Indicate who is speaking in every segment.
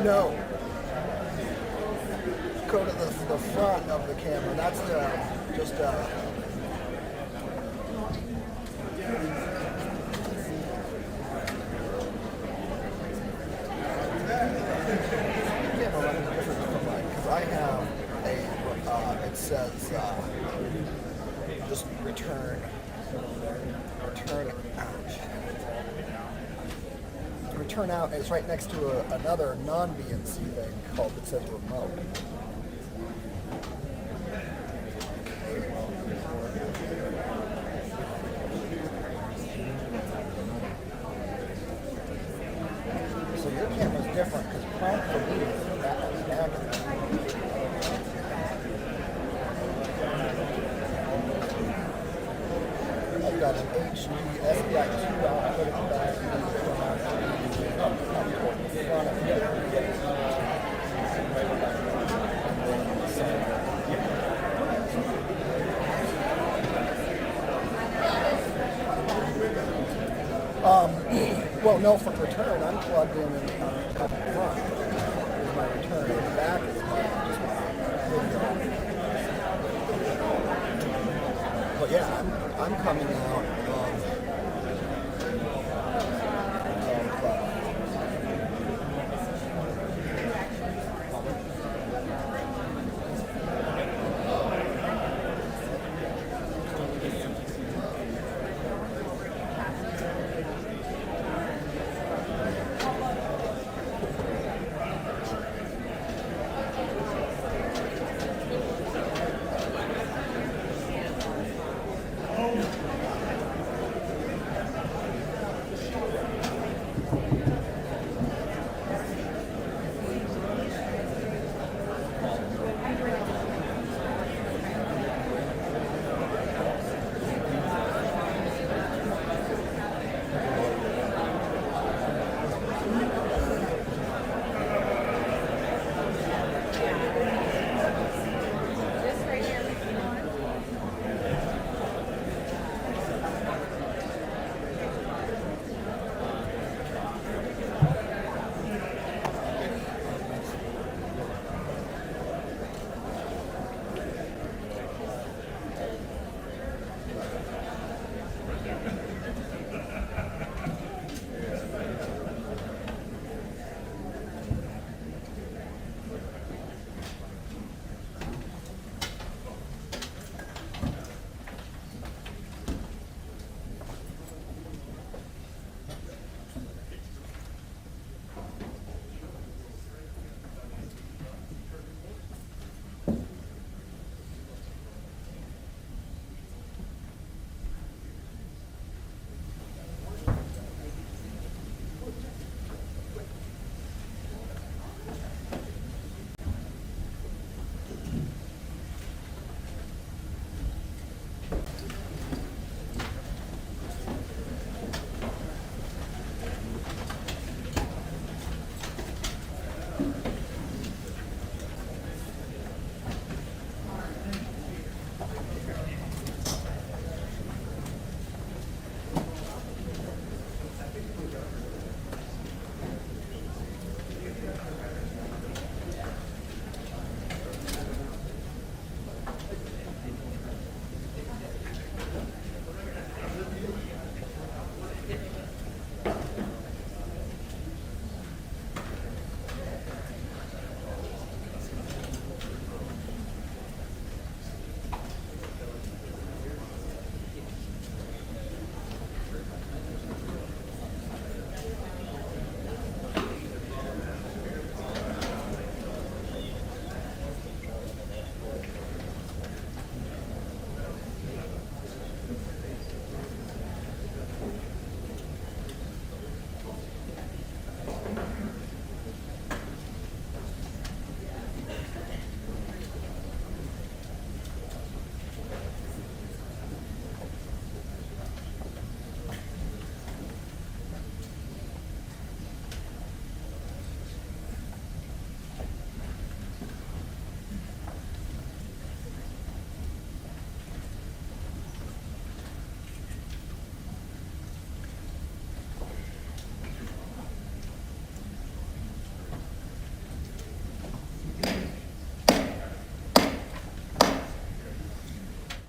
Speaker 1: No. Go to the front of the camera. That's just because I have a it says just return out. It's right next to another non-BNC thing called that says remote. So your camera's different because prompt for me HDS got 2 out, put it back in the well, no, for return, I'm plugged in up front. Is my return. In the back is just my video. But yeah, I'm coming out.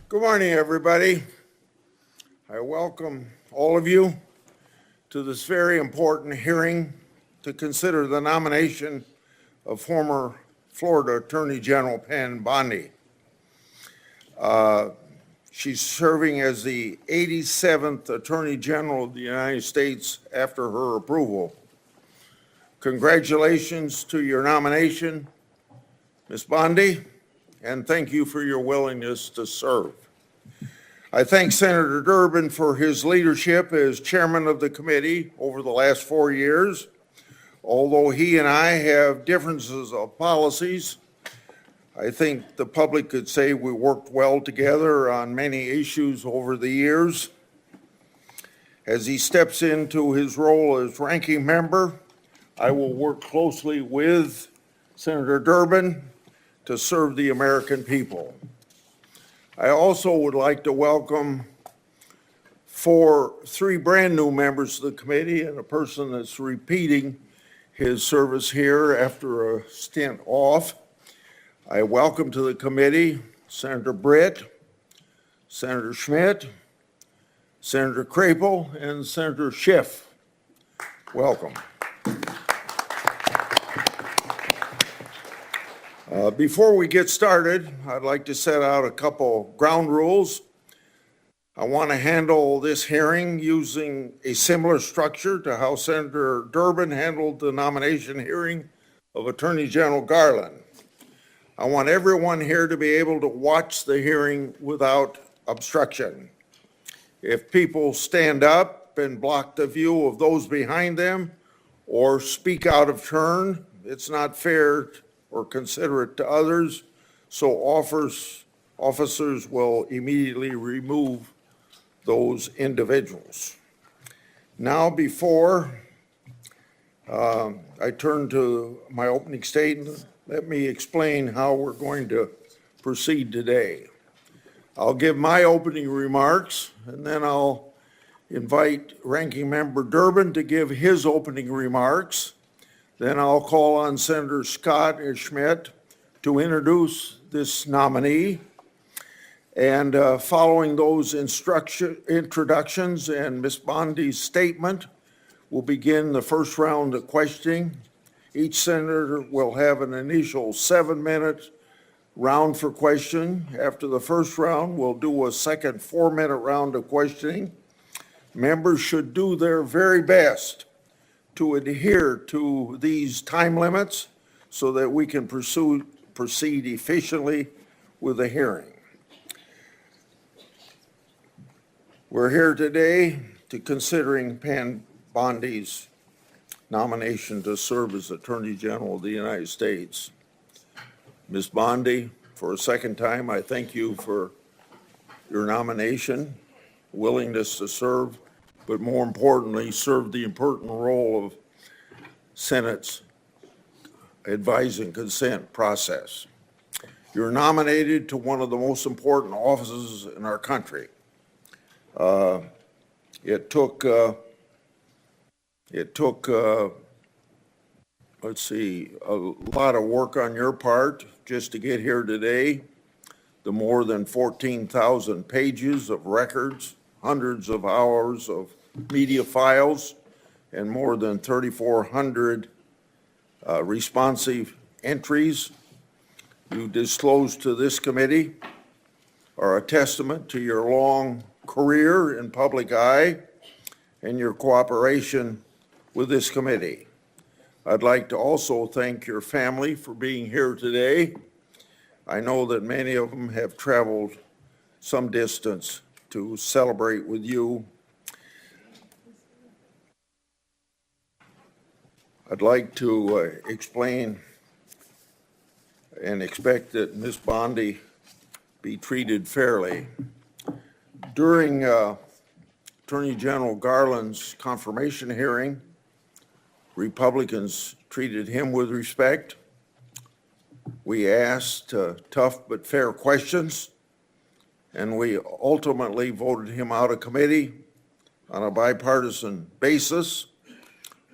Speaker 2: Good morning, everybody. I welcome all of you to this very important hearing to consider the nomination of former Florida Attorney General Pam Bondi. She's serving as the 87th Attorney General of the United States after her approval. Congratulations to your nomination, Ms. Bondi, and thank you for your willingness to serve. I thank Senator Durbin for his leadership as chairman of the committee over the last 4 years. Although he and I have differences of policies, I think the public could say we worked well together on many issues over the years. As he steps into his role as ranking member, I will work closely with Senator Durbin to serve the American people. I also would like to welcome three brand new members of the committee and a person that's repeating his service here after a stint off. I welcome to the committee Senator Britt, Senator Schmidt, Senator Crapel, and Senator Schiff. Welcome. Before we get started, I'd like to set out a couple ground rules. I want to handle this hearing using a similar structure to how Senator Durbin handled the nomination hearing of Attorney General Garland. I want everyone here to be able to watch the hearing without obstruction. If people stand up and block the view of those behind them or speak out of turn, it's not fair or considerate to others, so officers will immediately remove those individuals. Now, before I turn to my opening statement, let me explain how we're going to proceed today. I'll give my opening remarks, and then I'll invite Ranking Member Durbin to give his opening remarks. Then I'll call on Senator Scott and Schmidt to introduce this nominee. And following those introductions and Ms. Bondi's statement, we'll begin the first round of questioning. Each senator will have an initial 7-minute round for question. After the first round, we'll do a second 4-minute round of questioning. Members should do their very best to adhere to these time limits so that we can proceed efficiently with the hearing. We're here today to considering Pam Bondi's nomination to serve as Attorney General of the United States. Ms. Bondi, for a second time, I thank you for your nomination, willingness to serve, but more importantly, serve the important role of Senate's advising consent process. You're nominated to one of the most important offices in our country. It took let's see, a lot of work on your part just to get here today. The more than 14,000 pages of records, hundreds of hours of media files, and more than 3,400 responsive entries you disclosed to this committee are a testament to your long career in public eye and your cooperation with this committee. I'd like to also thank your family for being here today. I know that many of them have traveled some distance to celebrate with you. I'd like to explain and expect that Ms. Bondi be treated fairly. During Attorney General Garland's confirmation hearing, Republicans treated him with respect. We asked tough but fair questions, and we ultimately voted him out of committee on a bipartisan basis.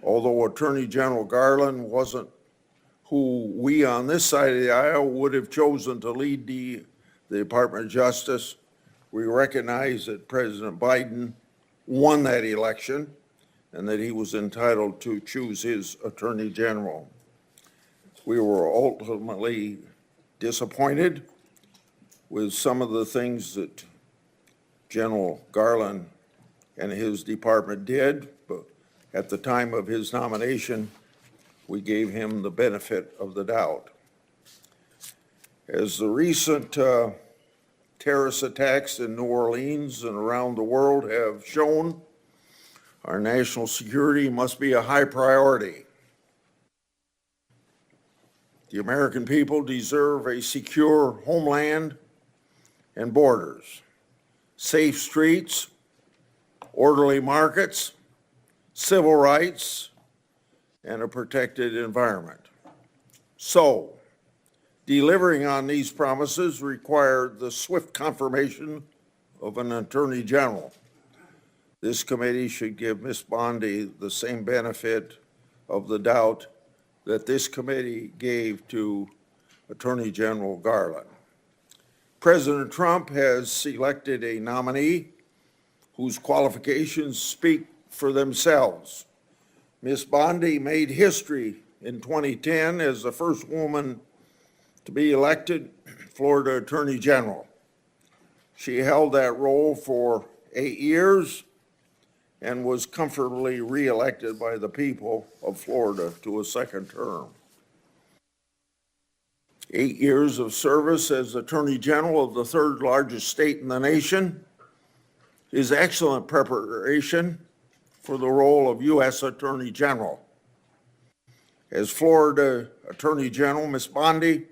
Speaker 2: Although Attorney General Garland wasn't who we on this side of the aisle would have chosen to lead the Department of Justice, we recognize that President Biden won that election and that he was entitled to choose his Attorney General. We were ultimately disappointed with some of the things that General Garland and his department did, but at the time of his nomination, we gave him the benefit of the doubt. As the recent terrorist attacks in New Orleans and around the world have shown, our national security must be a high priority. The American people deserve a secure homeland and borders, safe streets, orderly markets, civil rights, and a protected environment. So, delivering on these promises required the swift confirmation of an Attorney General. This committee should give Ms. Bondi the same benefit of the doubt that this committee gave to Attorney General Garland. President Trump has selected a nominee whose qualifications speak for themselves. Ms. Bondi made history in 2010 as the first woman to be elected Florida Attorney General. She held that role for 8 years and was comfortably reelected by the people of Florida to a second term. 8 years of service as Attorney General of the third largest state in the nation is excellent preparation for the role of U.S. Attorney General. As Florida Attorney General, Ms. Bondi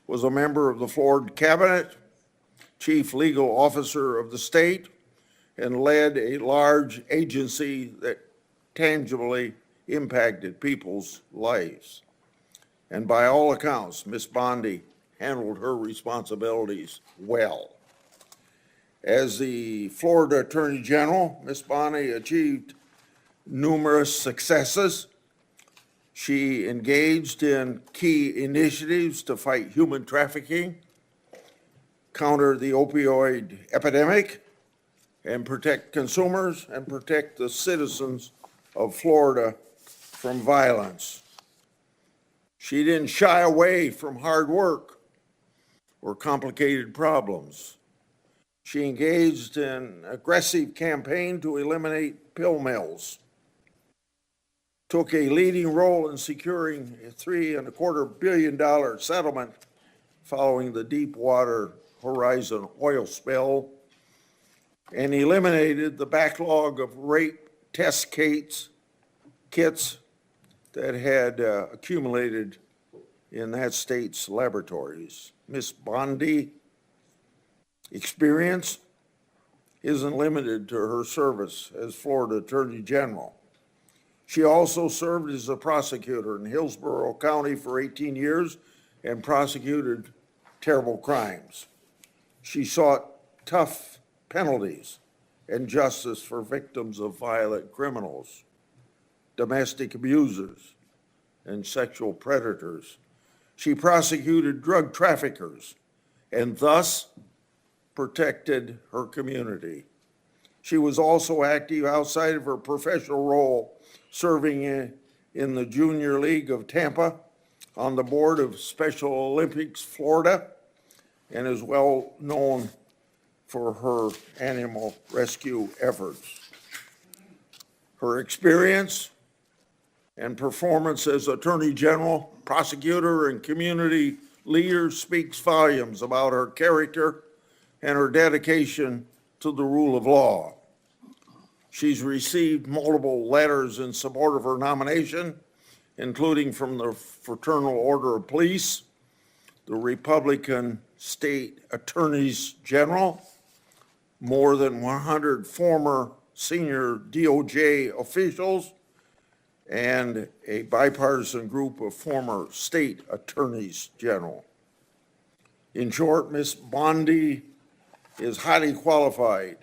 Speaker 2: was a member of the Florida Cabinet, Chief Legal Officer of the state, and led a large agency that tangibly impacted people's lives. And by all accounts, Ms. Bondi handled her responsibilities well. As the Florida Attorney General, Ms. Bondi achieved numerous successes. She engaged in key initiatives to fight human trafficking, counter the opioid epidemic, and protect consumers and protect the citizens of Florida from violence. She didn't shy away from hard work or complicated problems. She engaged in an aggressive campaign to eliminate pill mills, took a leading role in securing a $3.25 billion settlement following the Deepwater Horizon oil spill, and eliminated the backlog of rape test kits that had accumulated in that state's laboratories. Ms. Bondi experience isn't limited to her service as Florida Attorney General. She also served as a prosecutor in Hillsborough County for 18 years and prosecuted terrible crimes. She sought tough penalties and justice for victims of violent criminals, domestic abusers, and sexual predators. She prosecuted drug traffickers and thus protected her community. She was also active outside of her professional role, serving in the Junior League of Tampa, on the board of Special Olympics Florida, and is well known for her animal rescue efforts. Her experience and performance as Attorney General, prosecutor, and community leader speaks volumes about her character and her dedication to the rule of law. She's received multiple letters in support of her nomination, including from the Fraternal Order of Police, the Republican State Attorneys General, more than 100 former senior DOJ officials, and a bipartisan group of former state attorneys general. In short, Ms. Bondi is highly qualified.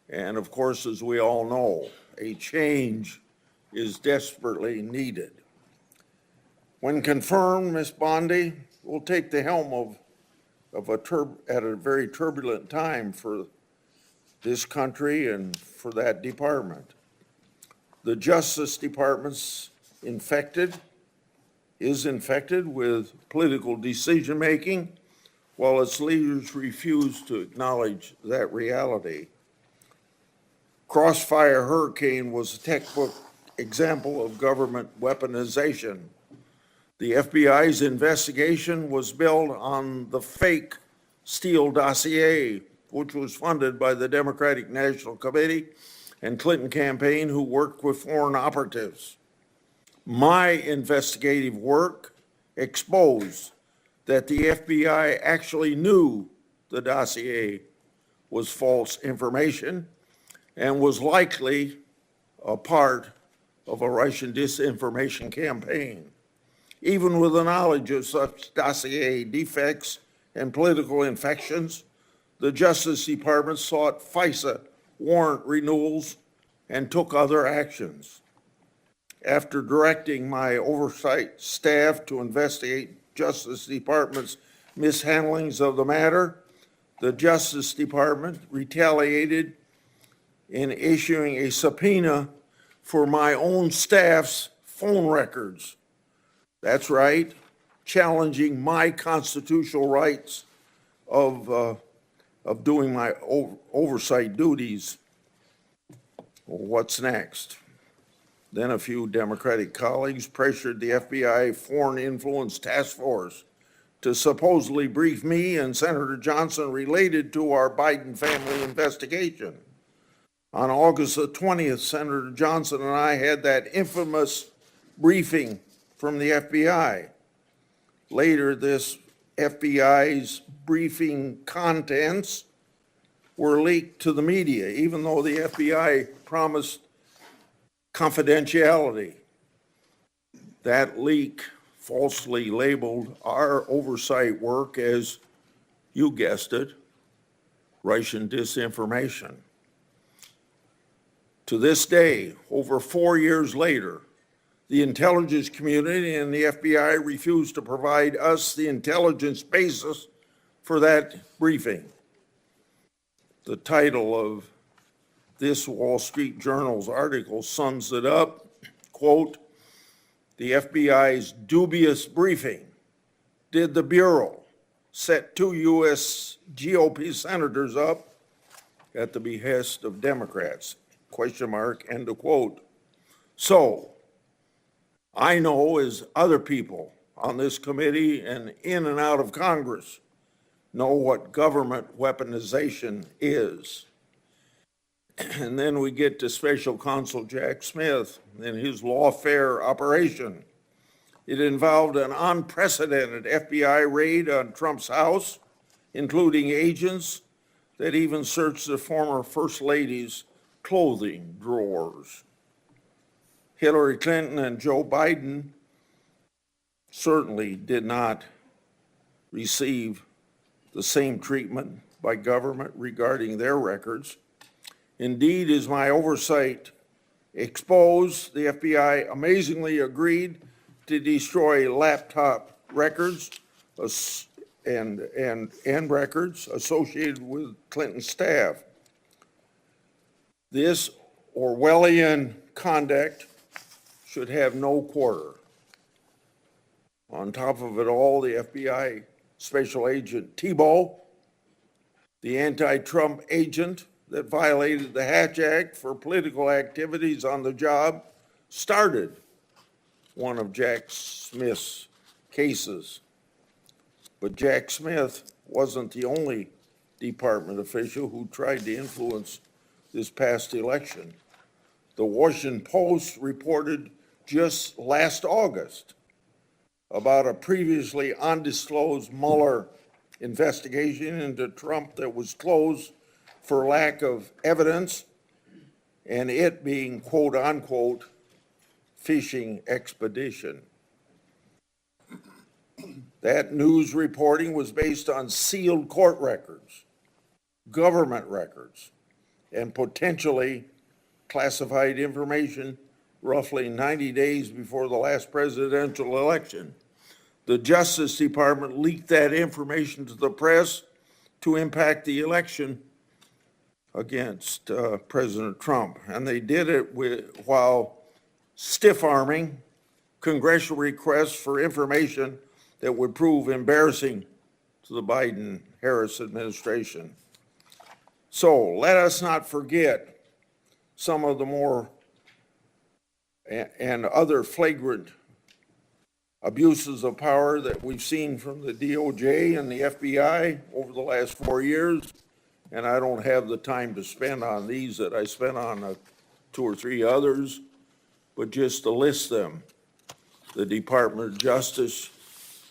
Speaker 2: And of course, as we all know, a change is desperately needed. When confirmed, Ms. Bondi will take the helm at a very turbulent time for this country and for that department. The Justice Department's is infected with political decision-making, while its leaders refuse to acknowledge that reality. Crossfire Hurricane was a textbook example of government weaponization. The FBI's investigation was built on the fake Steele dossier, which was funded by the Democratic National Committee and Clinton campaign, who worked with foreign operatives. My investigative work exposed that the FBI actually knew the dossier was false information and was likely a part of a Russian disinformation campaign. Even with the knowledge of such dossier defects and political infections, the Justice Department sought FISA warrant renewals and took other actions. After directing my oversight staff to investigate Justice Department's mishandlings of the matter, the Justice Department retaliated in issuing a subpoena for my own staff's phone records. That's right, challenging my constitutional rights of doing my oversight duties. Well, what's next? Then a few Democratic colleagues pressured the FBI Foreign Influence Task Force to supposedly brief me and Senator Johnson related to our Biden family investigation. On August the 20th, Senator Johnson and I had that infamous briefing from the FBI. Later, this FBI's briefing contents were leaked to the media, even though the FBI promised confidentiality. That leak falsely labeled our oversight work as, you guessed it, Russian disinformation. To this day, over 4 years later, the intelligence community and the FBI refused to provide us the intelligence basis for that briefing. The title of this Wall Street Journal's article sums it up, quote, "The FBI's dubious briefing. Did the Bureau set 2 U.S. GOP senators up at the behest of Democrats? Question mark, end of quote. So, I know, as other people on this committee and in and out of Congress know, what government weaponization is. And then we get to Special Counsel Jack Smith and his lawfare operation. It involved an unprecedented FBI raid on Trump's house, including agents that even searched the former First Lady's clothing drawers. Hillary Clinton and Joe Biden certainly did not receive the same treatment by government regarding their records. Indeed, as my oversight exposed, the FBI amazingly agreed to destroy laptop records and records associated with Clinton's staff. This Orwellian conduct should have no quarter. On top of it all, the FBI Special Agent Thibault, the anti-Trump agent that violated the Hatch Act for political activities on the job, started one of Jack Smith's cases. But Jack Smith wasn't the only department official who tried to influence this past election. The Washington Post reported just last August about a previously undisclosed Mueller investigation into Trump that was closed for lack of evidence, and it being, quote unquote, fishing expedition. That news reporting was based on sealed court records, government records, and potentially classified information roughly 90 days before the last presidential election. The Justice Department leaked that information to the press to impact the election against President Trump. And they did it while stiff-arming congressional requests for information that would prove embarrassing to the Biden-Harris administration. So let us not forget some of the more and other flagrant abuses of power that we've seen from the DOJ and the FBI over the last 4 years. And I don't have the time to spend on these that I spent on 2 or 3 others, but just to list them. The Department of Justice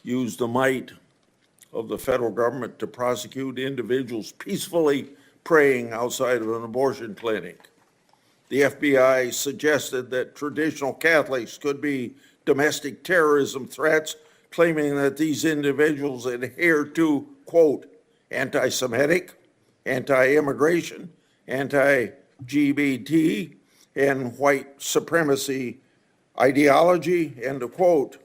Speaker 2: used the might of the federal government to prosecute individuals peacefully praying outside of an abortion clinic. The FBI suggested that traditional Catholics could be domestic terrorism threats, claiming that these individuals adhere to, quote, anti-Semitic, anti-immigration, anti-LGBT, and white supremacy ideology, end of quote.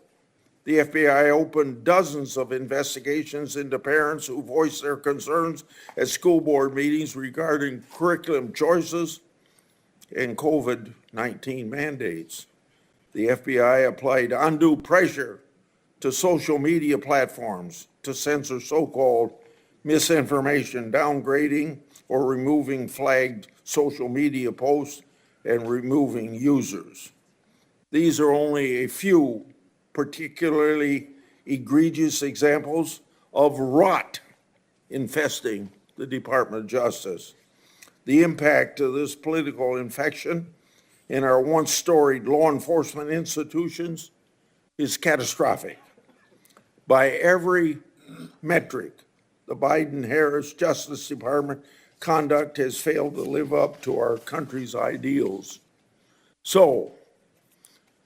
Speaker 2: The FBI opened dozens of investigations into parents who voiced their concerns at school board meetings regarding curriculum choices and COVID-19 mandates. The FBI applied undue pressure to social media platforms to censor so-called misinformation, downgrading or removing flagged social media posts and removing users. These are only a few particularly egregious examples of rot infesting the Department of Justice. The impact of this political infection in our once storied law enforcement institutions is catastrophic. By every metric, the Biden-Harris Justice Department conduct has failed to live up to our country's ideals. So,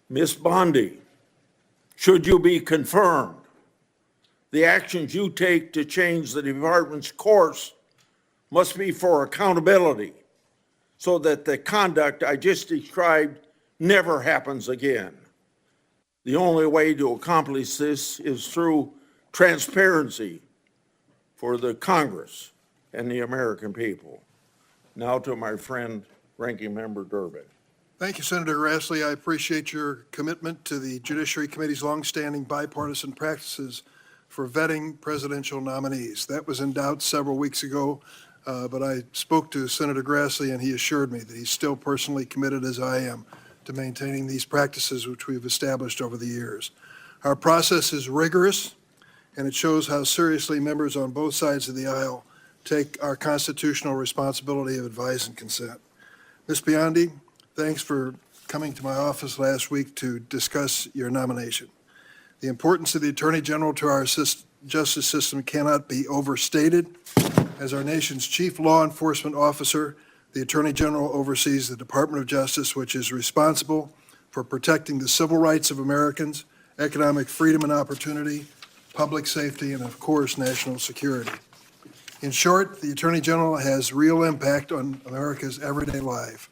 Speaker 2: Ms. Bondi, should you be confirmed, the actions you take to change the department's course must be for accountability so that the conduct I just described never happens again. The only way to accomplish this is through transparency for the Congress and the American people. Now to my friend, Ranking Member Durbin.
Speaker 3: Thank you, Senator Grassley. I appreciate your commitment to the Judiciary Committee's longstanding bipartisan practices for vetting presidential nominees. That was in doubt several weeks ago, but I spoke to Senator Grassley and he assured me that he's still personally committed, as I am, to maintaining these practices which we've established over the years. Our process is rigorous, and it shows how seriously members on both sides of the aisle take our constitutional responsibility of advice and consent. Ms. Bondi, thanks for coming to my office last week to discuss your nomination. The importance of the Attorney General to our justice system cannot be overstated. As our nation's chief law enforcement officer, the Attorney General oversees the Department of Justice, which is responsible for protecting the civil rights of Americans, economic freedom and opportunity, public safety, and of course, national security. In short, the Attorney General has real impact on America's everyday life.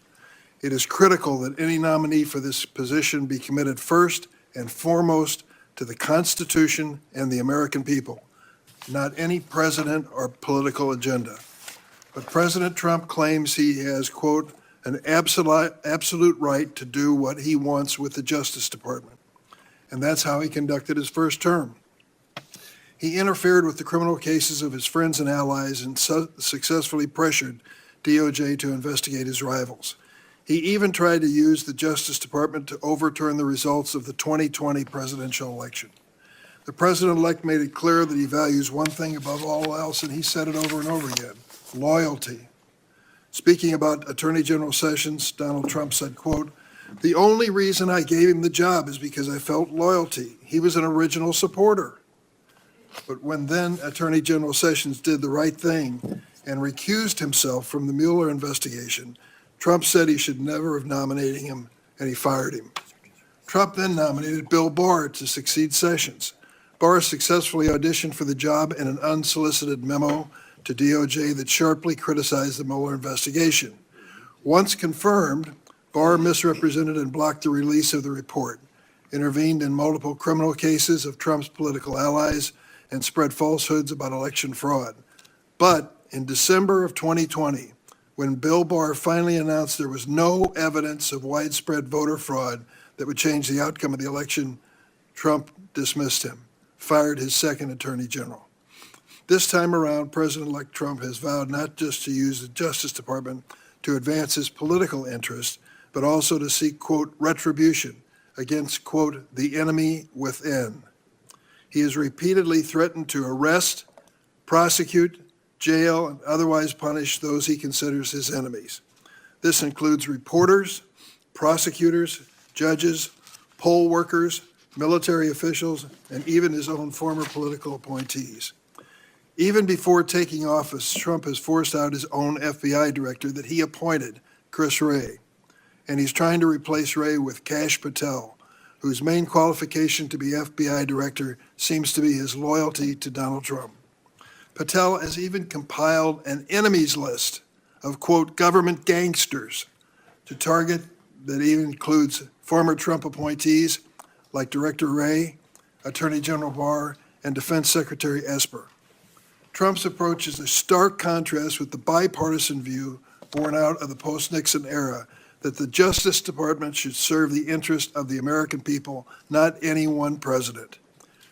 Speaker 3: It is critical that any nominee for this position be committed first and foremost to the Constitution and the American people, not any president or political agenda. But President Trump claims he has, quote, an absolute right to do what he wants with the Justice Department. And that's how he conducted his first term. He interfered with the criminal cases of his friends and allies and successfully pressured DOJ to investigate his rivals. He even tried to use the Justice Department to overturn the results of the 2020 presidential election. The president-elect made it clear that he values one thing above all else, and he said it over and over again: loyalty. Speaking about Attorney General Sessions, Donald Trump said, quote, "The only reason I gave him the job is because I felt loyalty. He was an original supporter." But when then Attorney General Sessions did the right thing and recused himself from the Mueller investigation, Trump said he should never have nominated him, and he fired him. Trump then nominated Bill Barr to succeed Sessions. Barr successfully auditioned for the job in an unsolicited memo to DOJ that sharply criticized the Mueller investigation. Once confirmed, Barr misrepresented and blocked the release of the report, intervened in multiple criminal cases of Trump's political allies, and spread falsehoods about election fraud. But in December of 2020, when Bill Barr finally announced there was no evidence of widespread voter fraud that would change the outcome of the election, Trump dismissed him, fired his second attorney general. This time around, President-elect Trump has vowed not just to use the Justice Department to advance his political interests, but also to seek, quote, retribution against, quote, the enemy within. He has repeatedly threatened to arrest, prosecute, jail, and otherwise punish those he considers his enemies. This includes reporters, prosecutors, judges, poll workers, military officials, and even his own former political appointees. Even before taking office, Trump has forced out his own FBI director that he appointed, Chris Wray. and he's trying to replace Wray with Kash Patel, whose main qualification to be FBI director seems to be his loyalty to Donald Trump. Patel has even compiled an enemies list of, quote, government gangsters to target that even includes former Trump appointees like Director Wray, Attorney General Barr, and Defense Secretary Esper. Trump's approach is a stark contrast with the bipartisan view born out of the post-Nixon era that the Justice Department should serve the interest of the American people, not any one president.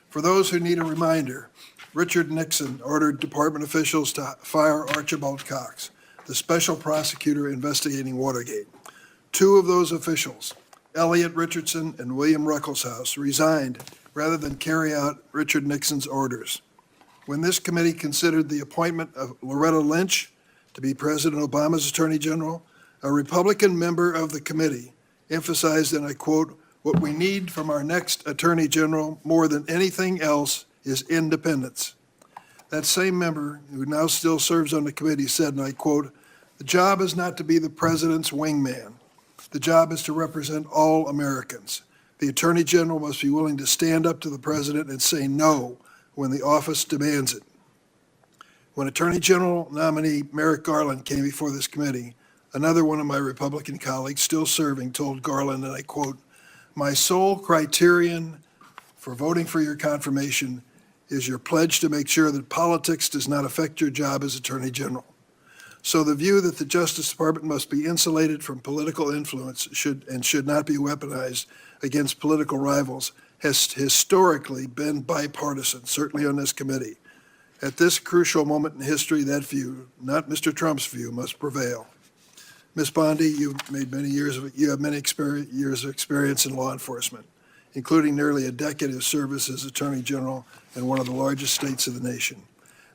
Speaker 3: For those who need a reminder, Richard Nixon ordered department officials to fire Archibald Cox, the special prosecutor investigating Watergate. Two of those officials, Elliot Richardson and William Ruckelshaus, resigned rather than carry out Richard Nixon's orders. When this committee considered the appointment of Loretta Lynch to be President Obama's Attorney General, a Republican member of the committee emphasized, and I quote, "What we need from our next Attorney General more than anything else is independence." That same member, who now still serves on the committee, said, and I quote, "The job is not to be the president's wingman. The job is to represent all Americans. The Attorney General must be willing to stand up to the president and say no when the office demands it." When Attorney General nominee Merrick Garland came before this committee, another one of my Republican colleagues still serving told Garland, and I quote, "My sole criterion for voting for your confirmation is your pledge to make sure that politics does not affect your job as Attorney General." So the view that the Justice Department must be insulated from political influence should not be weaponized against political rivals has historically been bipartisan, certainly on this committee. At this crucial moment in history, that view, not Mr. Trump's view, must prevail. Ms. Bondi, you have many years of experience in law enforcement, including nearly a decade of service as Attorney General in one of the largest states of the nation.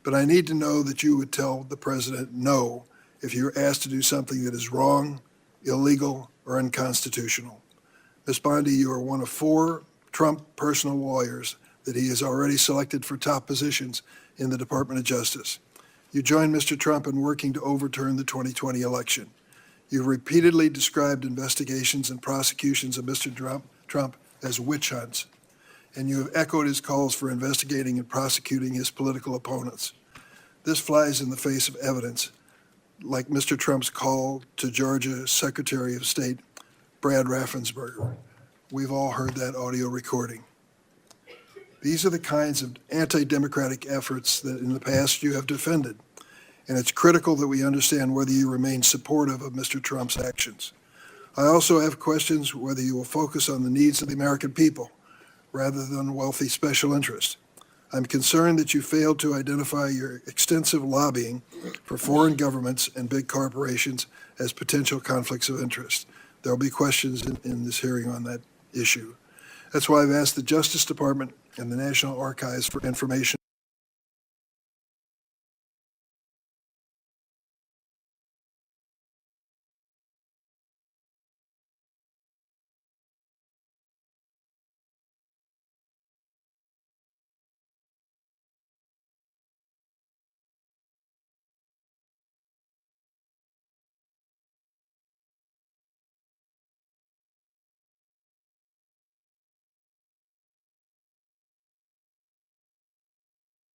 Speaker 3: But I need to know that you would tell the president no if you're asked to do something that is wrong, illegal, or unconstitutional. Ms. Bondi, you are one of 4 Trump personal lawyers that he has already selected for top positions in the Department of Justice. You joined Mr. Trump in working to overturn the 2020 election. You've repeatedly described investigations and prosecutions of Mr. Trump as witch hunts, and you have echoed his calls for investigating and prosecuting his political opponents. This flies in the face of evidence, like Mr. Trump's call to Georgia Secretary of State Brad Raffensperger. We've all heard that audio recording. These are the kinds of anti-democratic efforts that in the past you have defended, and it's critical that we understand whether you remain supportive of Mr. Trump's actions. I also have questions whether you will focus on the needs of the American people rather than wealthy special interests. I'm concerned that you failed to identify your extensive lobbying for foreign governments and big corporations as potential conflicts of interest. There will be questions in this hearing on that issue. That's why I've asked the Justice Department and the National Archives for information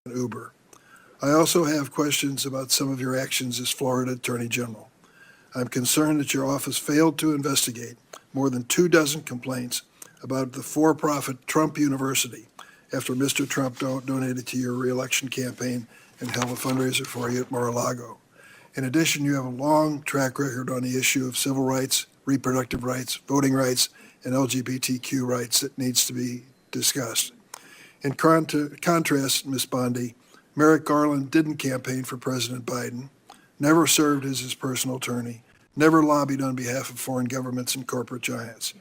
Speaker 3: on Uber. I also have questions about some of your actions as Florida Attorney General. I'm concerned that your office failed to investigate more than 24 complaints about the for-profit Trump University after Mr. Trump donated to your reelection campaign and held a fundraiser for you at Mar-a-Lago. In addition, you have a long track record on the issue of civil rights, reproductive rights, voting rights, and LGBTQ rights that needs to be discussed. In contrast, Ms. Bondi, Merrick Garland didn't campaign for President Biden, never served as his personal attorney, never lobbied on behalf of foreign governments and corporate giants.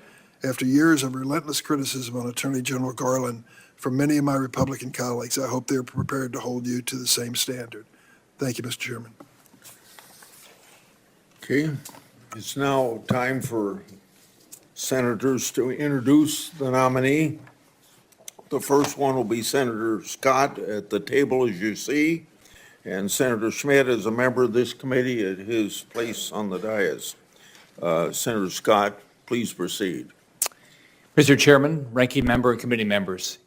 Speaker 3: After years of relentless criticism on Attorney General Garland from many of my Republican colleagues, I hope they're prepared to hold you to the same standard. Thank you, Mr. Chairman.
Speaker 2: Okay, it's now time for senators to introduce the nominee. The first one will be Senator Scott at the table, as you see, and Senator Schmidt is a member of this committee at his place on the dais. Senator Scott, please proceed.
Speaker 4: Mr. Chairman, ranking member, and committee members,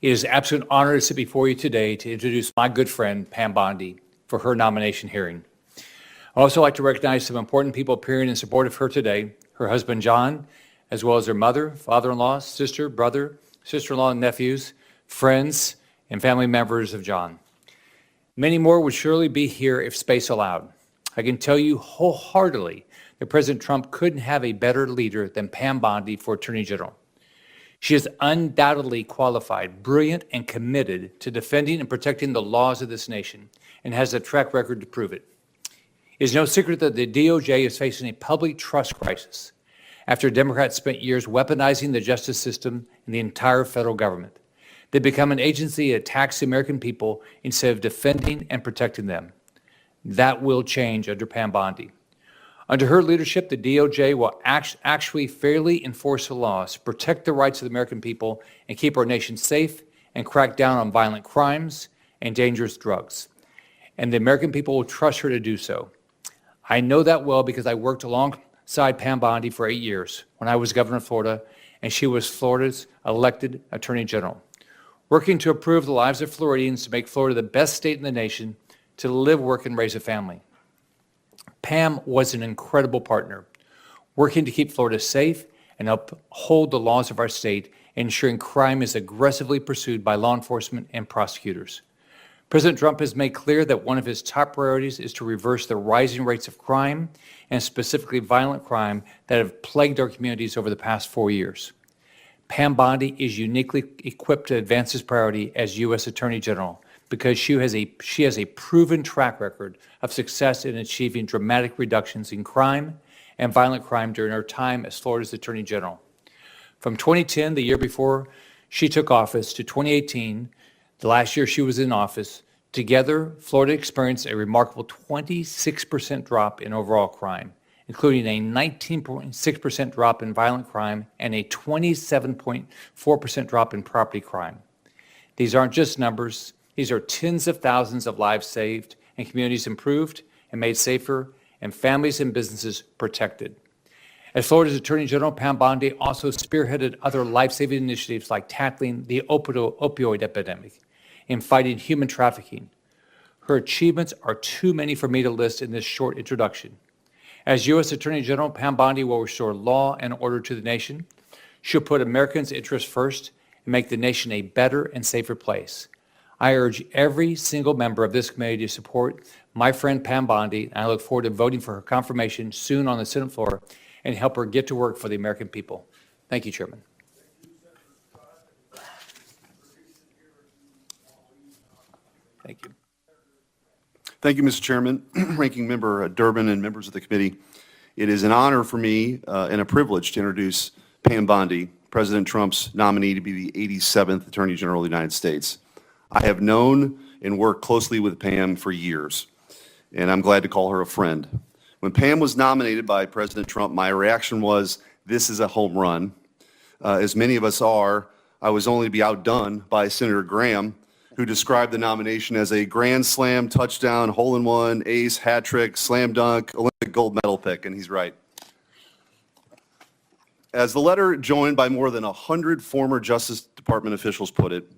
Speaker 4: it is an absolute honor to sit before you today to introduce my good friend, Pam Bondi, for her nomination hearing. I'd also like to recognize some important people appearing in support of her today, her husband, John, as well as her mother, father-in-law, sister, brother, sister-in-law, and nephews, friends, and family members of John. Many more would surely be here if space allowed. I can tell you wholeheartedly that President Trump couldn't have a better leader than Pam Bondi for Attorney General. She is undoubtedly qualified, brilliant, and committed to defending and protecting the laws of this nation, and has a track record to prove it. It is no secret that the DOJ is facing a public trust crisis after Democrats spent years weaponizing the justice system and the entire federal government. They become an agency that attacks the American people instead of defending and protecting them. That will change under Pam Bondi. Under her leadership, the DOJ will actually fairly enforce the laws, protect the rights of the American people, and keep our nation safe, and crack down on violent crimes and dangerous drugs. And the American people will trust her to do so. I know that well because I worked alongside Pam Bondi for 8 years when I was governor of Florida, and she was Florida's elected Attorney General, working to improve the lives of Floridians to make Florida the best state in the nation to live, work, and raise a family. Pam was an incredible partner, working to keep Florida safe and uphold the laws of our state, ensuring crime is aggressively pursued by law enforcement and prosecutors. President Trump has made clear that one of his top priorities is to reverse the rising rates of crime, and specifically violent crime, that have plagued our communities over the past 4 years. Pam Bondi is uniquely equipped to advance this priority as U.S. Attorney General because she has a proven track record of success in achieving dramatic reductions in crime and violent crime during her time as Florida's Attorney General. From 2010, the year before she took office, to 2018, the last year she was in office, together, Florida experienced a remarkable 26% drop in overall crime, including a 19.6% drop in violent crime and a 27.4% drop in property crime. These aren't just numbers. These are tens of thousands of lives saved and communities improved and made safer and families and businesses protected. As Florida's Attorney General, Pam Bondi also spearheaded other life-saving initiatives like tackling the opioid epidemic and fighting human trafficking. Her achievements are too many for me to list in this short introduction. As U.S. Attorney General, Pam Bondi will restore law and order to the nation. She'll put Americans' interests first and make the nation a better and safer place. I urge every single member of this committee to support my friend Pam Bondi, and I look forward to voting for her confirmation soon on the Senate floor and help her get to work for the American people. Thank you, Chairman. Thank you.
Speaker 5: Thank you, Mr. Chairman, Ranking Member Durbin, and members of the committee. It is an honor for me and a privilege to introduce Pam Bondi, President Trump's nominee to be the 87th Attorney General of the United States. I have known and worked closely with Pam for years, and I'm glad to call her a friend. When Pam was nominated by President Trump, my reaction was, this is a home run. As many of us are, I was only to be outdone by Senator Graham, who described the nomination as a grand slam, touchdown, hole-in-one, ace, hat trick, slam dunk, Olympic gold medal pick, and he's right. As the letter joined by more than 100 former Justice Department officials put it,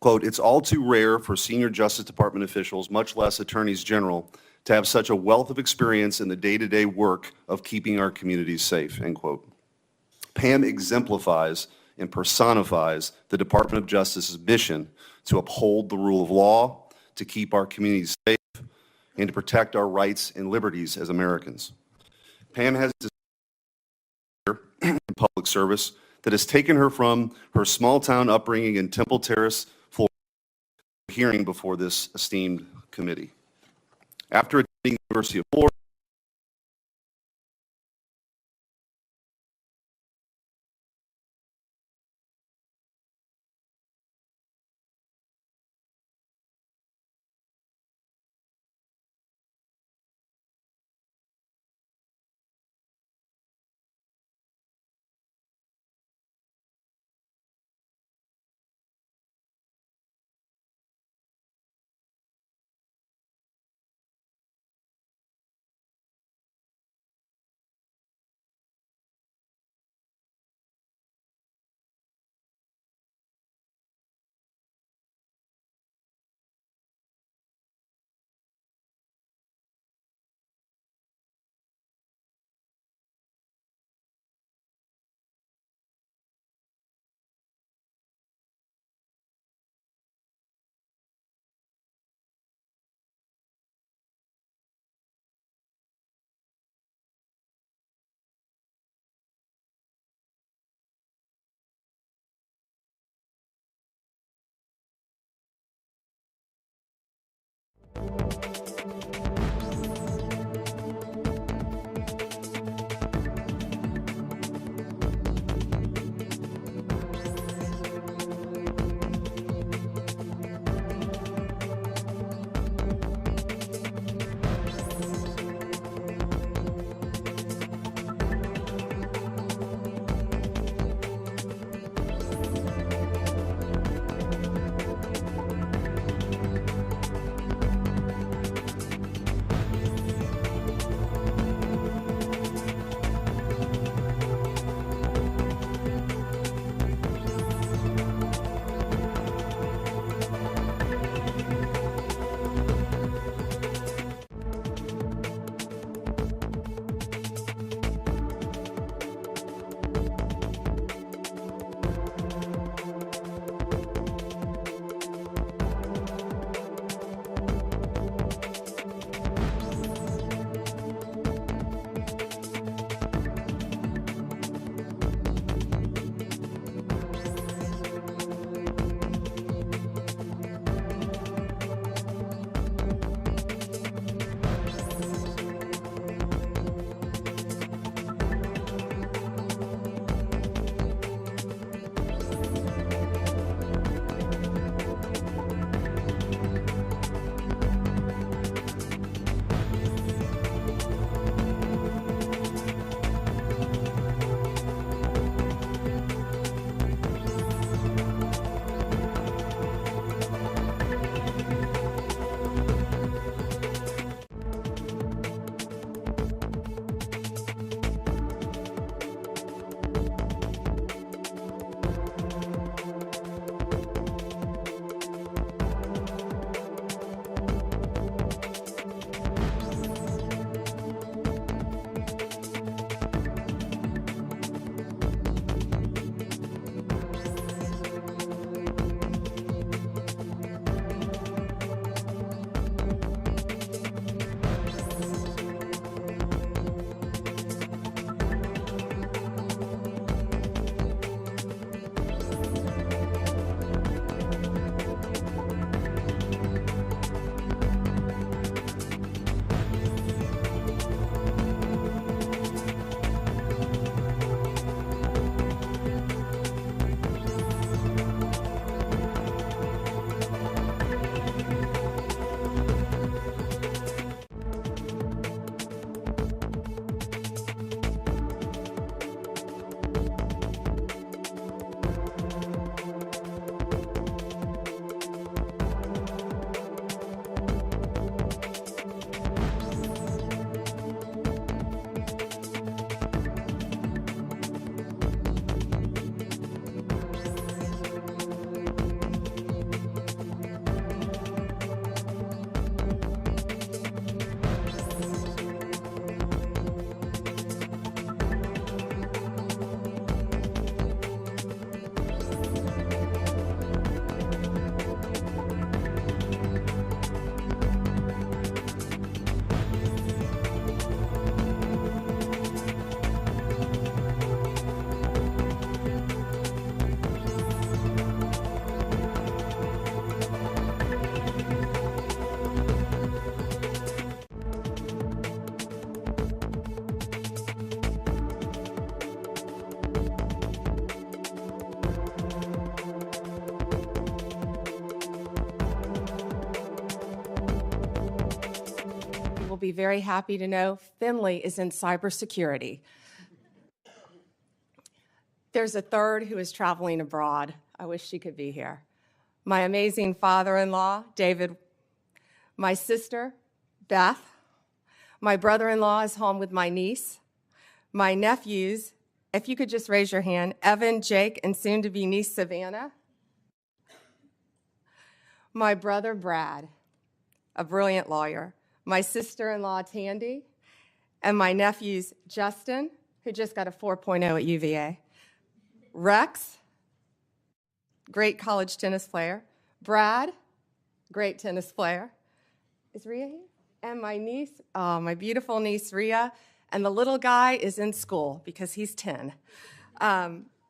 Speaker 5: quote, it's all too rare for senior Justice Department officials, much less attorneys general, to have such a wealth of experience in the day-to-day work of keeping our communities safe, end quote. Pam exemplifies and personifies the Department of Justice's mission to uphold the rule of law, to keep our communities safe, and to protect our rights and liberties as Americans. Pam has a career in public service that has taken her from her small-town upbringing in Temple Terrace, Florida, to hearing before this esteemed committee. After attending the University of Florida,
Speaker 6: will be very happy to know Finley is in cybersecurity. There's a third who is traveling abroad. I wish she could be here. My amazing father-in-law, David, my sister, Beth, my brother-in-law is home with my niece, my nephews, if you could just raise your hand, Evan, Jake, and soon-to-be niece Savannah, my brother, Brad, a brilliant lawyer, my sister-in-law, Tandy, and my nephews, Justin, who just got a 4.0 at UVA, Rex, great college tennis player, Brad, great tennis player. Is Rhea here? And my niece, my beautiful niece, Rhea, and the little guy is in school because he's 10.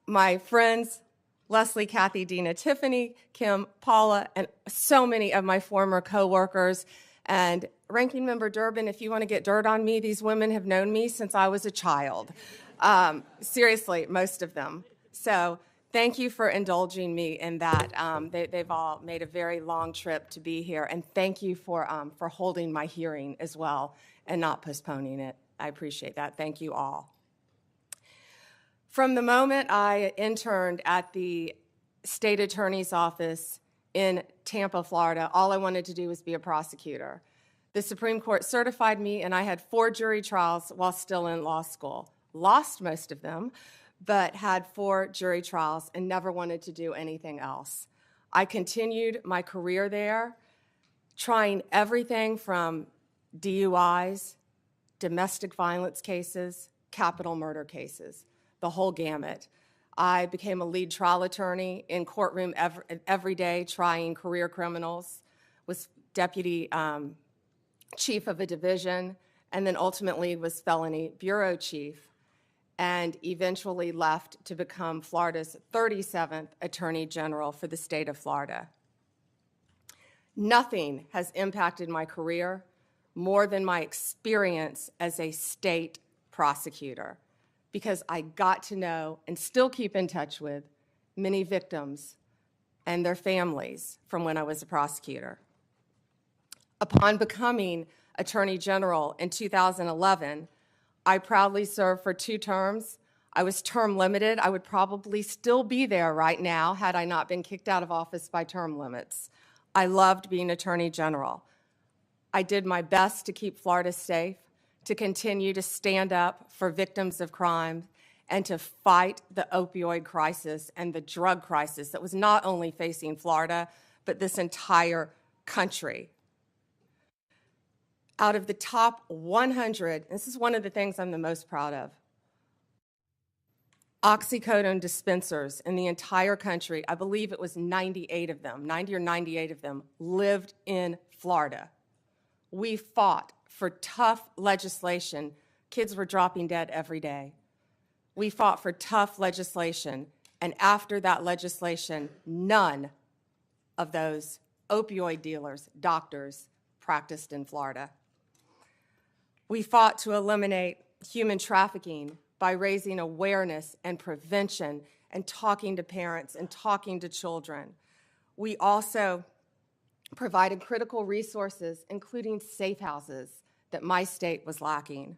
Speaker 6: My friends, Leslie, Kathy, Dina, Tiffany, Kim, Paula, and so many of my former coworkers, and Ranking Member Durbin, if you want to get dirt on me, these women have known me since I was a child. Seriously, most of them. So thank you for indulging me in that. They've all made a very long trip to be here, and thank you for holding my hearing as well and not postponing it. I appreciate that. Thank you all. From the moment I interned at the state attorney's office in Tampa, Florida, all I wanted to do was be a prosecutor. The Supreme Court certified me, and I had 4 jury trials while still in law school. Lost most of them, but had 4 jury trials and never wanted to do anything else. I continued my career there, trying everything from DUIs, domestic violence cases, capital murder cases, the whole gamut. I became a lead trial attorney in courtroom every day, trying career criminals, was deputy chief of a division, and then ultimately was felony bureau chief, and eventually left to become Florida's 37th Attorney General for the state of Florida. Nothing has impacted my career more than my experience as a state prosecutor, because I got to know and still keep in touch with many victims and their families from when I was a prosecutor. Upon becoming Attorney General in 2011, I proudly served for 2 terms. I was term limited. I would probably still be there right now had I not been kicked out of office by term limits. I loved being Attorney General. I did my best to keep Florida safe, to continue to stand up for victims of crime, and to fight the opioid crisis and the drug crisis that was not only facing Florida, but this entire country. Out of the top 100, this is one of the things I'm the most proud of, oxycodone dispensers in the entire country, I believe it was 98 of them, 90 or 98 of them, lived in Florida. We fought for tough legislation. Kids were dropping dead every day. We fought for tough legislation, and after that legislation, none of those opioid dealers, doctors, practiced in Florida. We fought to eliminate human trafficking by raising awareness and prevention and talking to parents and talking to children. We also provided critical resources, including safe houses, that my state was lacking.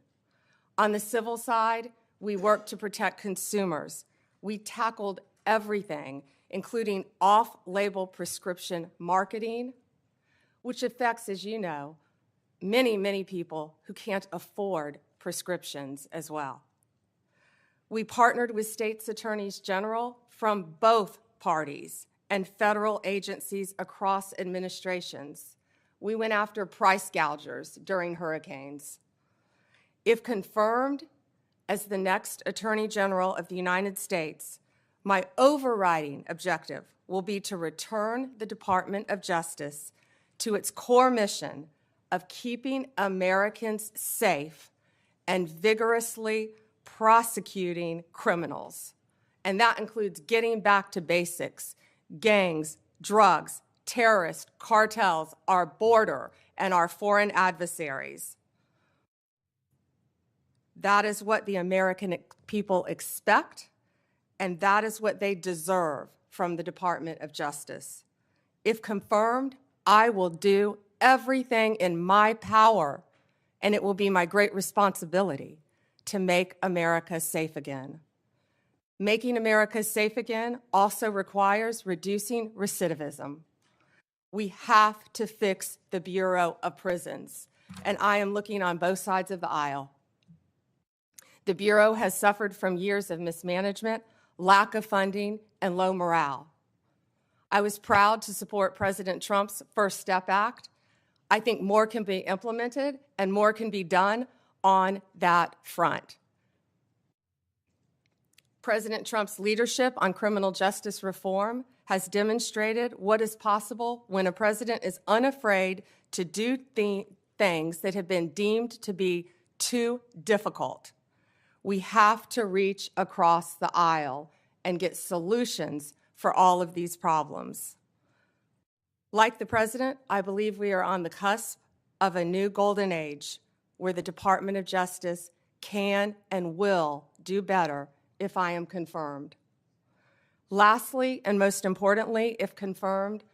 Speaker 6: On the civil side, we worked to protect consumers. We tackled everything, including off-label prescription marketing, which affects, as you know, many, many people who can't afford prescriptions as well. We partnered with states' attorneys general from both parties and federal agencies across administrations. We went after price gougers during hurricanes. If confirmed as the next Attorney General of the United States, my overriding objective will be to return the Department of Justice to its core mission of keeping Americans safe and vigorously prosecuting criminals. And that includes getting back to basics: gangs, drugs, terrorists, cartels, our border, and our foreign adversaries. That is what the American people expect, and that is what they deserve from the Department of Justice. If confirmed, I will do everything in my power, and it will be my great responsibility to make America safe again. Making America safe again also requires reducing recidivism. We have to fix the Bureau of Prisons, and I am looking on both sides of the aisle. The Bureau has suffered from years of mismanagement, lack of funding, and low morale. I was proud to support President Trump's First Step Act. I think more can be implemented and more can be done on that front. President Trump's leadership on criminal justice reform has demonstrated what is possible when a president is unafraid to do things that have been deemed to be too difficult. We have to reach across the aisle and get solutions for all of these problems. Like the president, I believe we are on the cusp of a new golden age where the Department of Justice can and will do better if I am confirmed. Lastly, and most importantly, if confirmed,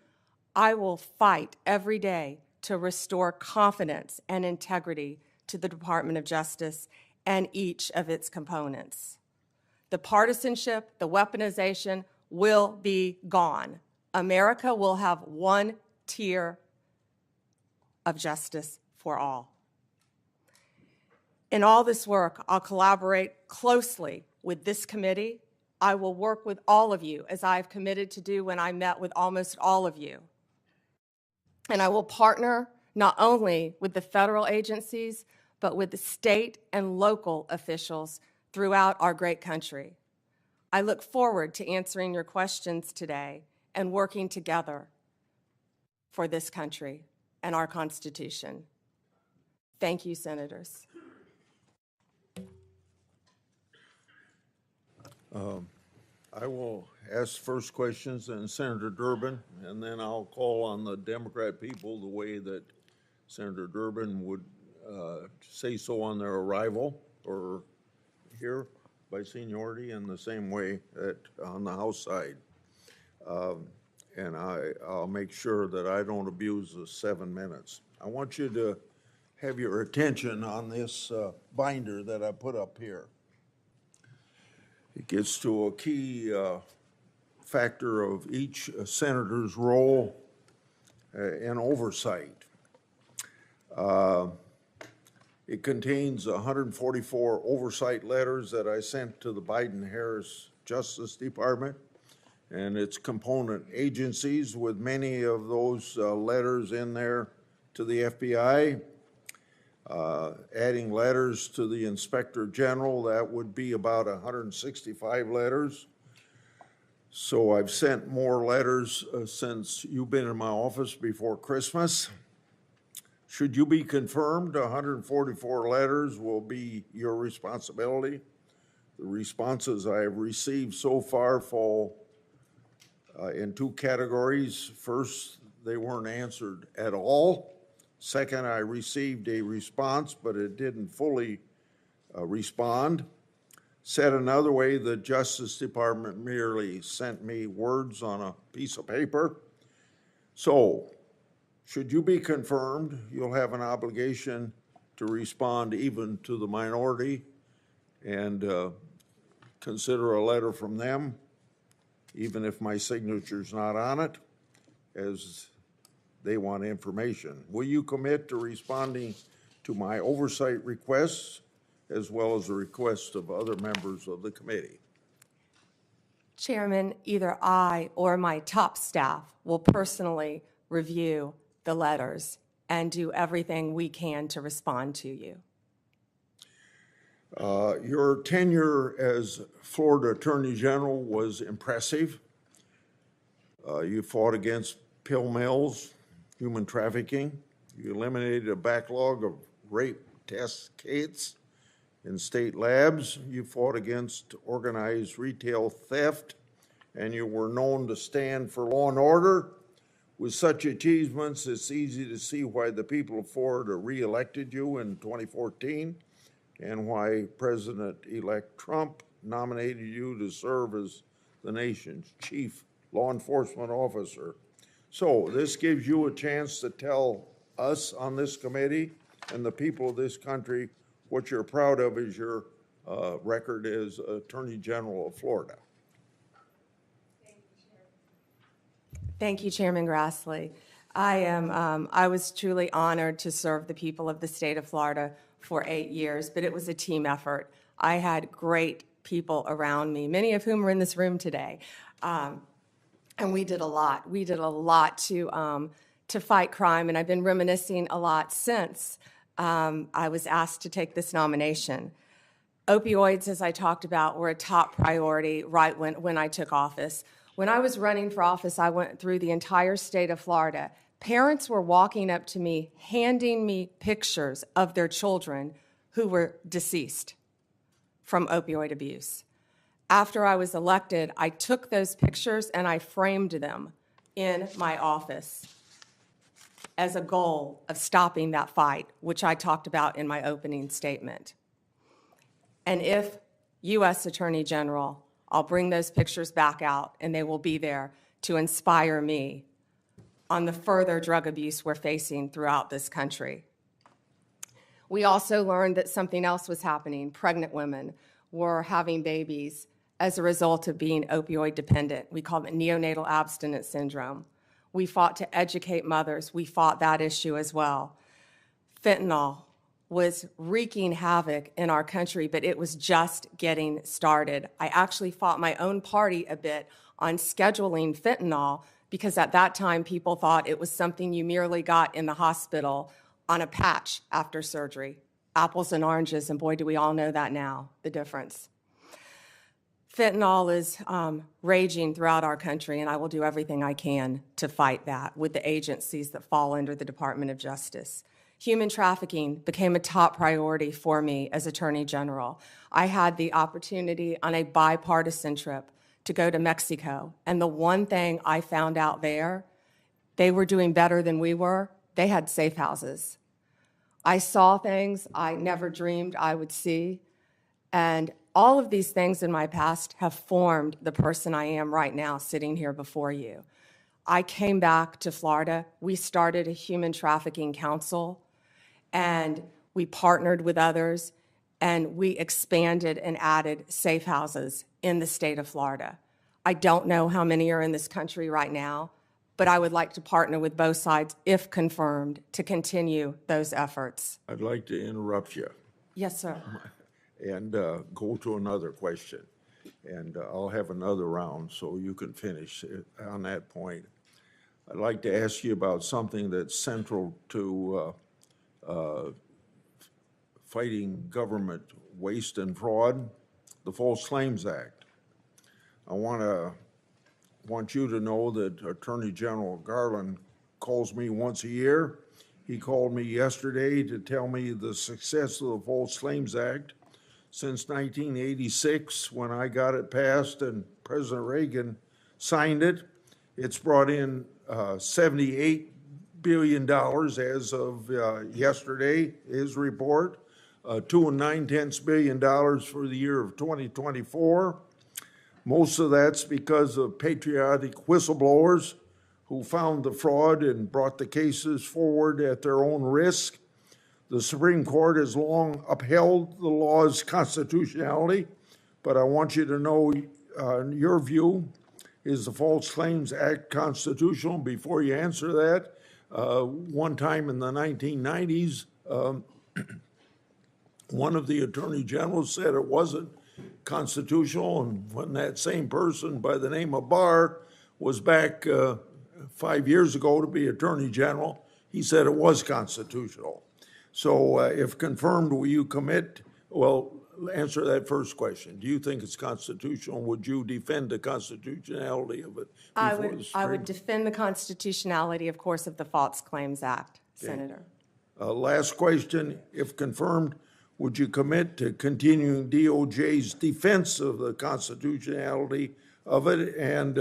Speaker 6: I will fight every day to restore confidence and integrity to the Department of Justice and each of its components. The partisanship, the weaponization will be gone. America will have one tier of justice for all. In all this work, I'll collaborate closely with this committee. I will work with all of you, as I've committed to do when I met with almost all of you. And I will partner not only with the federal agencies, but with the state and local officials throughout our great country. I look forward to answering your questions today and working together for this country and our Constitution. Thank you, Senators.
Speaker 2: I will ask first questions, and Senator Durbin, and then I'll call on the Democrat people the way that Senator Durbin would say so on their arrival or here by seniority, in the same way that on the House side. And I'll make sure that I don't abuse the 7 minutes. I want you to have your attention on this binder that I put up here. It gets to a key factor of each senator's role in oversight. It contains 144 oversight letters that I sent to the Biden-Harris Justice Department and its component agencies, with many of those letters in there to the FBI. Adding letters to the Inspector General, that would be about 165 letters. So I've sent more letters since you've been in my office before Christmas. Should you be confirmed, 144 letters will be your responsibility. The responses I have received so far fall in two categories. First, they weren't answered at all. Second, I received a response, but it didn't fully respond. Said another way, the Justice Department merely sent me words on a piece of paper. So, should you be confirmed, you'll have an obligation to respond even to the minority and consider a letter from them, even if my signature's not on it, as they want information. Will you commit to responding to my oversight requests as well as the requests of other members of the committee?
Speaker 6: Chairman, either I or my top staff will personally review the letters and do everything we can to respond to you.
Speaker 2: Your tenure as Florida Attorney General was impressive. You fought against pill mills, human trafficking. You eliminated a backlog of rape test kits in state labs. You fought against organized retail theft, and you were known to stand for law and order. With such achievements, it's easy to see why the people of Florida re-elected you in 2014 and why President-elect Trump nominated you to serve as the nation's chief law enforcement officer. So this gives you a chance to tell us on this committee and the people of this country what you're proud of as your record as Attorney General of Florida.
Speaker 6: Thank you, Chairman Grassley. I was truly honored to serve the people of the state of Florida for 8 years, but it was a team effort. I had great people around me, many of whom are in this room today. And we did a lot. We did a lot to fight crime, and I've been reminiscing a lot since I was asked to take this nomination. Opioids, as I talked about, were a top priority right when I took office. When I was running for office, I went through the entire state of Florida. Parents were walking up to me, handing me pictures of their children who were deceased from opioid abuse. After I was elected, I took those pictures and I framed them in my office. as a goal of stopping that fight, which I talked about in my opening statement. And if U.S. Attorney General, I'll bring those pictures back out, and they will be there to inspire me on the further drug abuse we're facing throughout this country. We also learned that something else was happening. Pregnant women were having babies as a result of being opioid dependent. We call it neonatal abstinence syndrome. We fought to educate mothers. We fought that issue as well. Fentanyl was wreaking havoc in our country, but it was just getting started. I actually fought my own party a bit on scheduling fentanyl because at that time people thought it was something you merely got in the hospital on a patch after surgery. Apples and oranges, and boy, do we all know that now, the difference. Fentanyl is raging throughout our country, and I will do everything I can to fight that with the agencies that fall under the Department of Justice. Human trafficking became a top priority for me as Attorney General. I had the opportunity on a bipartisan trip to go to Mexico, and the one thing I found out there, they were doing better than we were. They had safe houses. I saw things I never dreamed I would see, and all of these things in my past have formed the person I am right now sitting here before you. I came back to Florida. We started a human trafficking council, and we partnered with others, and we expanded and added safe houses in the state of Florida. I don't know how many are in this country right now, but I would like to partner with both sides, if confirmed, to continue those efforts.
Speaker 2: I'd like to interrupt you
Speaker 6: Yes, sir.
Speaker 2: and go to another question. And I'll have another round so you can finish on that point. I'd like to ask you about something that's central to fighting government waste and fraud, the False Claims Act. I want you to know that Attorney General Garland calls me once a year. He called me yesterday to tell me the success of the False Claims Act. Since 1986, when I got it passed and President Reagan signed it, it's brought in $78 billion as of yesterday, his report, $2.9 billion for the year of 2024. Most of that's because of patriotic whistleblowers who found the fraud and brought the cases forward at their own risk. The Supreme Court has long upheld the law's constitutionality, but I want you to know, in your view, is the False Claims Act constitutional? Before you answer that, one time in the 1990s, one of the attorney generals said it wasn't constitutional, and when that same person by the name of Barr was back 5 years ago to be attorney general, he said it was constitutional. So if confirmed, will you commit, well, answer that first question. Do you think it's constitutional? Would you defend the constitutionality of it?
Speaker 6: I would defend the constitutionality, of course, of the False Claims Act, Senator.
Speaker 2: Last question, if confirmed, would you commit to continuing DOJ's defense of the constitutionality of it? And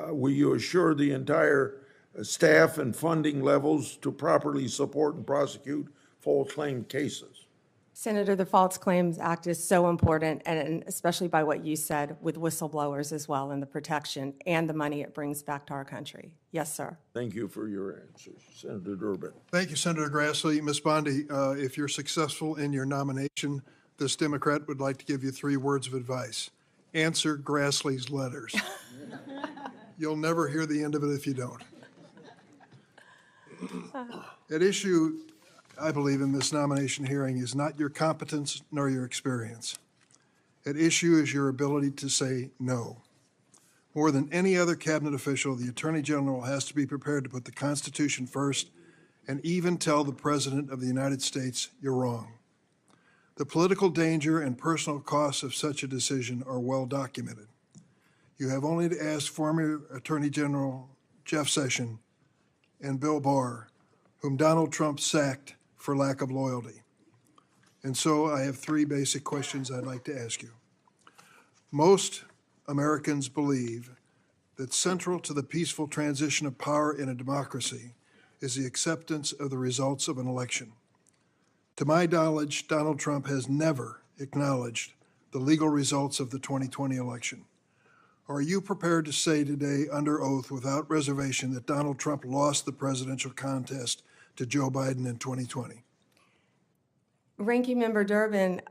Speaker 2: will you assure the entire staff and funding levels to properly support and prosecute false claim cases?
Speaker 6: Senator, the False Claims Act is so important, and especially by what you said with whistleblowers as well, and the protection and the money it brings back to our country. Yes, sir.
Speaker 2: Thank you for your answers. Senator Durbin.
Speaker 3: Thank you, Senator Grassley. Ms. Bondi, if you're successful in your nomination, this Democrat would like to give you 3 words of advice. Answer Grassley's letters. You'll never hear the end of it if you don't. At issue, I believe, in this nomination hearing is not your competence nor your experience. At issue is your ability to say no. More than any other cabinet official, the Attorney General has to be prepared to put the Constitution first and even tell the President of the United States you're wrong. The political danger and personal costs of such a decision are well documented. You have only to ask former Attorney General Jeff Sessions and Bill Barr, whom Donald Trump sacked for lack of loyalty. And so I have 3 basic questions I'd like to ask you. Most Americans believe that central to the peaceful transition of power in a democracy is the acceptance of the results of an election. To my knowledge, Donald Trump has never acknowledged the legal results of the 2020 election. Are you prepared to say today under oath without reservation that Donald Trump lost the presidential contest to Joe Biden in 2020?
Speaker 6: Ranking Member Durbin,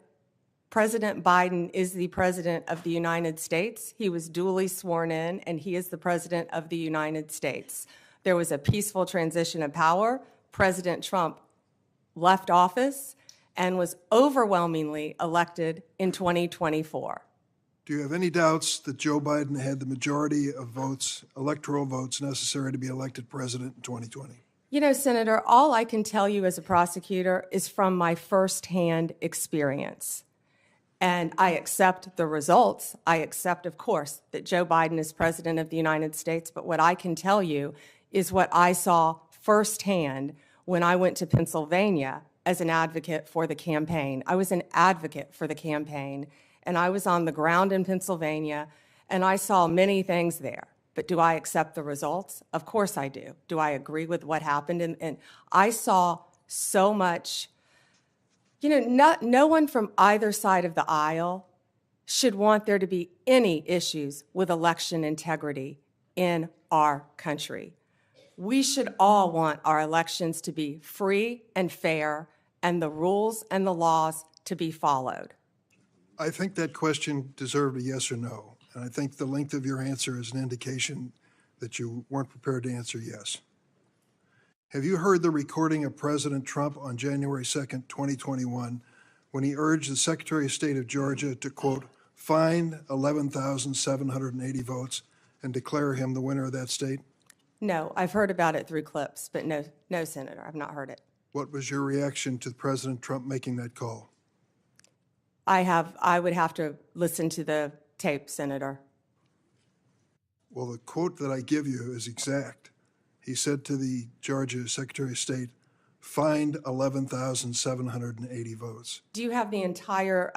Speaker 6: President Biden is the President of the United States. He was duly sworn in, and he is the President of the United States. There was a peaceful transition of power. President Trump left office and was overwhelmingly elected in 2024.
Speaker 3: Do you have any doubts that Joe Biden had the majority of votes, electoral votes, necessary to be elected president in 2020?
Speaker 6: You know, Senator, all I can tell you as a prosecutor is from my firsthand experience. And I accept the results. I accept, of course, that Joe Biden is president of the United States. But what I can tell you is what I saw firsthand when I went to Pennsylvania as an advocate for the campaign. I was an advocate for the campaign, and I was on the ground in Pennsylvania, and I saw many things there. But do I accept the results? Of course I do. Do I agree with what happened? And I saw so much. You know, no one from either side of the aisle should want there to be any issues with election integrity in our country. We should all want our elections to be free and fair, and the rules and the laws to be followed.
Speaker 3: I think that question deserved a yes or no, and I think the length of your answer is an indication that you weren't prepared to answer yes. Have you heard the recording of President Trump on January 2nd, 2021, when he urged the Secretary of State of Georgia to, quote, find 11,780 votes and declare him the winner of that state?
Speaker 6: No, I've heard about it through clips, but no, Senator, I've not heard it.
Speaker 3: What was your reaction to President Trump making that call?
Speaker 6: I would have to listen to the tape, Senator.
Speaker 3: Well, the quote that I give you is exact. He said to the Georgia Secretary of State, find 11,780 votes.
Speaker 6: Do you have the entire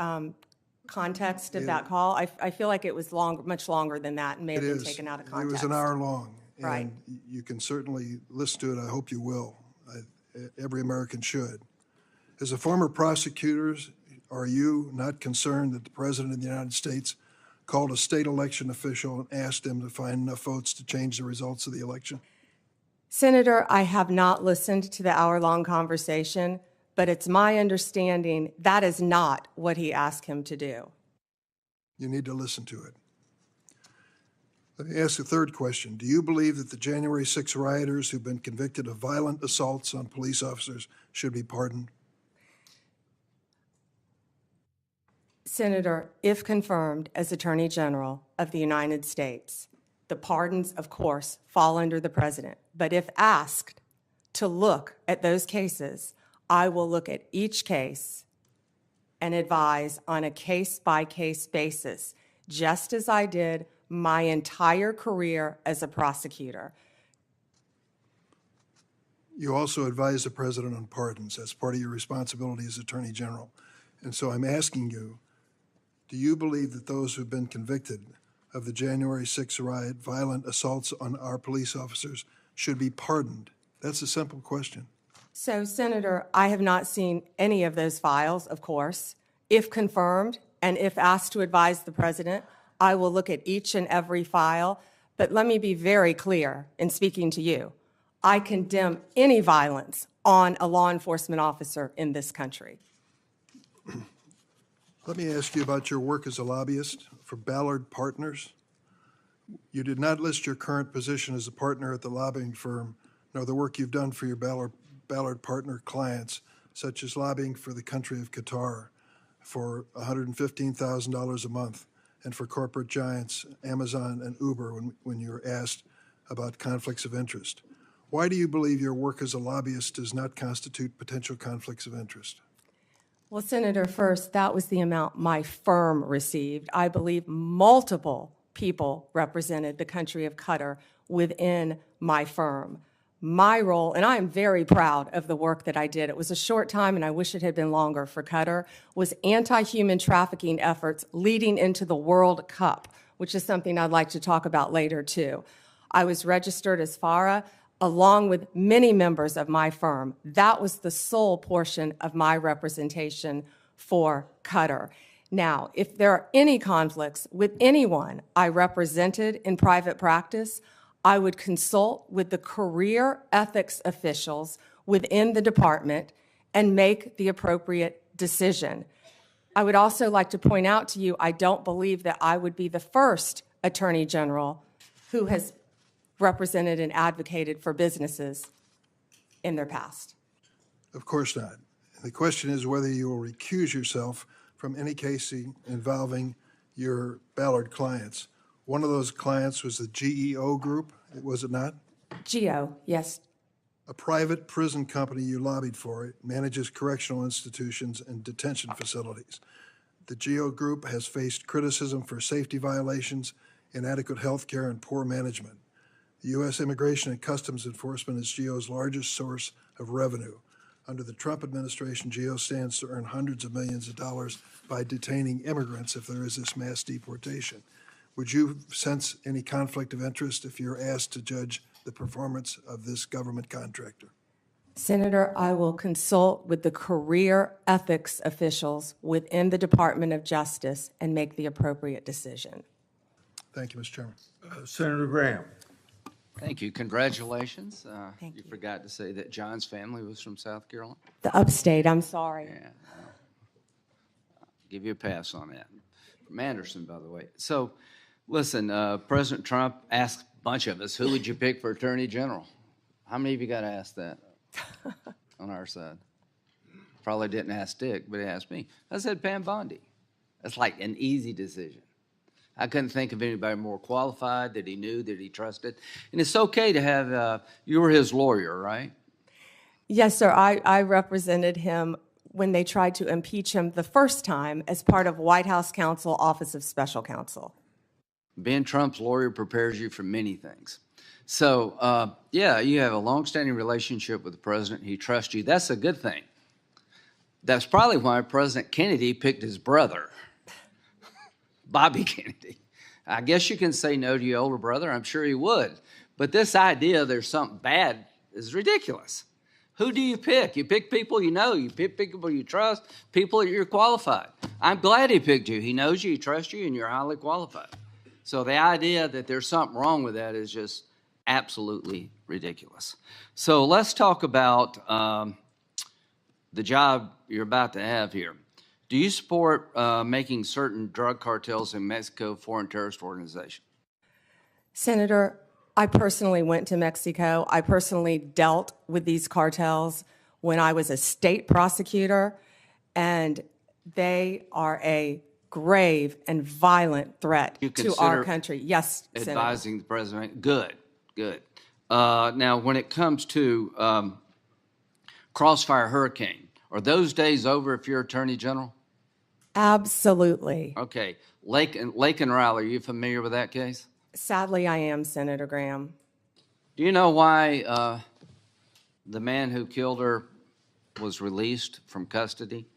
Speaker 6: context of that call? I feel like it was much longer than that and may have been taken out of context.
Speaker 3: It was an hour long.
Speaker 6: Right.
Speaker 3: And you can certainly listen to it. I hope you will. Every American should. As a former prosecutor, are you not concerned that the President of the United States called a state election official and asked him to find enough votes to change the results of the election?
Speaker 6: Senator, I have not listened to the hour-long conversation, but it's my understanding that is not what he asked him to do.
Speaker 3: You need to listen to it. Let me ask a third question. Do you believe that the January 6 rioters who've been convicted of violent assaults on police officers should be pardoned?
Speaker 6: Senator, if confirmed as Attorney General of the United States, the pardons, of course, fall under the president. But if asked to look at those cases, I will look at each case and advise on a case-by-case basis, just as I did my entire career as a prosecutor.
Speaker 3: You also advise the president on pardons. That's part of your responsibility as Attorney General. And so I'm asking you, do you believe that those who've been convicted of the January 6 riot, violent assaults on our police officers, should be pardoned? That's a simple question.
Speaker 6: So, Senator, I have not seen any of those files, of course. If confirmed and if asked to advise the president, I will look at each and every file. But let me be very clear in speaking to you. I condemn any violence on a law enforcement officer in this country.
Speaker 3: Let me ask you about your work as a lobbyist for Ballard Partners. You did not list your current position as a partner at the lobbying firm, nor the work you've done for your Ballard Partner clients, such as lobbying for the country of Qatar for $115,000 a month, and for corporate giants Amazon and Uber when you were asked about conflicts of interest. Why do you believe your work as a lobbyist does not constitute potential conflicts of interest?
Speaker 6: Well, Senator, first, that was the amount my firm received. I believe multiple people represented the country of Qatar within my firm. My role, and I am very proud of the work that I did, it was a short time and I wish it had been longer for Qatar, was anti-human trafficking efforts leading into the World Cup, which is something I'd like to talk about later too. I was registered as FARA. along with many members of my firm. That was the sole portion of my representation for Qatar. Now, if there are any conflicts with anyone I represented in private practice, I would consult with the career ethics officials within the department and make the appropriate decision. I would also like to point out to you, I don't believe that I would be the first Attorney General who has represented and advocated for businesses in their past.
Speaker 3: Of course not. The question is whether you will recuse yourself from any case involving your Ballard clients. One of those clients was the GEO Group, was it not?
Speaker 6: Geo, yes.
Speaker 3: A private prison company you lobbied for. It manages correctional institutions and detention facilities. The GEO Group has faced criticism for safety violations, inadequate health care, and poor management. The U.S. Immigration and Customs Enforcement is GEO's largest source of revenue. Under the Trump administration, GEO stands to earn hundreds of millions of dollars by detaining immigrants if there is this mass deportation. Would you sense any conflict of interest if you're asked to judge the performance of this government contractor?
Speaker 6: Senator, I will consult with the career ethics officials within the Department of Justice and make the appropriate decision.
Speaker 3: Thank you, Mr. Chairman.
Speaker 2: Senator Graham.
Speaker 7: Thank you. Congratulations.
Speaker 6: Thank you.
Speaker 7: You forgot to say that John's family was from South Carolina.
Speaker 6: The upstate, I'm sorry.
Speaker 7: Yeah. I'll give you a pass on that. From Anderson, by the way. So, listen, President Trump asked a bunch of us, who would you pick for Attorney General? How many of you got to ask that on our side? Probably didn't ask Dick, but he asked me. I said Pam Bondi. That's like an easy decision. I couldn't think of anybody more qualified, that he knew, that he trusted. And it's okay to have, you were his lawyer, right?
Speaker 6: Yes, sir. I represented him when they tried to impeach him the first time as part of Whitehouse Counsel, Office of Special Counsel.
Speaker 7: Being Trump's lawyer prepares you for many things. So, yeah, you have a longstanding relationship with the president. He trusts you. That's a good thing. That's probably why President Kennedy picked his brother, Bobby Kennedy. I guess you can say no to your older brother. I'm sure he would. But this idea there's something bad is ridiculous. Who do you pick? You pick people you know. You pick people you trust, people that you're qualified. I'm glad he picked you. He knows you, he trusts you, and you're highly qualified. So the idea that there's something wrong with that is just absolutely ridiculous. So let's talk about the job you're about to have here. Do you support making certain drug cartels in Mexico foreign terrorist organization?
Speaker 6: Senator, I personally went to Mexico. I personally dealt with these cartels when I was a state prosecutor, and they are a grave and violent threat to our country. Yes, Senator.
Speaker 7: Advising the president. Good, good. Now, when it comes to Crossfire Hurricane, are those days over if you're Attorney General?
Speaker 6: Absolutely.
Speaker 7: Okay. Lake and Riley, are you familiar with that case?
Speaker 6: Sadly, I am, Senator Graham.
Speaker 7: Do you know why the man who killed her was released from custody?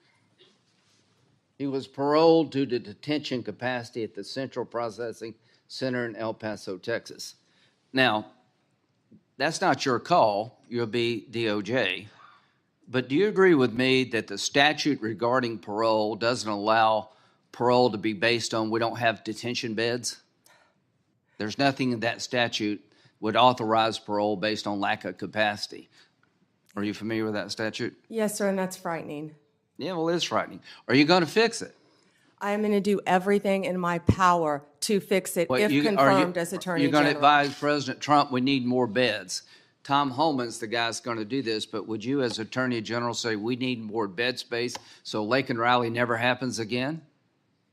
Speaker 7: He was paroled to the detention capacity at the Central Processing Center in El Paso, Texas. Now, that's not your call. You'll be DOJ. But do you agree with me that the statute regarding parole doesn't allow parole to be based on we don't have detention beds? There's nothing in that statute would authorize parole based on lack of capacity. Are you familiar with that statute?
Speaker 6: Yes, sir, and that's frightening.
Speaker 7: Yeah, well, it's frightening. Are you going to fix it?
Speaker 6: I am going to do everything in my power to fix it if confirmed as Attorney
Speaker 7: You're
Speaker 6: General.
Speaker 7: going to advise President Trump we need more beds. Tom Homan's the guy that's going to do this, but would you as Attorney General say we need more bed space so Lake and Riley never happens again?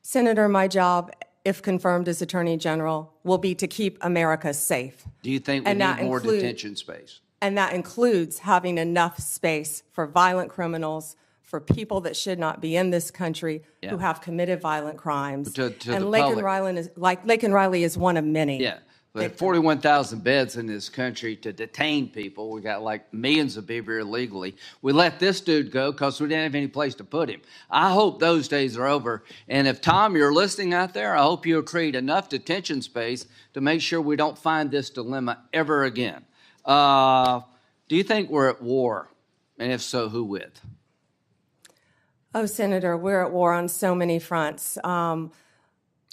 Speaker 6: Senator, my job, if confirmed as Attorney General, will be to keep America safe.
Speaker 7: Do you think we need more detention space?
Speaker 6: And that includes having enough space for violent criminals, for people that should not be in this country who have committed violent crimes.
Speaker 7: To
Speaker 6: and
Speaker 7: the
Speaker 6: Lake
Speaker 7: public.
Speaker 6: Lake and Riley is one of many.
Speaker 7: Yeah. But 41,000 beds in this country to detain people. We got like millions of people here illegally. We let this dude go because we didn't have any place to put him. I hope those days are over. And if, Tom, you're listening out there, I hope you'll create enough detention space to make sure we don't find this dilemma ever again. Do you think we're at war? And if so, who with?
Speaker 6: Oh, Senator, we're at war on so many fronts.
Speaker 7: Are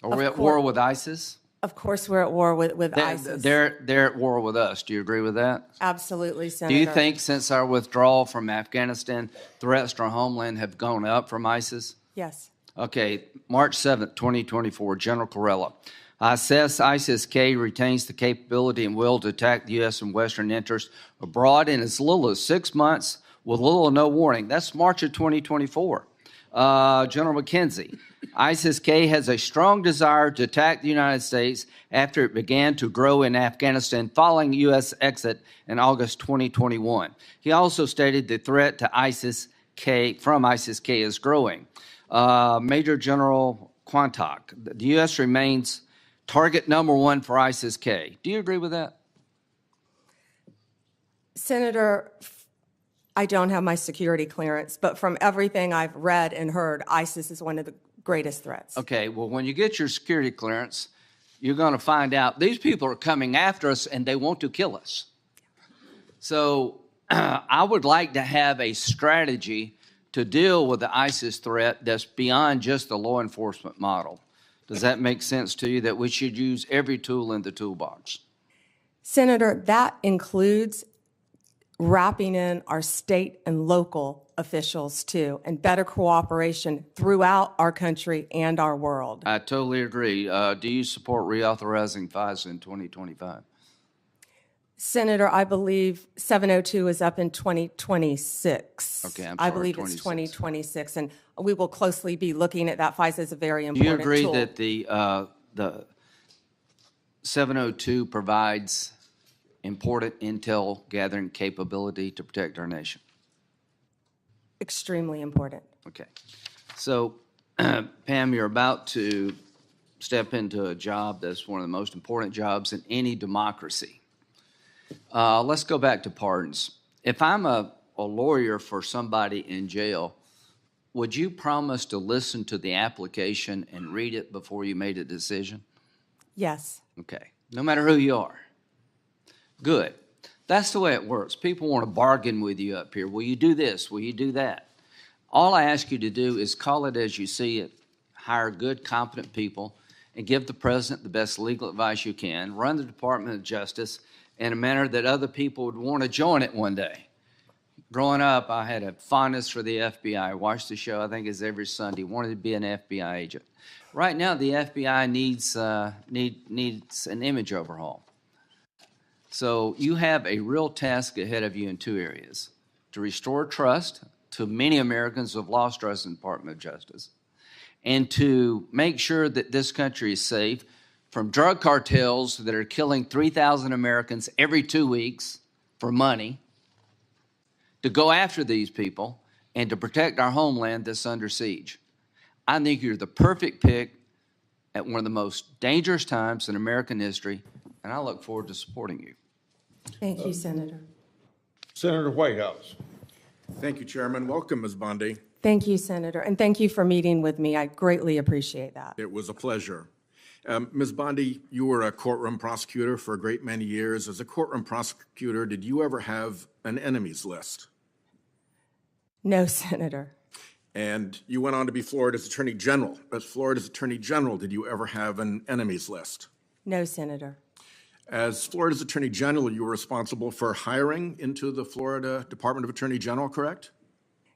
Speaker 7: we at war with ISIS?
Speaker 6: Of course, we're at war with ISIS.
Speaker 7: They're at war with us. Do you agree with that?
Speaker 6: Absolutely,
Speaker 7: Do
Speaker 6: Senator.
Speaker 7: you think since our withdrawal from Afghanistan, threats to our homeland have gone up from ISIS?
Speaker 6: Yes.
Speaker 7: Okay, March 7th, 2024, General Corella. I assess ISIS-K retains the capability and will to attack the U.S. and Western interests abroad in as little as 6 months with little or no warning. That's March of 2024. General McKenzie, ISIS-K has a strong desire to attack the United States after it began to grow in Afghanistan following U.S. exit in August 2021. He also stated the threat to ISIS-K from ISIS-K is growing. Major General Quantock, the U.S. remains target number one for ISIS-K. Do you agree with that?
Speaker 6: Senator, I don't have my security clearance, but from everything I've read and heard, ISIS is one of the greatest threats.
Speaker 7: Okay, well, when you get your security clearance, you're going to find out these people are coming after us and they want to kill us. So I would like to have a strategy to deal with the ISIS threat that's beyond just the law enforcement model. Does that make sense to you, that we should use every tool in the toolbox?
Speaker 6: Senator, that includes wrapping in our state and local officials too, and better cooperation throughout our country and our world.
Speaker 7: I totally agree. Do you support reauthorizing FISA in 2025?
Speaker 6: Senator, I believe 702 is up in 2026.
Speaker 7: Okay, I'm
Speaker 6: I
Speaker 7: sorry,
Speaker 6: believe
Speaker 7: 26.
Speaker 6: it's 2026, and we will closely be looking at that. FISA is a very
Speaker 7: Do
Speaker 6: important
Speaker 7: you agree
Speaker 6: tool.
Speaker 7: that the 702 provides important intel gathering capability to protect our nation?
Speaker 6: Extremely important.
Speaker 7: Okay. So, Pam, you're about to step into a job that's one of the most important jobs in any democracy. Let's go back to pardons. If I'm a lawyer for somebody in jail, would you promise to listen to the application and read it before you made a decision?
Speaker 6: Yes.
Speaker 7: Okay. No matter who you are. Good. That's the way it works. People want to bargain with you up here. Will you do this? Will you do that? All I ask you to do is call it as you see it, hire good, competent people, and give the president the best legal advice you can, run the Department of Justice in a manner that other people would want to join it one day. Growing up, I had a fondness for the FBI. I watched the show, I think it's every Sunday, wanted to be an FBI agent. Right now, the FBI needs an image overhaul. So you have a real task ahead of you in two areas: to restore trust to many Americans who have lost trust in the Department of Justice, and to make sure that this country is safe from drug cartels that are killing 3,000 Americans every 2 weeks for money, to go after these people, and to protect our homeland that's under siege. I think you're the perfect pick at one of the most dangerous times in American history, and I look forward to supporting you.
Speaker 6: Thank you, Senator.
Speaker 2: Senator Whitehouse.
Speaker 8: Thank you, Chairman. Welcome, Ms. Bondi.
Speaker 6: Thank you, Senator, and thank you for meeting with me. I greatly appreciate that.
Speaker 8: It was a pleasure. Ms. Bondi, you were a courtroom prosecutor for a great many years. As a courtroom prosecutor, did you ever have an enemies list?
Speaker 6: No, Senator.
Speaker 8: And you went on to be Florida's Attorney General. As Florida's Attorney General, did you ever have an enemies list?
Speaker 6: No, Senator.
Speaker 8: As Florida's Attorney General, you were responsible for hiring into the Florida Department of Attorney General, correct?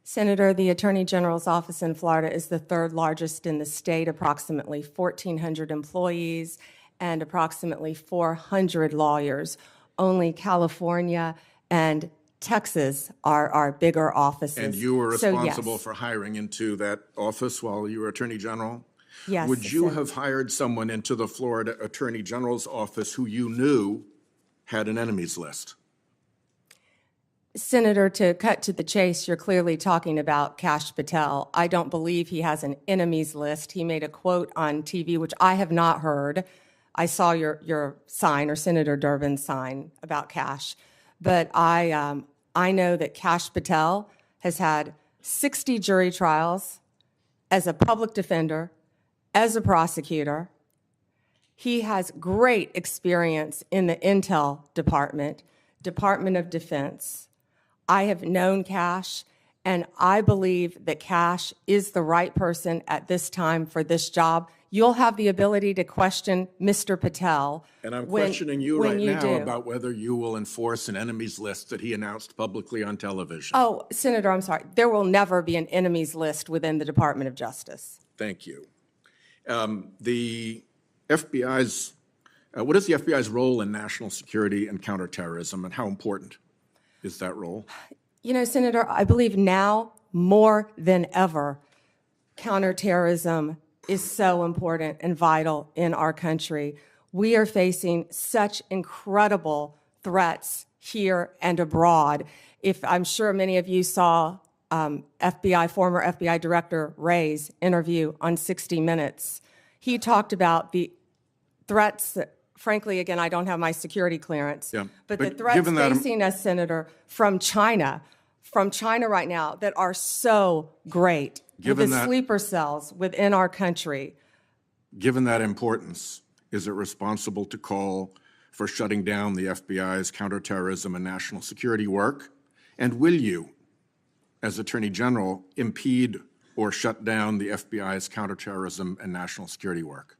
Speaker 6: Senator, the Attorney General's office in Florida is the third largest in the state, approximately 1,400 employees and approximately 400 lawyers. Only California and Texas are our bigger offices.
Speaker 8: And you were
Speaker 6: So,
Speaker 8: responsible
Speaker 6: yes.
Speaker 8: for hiring into that office while you were Attorney General?
Speaker 6: Yes,
Speaker 8: Would you
Speaker 6: Senator.
Speaker 8: have hired someone into the Florida Attorney General's office who you knew had an enemies list?
Speaker 6: Senator, to cut to the chase, you're clearly talking about Kash Patel. I don't believe he has an enemies list. He made a quote on TV, which I have not heard. I saw your sign, or Senator Durbin's sign, about Kash. But I know that Kash Patel has had 60 jury trials as a public defender, as a prosecutor. He has great experience in the intel department. Department of Defense. I have known Cash, and I believe that Cash is the right person at this time for this job. You'll have the ability to question Mr. Patel.
Speaker 8: And I'm
Speaker 6: when-
Speaker 8: questioning you
Speaker 6: when
Speaker 8: right
Speaker 6: you
Speaker 8: now
Speaker 6: do.
Speaker 8: about whether you will enforce an enemies list that he announced publicly on television.
Speaker 6: Oh, Senator, I'm sorry. There will never be an enemies list within the Department of Justice.
Speaker 8: Thank you. The FBI's, what is the FBI's role in national security and counterterrorism, and how important is that role?
Speaker 6: You know, Senator, I believe now more than ever, counterterrorism is so important and vital in our country. We are facing such incredible threats here and abroad. If I'm sure many of you saw former FBI Director Wray's interview on 60 Minutes, he talked about the threats that, frankly, again, I don't have my security clearance,
Speaker 8: Yeah,
Speaker 6: but the
Speaker 8: but
Speaker 6: threats
Speaker 8: given that-
Speaker 6: facing us, Senator, from China right now that are so great.
Speaker 8: Given
Speaker 6: the
Speaker 8: that-
Speaker 6: sleeper cells within our country.
Speaker 8: Given that importance, is it responsible to call for shutting down the FBI's counterterrorism and national security work? And will you, as Attorney General, impede or shut down the FBI's counterterrorism and national security work?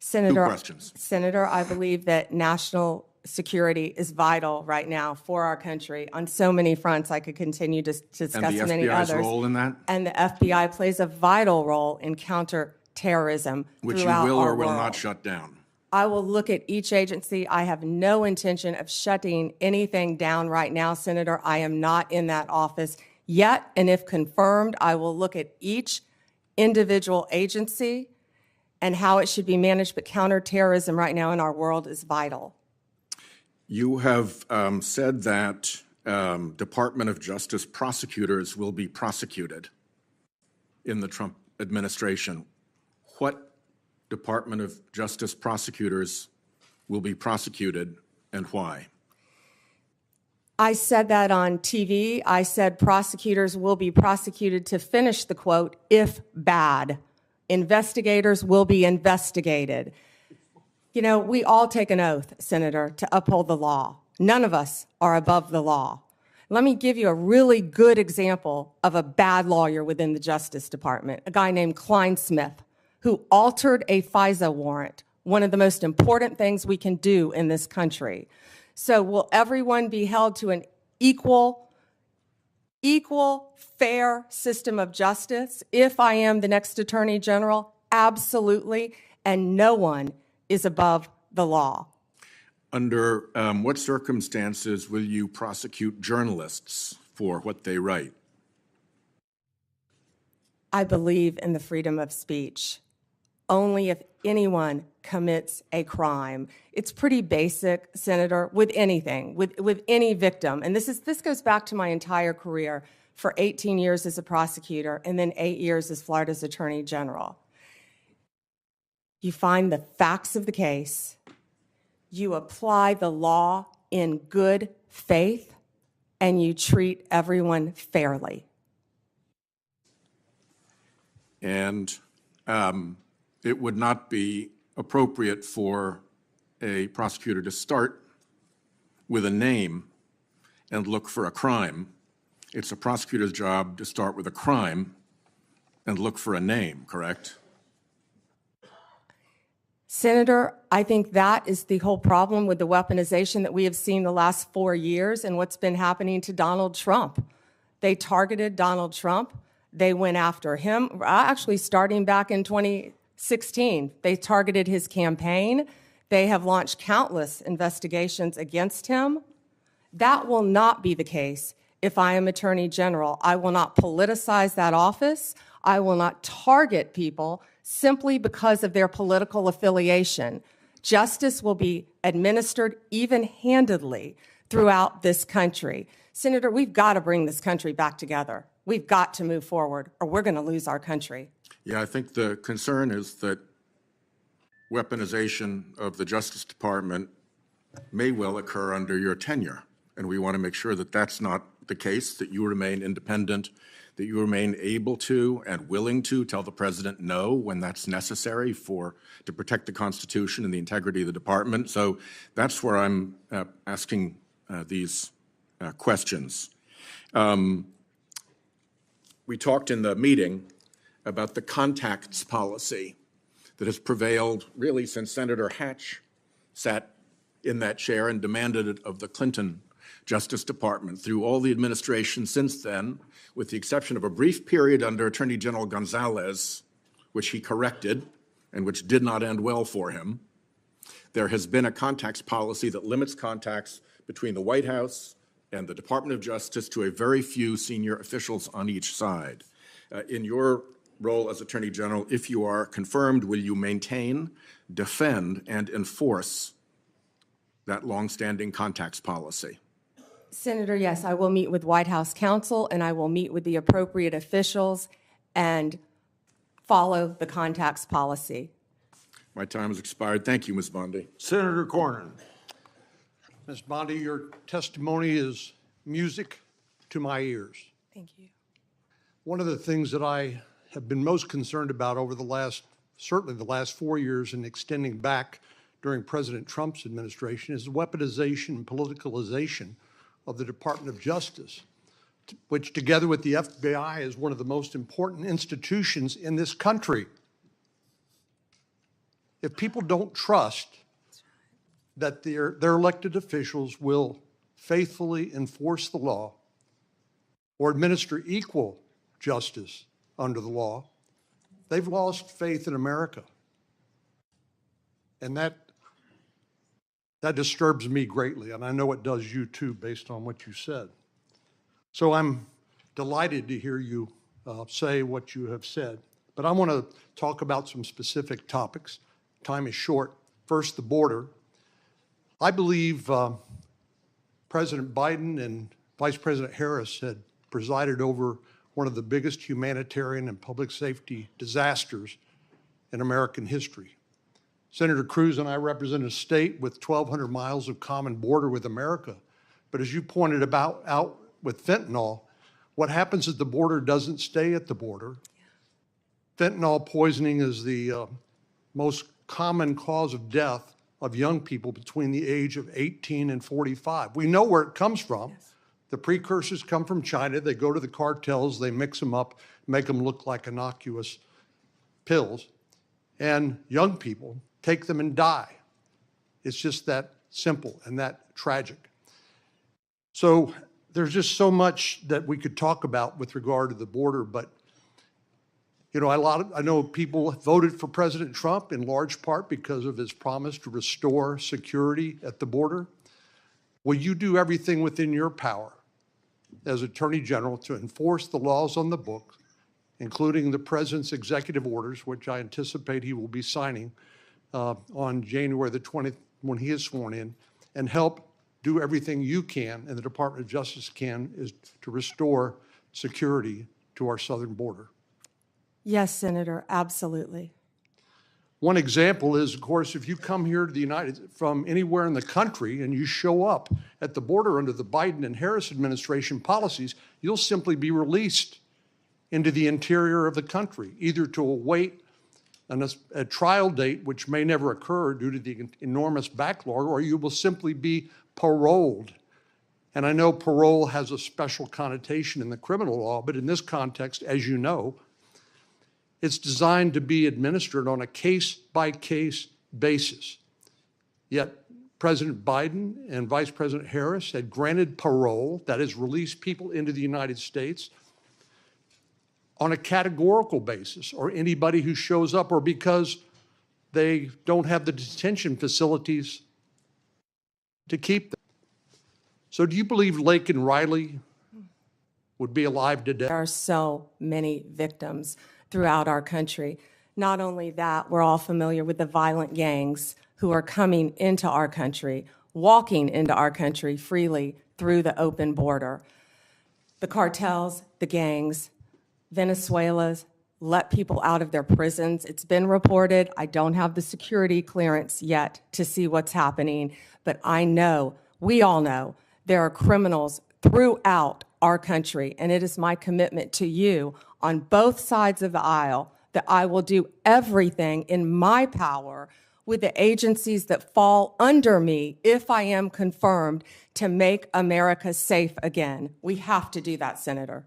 Speaker 6: Senator,
Speaker 8: questions.
Speaker 6: Senator, I believe that national security is vital right now for our country on so many fronts. I could continue to discuss
Speaker 8: And the
Speaker 6: many
Speaker 8: FBI's
Speaker 6: others.
Speaker 8: role in that?
Speaker 6: And the FBI plays a vital role in counterterrorism
Speaker 8: Which you
Speaker 6: throughout
Speaker 8: will
Speaker 6: our
Speaker 8: or will
Speaker 6: world.
Speaker 8: not shut down?
Speaker 6: I will look at each agency. I have no intention of shutting anything down right now, Senator. I am not in that office yet, and if confirmed, I will look at each individual agency and how it should be managed, but counterterrorism right now in our world is vital.
Speaker 8: You have said that Department of Justice prosecutors will be prosecuted in the Trump administration. What Department of Justice prosecutors will be prosecuted and why?
Speaker 6: I said that on TV. I said prosecutors will be prosecuted to finish the quote, if bad. Investigators will be investigated. You know, we all take an oath, Senator, to uphold the law. None of us are above the law. Let me give you a really good example of a bad lawyer within the Justice Department, a guy named Smith, who altered a FISA warrant, one of the most important things we can do in this country. So will everyone be held to an equal, fair system of justice if I am the next Attorney General? Absolutely. And no one is above the law.
Speaker 8: Under what circumstances will you prosecute journalists for what they write?
Speaker 6: I believe in the freedom of speech. Only if anyone commits a crime. It's pretty basic, Senator, with anything, with any victim. And this goes back to my entire career for 18 years as a prosecutor and then 8 years as Florida's Attorney General. You find the facts of the case, you apply the law in good faith, and you treat everyone fairly.
Speaker 8: And it would not be appropriate for a prosecutor to start with a name and look for a crime. It's a prosecutor's job to start with a crime and look for a name, correct?
Speaker 6: Senator, I think that is the whole problem with the weaponization that we have seen the last 4 years and what's been happening to Donald Trump. They targeted Donald Trump. They went after him, actually starting back in 2016. They targeted his campaign. They have launched countless investigations against him. That will not be the case if I am Attorney General. I will not politicize that office. I will not target people simply because of their political affiliation. Justice will be administered even-handedly throughout this country. Senator, we've got to bring this country back together. We've got to move forward, or we're going to lose our country.
Speaker 8: Yeah, I think the concern is that weaponization of the Justice Department may well occur under your tenure. And we want to make sure that that's not the case, that you remain independent, that you remain able to and willing to tell the president no when that's necessary to protect the Constitution and the integrity of the department. So that's where I'm asking these questions. We talked in the meeting about the contacts policy that has prevailed really since Senator Hatch sat in that chair and demanded it of the Clinton Justice Department through all the administration since then, with the exception of a brief period under Attorney General Gonzalez, which he corrected and which did not end well for him. There has been a contacts policy that limits contacts between the White House and the Department of Justice to a very few senior officials on each side. In your role as Attorney General, if you are confirmed, will you maintain, defend, and enforce that longstanding contacts policy?
Speaker 6: Senator, yes, I will meet with White House counsel, and I will meet with the appropriate officials and follow the contacts policy.
Speaker 8: My time has expired. Thank you, Ms. Bondi.
Speaker 2: Senator Cornyn.
Speaker 9: Ms. Bondi, your testimony is music to my ears.
Speaker 6: Thank you.
Speaker 9: One of the things that I have been most concerned about over certainly the last 4 years and extending back during President Trump's administration is the weaponization and politicalization of the Department of Justice, which together with the FBI is one of the most important institutions in this country. If people don't trust that their elected officials will faithfully enforce the law or administer equal justice under the law, they've lost faith in America. And that disturbs me greatly, and I know it does you too, based on what you said. So I'm delighted to hear you say what you have said, but I want to talk about some specific topics. Time is short. First, the border. I believe President Biden and Vice President Harris had presided over one of the biggest humanitarian and public safety disasters in American history. Senator Cruz and I represent a state with 1,200 miles of common border with America. But as you pointed out with fentanyl, what happens at the border doesn't stay at the border. Fentanyl poisoning is the most common cause of death of young people between the age of 18 and 45. We know where it comes from. Yes. The precursors come from China. They go to the cartels, they mix them up, make them look like innocuous pills, and young people take them and die. It's just that simple and that tragic. So there's just so much that we could talk about with regard to the border, but you know, I know people voted for President Trump in large part because of his promise to restore security at the border. Will you do everything within your power as Attorney General to enforce the laws on the books, including the President's executive orders, which I anticipate he will be signing on January the 20th when he is sworn in, and help do everything you can and the Department of Justice can is to restore security to our southern border?
Speaker 6: Yes, Senator, absolutely.
Speaker 9: One example is, of course, if you come here to from anywhere in the country and you show up at the border under the Biden and Harris administration policies, you'll simply be released into the interior of the country, either to await a trial date, which may never occur due to the enormous backlog, or you will simply be paroled. And I know parole has a special connotation in the criminal law, but in this context, as you know, it's designed to be administered on a case-by-case basis. Yet President Biden and Vice President Harris had granted parole, that is, released people into the United States on a categorical basis, or anybody who shows up, or because they don't have the detention facilities to keep them. So do you believe Lake and Riley would be alive today?
Speaker 6: There are so many victims throughout our country. Not only that, we're all familiar with the violent gangs who are coming into our country, walking into our country freely through the open border. The cartels, the gangs, Venezuela's let people out of their prisons. It's been reported. I don't have the security clearance yet to see what's happening, but I know, we all know, there are criminals throughout our country, and it is my commitment to you on both sides of the aisle that I will do everything in my power with the agencies that fall under me, if I am confirmed, to make America safe again. We have to do that, Senator.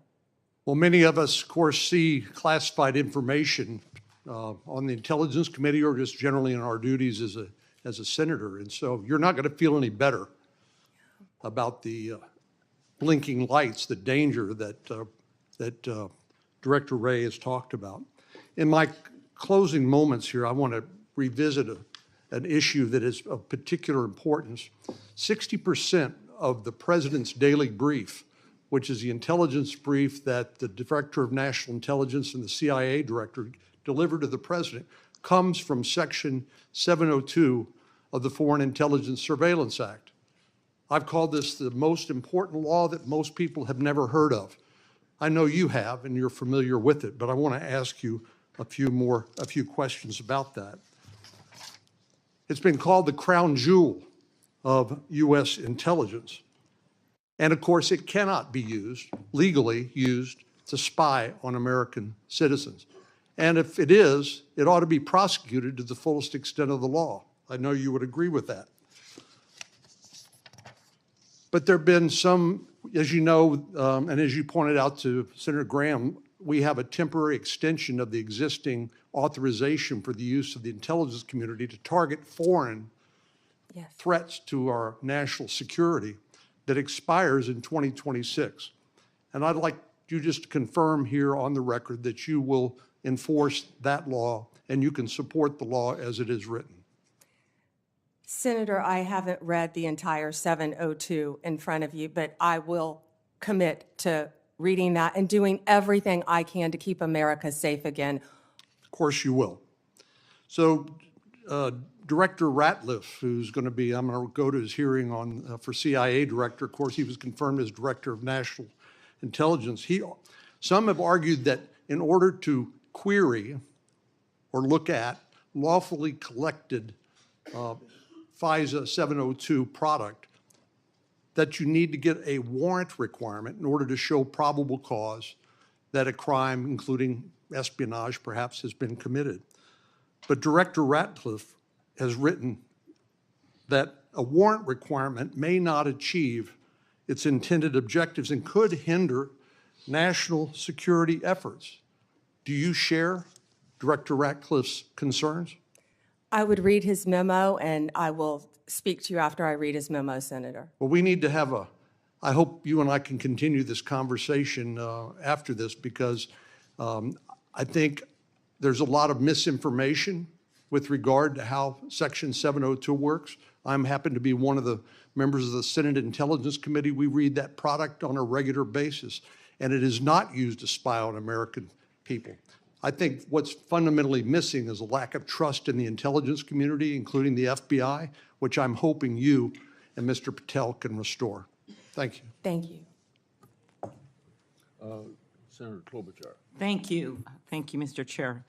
Speaker 9: Well, many of us, of course, see classified information on the Intelligence Committee or just generally in our duties as a senator. And so you're not going to feel any better about the blinking lights, the danger that Director Wray has talked about. In my closing moments here, I want to revisit an issue that is of particular importance. 60% of the President's daily brief, which is the intelligence brief that the Director of National Intelligence and the CIA Director delivered to the President, comes from Section 702 of the Foreign Intelligence Surveillance Act. I've called this the most important law that most people have never heard of. I know you have, and you're familiar with it, but I want to ask you a few questions about that. It's been called the crown jewel of U.S. intelligence. And of course, it cannot be legally used to spy on American citizens. And if it is, it ought to be prosecuted to the fullest extent of the law. I know you would agree with that. But there have been some, as you know, and as you pointed out to Senator Graham, we have a temporary extension of the existing authorization for the use of the intelligence community to target foreign threats to our national security that expires in 2026. And I'd like you just to confirm here on the record that you will enforce that law and you can support the law as it is written.
Speaker 6: Senator, I haven't read the entire 702 in front of you, but I will commit to reading that and doing everything I can to keep America safe again.
Speaker 9: Of course you will. So Director Ratliff, who's going to be, I'm going to go to his hearing on for CIA Director. Of course, he was confirmed as Director of National Intelligence. Some have argued that in order to query or look at lawfully collected FISA 702 product, that you need to get a warrant requirement in order to show probable cause that a crime, including espionage, perhaps has been committed. But Director Ratliff has written that a warrant requirement may not achieve its intended objectives and could hinder national security efforts. Do you share Director Ratliff's concerns?
Speaker 6: I would read his memo, and I will speak to you after I read his memo, Senator.
Speaker 9: Well, we need to have I hope you and I can continue this conversation after this, because I think there's a lot of misinformation with regard to how Section 702 works. I'm happen to be one of the members of the Senate Intelligence Committee. We read that product on a regular basis, and it is not used to spy on American people. I think what's fundamentally missing is a lack of trust in the intelligence community, including the FBI, which I'm hoping you and Mr. Patel can restore. Thank you.
Speaker 6: Thank you.
Speaker 2: Senator Klobuchar.
Speaker 10: Thank you. Thank you, Mr. Chair.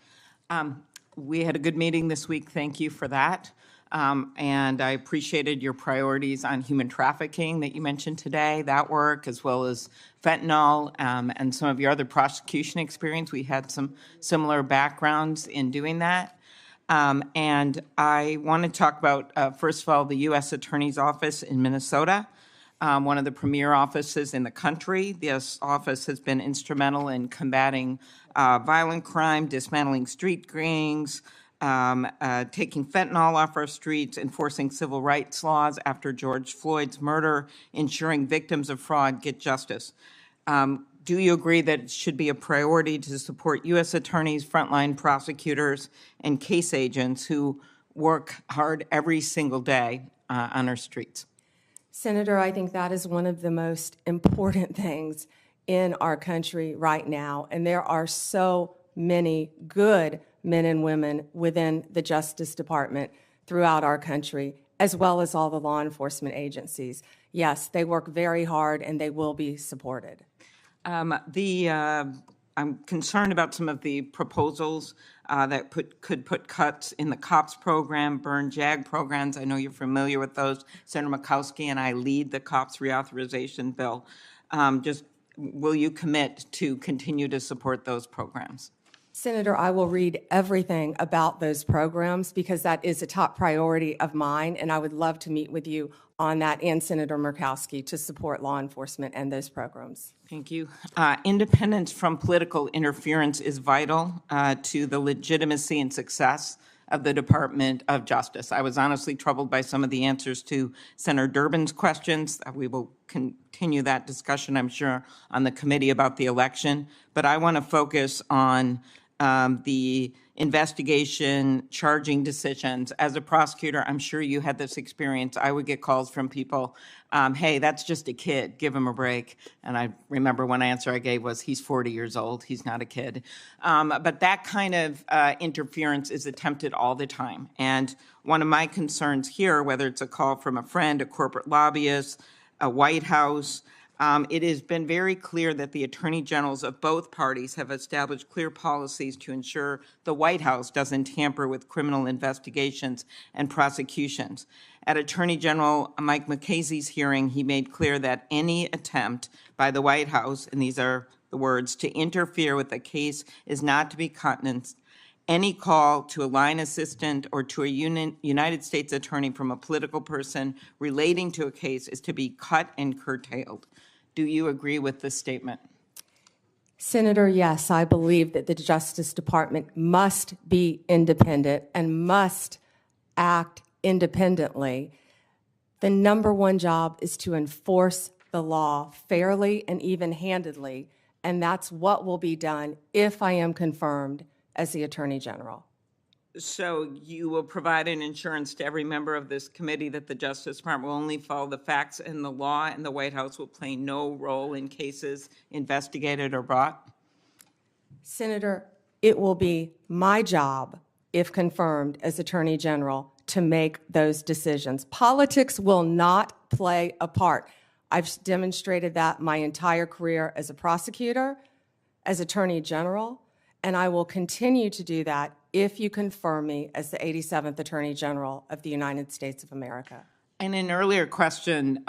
Speaker 10: We had a good meeting this week. Thank you for that. And I appreciated your priorities on human trafficking that you mentioned today, that work, as well as fentanyl and some of your other prosecution experience. We had some similar backgrounds in doing that. And I want to talk about, first of all, the U.S. Attorney's Office in Minnesota, one of the premier offices in the country. This office has been instrumental in combating violent crime, dismantling street gangs, taking fentanyl off our streets, enforcing civil rights laws after George Floyd's murder, ensuring victims of fraud get justice. Do you agree that it should be a priority to support U.S. attorneys, frontline prosecutors, and case agents who work hard every single day on our streets?
Speaker 6: Senator, I think that is one of the most important things in our country right now. And there are so many good men and women within the Justice Department throughout our country, as well as all the law enforcement agencies. Yes, they work very hard and they will be supported.
Speaker 10: I'm concerned about some of the proposals that could put cuts in the COPS program, burn JAG programs. I know you're familiar with those. Senator Murkowski and I lead the COPS reauthorization bill. Will you commit to continue to support those programs?
Speaker 6: Senator, I will read everything about those programs because that is a top priority of mine, and I would love to meet with you on that and Senator Murkowski to support law enforcement and those programs.
Speaker 10: Thank you. Independence from political interference is vital to the legitimacy and success of the Department of Justice. I was honestly troubled by some of the answers to Senator Durbin's questions. We will continue that discussion, I'm sure, on the committee about the election. But I want to focus on the investigation, charging decisions. As a prosecutor, I'm sure you had this experience. I would get calls from people, hey, that's just a kid, give him a break. And I remember one answer I gave was, he's 40 years old, he's not a kid. But that kind of interference is attempted all the time. And one of my concerns here, whether it's a call from a friend, a corporate lobbyist, a Whitehouse, it has been very clear that the attorney generals of both parties have established clear policies to ensure the White House doesn't tamper with criminal investigations and prosecutions. At Attorney General Mike McCasey's hearing, he made clear that any attempt by the White House, and these are the words, to interfere with a case is not to be countenanced. Any call to a line assistant or to a United States attorney from a political person relating to a case is to be cut and curtailed. Do you agree with this statement?
Speaker 6: Senator, yes, I believe that the Justice Department must be independent and must act independently. The number one job is to enforce the law fairly and even-handedly, and that's what will be done if I am confirmed as the Attorney General.
Speaker 10: So you will provide an assurance to every member of this committee that the Justice Department will only follow the facts and the law, and the White House will play no role in cases investigated or brought?
Speaker 6: Senator, it will be my job, if confirmed as Attorney General, to make those decisions. Politics will not play a part. I've demonstrated that my entire career as a prosecutor, as Attorney General, and I will continue to do that if you confirm me as the 87th Attorney General of the United States of America.
Speaker 10: In an earlier question,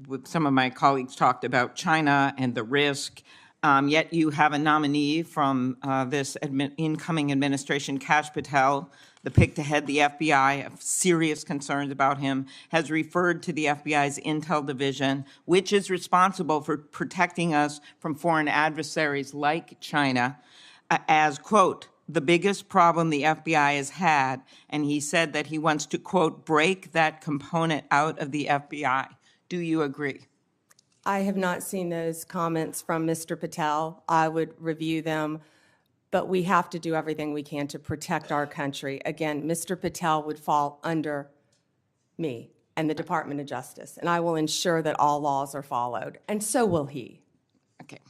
Speaker 10: with some of my colleagues talked about China and the risk, yet you have a nominee from this incoming administration, Kash Patel, the pick to head the FBI, have serious concerns about him, has referred to the FBI's Intel Division, which is responsible for protecting us from foreign adversaries like China, as, quote, the biggest problem the FBI has had, and he said that he wants to, quote, break that component out of the FBI. Do you agree?
Speaker 6: I have not seen those comments from Mr. Patel. I would review them, but we have to do everything we can to protect our country. Again, Mr. Patel would fall under me and the Department of Justice, and I will ensure that all laws are followed, and so will he.
Speaker 10: Okay.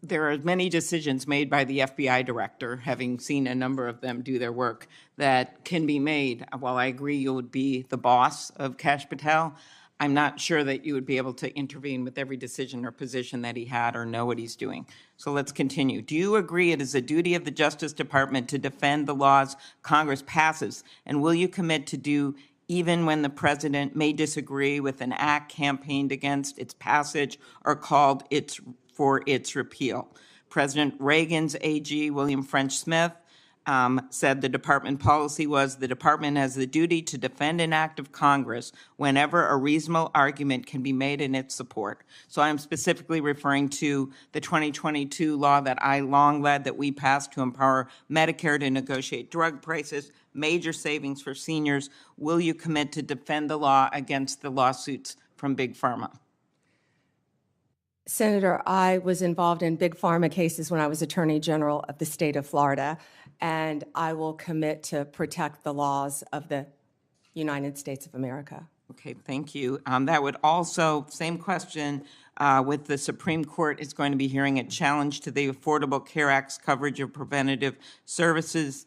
Speaker 10: There are many decisions made by the FBI director, having seen a number of them do their work, that can be made. While I agree you would be the boss of Kash Patel, I'm not sure that you would be able to intervene with every decision or position that he had or know what he's doing. So let's continue. Do you agree it is a duty of the Justice Department to defend the laws Congress passes? And will you commit to do even when the president may disagree with an act campaigned against its passage or called for its repeal? President Reagan's AG, William French Smith, said the department policy was the department has the duty to defend an act of Congress whenever a reasonable argument can be made in its support. So I'm specifically referring to the 2022 law that I long led that we passed to empower Medicare to negotiate drug prices, major savings for seniors. Will you commit to defend the law against the lawsuits from Big Pharma?
Speaker 6: Senator, I was involved in big pharma cases when I was Attorney General of the state of Florida, and I will commit to protect the laws of the United States of America.
Speaker 10: Okay, thank you. That would also, same question, with the Supreme Court is going to be hearing a challenge to the Affordable Care Act's coverage of preventative services.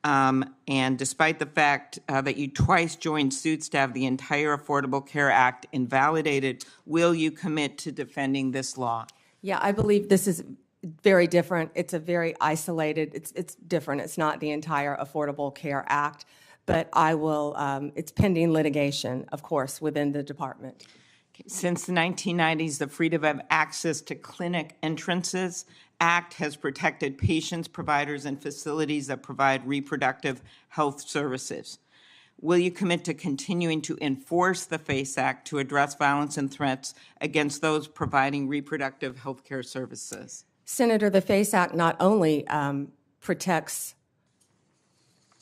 Speaker 10: And despite the fact that you twice joined suits to have the entire Affordable Care Act invalidated, will you commit to defending this law?
Speaker 6: Yeah, I believe this is very different. It's a very isolated, it's different. It's not the entire Affordable Care Act, but I will, it's pending litigation, of course, within the department.
Speaker 10: Since the 1990s, the Freedom of Access to Clinic Entrances Act has protected patients, providers, and facilities that provide reproductive health services. Will you commit to continuing to enforce the FACE Act to address violence and threats against those providing reproductive health care services?
Speaker 6: Senator, the FACE Act not only protects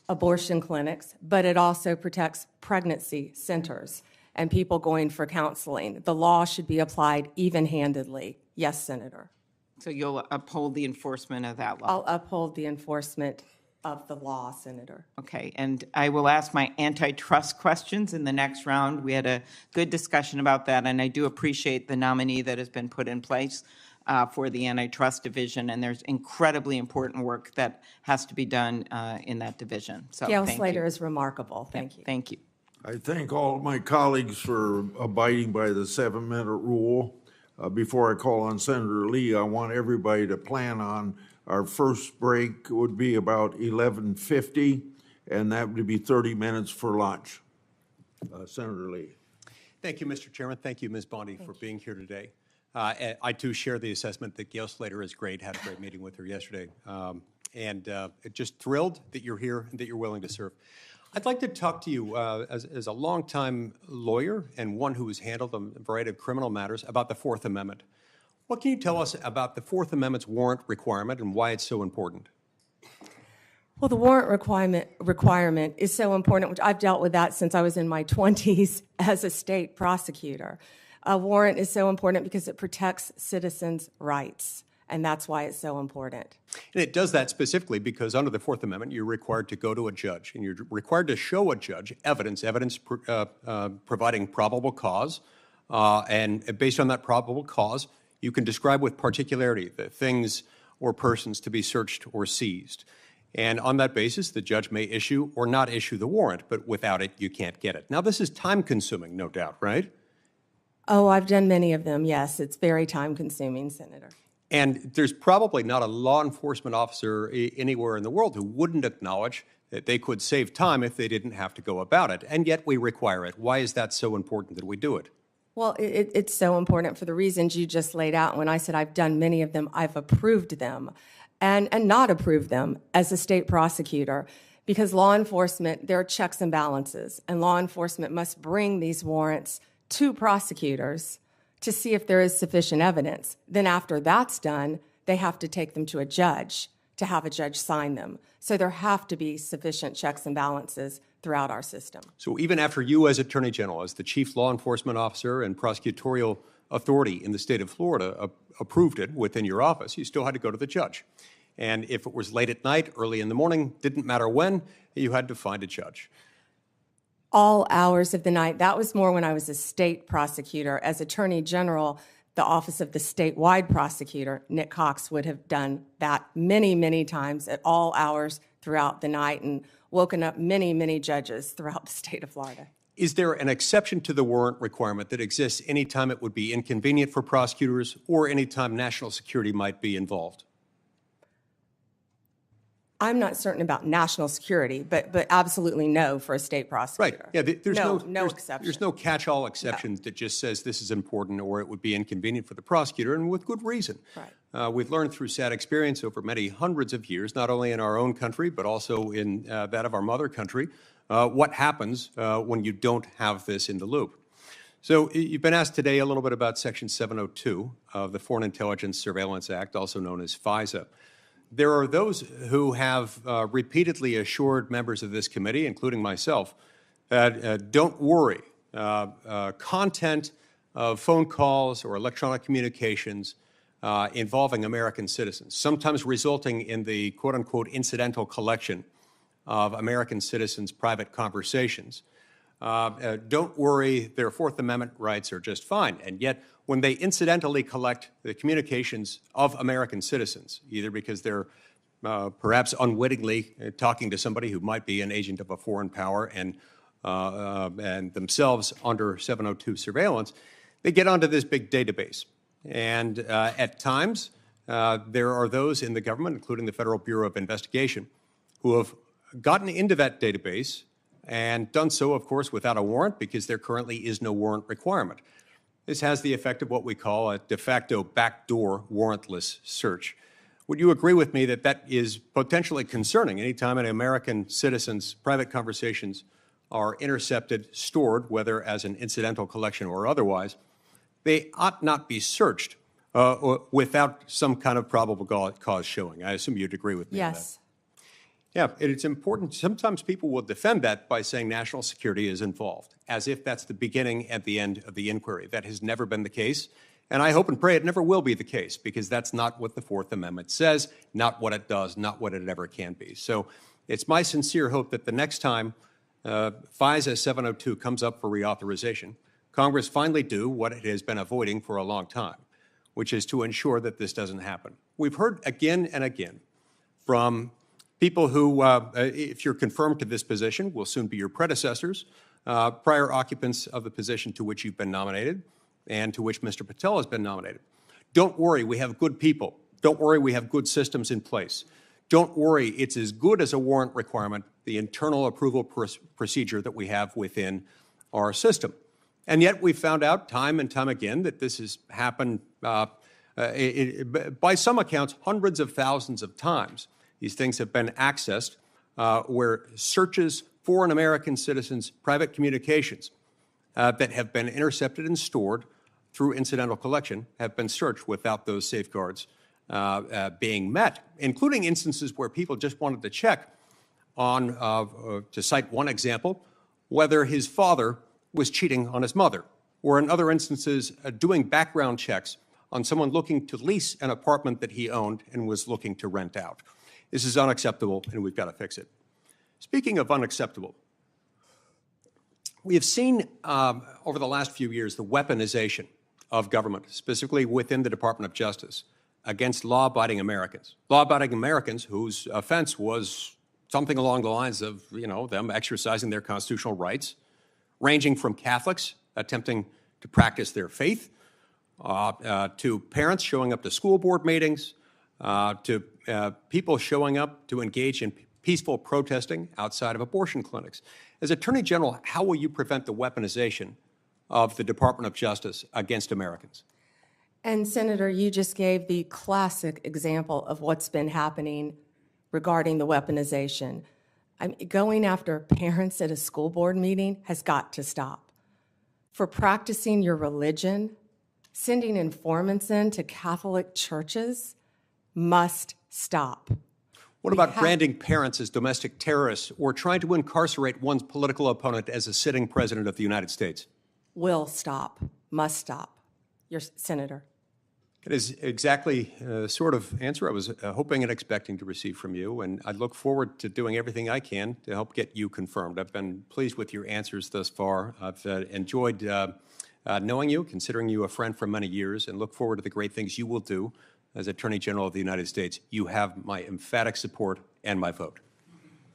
Speaker 6: abortion clinics, but it also protects pregnancy centers and people going for counseling. The law should be applied even-handedly. Yes, Senator.
Speaker 10: So you'll uphold the enforcement of that law?
Speaker 6: I'll uphold the enforcement of the law, Senator.
Speaker 10: Okay, and I will ask my antitrust questions in the next round. We had a good discussion about that, and I do appreciate the nominee that has been put in place for the antitrust division, and there's incredibly important work that has to be done in that division. So
Speaker 6: Gail
Speaker 10: thank
Speaker 6: Slater
Speaker 10: you.
Speaker 6: is remarkable. Thank you.
Speaker 10: Thank you.
Speaker 2: I thank all of my colleagues for abiding by the 7-minute rule. Before I call on Senator Lee, I want everybody to plan on our first break would be about 11:50, and that would be 30 minutes for lunch. Senator Lee.
Speaker 11: Thank you, Mr. Chairman. Thank you, Ms. Bondi, for being here today. I, too, share the assessment that Gail Slater is great. Had a great meeting with her yesterday. Just thrilled that you're here and that you're willing to serve. I'd like to talk to you as a longtime lawyer and one who has handled a variety of criminal matters about the Fourth Amendment. What can you tell us about the Fourth Amendment's warrant requirement and why it's so important?
Speaker 6: Well, the warrant requirement is so important, which I've dealt with that since I was in my 20s as a state prosecutor. A warrant is so important because it protects citizens' rights, and that's why it's so important.
Speaker 11: And it does that specifically because under the Fourth Amendment, you're required to go to a judge, and you're required to show a judge evidence providing probable cause, and based on that probable cause, you can describe with particularity the things or persons to be searched or seized. And on that basis, the judge may issue or not issue the warrant, but without it, you can't get it. Now, this is time-consuming, no doubt, right?
Speaker 6: Oh, I've done many of them, yes. It's very time-consuming, Senator.
Speaker 11: And there's probably not a law enforcement officer anywhere in the world who wouldn't acknowledge that they could save time if they didn't have to go about it. And yet we require it. Why is that so important that we do it?
Speaker 6: Well, it's so important for the reasons you just laid out. When I said I've done many of them, I've approved them and not approved them as a state prosecutor because law enforcement, there are checks and balances, and law enforcement must bring these warrants to prosecutors to see if there is sufficient evidence. Then after that's done, they have to take them to a judge to have a judge sign them. So there have to be sufficient checks and balances throughout our system.
Speaker 11: So even after you as Attorney General, as the chief law enforcement officer and prosecutorial authority in the state of Florida approved it within your office, you still had to go to the judge. And if it was late at night, early in the morning, didn't matter when, you had to find a judge.
Speaker 6: All hours of the night. That was more when I was a state prosecutor. As Attorney General, the office of the statewide prosecutor, Nick Cox, would have done that many, many times at all hours throughout the night and woken up many, many judges throughout the state of Florida.
Speaker 11: Is there an exception to the warrant requirement that exists anytime it would be inconvenient for prosecutors or anytime national security might be involved?
Speaker 6: I'm not certain about national security, but absolutely no for a state prosecutor.
Speaker 11: Right. Yeah, there's
Speaker 6: no exception.
Speaker 11: There's no catch-all exception that just says this is important or it would be inconvenient for the prosecutor, and with good reason.
Speaker 6: Right.
Speaker 11: We've learned through sad experience over many hundreds of years, not only in our own country, but also in that of our mother country, what happens when you don't have this in the loop. So you've been asked today a little bit about Section 702 of the Foreign Intelligence Surveillance Act, also known as FISA. There are those who have repeatedly assured members of this committee, including myself, that don't worry, content of phone calls or electronic communications involving American citizens, sometimes resulting in the quote-unquote incidental collection of American citizens' private conversations. Don't worry, their Fourth Amendment rights are just fine. And yet, when they incidentally collect the communications of American citizens, either because they're perhaps unwittingly talking to somebody who might be an agent of a foreign power and themselves under 702 surveillance, they get onto this big database. And at times, there are those in the government, including the Federal Bureau of Investigation, who have gotten into that database and done so, of course, without a warrant because there currently is no warrant requirement. This has the effect of what we call a de facto backdoor warrantless search. Would you agree with me that that is potentially concerning anytime an American citizen's private conversations are intercepted, stored, whether as an incidental collection or otherwise? They ought not be searched without some kind of probable cause showing. I assume you'd agree with me on that.
Speaker 6: Yes.
Speaker 11: Yeah, and it's important. Sometimes people will defend that by saying national security is involved, as if that's the beginning and the end of the inquiry. That has never been the case, and I hope and pray it never will be the case, because that's not what the Fourth Amendment says, not what it does, not what it ever can be. So it's my sincere hope that the next time FISA 702 comes up for reauthorization, Congress finally do what it has been avoiding for a long time, which is to ensure that this doesn't happen. We've heard again and again from people who, if you're confirmed to this position, will soon be your predecessors, prior occupants of the position to which you've been nominated and to which Mr. Patel has been nominated. Don't worry, we have good people. Don't worry, we have good systems in place. Don't worry, it's as good as a warrant requirement, the internal approval procedure that we have within our system. And yet we found out time and time again that this has happened by some accounts hundreds of thousands of times. These things have been accessed where searches for an American citizen's private communications that have been intercepted and stored through incidental collection have been searched without those safeguards being met, including instances where people just wanted to check on, to cite one example, whether his father was cheating on his mother, or in other instances, doing background checks on someone looking to lease an apartment that he owned and was looking to rent out. This is unacceptable, and we've got to fix it. Speaking of unacceptable, we have seen over the last few years the weaponization of government, specifically within the Department of Justice, against law-abiding Americans. Law-abiding Americans whose offense was something along the lines of, them exercising their constitutional rights, ranging from Catholics attempting to practice their faith, to parents showing up to school board meetings, to people showing up to engage in peaceful protesting outside of abortion clinics. As Attorney General, how will you prevent the weaponization of the Department of Justice against Americans?
Speaker 6: And Senator, you just gave the classic example of what's been happening regarding the weaponization. Going after parents at a school board meeting has got to stop. For practicing your religion, sending informants into Catholic churches must stop.
Speaker 11: What about branding parents as domestic terrorists or trying to incarcerate one's political opponent as a sitting president of the United States?
Speaker 6: Will stop, must stop. Your Senator.
Speaker 11: It is exactly the sort of answer I was hoping and expecting to receive from you, and I look forward to doing everything I can to help get you confirmed. I've been pleased with your answers thus far. I've enjoyed knowing you, considering you a friend for many years, and look forward to the great things you will do as Attorney General of the United States. You have my emphatic support and my vote.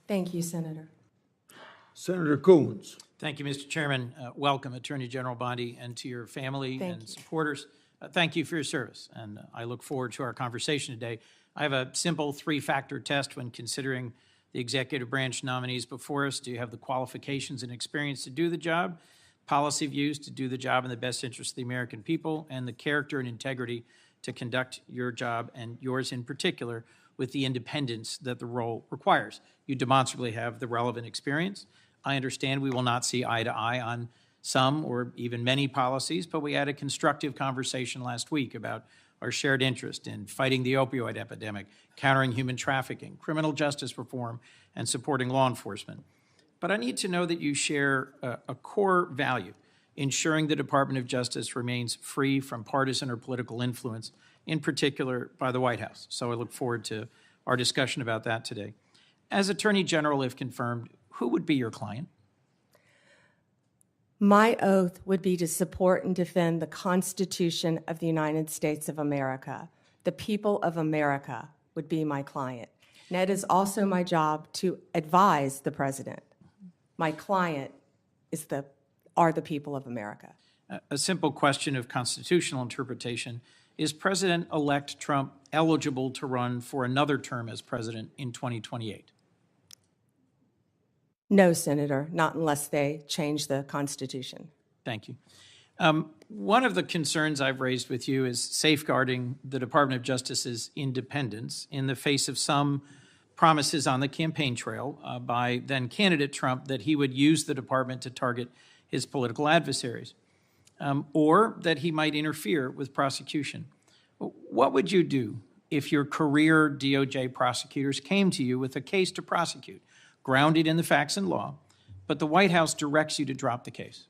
Speaker 6: Thank you, Senator.
Speaker 2: Senator Coons.
Speaker 12: Thank you, Mr. Chairman. Welcome, Attorney General Bondi, and to your family
Speaker 6: Thank
Speaker 12: and
Speaker 6: you.
Speaker 12: supporters. Thank you for your service, and I look forward to our conversation today. I have a simple three-factor test when considering the executive branch nominees before us. Do you have the qualifications and experience to do the job, policy views to do the job in the best interest of the American people, and the character and integrity to conduct your job, and yours in particular, with the independence that the role requires? You demonstrably have the relevant experience. I understand we will not see eye to eye on some or even many policies, but we had a constructive conversation last week about our shared interest in fighting the opioid epidemic, countering human trafficking, criminal justice reform, and supporting law enforcement. But I need to know that you share a core value, ensuring the Department of Justice remains free from partisan or political influence, in particular by the White House. So I look forward to our discussion about that today. As Attorney General, if confirmed, who would be your client?
Speaker 6: My oath would be to support and defend the Constitution of the United States of America. The people of America would be my client. And it is also my job to advise the president. My client are the people of America.
Speaker 12: A simple question of constitutional interpretation. Is President-elect Trump eligible to run for another term as president in 2028?
Speaker 6: No, Senator, not unless they change the Constitution.
Speaker 12: Thank you. One of the concerns I've raised with you is safeguarding the Department of Justice's independence in the face of some promises on the campaign trail by then candidate Trump that he would use the department to target his political adversaries, or that he might interfere with prosecution. What would you do if your career DOJ prosecutors came to you with a case to prosecute, grounded in the facts and law, but the White House directs you to drop the case?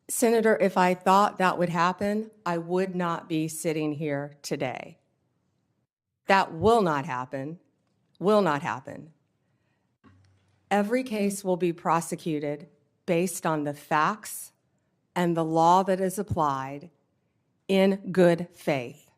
Speaker 6: Senator, if I thought that would happen, I would not be sitting here today. That will not happen, will not happen. Every case will be prosecuted based on the facts and the law that is applied in good faith,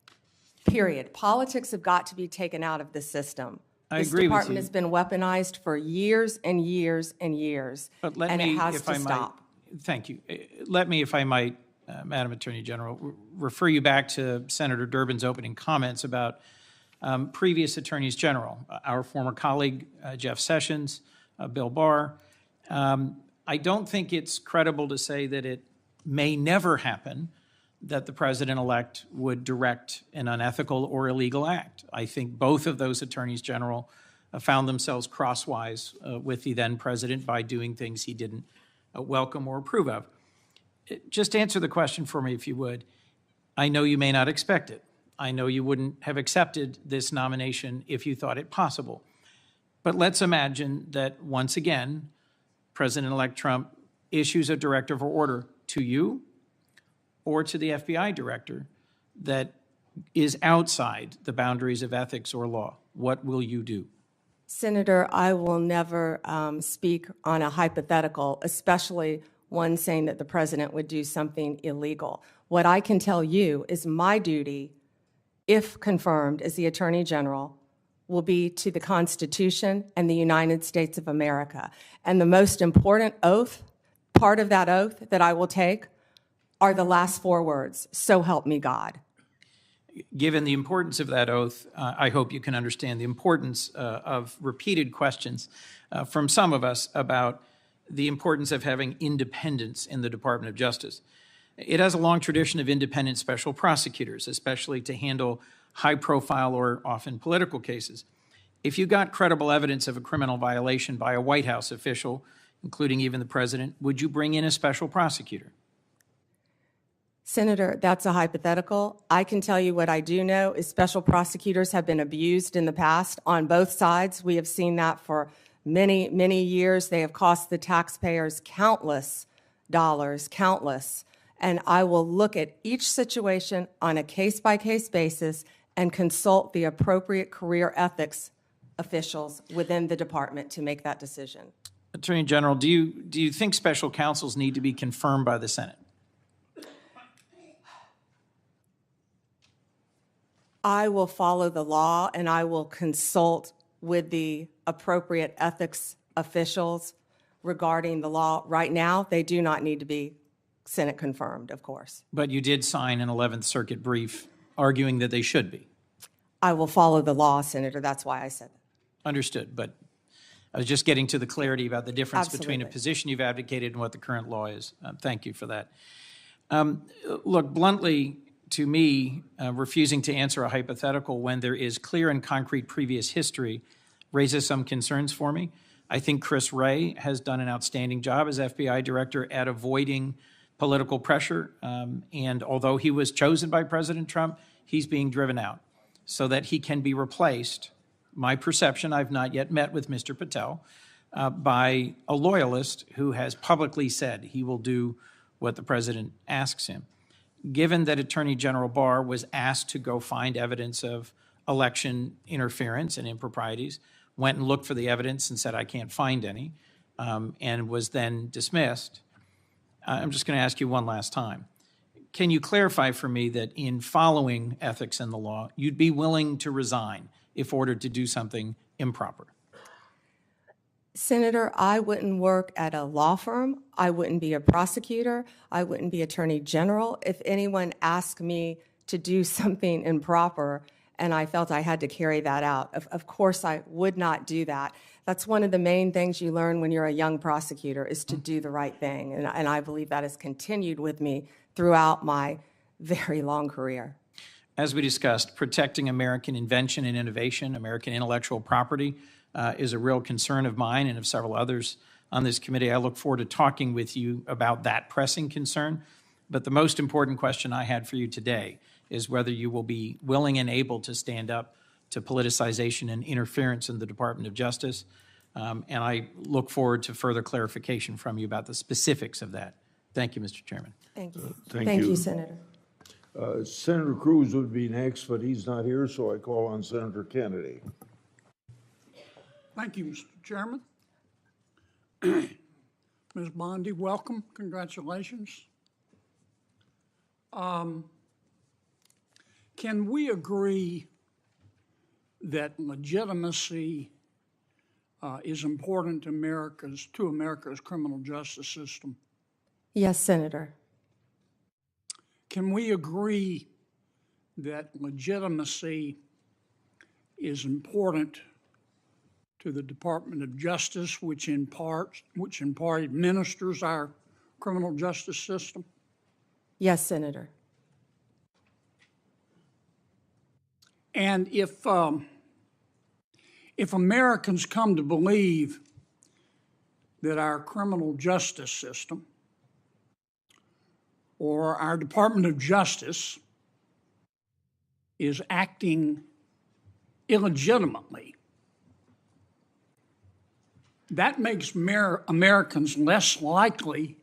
Speaker 6: period. Politics have got to be taken out of the system.
Speaker 12: I
Speaker 6: This
Speaker 12: agree with
Speaker 6: department
Speaker 12: you.
Speaker 6: has been weaponized for years and years and years,
Speaker 12: But let
Speaker 6: and
Speaker 12: me,
Speaker 6: it has
Speaker 12: if
Speaker 6: to
Speaker 12: I might,
Speaker 6: stop.
Speaker 12: thank you. Let me, if I might, Madam Attorney General, refer you back to Senator Durbin's opening comments about previous attorneys general, our former colleague Jeff Sessions, Bill Barr. I don't think it's credible to say that it may never happen that the president-elect would direct an unethical or illegal act. I think both of those attorneys general found themselves crosswise with the then president by doing things he didn't welcome or approve of. Just answer the question for me, if you would. I know you may not expect it. I know you wouldn't have accepted this nomination if you thought it possible. But let's imagine that once again, President-elect Trump issues a directive or order to you or to the FBI director that is outside the boundaries of ethics or law. What will you do?
Speaker 6: Senator, I will never speak on a hypothetical, especially one saying that the president would do something illegal. What I can tell you is my duty, if confirmed as the Attorney General, will be to the Constitution and the United States of America. And the most important oath, part of that oath that I will take, are the last four words, "So help me God."
Speaker 12: Given the importance of that oath, I hope you can understand the importance of repeated questions from some of us about the importance of having independence in the Department of Justice. It has a long tradition of independent special prosecutors, especially to handle high-profile or often political cases. If you got credible evidence of a criminal violation by a White House official, including even the president, would you bring in a special prosecutor?
Speaker 6: Senator, that's a hypothetical. I can tell you what I do know is special prosecutors have been abused in the past on both sides. We have seen that for many, many years. They have cost the taxpayers countless dollars, countless. And I will look at each situation on a case-by-case basis and consult the appropriate career ethics officials within the department to make that decision.
Speaker 12: Attorney General, do you think special counsels need to be confirmed by the Senate?
Speaker 6: I will follow the law and I will consult with the appropriate ethics officials regarding the law. Right now, they do not need to be Senate confirmed, of course.
Speaker 12: But you did sign an 11th Circuit brief arguing that they should be.
Speaker 6: I will follow the law, Senator. That's why I said that.
Speaker 12: Understood, but I was just getting to the clarity about the difference between a
Speaker 6: Absolutely.
Speaker 12: position you've advocated and what the current law is. Thank you for that. Look, bluntly, to me, refusing to answer a hypothetical when there is clear and concrete previous history raises some concerns for me. I think Chris Wray has done an outstanding job as FBI director at avoiding political pressure, and although he was chosen by President Trump, he's being driven out so that he can be replaced. My perception, I've not yet met with Mr. Patel, by a loyalist who has publicly said he will do what the president asks him. Given that Attorney General Barr was asked to go find evidence of election interference and improprieties, went and looked for the evidence and said, I can't find any, and was then dismissed, I'm just going to ask you one last time. Can you clarify for me that in following ethics and the law, you'd be willing to resign if ordered to do something improper?
Speaker 6: Senator, I wouldn't work at a law firm. I wouldn't be a prosecutor. I wouldn't be attorney general. If anyone asked me to do something improper and I felt I had to carry that out. Of course, I would not do that. That's one of the main things you learn when you're a young prosecutor, is to do the right thing, and I believe that has continued with me throughout my very long career.
Speaker 12: As we discussed, protecting American invention and innovation, American intellectual property, is a real concern of mine and of several others on this committee. I look forward to talking with you about that pressing concern. But the most important question I had for you today is whether you will be willing and able to stand up to politicization and interference in the Department of Justice. And I look forward to further clarification from you about the specifics of that. Thank you, Mr. Chairman.
Speaker 6: Thank you.
Speaker 2: Thank you.
Speaker 6: Senator.
Speaker 2: Senator Cruz would be next, but he's not here, so I call on Senator Kennedy.
Speaker 13: Thank you, Mr. Chairman. Ms. Bondi, welcome. Congratulations. Can we agree that legitimacy is important to America's criminal justice system?
Speaker 6: Yes, Senator.
Speaker 13: Can we agree that legitimacy is important to the Department of Justice, which in part administers our criminal justice system?
Speaker 6: Yes, Senator.
Speaker 13: And if Americans come to believe that our criminal justice system or our Department of Justice is acting illegitimately, that makes Americans less likely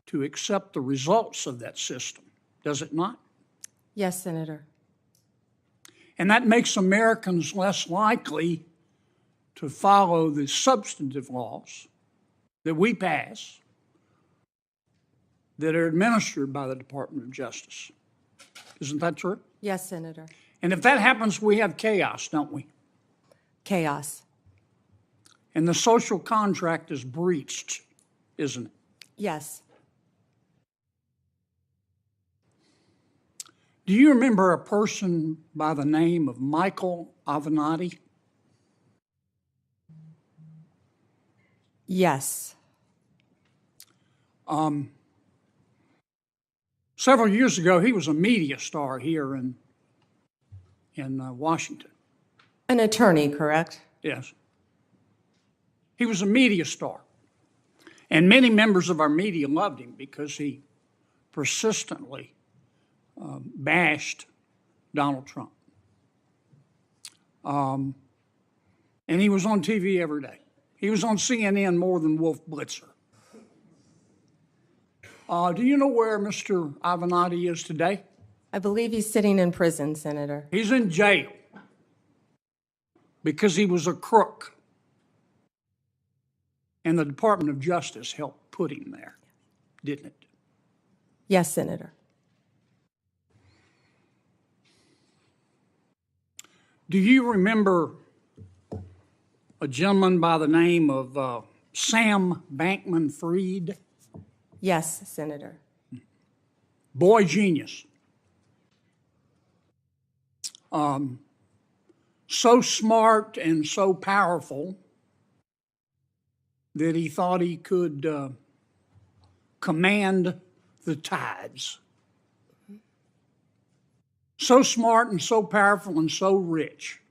Speaker 13: to accept the results of that system, does it not?
Speaker 6: Yes, Senator.
Speaker 13: And that makes Americans less likely to follow the substantive laws that we pass that are administered by the Department of Justice. Isn't that true?
Speaker 6: Yes, Senator.
Speaker 13: And if that happens, we have chaos, don't we?
Speaker 6: Chaos.
Speaker 13: And the social contract is breached, isn't it?
Speaker 6: Yes.
Speaker 13: Do you remember a person by the name of Michael Avenatti?
Speaker 6: Yes.
Speaker 13: Several years ago, he was a media star here in Washington.
Speaker 6: An attorney, correct?
Speaker 13: Yes. He was a media star. And many members of our media loved him because he persistently bashed Donald Trump. And he was on TV every day. He was on CNN more than Wolf Blitzer. Do you know where Mr. Avenatti is today?
Speaker 6: I believe he's sitting in prison, Senator.
Speaker 13: He's in jail because he was a crook. And the Department of Justice helped put him there, didn't it?
Speaker 6: Yes, Senator.
Speaker 13: Do you remember a gentleman by the name of Sam Bankman-Fried?
Speaker 6: Yes, Senator.
Speaker 13: Boy genius. So smart and so powerful that he thought he could command the tides. So smart and so powerful and so rich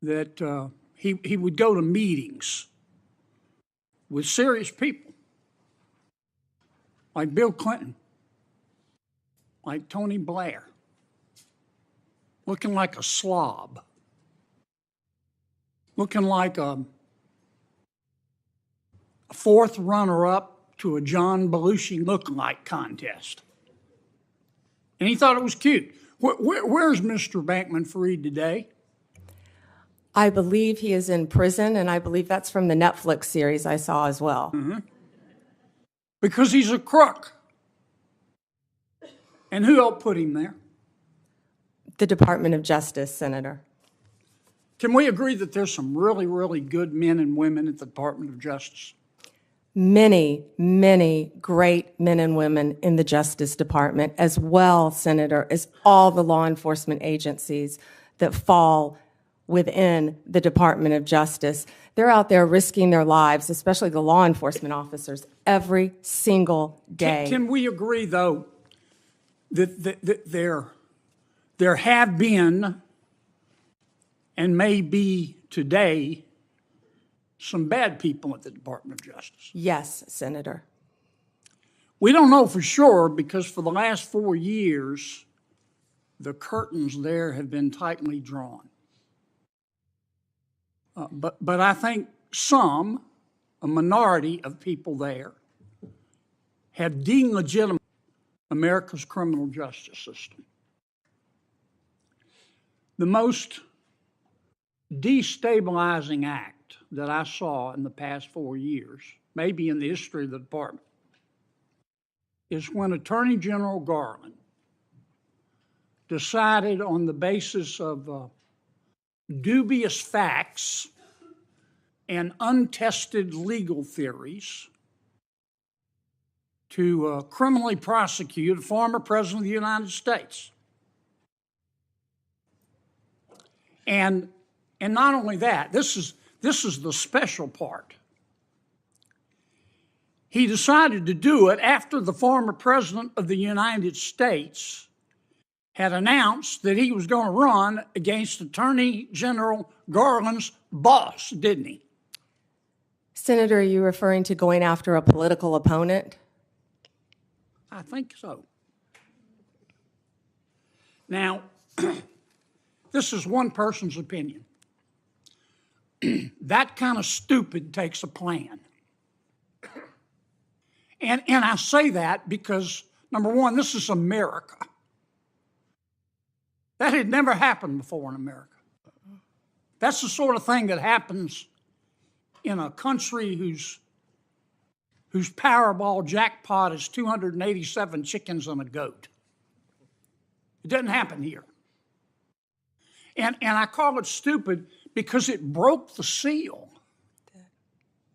Speaker 13: that he would go to meetings with serious people like Bill Clinton, like Tony Blair, looking like a slob, looking like a fourth runner-up to a John Belushi lookalike contest. And he thought it was cute. Where's Mr. Bankman-Fried today?
Speaker 6: I believe he is in prison, and I believe that's from the Netflix series I saw as well.
Speaker 13: Mm-hmm. Because he's a crook. And who helped put him there?
Speaker 6: The Department of Justice, Senator.
Speaker 13: Can we agree that there's some really, really good men and women at the Department of Justice?
Speaker 6: many, many great men and women in the Justice Department, as well, Senator, as all the law enforcement agencies that fall within the Department of Justice. They're out there risking their lives, especially the law enforcement officers, every single day.
Speaker 13: Can we agree, though, that there have been and may be today some bad people at the Department of Justice?
Speaker 6: Yes, Senator.
Speaker 13: We don't know for sure because for the last 4 years, the curtains there have been tightly drawn. But I think a minority of people there, have delegitimized America's criminal justice system. The most destabilizing act that I saw in the past 4 years, maybe in the history of the department, is when Attorney General Garland decided on the basis of dubious facts and untested legal theories to criminally prosecute a former president of the United States. And not only that, this is the special part. He decided to do it after the former president of the United States had announced that he was going to run against Attorney General Garland's boss, didn't he?
Speaker 6: Senator, are you referring to going after a political opponent?
Speaker 13: I think so. Now, this is one person's opinion. That kind of stupid takes a plan. And I say that because, number one, this is America. That had never happened before in America. That's the sort of thing that happens in a country whose Powerball jackpot is 287 chickens and a goat. It doesn't happen here. And I call it stupid because it broke the seal.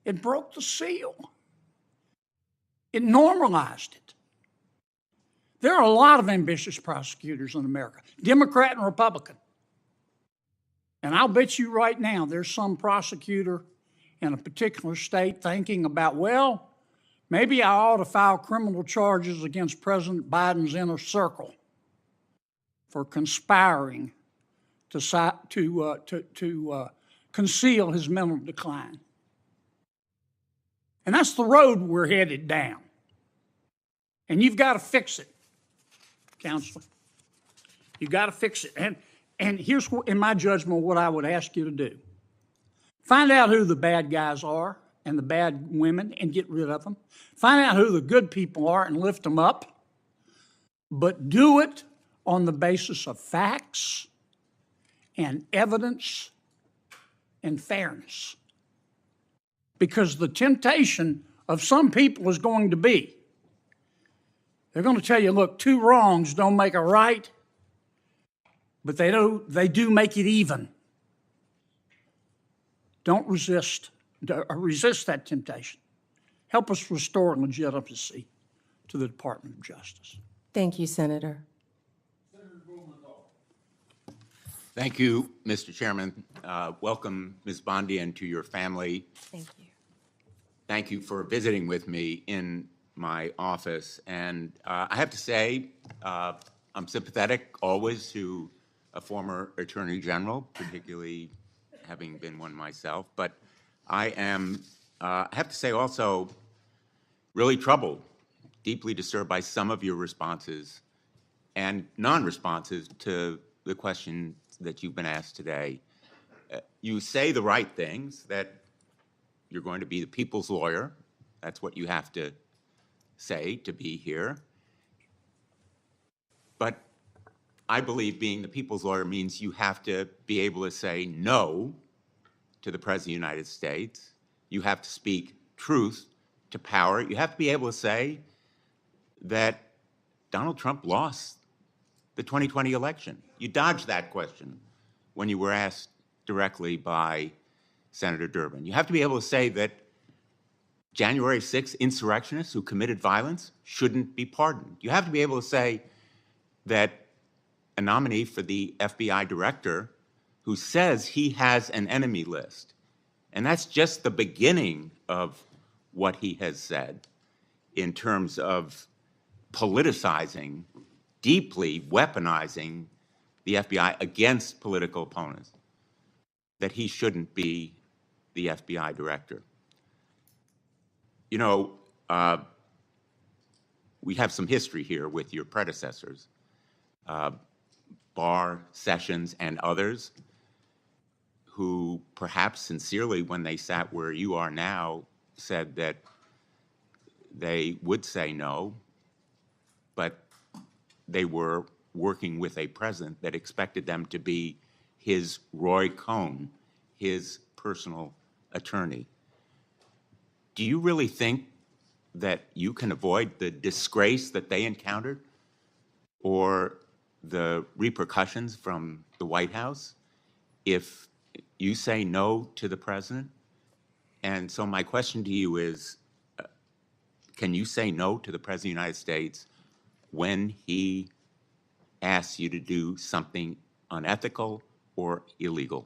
Speaker 13: It broke the seal. It normalized it. There are a lot of ambitious prosecutors in America, Democrat and Republican. And I'll bet you right now there's some prosecutor in a particular state thinking about, well, maybe I ought to file criminal charges against President Biden's inner circle for conspiring to conceal his mental decline. And that's the road we're headed down. And you've got to fix it, Counselor. You've got to fix it. And here's, in my judgment, what I would ask you to do. Find out who the bad guys are and the bad women and get rid of them. Find out who the good people are and lift them up. But do it on the basis of facts and evidence and fairness. Because the temptation of some people is going to be, they're going to tell you, look, two wrongs don't make a right, but they do make it even. Don't resist that temptation. Help us restore legitimacy to the Department of Justice.
Speaker 6: Thank you, Senator.
Speaker 14: Thank you, Mr. Chairman. Welcome, Ms. Bondi, and to your family.
Speaker 6: Thank you.
Speaker 14: Thank you for visiting with me in my office. And I have to say, I'm sympathetic always to a former Attorney General, particularly having been one myself. But I am, I have to say also, really troubled, deeply disturbed by some of your responses and non-responses to the question that you've been asked today. You say the right things, that you're going to be the people's lawyer. That's what you have to say to be here. But I believe being the people's lawyer means you have to be able to say no to the President of the United States. You have to speak truth to power. You have to be able to say that Donald Trump lost the 2020 election. You dodged that question when you were asked directly by Senator Durbin. You have to be able to say that January 6th insurrectionists who committed violence shouldn't be pardoned. You have to be able to say that a nominee for the FBI director who says he has an enemy list, and that's just the beginning of what he has said in terms of politicizing, deeply weaponizing the FBI against political opponents, that he shouldn't be the FBI director. You know, we have some history here with your predecessors, Barr, Sessions, and others, who perhaps sincerely, when they sat where you are now, said that they would say no, but they were working with a president that expected them to be his Roy Cohn, his personal attorney. Do you really think that you can avoid the disgrace that they encountered or the repercussions from the White House if you say no to the president? And so my question to you is, can you say no to the president of the United States when he asks you to do something unethical or illegal?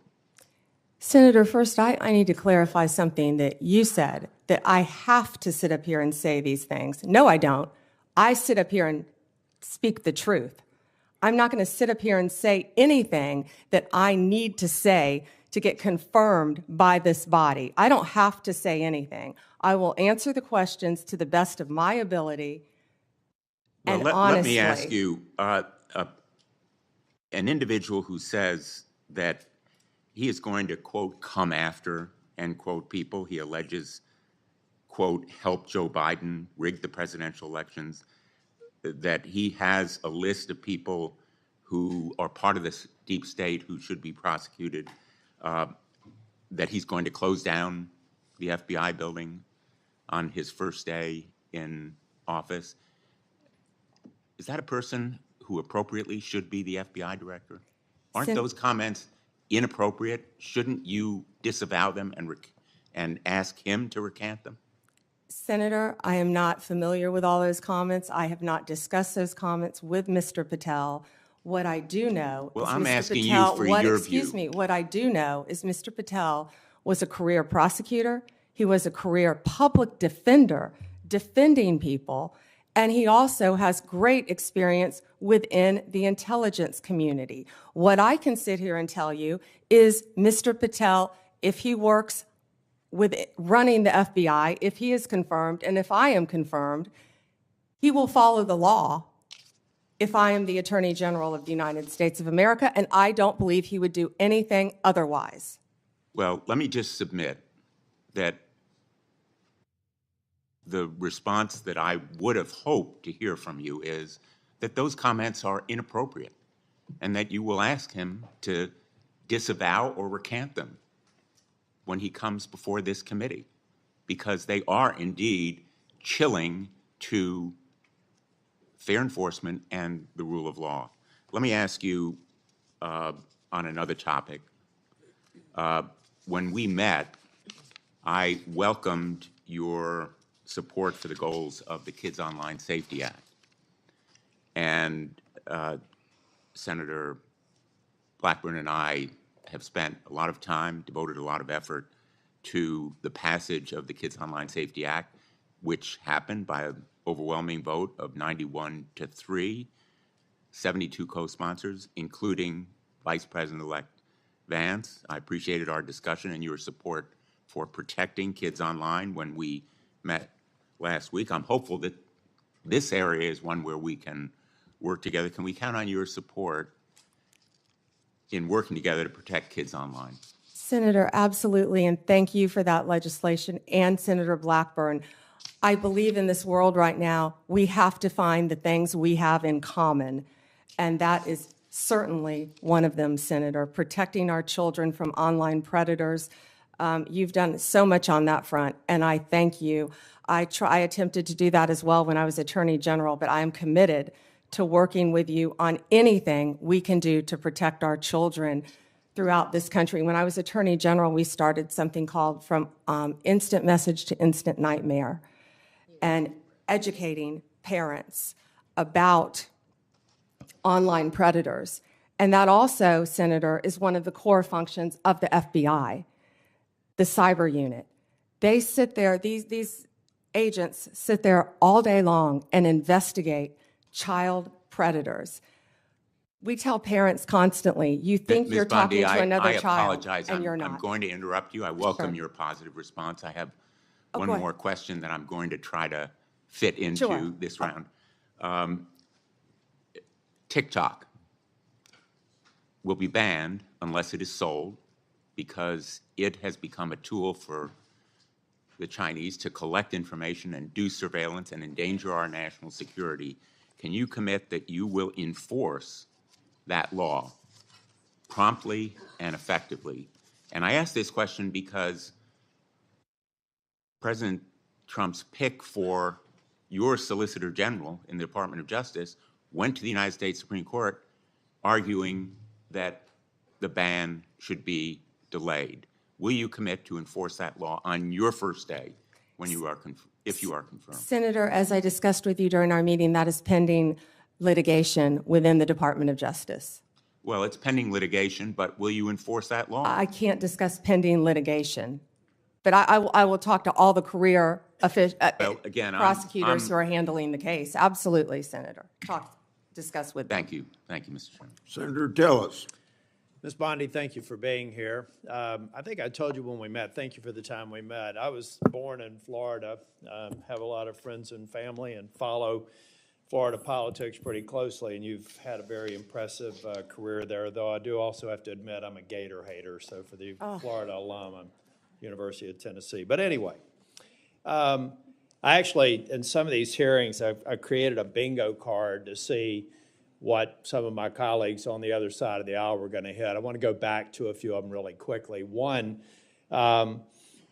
Speaker 6: Senator, first, I need to clarify something that you said, that I have to sit up here and say these things. No, I don't. I sit up here and speak the truth. I'm not going to sit up here and say anything that I need to say to get confirmed by this body. I don't have to say anything. I will answer the questions to the best of my ability and honestly.
Speaker 14: Let me ask you, an individual who says that he is going to, quote, come after, end quote, people he alleges, quote, help Joe Biden rig the presidential elections, that he has a list of people who are part of this deep state who should be prosecuted, that he's going to close down the FBI building on his first day in office. Is that a person who appropriately should be the FBI director? Aren't those comments inappropriate? Shouldn't you disavow them and ask him to recant them?
Speaker 6: Senator, I am not familiar with all those comments. I have not discussed those comments with Mr. Patel. What I do know
Speaker 14: Well,
Speaker 6: is
Speaker 14: I'm
Speaker 6: Mr.
Speaker 14: asking
Speaker 6: Patel,
Speaker 14: you for your view.
Speaker 6: Excuse me. What I do know is Mr. Patel was a career prosecutor. He was a career public defender, defending people. And he also has great experience within the intelligence community. What I can sit here and tell you is Mr. Patel, if he works with running the FBI, if he is confirmed, and if I am confirmed, he will follow the law if I am the Attorney General of the United States of America, and I don't believe he would do anything otherwise.
Speaker 14: Well, let me just submit that the response that I would have hoped to hear from you is that those comments are inappropriate and that you will ask him to disavow or recant them when he comes before this committee, because they are indeed chilling to fair enforcement and the rule of law. Let me ask you on another topic. When we met, I welcomed your support for the goals of the Kids Online Safety Act. And Senator Blackburn and I have spent a lot of time, devoted a lot of effort to the passage of the Kids Online Safety Act, which happened by an overwhelming vote of 91-3, 72 co-sponsors, including Vice President-elect Vance. I appreciated our discussion and your support for protecting kids online when we met last week. I'm hopeful that this area is one where we can work together. Can we count on your support in working together to protect kids online?
Speaker 6: Senator, absolutely, and thank you for that legislation, and Senator Blackburn. I believe in this world right now, we have to find the things we have in common, and that is certainly one of them, Senator, protecting our children from online predators. You've done so much on that front, and I thank you. I attempted to do that as well when I was Attorney General, but I am committed to working with you on anything we can do to protect our children throughout this country. When I was Attorney General, we started something called From Instant Message to Instant Nightmare, and educating parents about online predators. And that also, Senator, is one of the core functions of the FBI, the cyber unit. They sit there, these agents sit there all day long and investigate child predators. We tell parents constantly, you think
Speaker 14: Ms.
Speaker 6: you're talking
Speaker 14: Bondi,
Speaker 6: to another
Speaker 14: I
Speaker 6: child,
Speaker 14: apologize.
Speaker 6: and you're
Speaker 14: I'm
Speaker 6: not.
Speaker 14: going to interrupt you. I welcome
Speaker 6: Sure.
Speaker 14: your positive response. I have
Speaker 6: Oh,
Speaker 14: one
Speaker 6: go ahead.
Speaker 14: more question that I'm going to try to fit into
Speaker 6: Sure.
Speaker 14: this round. TikTok will be banned unless it is sold because it has become a tool for the Chinese to collect information and do surveillance and endanger our national security. Can you commit that you will enforce that law promptly and effectively? And I ask this question because President Trump's pick for your Solicitor General in the Department of Justice went to the United States Supreme Court arguing that the ban should be delayed. Will you commit to enforce that law on your first day when you are if you are confirmed?
Speaker 6: Senator, as I discussed with you during our meeting, that is pending litigation within the Department of Justice.
Speaker 14: Well, it's pending litigation, but will you enforce that law?
Speaker 6: I can't discuss pending litigation, but I will talk to all the career
Speaker 14: Well, again,
Speaker 6: prosecutors who are handling the case. Absolutely, Senator. Discuss with them.
Speaker 14: Thank you. Thank you, Mr. Chairman.
Speaker 2: Senator Tillis.
Speaker 15: Ms. Bondi, thank you for being here. I think I told you when we met, thank you for the time we met. I was born in Florida, have a lot of friends and family, and follow Florida politics pretty closely, and you've had a very impressive career there, though I do also have to admit I'm a Gator hater, so for the Florida alum, I'm University of Tennessee. But anyway, I actually, in some of these hearings, I created a bingo card to see what some of my colleagues on the other side of the aisle were going to hit. I want to go back to a few of them really quickly. One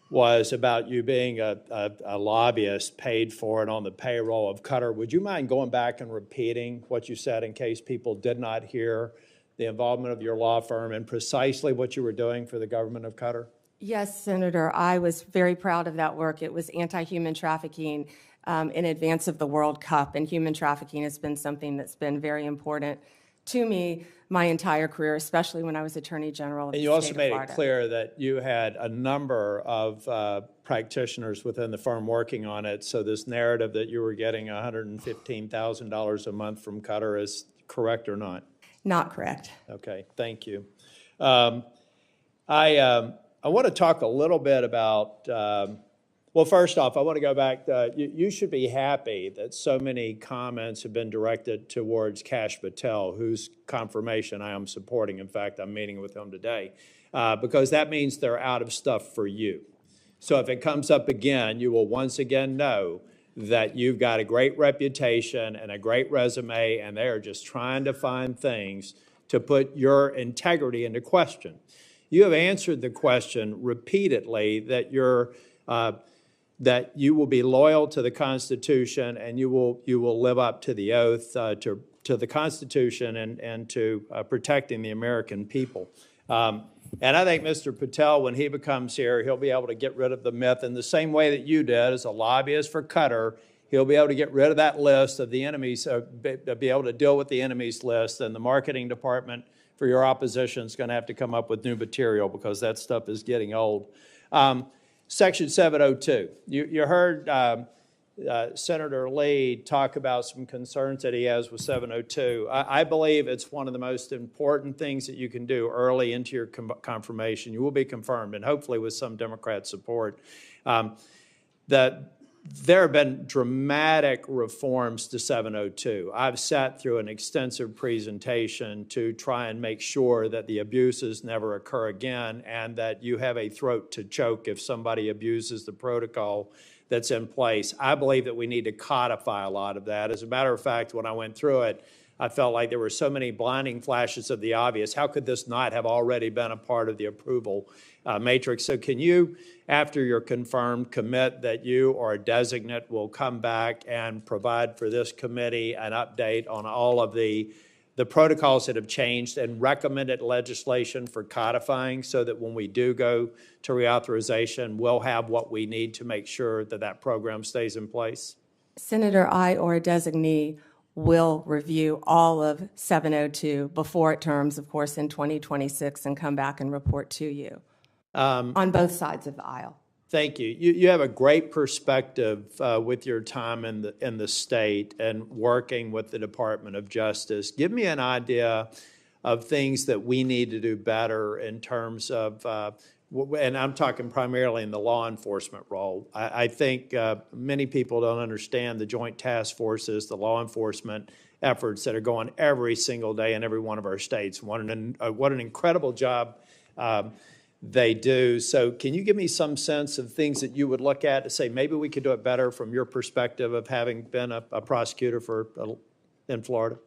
Speaker 15: was about you being a lobbyist paid for and on the payroll of Qatar. Would you mind going back and repeating what you said in case people did not hear the involvement of your law firm and precisely what you were doing for the government of Qatar?
Speaker 6: Yes, Senator, I was very proud of that work. It was anti-human trafficking in advance of the World Cup, and human trafficking has been something that's been very important to me my entire career, especially when I was Attorney General of the
Speaker 15: And you also
Speaker 6: state of
Speaker 15: made
Speaker 6: Florida.
Speaker 15: it clear that you had a number of practitioners within the firm working on it, so this narrative that you were getting $115,000 a month from Qatar is correct or not?
Speaker 6: Not correct.
Speaker 15: Okay, thank you. I want to talk a little bit about, well, first off, I want to go back. You should be happy that so many comments have been directed towards Kash Patel, whose confirmation I am supporting. In fact, I'm meeting with him today, because that means they're out of stuff for you. So if it comes up again, you will once again know that you've got a great reputation and a great resume, and they are just trying to find things to put your integrity into question. You have answered the question repeatedly that that you will be loyal to the Constitution and you will live up to the oath to the Constitution and to protecting the American people. And I think Mr. Patel, when he becomes here, he'll be able to get rid of the myth in the same way that you did as a lobbyist for Qatar. He'll be able to get rid of that list of the enemies, be able to deal with the enemies list, and the marketing department for your opposition is going to have to come up with new material because that stuff is getting old. Section 702. You heard Senator Lee talk about some concerns that he has with 702. I believe it's one of the most important things that you can do early into your confirmation. You will be confirmed, and hopefully with some Democrat support. There have been dramatic reforms to 702. I've sat through an extensive presentation to try and make sure that the abuses never occur again and that you have a throat to choke if somebody abuses the protocol that's in place. I believe that we need to codify a lot of that. As a matter of fact, when I went through it, I felt like there were so many blinding flashes of the obvious. How could this not have already been a part of the approval matrix? So can you, after you're confirmed, commit that you or a designate will come back and provide for this committee an update on all of the the protocols that have changed and recommended legislation for codifying so that when we do go to reauthorization, we'll have what we need to make sure that that program stays in place?
Speaker 6: Senator, I or a designee will review all of 702 before it terms, of course, in 2026 and come back and report to you on both sides of the aisle.
Speaker 15: Thank you. You have a great perspective with your time in the state and working with the Department of Justice. Give me an idea of things that we need to do better in terms of, and I'm talking primarily in the law enforcement role. I think many people don't understand the joint task forces, the law enforcement efforts that are going every single day in every one of our states. What an incredible job they do. So can you give me some sense of things that you would look at to say maybe we could do it better from your perspective of having been a prosecutor in Florida?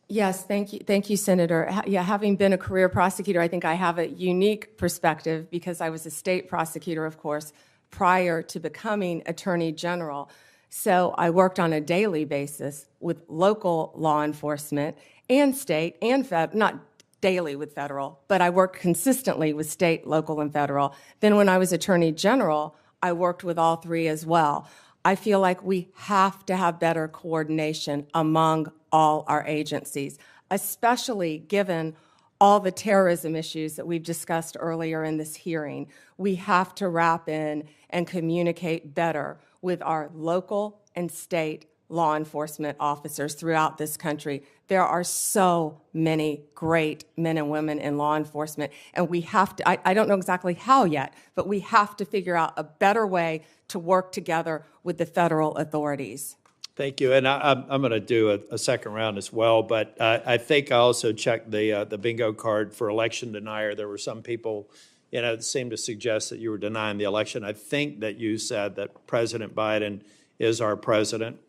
Speaker 6: Yes, thank you. Thank you, Senator. Yeah, having been a career prosecutor, I think I have a unique perspective because I was a state prosecutor, of course, prior to becoming Attorney General. So I worked on a daily basis with local law enforcement and state and federal, not daily with federal, but I worked consistently with state, local, and federal. Then when I was Attorney General, I worked with all three as well. I feel like we have to have better coordination among all our agencies, especially given all the terrorism issues that we've discussed earlier in this hearing. We have to wrap in and communicate better with our local and state law enforcement officers throughout this country. There are so many great men and women in law enforcement, and we have to, I don't know exactly how yet, but we have to figure out a better way to work together with the federal authorities.
Speaker 15: Thank you. And I'm going to do a second round as well, but I think I also checked the bingo card for election denier. There were some people, that seemed to suggest that you were denying the election. I think that you said that President Biden is our president.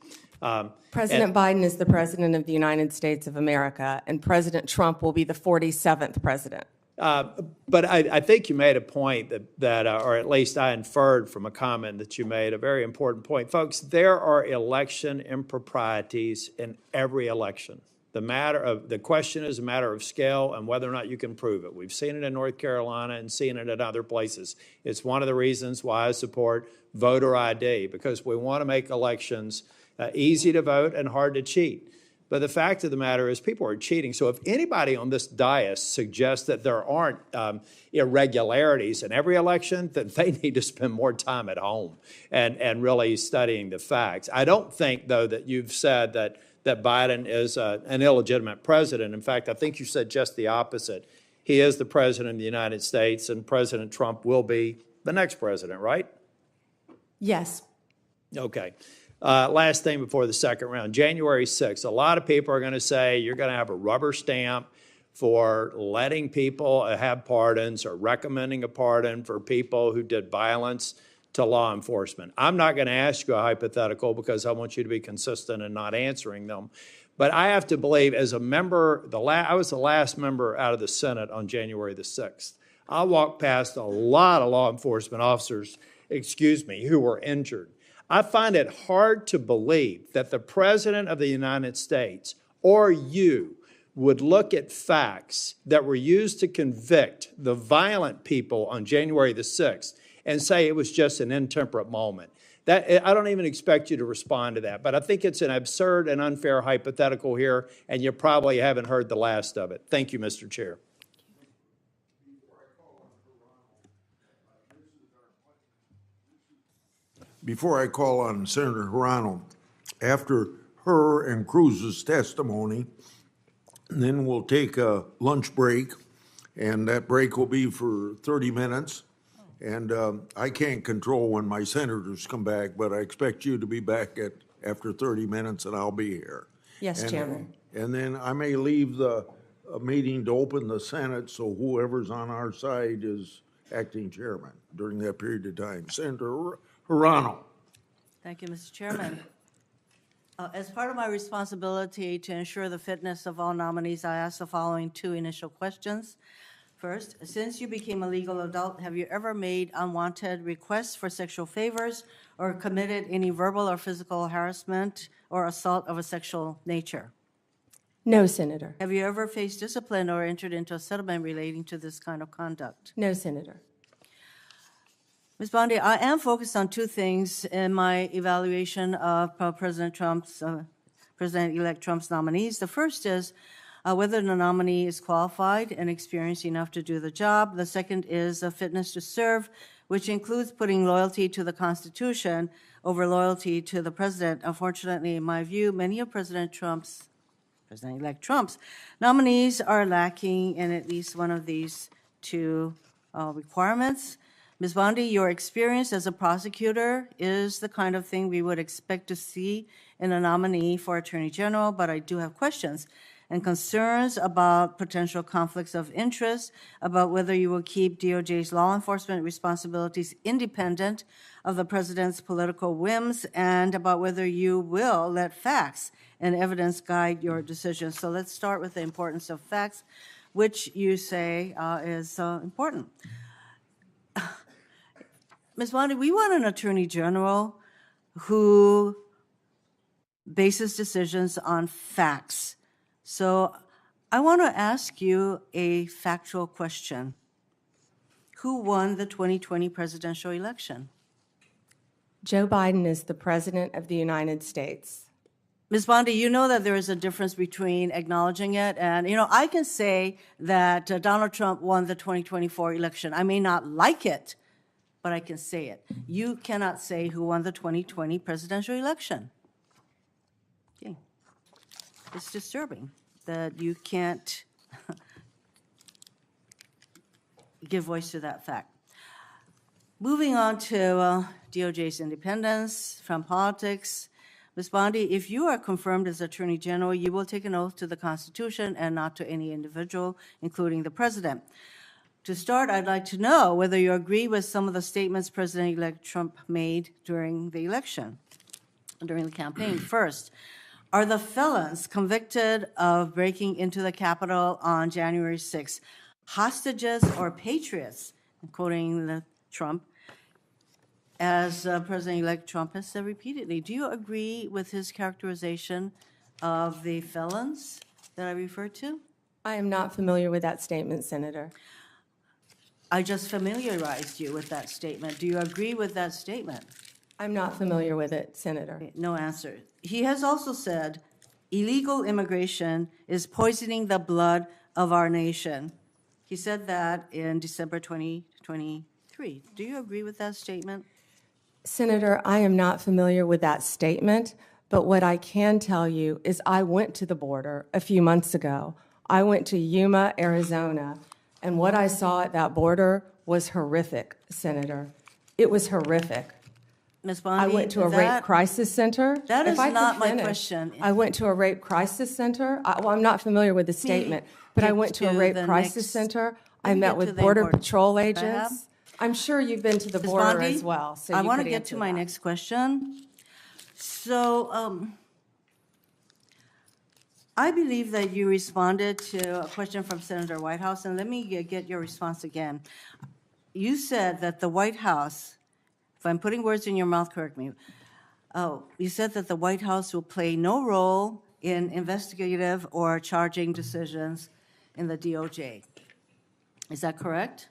Speaker 6: President Biden is the president of the United States of America, and President Trump will be the 47th president.
Speaker 15: But I think you made a point that or at least I inferred from a comment that you made, a very important point. Folks, there are election improprieties in every election. The question is a matter of scale and whether or not you can prove it. We've seen it in North Carolina and seen it in other places. It's one of the reasons why I support voter ID, because we want to make elections easy to vote and hard to cheat. But the fact of the matter is people are cheating. So if anybody on this dais suggests that there aren't irregularities in every election, then they need to spend more time at home and really studying the facts. I don't think, though, that you've said that Biden is an illegitimate president. In fact, I think you said just the opposite. He is the president of the United States, and President Trump will be the next president, right?
Speaker 6: Yes.
Speaker 15: Okay. Last thing before the second round, January 6th. A lot of people are going to say you're going to have a rubber stamp for letting people have pardons or recommending a pardon for people who did violence to law enforcement. I'm not going to ask you a hypothetical because I want you to be consistent in not answering them. But I have to believe, as a member, I was the last member out of the Senate on January the 6th. I walked past a lot of law enforcement officers, who were injured. I find it hard to believe that the President of the United States or you would look at facts that were used to convict the violent people on January the 6th and say it was just an intemperate moment. I don't even expect you to respond to that, but I think it's an absurd and unfair hypothetical here, and you probably haven't heard the last of it. Thank you, Mr. Chair.
Speaker 2: Before I call on Senator Hirono, after her and Cruz's testimony, then we'll take a lunch break, and that break will be for 30 minutes. And I can't control when my senators come back, but I expect you to be back after 30 minutes, and I'll be here.
Speaker 6: Yes, Chairman.
Speaker 2: And then I may leave the meeting to open the Senate, so whoever's on our side is acting chairman during that period of time. Senator Hirono.
Speaker 16: Thank you, Mr. Chairman. As part of my responsibility to ensure the fitness of all nominees, I ask the following two initial questions. First, since you became a legal adult, have you ever made unwanted requests for sexual favors or committed any verbal or physical harassment or assault of a sexual nature?
Speaker 6: No, Senator.
Speaker 16: Have you ever faced discipline or entered into a settlement relating to this kind of conduct?
Speaker 6: No, Senator.
Speaker 16: Ms. Bondi, I am focused on two things in my evaluation of President-elect Trump's nominees. The first is whether the nominee is qualified and experienced enough to do the job. The second is a fitness to serve, which includes putting loyalty to the Constitution over loyalty to the president. Unfortunately, in my view, many of President-elect Trump's nominees are lacking in at least one of these two requirements. Ms. Bondi, your experience as a prosecutor is the kind of thing we would expect to see in a nominee for Attorney General, but I do have questions and concerns about potential conflicts of interest, about whether you will keep DOJ's law enforcement responsibilities independent of the president's political whims, and about whether you will let facts and evidence guide your decisions. So let's start with the importance of facts, which you say is important. Ms. Bondi, we want an Attorney General who bases decisions on facts. So I want to ask you a factual question. Who won the 2020 presidential election?
Speaker 6: Joe Biden is the President of the United States.
Speaker 16: Ms. Bondi, you know that there is a difference between acknowledging it and, I can say that Donald Trump won the 2024 election. I may not like it, but I can say it. You cannot say who won the 2020 presidential election. Okay. It's disturbing that you can't give voice to that fact. Moving on to DOJ's independence from politics. Ms. Bondi, if you are confirmed as Attorney General, you will take an oath to the Constitution and not to any individual, including the President. To start, I'd like to know whether you agree with some of the statements President-elect Trump made during the election, during the campaign. First, are the felons convicted of breaking into the Capitol on January 6th hostages or patriots, quoting Trump, as President-elect Trump has said repeatedly? Do you agree with his characterization of the felons that I referred to?
Speaker 6: I am not familiar with that statement, Senator.
Speaker 16: I just familiarized you with that statement. Do you agree with that statement?
Speaker 6: I'm not familiar with it, Senator.
Speaker 16: No answer. He has also said illegal immigration is poisoning the blood of our nation. He said that in December 2023. Do you agree with that statement?
Speaker 6: Senator, I am not familiar with that statement, but what I can tell you is I went to the border a few months ago. I went to Yuma, Arizona, and what I saw at that border was horrific, Senator. It was horrific.
Speaker 16: Ms. Bondi,
Speaker 6: I went to a rape crisis center.
Speaker 16: That is
Speaker 6: If I could
Speaker 16: not my
Speaker 6: finish,
Speaker 16: question.
Speaker 6: I went to a rape crisis center. Well, I'm not familiar with the statement, but I went to a rape crisis center. I met with Border Patrol agents. I'm sure you've been to the
Speaker 16: Ms.
Speaker 6: border
Speaker 16: Bondi,
Speaker 6: as well, so
Speaker 16: I
Speaker 6: you
Speaker 16: want
Speaker 6: could
Speaker 16: to get
Speaker 6: answer
Speaker 16: to my
Speaker 6: that.
Speaker 16: next question. So I believe that you responded to a question from Senator Whitehouse, and let me get your response again. You said that the White House, if I'm putting words in your mouth, correct me. You said that the White House will play no role in investigative or charging decisions in the DOJ. Is that correct?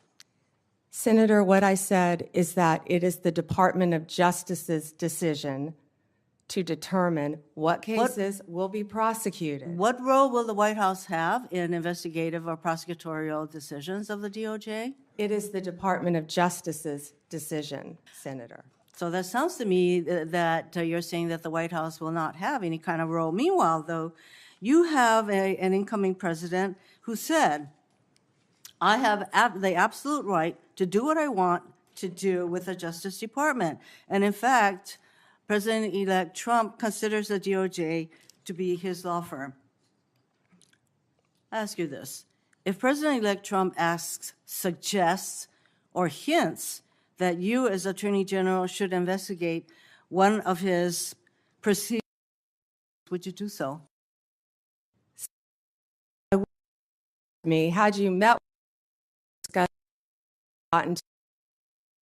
Speaker 6: Senator, what I said is that it is the Department of Justice's decision to determine what cases will be prosecuted.
Speaker 16: What role will the White House have in investigative or prosecutorial decisions of the DOJ?
Speaker 6: It is the Department of Justice's decision, Senator.
Speaker 16: So that sounds to me that you're saying that the White House will not have any kind of role. Meanwhile, though, you have an incoming president who said, I have the absolute right to do what I want to do with the Justice Department. And in fact, President-elect Trump considers the DOJ to be his law firm. I ask you this. If President-elect Trump asks, suggests, or hints that you as Attorney General should investigate one of his proceedings, would you do so?
Speaker 6: Me, had you met with gotten to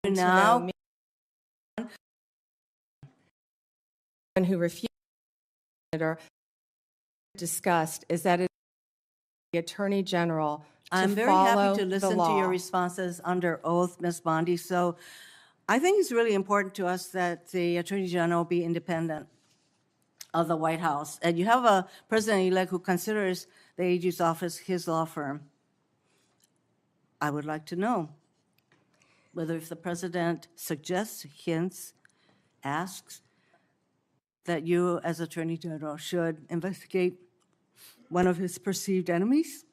Speaker 16: now
Speaker 6: know me, who refused, Senator, discussed is that it is the Attorney General to
Speaker 16: I'm very
Speaker 6: follow
Speaker 16: happy to
Speaker 6: the
Speaker 16: listen to
Speaker 6: law.
Speaker 16: your responses under oath, Ms. Bondi. So I think it's really important to us that the Attorney General be independent of the White House. And you have a president-elect who considers the AG's office his law firm. I would like to know whether if the president suggests, hints, asks, that you as Attorney General should investigate one of his perceived enemies?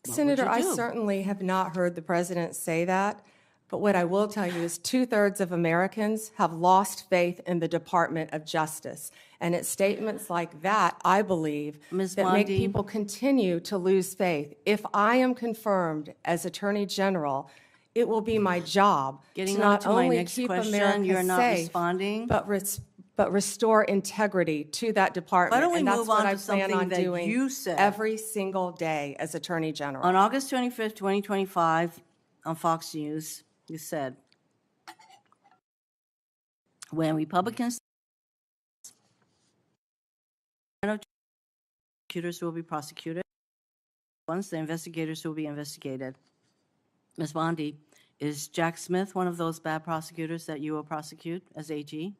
Speaker 6: Senator, I
Speaker 16: do?
Speaker 6: certainly have not heard the president say that, but what I will tell you is 2/3 of Americans have lost faith in the Department of Justice. And it's statements like that, I believe,
Speaker 16: Ms.
Speaker 6: that make
Speaker 16: Bondi.
Speaker 6: people continue to lose faith. If I am confirmed as Attorney General, it will be my job
Speaker 16: Getting
Speaker 6: to
Speaker 16: on
Speaker 6: not
Speaker 16: to my
Speaker 6: only
Speaker 16: next
Speaker 6: keep
Speaker 16: question,
Speaker 6: America
Speaker 16: you're not
Speaker 6: safe,
Speaker 16: responding.
Speaker 6: but restore integrity to that department.
Speaker 16: Why don't we
Speaker 6: and that's
Speaker 16: move
Speaker 6: what
Speaker 16: on
Speaker 6: I
Speaker 16: to
Speaker 6: plan
Speaker 16: something
Speaker 6: on
Speaker 16: that
Speaker 6: doing
Speaker 16: you said?
Speaker 6: every single day as Attorney General.
Speaker 16: On August 25th, 2025, on Fox News, you said, when Republicans, prosecutors will be prosecuted, once the investigators will be investigated. Ms. Bondi, is Jack Smith one of those bad prosecutors that you will prosecute as AG?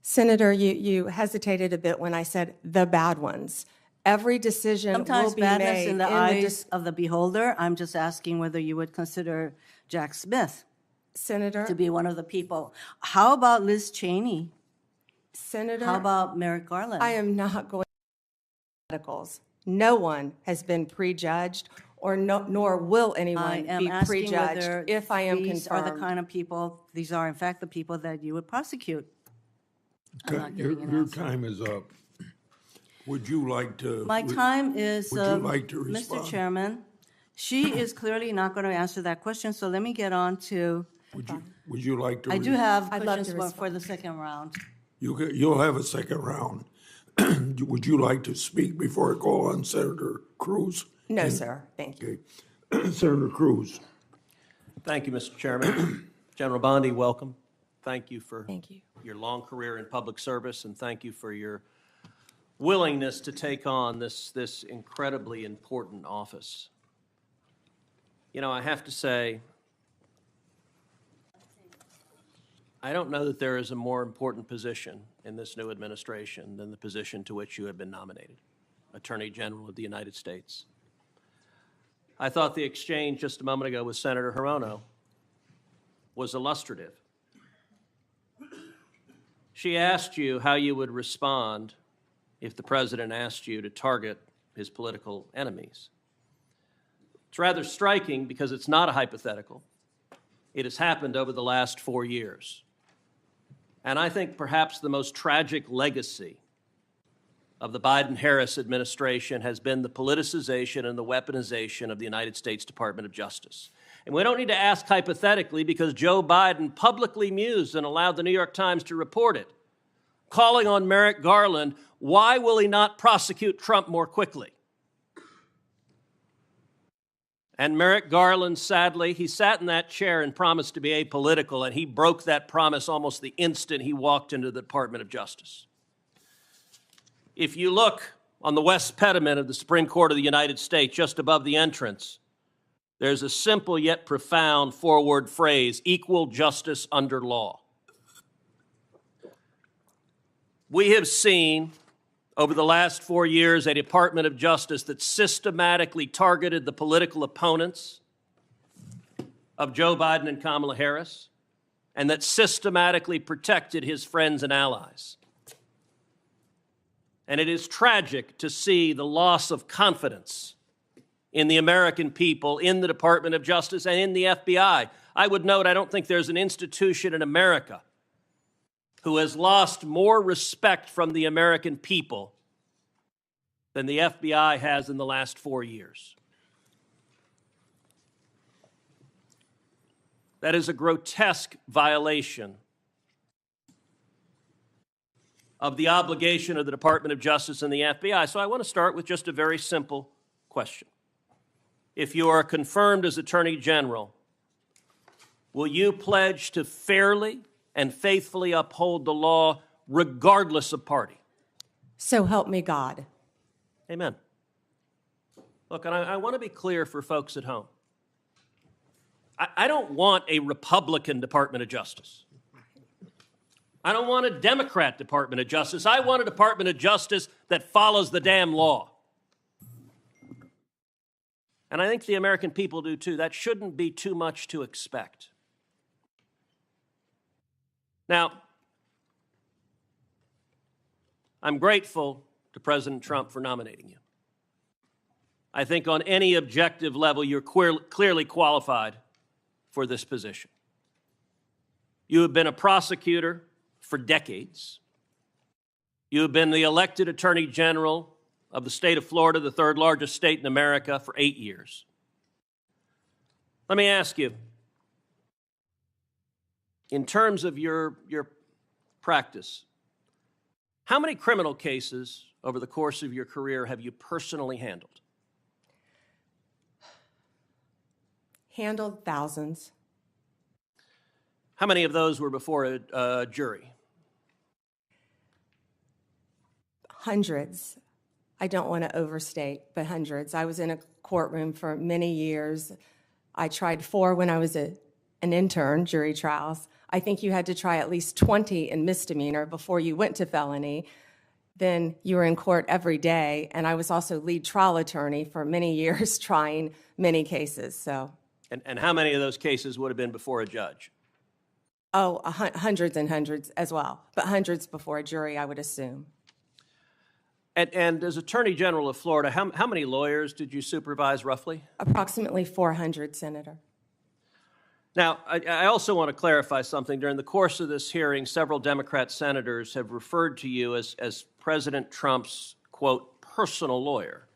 Speaker 6: Senator, you hesitated a bit when I said the bad ones. Every decision
Speaker 16: Sometimes
Speaker 6: will be
Speaker 16: badness
Speaker 6: made
Speaker 16: in the
Speaker 6: the
Speaker 16: eyes of the beholder. I'm just asking whether you would consider Jack Smith
Speaker 6: Senator,
Speaker 16: to be one of the people. How about Liz Cheney?
Speaker 6: Senator,
Speaker 16: How about Merrick Garland?
Speaker 6: I am not going to medicals. No one has been prejudged, or nor will
Speaker 16: I
Speaker 6: anyone
Speaker 16: am
Speaker 6: be
Speaker 16: asking
Speaker 6: prejudged
Speaker 16: whether
Speaker 6: if I am
Speaker 16: these are the
Speaker 6: confirmed.
Speaker 16: kind of people, these are in fact the people that you would prosecute. I'm not
Speaker 2: Your
Speaker 16: getting an answer.
Speaker 2: time is up. Would you like to?
Speaker 16: My time is,
Speaker 2: Would you like to
Speaker 16: Mr.
Speaker 2: respond?
Speaker 16: Chairman, she is clearly not going to answer that question, so let me get on to,
Speaker 2: Would you like to?
Speaker 16: I do have
Speaker 6: I'd love
Speaker 16: questions
Speaker 6: to
Speaker 16: for
Speaker 6: respond.
Speaker 16: the second round.
Speaker 2: You'll have a second round. Would you like to speak before I call on Senator Cruz?
Speaker 6: No, sir. Thank you.
Speaker 2: Okay. Senator Cruz.
Speaker 17: Thank you, Mr. Chairman. General Bondi, welcome. Thank you for
Speaker 6: Thank you.
Speaker 17: your long career in public service, and thank you for your willingness to take on this incredibly important office. You know, I have to say, I don't know that there is a more important position in this new administration than the position to which you have been nominated, Attorney General of the United States. I thought the exchange just a moment ago with Senator Hirono was illustrative. She asked you how you would respond if the president asked you to target his political enemies. It's rather striking because it's not a hypothetical. It has happened over the last 4 years. And I think perhaps the most tragic legacy of the Biden-Harris administration has been the politicization and the weaponization of the United States Department of Justice. And we don't need to ask hypothetically because Joe Biden publicly mused and allowed the New York Times to report it, calling on Merrick Garland, why will he not prosecute Trump more quickly? And Merrick Garland, sadly, he sat in that chair and promised to be apolitical, and he broke that promise almost the instant he walked into the Department of Justice. If you look on the west pediment of the Supreme Court of the United States, just above the entrance, there's a simple yet profound four-word phrase, equal justice under law. We have seen over the last 4 years a Department of Justice that systematically targeted the political opponents of Joe Biden and Kamala Harris, and that systematically protected his friends and allies. And it is tragic to see the loss of confidence in the American people, in the Department of Justice, and in the FBI. I would note, I don't think there's an institution in America who has lost more respect from the American people than the FBI has in the last 4 years. That is a grotesque violation of the obligation of the Department of Justice and the FBI. So I want to start with just a very simple question. If you are confirmed as Attorney General, will you pledge to fairly and faithfully uphold the law regardless of party?
Speaker 6: So help me God.
Speaker 17: Amen. Look, and I want to be clear for folks at home. I don't want a Republican Department of Justice. I don't want a Democrat Department of Justice. I want a Department of Justice that follows the damn law. And I think the American people do too. That shouldn't be too much to expect. Now, I'm grateful to President Trump for nominating you. I think on any objective level, you're clearly qualified for this position. You have been a prosecutor for decades. You have been the elected Attorney General of the state of Florida, the third largest state in America, for 8 years. Let me ask you, in terms of your practice, how many criminal cases over the course of your career have you personally handled?
Speaker 6: Handled thousands.
Speaker 17: How many of those were before a jury?
Speaker 6: Hundreds. I don't want to overstate, but hundreds. I was in a courtroom for many years. I tried 4 when I was an intern, jury trials. I think you had to try at least 20 in misdemeanor before you went to felony. Then you were in court every day, and I was also lead trial attorney for many years trying many cases, so.
Speaker 17: And how many of those cases would have been before a judge?
Speaker 6: Oh, hundreds and hundreds as well, but hundreds before a jury, I would assume.
Speaker 17: And as Attorney General of Florida, how many lawyers did you supervise roughly?
Speaker 6: Approximately 400, Senator.
Speaker 17: Now, I also want to clarify something. During the course of this hearing, several Democrat senators have referred to you as President Trump's, quote, personal lawyer.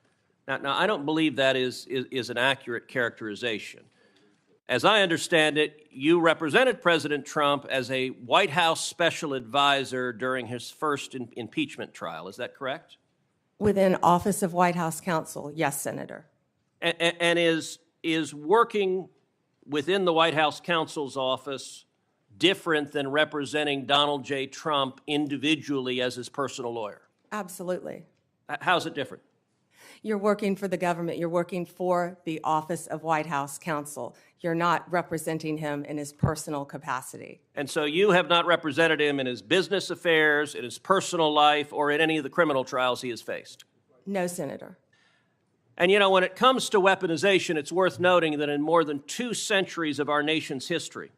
Speaker 17: Now I don't believe that is an accurate characterization. As I understand it, you represented President Trump as a White House special advisor during his first impeachment trial. Is that correct?
Speaker 6: Within Office of White House Counsel, yes, Senator.
Speaker 17: And is working within the White House counsel's office different than representing Donald J. Trump individually as his personal lawyer?
Speaker 6: Absolutely.
Speaker 17: How's it different?
Speaker 6: You're working for the government. You're working for the Office of White House Counsel. You're not representing him in his personal capacity.
Speaker 17: And so you have not represented him in his business affairs, in his personal life, or in any of the criminal trials he has faced?
Speaker 6: No, Senator.
Speaker 17: And you know, when it comes to weaponization, it's worth noting that in more than 2 centuries of our nation's history,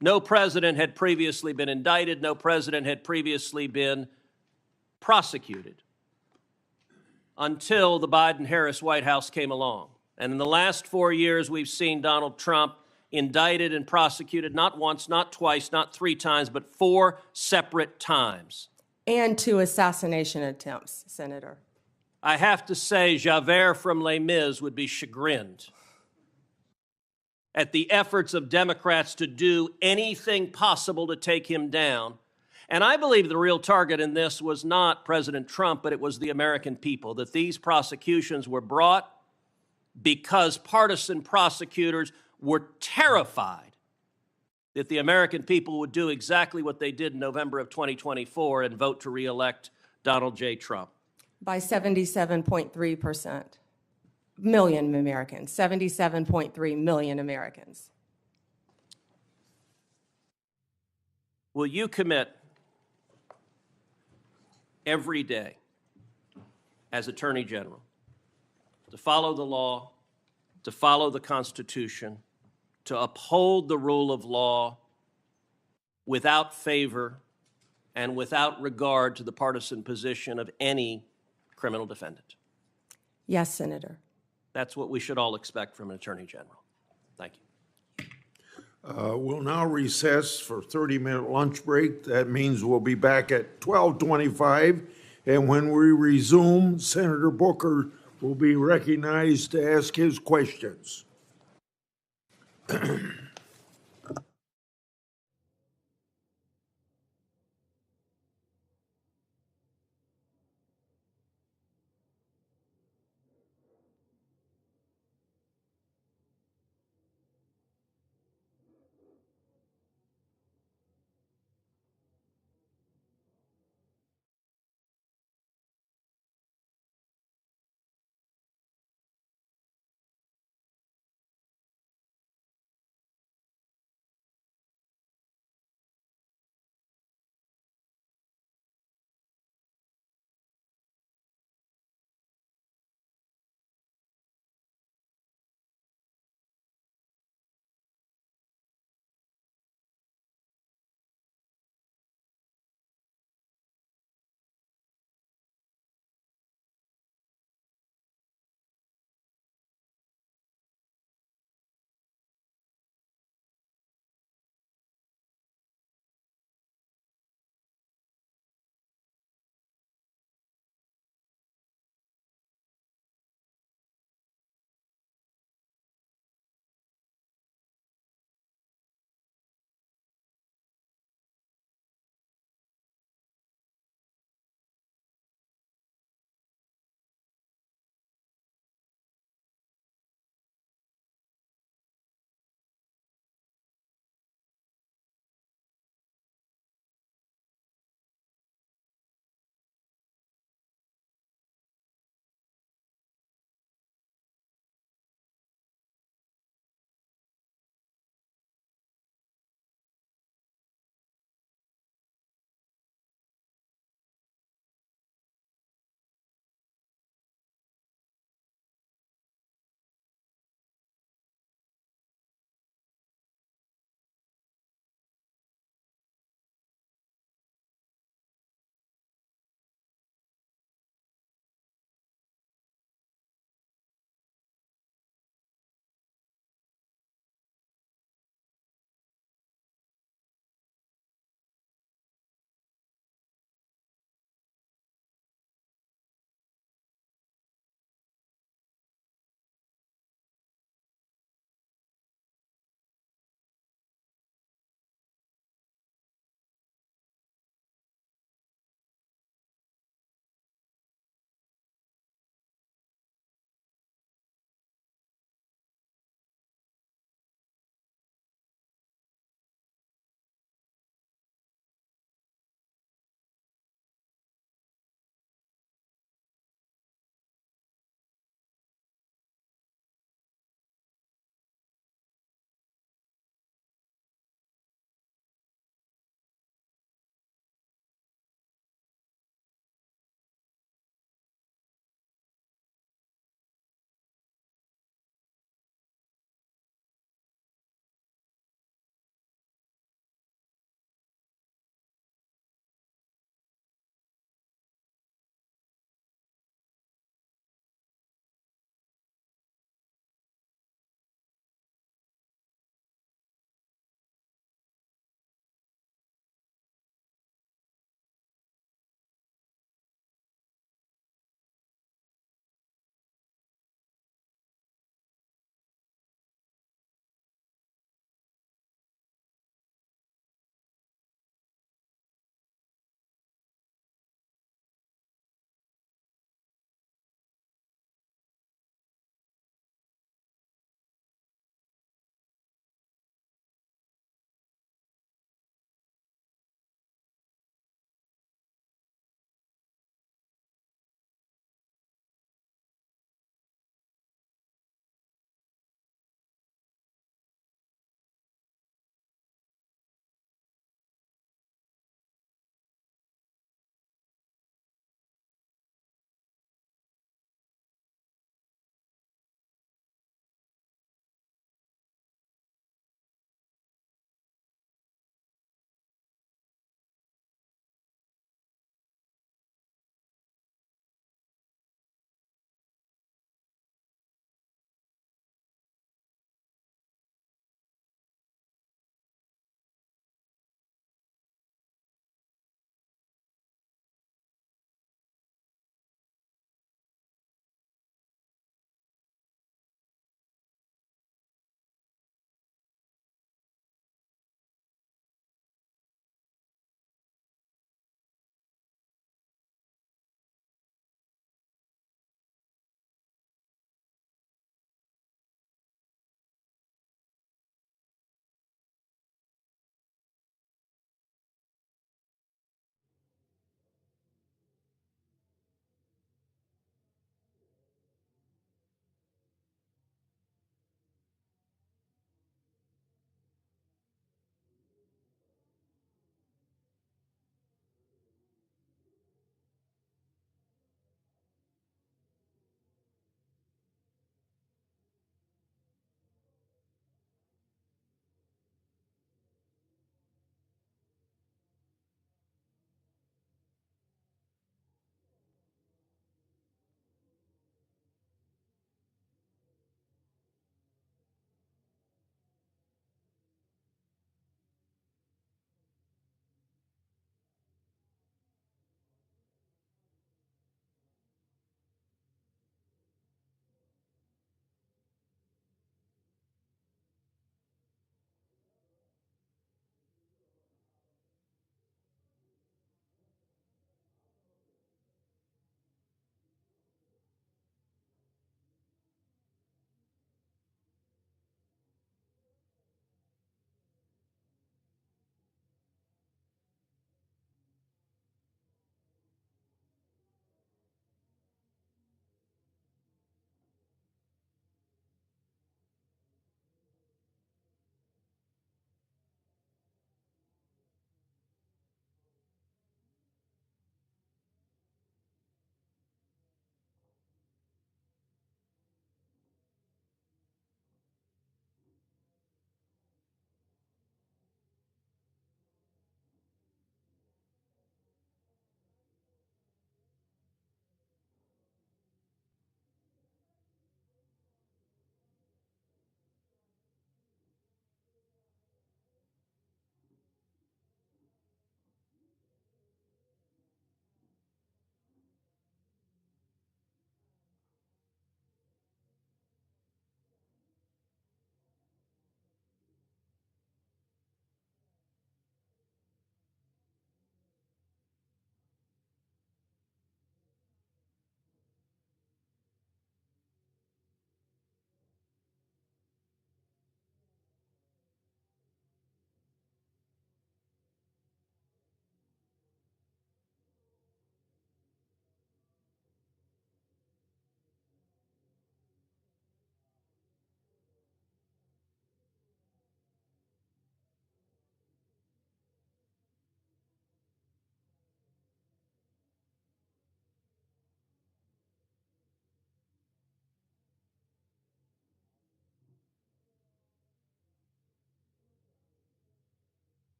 Speaker 17: no president had previously been indicted, no president had previously been prosecuted until the Biden-Harris White House came along. And in the last 4 years, we've seen Donald Trump indicted and prosecuted not once, not twice, not 3 times, but 4 separate times.
Speaker 6: And 2 assassination attempts, Senator.
Speaker 17: I have to say, Javert from Les Mis would be chagrined at the efforts of Democrats to do anything possible to take him down. And I believe the real target in this was not President Trump, but it was the American people, that these prosecutions were brought because partisan prosecutors were terrified that the American people would do exactly what they did in November of 2024 and vote to reelect Donald J. Trump.
Speaker 6: By 77.3%. Million Americans, 77.3 million Americans.
Speaker 17: Will you commit every day as Attorney General to follow the law, to follow the Constitution, to uphold the rule of law without favor and without regard to the partisan position of any criminal defendant?
Speaker 6: Yes, Senator.
Speaker 17: That's what we should all expect from an Attorney General. Thank you.
Speaker 2: We'll now recess for 30-minute lunch break. That means we'll be back at 12:25. And when we resume, Senator Booker will be recognized to ask his questions.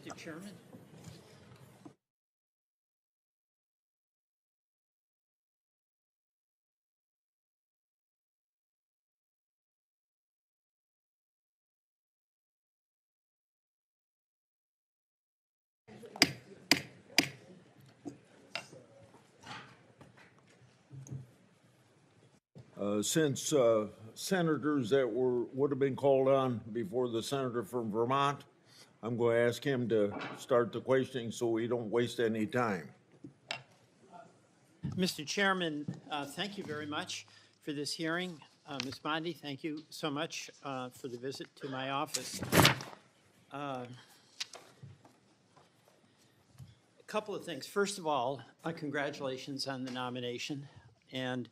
Speaker 12: Mr. Chairman.
Speaker 2: Since senators that would have been called on before the senator from Vermont, I'm going to ask him to start the questioning so we don't waste any time.
Speaker 18: Mr. Chairman, thank you very much for this hearing. Ms. Bondi, thank you so much for the visit to my office. A couple of things. First of all, congratulations on the nomination. And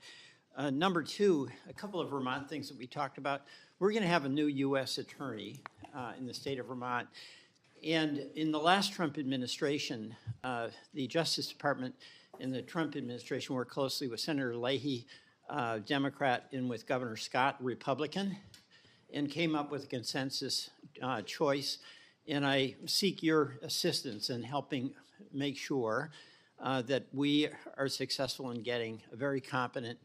Speaker 18: number two, a couple of Vermont things that we talked about. We're going to have a new U.S. attorney in the state of Vermont. And in the last Trump administration, the Justice Department in the Trump administration worked closely with Senator Leahy, Democrat, and with Governor Scott, Republican, and came up with a consensus choice. And I seek your assistance in helping make sure that we are successful in getting a very competent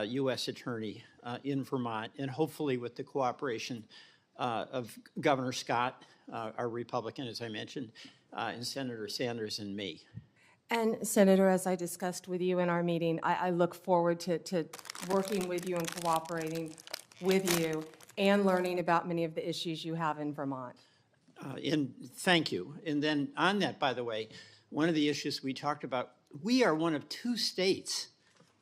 Speaker 18: U.S. attorney in Vermont, and hopefully with the cooperation of Governor Scott, our Republican, as I mentioned, and Senator Sanders and me.
Speaker 6: And Senator, as I discussed with you in our meeting, I look forward to working with you and cooperating with you and learning about many of the issues you have in Vermont.
Speaker 18: And thank you. And then on that, by the way, one of the issues we talked about, we are one of 2 states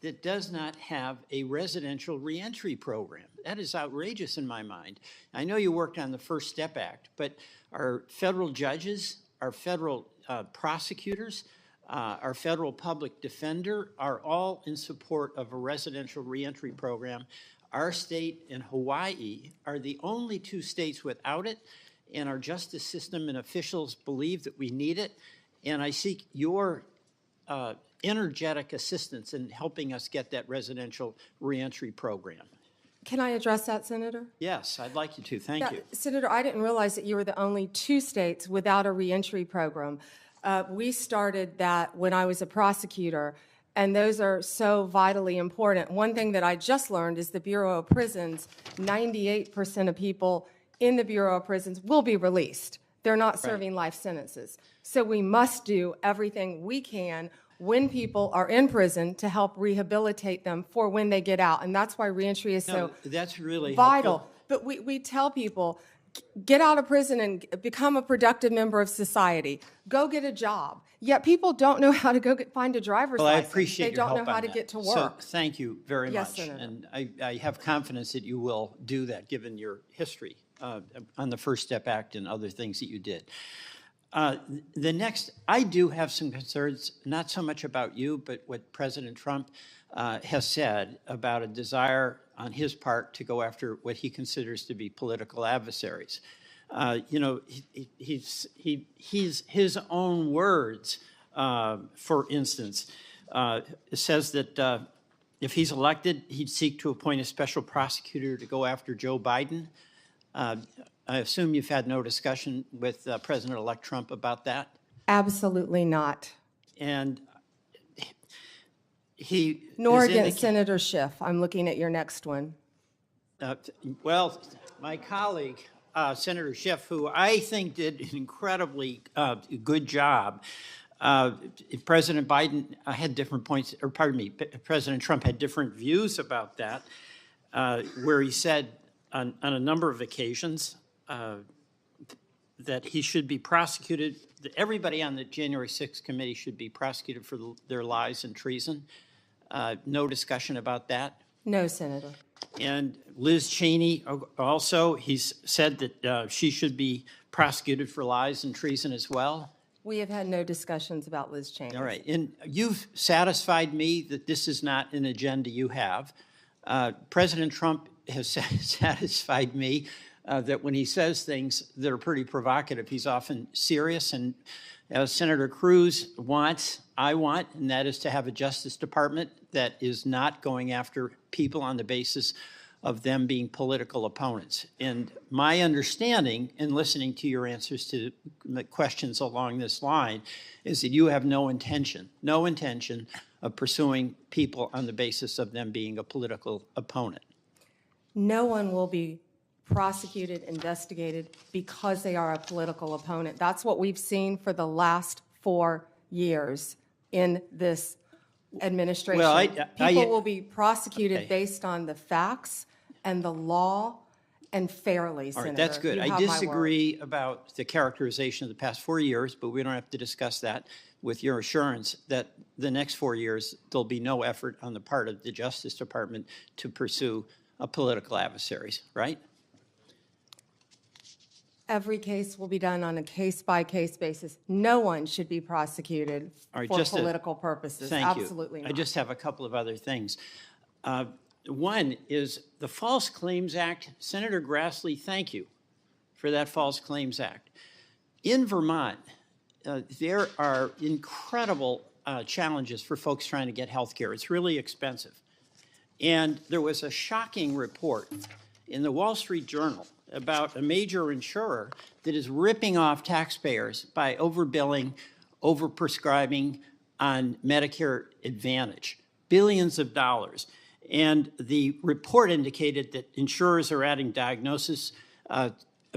Speaker 18: that does not have a residential reentry program. That is outrageous in my mind. I know you worked on the First Step Act, but our federal judges, our federal prosecutors, our federal public defender are all in support of a residential reentry program. Our state and Hawaii are the only 2 states without it, and our justice system and officials believe that we need it. And I seek your energetic assistance in helping us get that residential reentry program.
Speaker 6: Can I address that, Senator?
Speaker 18: Yes, I'd like you to. Thank you.
Speaker 6: Senator, I didn't realize that you were the only 2 states without a reentry program. We started that when I was a prosecutor, and those are so vitally important. One thing that I just learned is the Bureau of Prisons, 98% of people in the Bureau of Prisons will be released. They're not serving life sentences. So we must do everything we can when people are in prison to help rehabilitate them for when they get out. And that's why reentry is so
Speaker 18: that's really
Speaker 6: vital.
Speaker 18: helpful.
Speaker 6: But we tell people, get out of prison and become a productive member of society. Go get a job. Yet people don't know how to go find a driver's license.
Speaker 18: I appreciate
Speaker 6: They
Speaker 18: your
Speaker 6: don't
Speaker 18: help
Speaker 6: know how
Speaker 18: on
Speaker 6: to
Speaker 18: that.
Speaker 6: get to
Speaker 18: So
Speaker 6: work.
Speaker 18: thank you very
Speaker 6: Yes,
Speaker 18: much.
Speaker 6: Senator.
Speaker 18: And I have confidence that you will do that, given your history on the First Step Act and other things that you did. The next, I do have some concerns, not so much about you, but what President Trump has said about a desire on his part to go after what he considers to be political adversaries. You know, he's his own words, for instance, says that if he's elected, he'd seek to appoint a special prosecutor to go after Joe Biden. I assume you've had no discussion with President-elect Trump about that?
Speaker 6: Absolutely not.
Speaker 18: And he...
Speaker 6: Nor against Senator Schiff. I'm looking at your next one.
Speaker 18: Well, my colleague, Senator Schiff, who I think did an incredibly good job, President Biden had different points, or pardon me, President Trump had different views about that, where he said on a number of occasions that he should be prosecuted, that everybody on the January 6th committee should be prosecuted for their lies and treason. No discussion about that?
Speaker 6: No, Senator.
Speaker 18: And Liz Cheney also, he's said that she should be prosecuted for lies and treason as well.
Speaker 6: We have had no discussions about Liz Cheney.
Speaker 18: All right, and you've satisfied me that this is not an agenda you have. President Trump has satisfied me that when he says things that are pretty provocative, he's often serious. And as Senator Cruz wants, I want, and that is to have a Justice Department that is not going after people on the basis of them being political opponents. And my understanding, in listening to your answers to the questions along this line, is that you have no intention of pursuing people on the basis of them being a political opponent.
Speaker 6: No one will be prosecuted, investigated because they are a political opponent. That's what we've seen for the last 4 years in this administration.
Speaker 18: Well,
Speaker 6: People will be prosecuted
Speaker 18: Okay.
Speaker 6: based on the facts and the law and fairly,
Speaker 18: All
Speaker 6: Senator.
Speaker 18: right, that's good.
Speaker 6: You
Speaker 18: I
Speaker 6: have my word.
Speaker 18: disagree about the characterization of the past 4 years, but we don't have to discuss that, with your assurance that the next 4 years, there'll be no effort on the part of the Justice Department to pursue political adversaries, right?
Speaker 6: Every case will be done on a case-by-case basis. No one should be prosecuted
Speaker 18: All right,
Speaker 6: for
Speaker 18: just
Speaker 6: political purposes.
Speaker 18: Thank you.
Speaker 6: Absolutely
Speaker 18: I
Speaker 6: not.
Speaker 18: just have a couple of other things. One is the False Claims Act. Senator Grassley, thank you for that False Claims Act. In Vermont, there are incredible challenges for folks trying to get health care. It's really expensive. And there was a shocking report in the Wall Street Journal about a major insurer that is ripping off taxpayers by overbilling, overprescribing on Medicare Advantage, billions of dollars. And the report indicated that insurers are adding diagnosis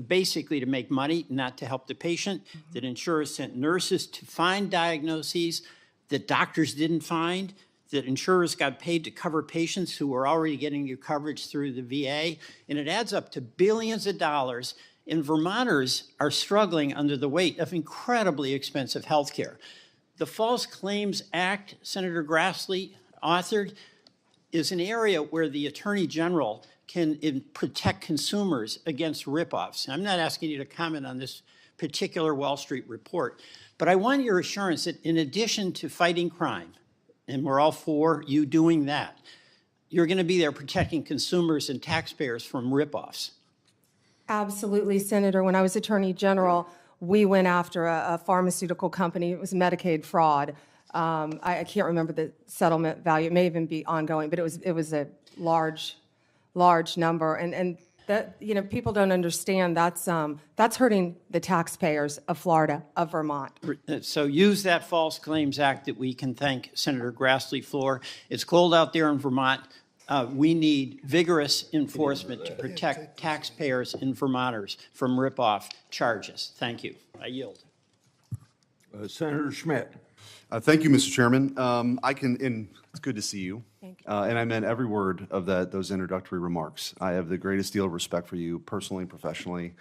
Speaker 18: basically to make money, not to help the patient, that insurers sent nurses to find diagnoses that doctors didn't find, that insurers got paid to cover patients who were already getting your coverage through the VA, and it adds up to billions of dollars, and Vermonters are struggling under the weight of incredibly expensive health care. The False Claims Act, Senator Grassley authored, is an area where the Attorney General can protect consumers against ripoffs. And I'm not asking you to comment on this particular Wall Street report, but I want your assurance that in addition to fighting crime, and we're all for you doing that, you're going to be there protecting consumers and taxpayers from ripoffs.
Speaker 6: Absolutely, Senator. When I was Attorney General, we went after a pharmaceutical company. It was Medicaid fraud. I can't remember the settlement value. It may even be ongoing, but it was a large number. And that, you know, people don't understand that's hurting the taxpayers of Florida, of Vermont.
Speaker 18: So use that False Claims Act that we can thank Senator Grassley for. It's cold out there in Vermont. We need vigorous enforcement to protect taxpayers and Vermonters from ripoff charges. Thank you. I yield.
Speaker 2: Senator Schmidt.
Speaker 5: Thank you, Mr. Chairman. And it's good to see you.
Speaker 6: Thank you.
Speaker 5: And I meant every word of those introductory remarks. I have the greatest deal of respect for you personally and professionally.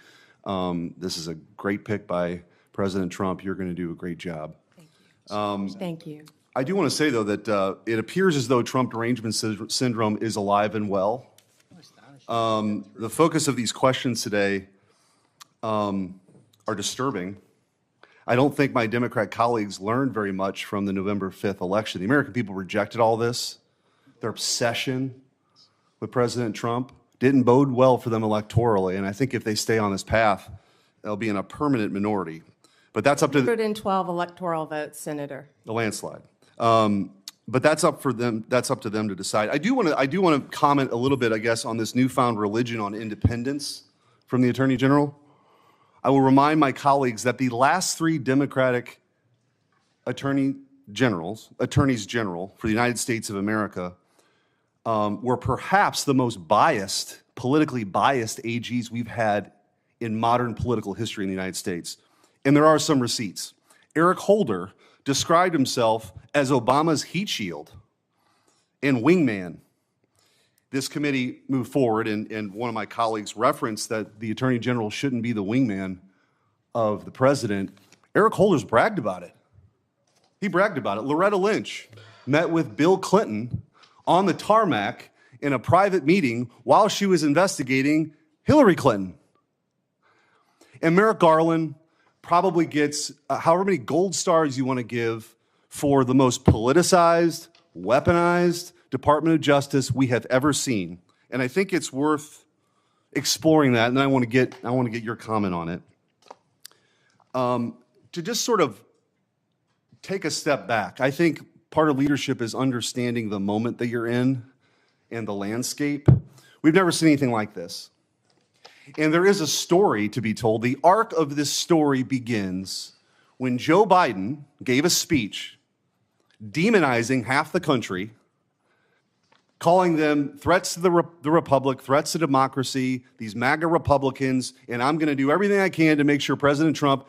Speaker 5: This is a great pick by President Trump. You're going to do a great job.
Speaker 6: Thank you. Thank you.
Speaker 5: I do want to say, though, that it appears as though Trump derangement syndrome is alive and well. The focus of these questions today are disturbing. I don't think my Democrat colleagues learned very much from the November 5th election. The American people rejected all this. Their obsession with President Trump didn't bode well for them electorally, and I think if they stay on this path, they'll be in a permanent minority. But that's up to
Speaker 6: 112 electoral votes, Senator.
Speaker 5: the landslide. But that's up for them. That's up to them to decide. I do want to comment a little bit, I guess, on this newfound religion on independence from the Attorney General. I will remind my colleagues that the last 3 Democratic attorneys general for the United States of America were perhaps the most biased, politically biased AGs we've had in modern political history in the United States. And there are some receipts. Eric Holder described himself as Obama's heat shield and wingman. This committee moved forward, and one of my colleagues referenced that the Attorney General shouldn't be the wingman of the president. Eric Holder's bragged about it. He bragged about it. Loretta Lynch met with Bill Clinton on the tarmac in a private meeting while she was investigating Hillary Clinton. And Merrick Garland probably gets however many gold stars you want to give for the most politicized, weaponized Department of Justice we have ever seen. And I think it's worth exploring that, and I want to get your comment on it. To just sort of take a step back, I think part of leadership is understanding the moment that you're in and the landscape. We've never seen anything like this. And there is a story to be told. The arc of this story begins when Joe Biden gave a speech demonizing half the country, calling them threats to the republic, threats to democracy, these MAGA Republicans, and I'm going to do everything I can to make sure President Trump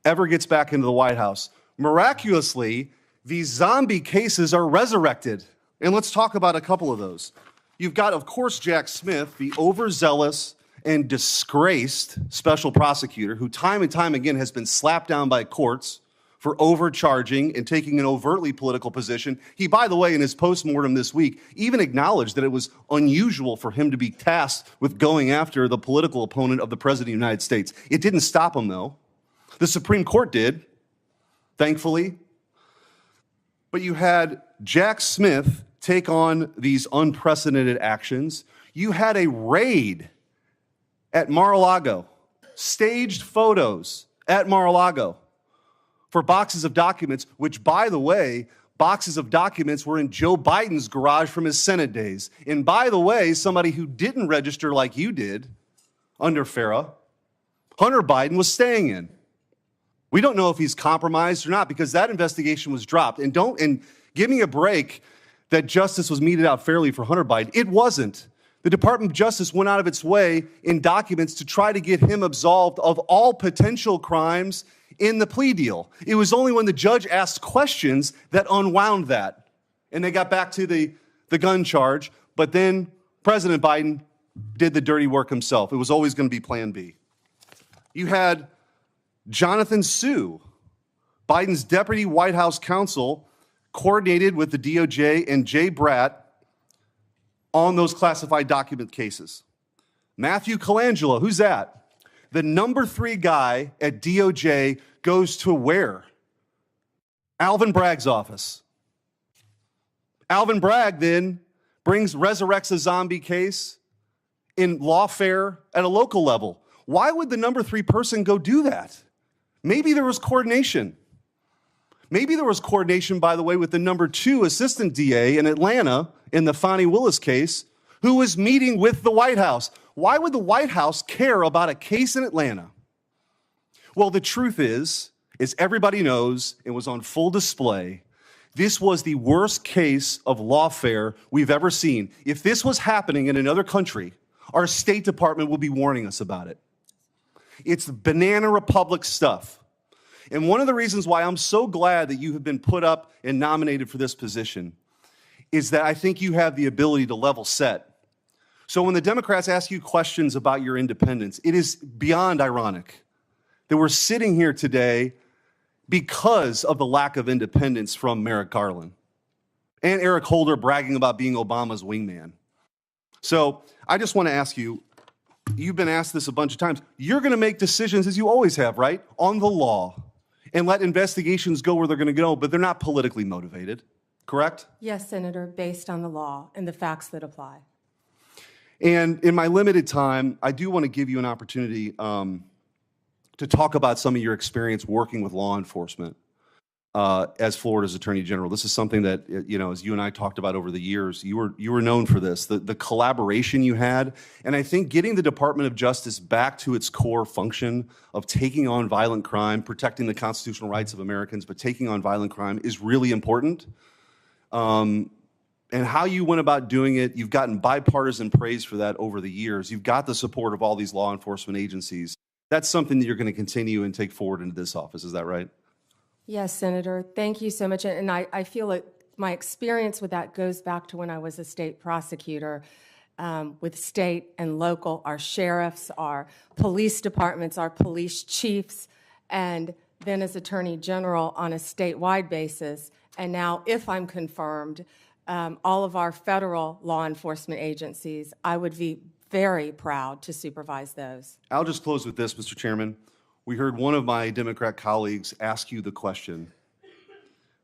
Speaker 5: ever gets back into the White House. Miraculously, these zombie cases are resurrected. And let's talk about a couple of those. You've got, of course, Jack Smith, the overzealous and disgraced special prosecutor who time and time again has been slapped down by courts for overcharging and taking an overtly political position. He, by the way, in his postmortem this week, even acknowledged that it was unusual for him to be tasked with going after the political opponent of the President of the United States. It didn't stop him, though. The Supreme Court did, thankfully. But you had Jack Smith take on these unprecedented actions. You had a raid at Mar-a-Lago, staged photos at Mar-a-Lago for boxes of documents, which, by the way, boxes of documents were in Joe Biden's garage from his Senate days. And by the way, somebody who didn't register like you did under FARA, Hunter Biden was staying in. We don't know if he's compromised or not because that investigation was dropped. And give me a break that justice was meted out fairly for Hunter Biden. It wasn't. The Department of Justice went out of its way in documents to try to get him absolved of all potential crimes in the plea deal. It was only when the judge asked questions that unwound that. And they got back to the gun charge, but then President Biden did the dirty work himself. It was always going to be Plan B. You had Jonathan Sue, Biden's deputy White House counsel, coordinated with the DOJ and Jay Bratt on those classified document cases. Matthew Colangelo, who's that? The number 3 guy at DOJ goes to where? Alvin Bragg's office. Alvin Bragg then resurrects a zombie case in lawfare at a local level. Why would the number 3 person go do that? Maybe there was coordination. Maybe there was coordination, by the way, with the number 2 assistant DA in Atlanta in the Fani Willis case, who was meeting with the White House. Why would the White House care about a case in Atlanta? Well, the truth is everybody knows, it was on full display, this was the worst case of lawfare we've ever seen. If this was happening in another country, our State Department would be warning us about it. It's banana republic stuff. And one of the reasons why I'm so glad that you have been put up and nominated for this position is that I think you have the ability to level set. So when the Democrats ask you questions about your independence, it is beyond ironic that we're sitting here today because of the lack of independence from Merrick Garland and Eric Holder bragging about being Obama's wingman. So I just want to ask you, you've been asked this a bunch of times, you're going to make decisions, as you always have, right, on the law and let investigations go where they're going to go, but they're not politically motivated, correct?
Speaker 6: Yes, Senator, based on the law and the facts that apply.
Speaker 5: And in my limited time, I do want to give you an opportunity to talk about some of your experience working with law enforcement as Florida's Attorney General. This is something that, as you and I talked about over the years, you were known for this, the collaboration you had. And I think getting the Department of Justice back to its core function of taking on violent crime, protecting the constitutional rights of Americans, but taking on violent crime is really important. And how you went about doing it, you've gotten bipartisan praise for that over the years. You've got the support of all these law enforcement agencies. That's something that you're going to continue and take forward into this office. Is that right?
Speaker 6: Yes, Senator. Thank you so much. And I feel like my experience with that goes back to when I was a state prosecutor with state and local, our sheriffs, our police departments, our police chiefs, and then as Attorney General on a statewide basis. And now, if I'm confirmed, all of our federal law enforcement agencies, I would be very proud to supervise those.
Speaker 5: I'll just close with this, Mr. Chairman. We heard one of my Democrat colleagues ask you the question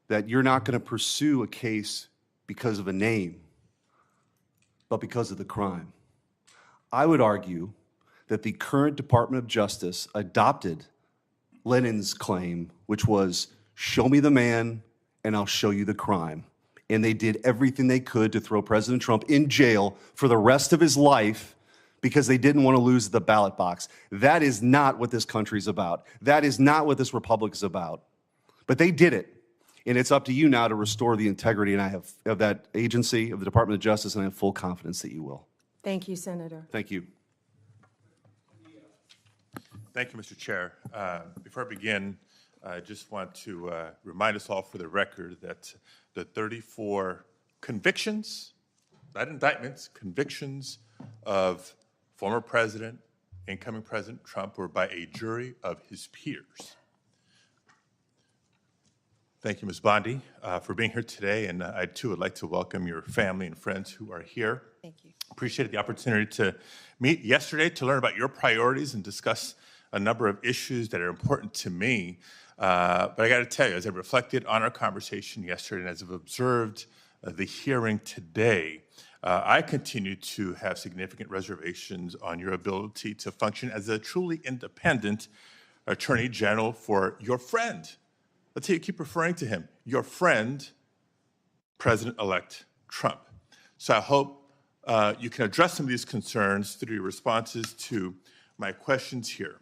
Speaker 5: that you're not going to pursue a case because of a name, but because of the crime. I would argue that the current Department of Justice adopted Lenin's claim, which was, show me the man and I'll show you the crime. and they did everything they could to throw President Trump in jail for the rest of his life because they didn't want to lose the ballot box. That is not what this country's about. That is not what this republic is about. But they did it, and it's up to you now to restore the integrity, and I have of that agency, of the Department of Justice, and I have full confidence that you will.
Speaker 6: Thank you, Senator.
Speaker 5: Thank you.
Speaker 19: Thank you, Mr. Chair. Before I begin, I just want to remind us all for the record that the 34 convictions, not indictments, convictions of former President, incoming President Trump were by a jury of his peers. Thank you, Ms. Bondi, for being here today, and I too would like to welcome your family and friends who are here.
Speaker 6: Thank you.
Speaker 19: Appreciated the opportunity to meet yesterday to learn about your priorities and discuss a number of issues that are important to me. But I got to tell you, as I reflected on our conversation yesterday and as I've observed the hearing today, I continue to have significant reservations on your ability to function as a truly independent Attorney General for your friend. Let's say you keep referring to him, your friend, President-elect Trump. So I hope you can address some of these concerns through your responses to my questions here.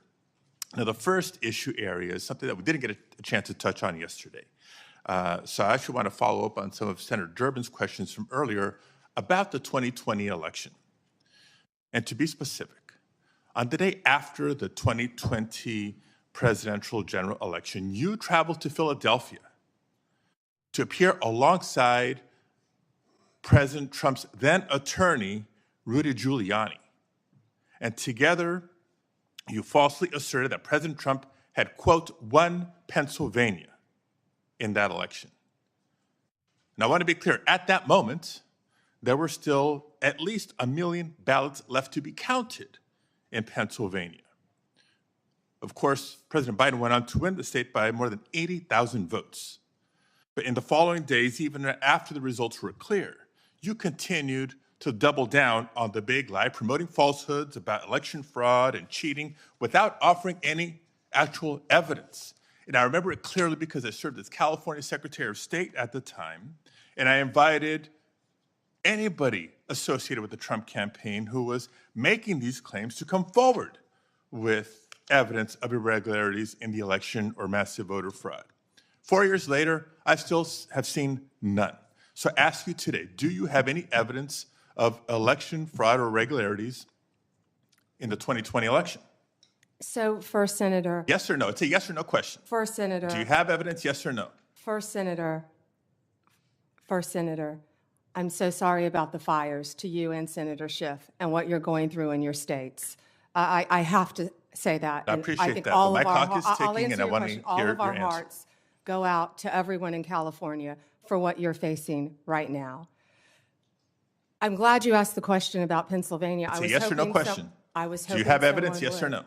Speaker 19: Now, the first issue area is something that we didn't get a chance to touch on yesterday. So I actually want to follow up on some of Senator Durbin's questions from earlier about the 2020 election. And to be specific, on the day after the 2020 presidential general election, you traveled to Philadelphia to appear alongside President Trump's then attorney, Rudy Giuliani. And together, you falsely asserted that President Trump had, quote, won Pennsylvania in that election. Now, I want to be clear. At that moment, there were still at least 1 million ballots left to be counted in Pennsylvania. Of course, President Biden went on to win the state by more than 80,000 votes. But in the following days, even after the results were clear, you continued to double down on the big lie, promoting falsehoods about election fraud and cheating without offering any actual evidence. And I remember it clearly because I served as California Secretary of State at the time, and I invited anybody associated with the Trump campaign who was making these claims to come forward with evidence of irregularities in the election or massive voter fraud. 4 years later, I still have seen none. So I ask you today, do you have any evidence of election fraud or irregularities in the 2020 election?
Speaker 6: So, first, Senator.
Speaker 19: Yes or no? It's a yes or no question.
Speaker 6: First, Senator.
Speaker 19: Do you have evidence, yes or no?
Speaker 6: First, Senator. I'm so sorry about the fires to you and Senator Schiff and what you're going through in your states. I have to say that.
Speaker 19: I
Speaker 6: And
Speaker 19: appreciate
Speaker 6: think
Speaker 19: that,
Speaker 6: all
Speaker 19: but
Speaker 6: of
Speaker 19: my
Speaker 6: our
Speaker 19: clock is
Speaker 6: I'll
Speaker 19: ticking,
Speaker 6: answer
Speaker 19: and I
Speaker 6: your
Speaker 19: want to
Speaker 6: question. All
Speaker 19: hear
Speaker 6: of our
Speaker 19: your answer.
Speaker 6: hearts go out to everyone in California for what you're facing right now. I'm glad you asked the question about Pennsylvania.
Speaker 19: It's a yes or no question.
Speaker 6: I was
Speaker 19: Do
Speaker 6: hoping
Speaker 19: you have evidence,
Speaker 6: someone
Speaker 19: yes or
Speaker 6: would.
Speaker 19: no?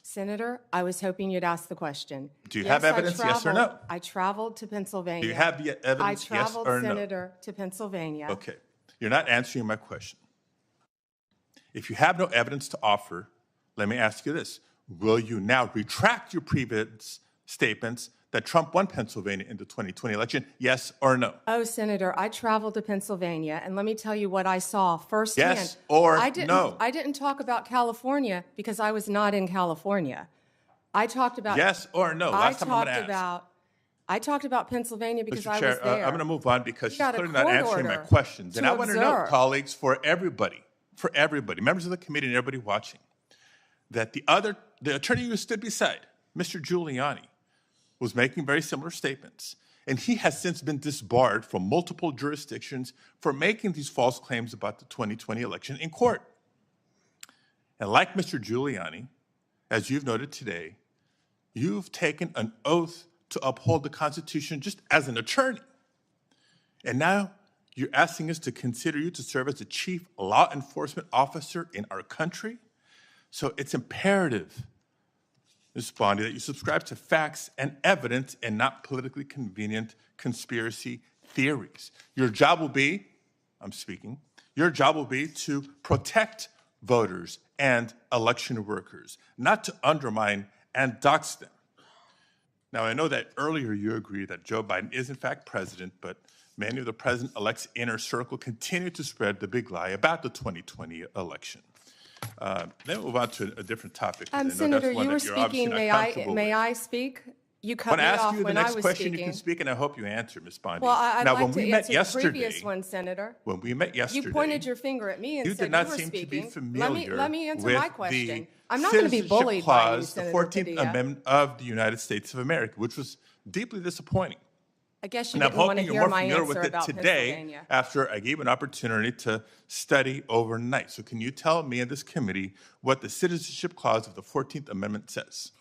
Speaker 6: Senator, I was hoping you'd ask the question.
Speaker 19: Do you have evidence, yes or no?
Speaker 6: I traveled to Pennsylvania.
Speaker 19: Do you have the evidence,
Speaker 6: I
Speaker 19: yes
Speaker 6: traveled,
Speaker 19: or no?
Speaker 6: Senator, to Pennsylvania.
Speaker 19: Okay. You're not answering my question. If you have no evidence to offer, let me ask you this. Will you now retract your previous statements that Trump won Pennsylvania in the 2020 election, yes or no?
Speaker 6: Oh, Senator, I traveled to Pennsylvania, and let me tell you what I saw firsthand.
Speaker 19: Yes or
Speaker 6: no?
Speaker 19: no?
Speaker 6: I didn't talk about California because I was not in California. I talked about
Speaker 19: Yes or no? Last time I'm going to ask.
Speaker 6: I talked about Pennsylvania because
Speaker 19: Mr.
Speaker 6: I
Speaker 19: Chair,
Speaker 6: was there.
Speaker 19: I'm going to move on because
Speaker 6: You
Speaker 19: she's
Speaker 6: got a
Speaker 19: clearly not
Speaker 6: court
Speaker 19: answering my
Speaker 6: order
Speaker 19: questions. And
Speaker 6: to
Speaker 19: I want to know,
Speaker 6: observe.
Speaker 19: colleagues, for everybody, members of the committee and everybody watching, that the attorney who stood beside Mr. Giuliani was making very similar statements. And he has since been disbarred from multiple jurisdictions for making these false claims about the 2020 election in court. And like Mr. Giuliani, as you've noted today, you've taken an oath to uphold the Constitution just as an attorney. And now you're asking us to consider you to serve as the chief law enforcement officer in our country. So it's imperative, Ms. Bondi, that you subscribe to facts and evidence and not politically convenient conspiracy theories. Your job will be, your job will be to protect voters and election workers, not to undermine and dox them. Now, I know that earlier you agreed that Joe Biden is in fact president, but many of the president-elect's inner circle continue to spread the big lie about the 2020 election. Then we'll move on to a different topic. 'cause I know that's
Speaker 6: Senator,
Speaker 19: one
Speaker 6: you were
Speaker 19: that you're obviously
Speaker 6: speaking.
Speaker 19: not
Speaker 6: May
Speaker 19: comfortable with.
Speaker 6: I speak? You
Speaker 19: When
Speaker 6: cut me
Speaker 19: I ask
Speaker 6: off
Speaker 19: you the
Speaker 6: when I
Speaker 19: next
Speaker 6: was
Speaker 19: question,
Speaker 6: speaking.
Speaker 19: you can speak, and I hope you answer, Ms. Bondi.
Speaker 6: Well, I'd
Speaker 19: now,
Speaker 6: like
Speaker 19: when
Speaker 6: to
Speaker 19: we met
Speaker 6: answer
Speaker 19: yesterday,
Speaker 6: the previous one, Senator.
Speaker 19: when we met yesterday,
Speaker 6: You pointed your finger at me and
Speaker 19: you
Speaker 6: said
Speaker 19: did not
Speaker 6: you were
Speaker 19: seem
Speaker 6: speaking.
Speaker 19: to be familiar
Speaker 6: let me answer
Speaker 19: with
Speaker 6: my question.
Speaker 19: the
Speaker 6: I'm not going to be
Speaker 19: citizenship
Speaker 6: bullied by you,
Speaker 19: clause, the
Speaker 6: Senator
Speaker 19: 14th
Speaker 6: Padilla.
Speaker 19: Amendment of the United States of America, which was deeply disappointing.
Speaker 6: I guess you
Speaker 19: And I'm
Speaker 6: didn't want to
Speaker 19: hoping you're
Speaker 6: hear
Speaker 19: more
Speaker 6: my
Speaker 19: familiar
Speaker 6: answer
Speaker 19: with it
Speaker 6: about
Speaker 19: today
Speaker 6: Pennsylvania.
Speaker 19: after I gave an opportunity to study overnight. So can you tell me and this committee what the citizenship clause of the 14th Amendment says?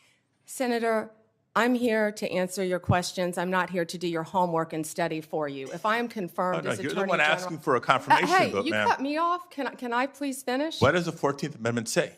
Speaker 6: Senator, I'm here to answer your questions. I'm not here to do your homework and study for you. If I am confirmed
Speaker 19: No,
Speaker 6: as
Speaker 19: you're
Speaker 6: Attorney
Speaker 19: the one
Speaker 6: General,
Speaker 19: asking for a confirmation
Speaker 6: hey,
Speaker 19: vote,
Speaker 6: you
Speaker 19: ma'am.
Speaker 6: cut me off. Can I please finish?
Speaker 19: What does the 14th Amendment say?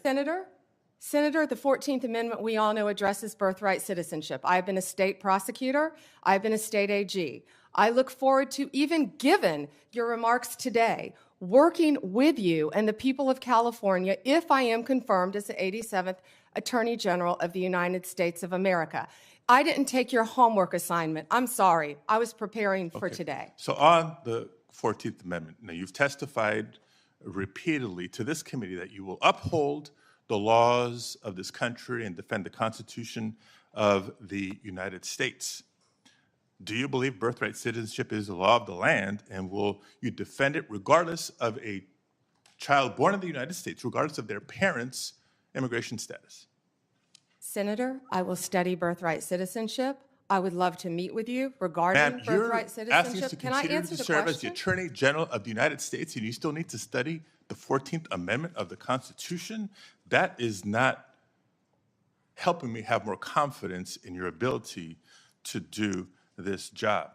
Speaker 6: Senator, the 14th Amendment, we all know, addresses birthright citizenship. I've been a state prosecutor. I've been a state AG. I look forward to, even given your remarks today, working with you and the people of California if I am confirmed as the 87th Attorney General of the United States of America. I didn't take your homework assignment. I'm sorry. I was preparing for today.
Speaker 19: So on the 14th Amendment, now you've testified repeatedly to this committee that you will uphold the laws of this country and defend the Constitution of the United States. Do you believe birthright citizenship is the law of the land, and will you defend it regardless of a child born in the United States, regardless of their parents' immigration status?
Speaker 6: Senator, I will study birthright citizenship. I would love to meet with you regarding
Speaker 19: Ma'am, you're
Speaker 6: birthright
Speaker 19: asking us to
Speaker 6: citizenship. Can I
Speaker 19: continue
Speaker 6: answer
Speaker 19: to
Speaker 6: the
Speaker 19: serve as the
Speaker 6: question?
Speaker 19: Attorney General of the United States, and you still need to study the 14th Amendment of the Constitution? That is not helping me have more confidence in your ability to do this job.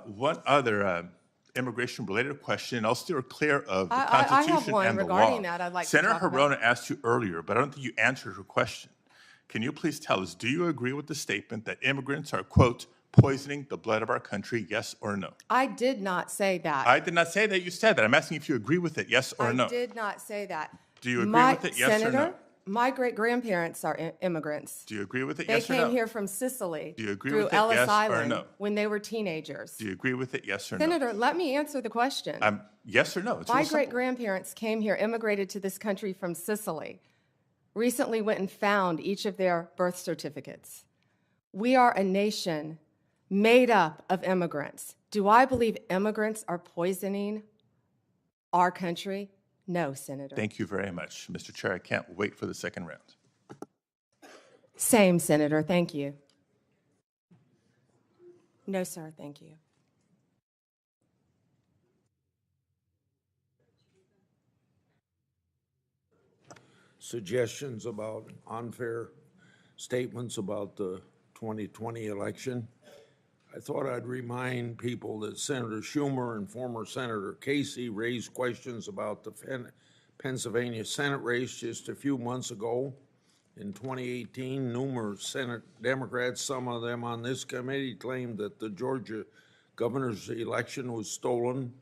Speaker 19: One other immigration-related question, I'll steer clear of the
Speaker 6: I have
Speaker 19: Constitution
Speaker 6: one
Speaker 19: and the
Speaker 6: regarding
Speaker 19: law.
Speaker 6: that I'd like to
Speaker 19: Senator
Speaker 6: talk about.
Speaker 19: Hirono asked you earlier, but I don't think you answered her question. Can you please tell us, do you agree with the statement that immigrants are, quote, poisoning the blood of our country, yes or no?
Speaker 6: I did not say that.
Speaker 19: I did not say that you said that. I'm asking if you agree with it, yes or no?
Speaker 6: I did not say that.
Speaker 19: Do you agree with it, yes or
Speaker 6: Senator,
Speaker 19: no?
Speaker 6: my great-grandparents are immigrants.
Speaker 19: Do you agree with it,
Speaker 6: They
Speaker 19: yes or
Speaker 6: came
Speaker 19: no?
Speaker 6: here from Sicily
Speaker 19: Do you agree
Speaker 6: through
Speaker 19: with it,
Speaker 6: Ellis
Speaker 19: yes or
Speaker 6: Island
Speaker 19: no?
Speaker 6: when they were teenagers.
Speaker 19: Do you agree with it, yes or no?
Speaker 6: Senator, let me answer the question.
Speaker 19: Yes or no? It's
Speaker 6: My
Speaker 19: real simple.
Speaker 6: great-grandparents came here, immigrated to this country from Sicily, recently went and found each of their birth certificates. We are a nation made up of immigrants. Do I believe immigrants are poisoning our country? No, Senator.
Speaker 19: Thank you very much, Mr. Chair. I can't wait for the second round.
Speaker 6: Same, Senator. Thank you. No, sir. Thank you.
Speaker 2: Suggestions about unfair statements about the 2020 election. I thought I'd remind people that Senator Schumer and former Senator Casey raised questions about the Pennsylvania Senate race just a few months ago. In 2018, numerous Senate Democrats, some of them on this committee, claimed that the Georgia governor's election was stolen.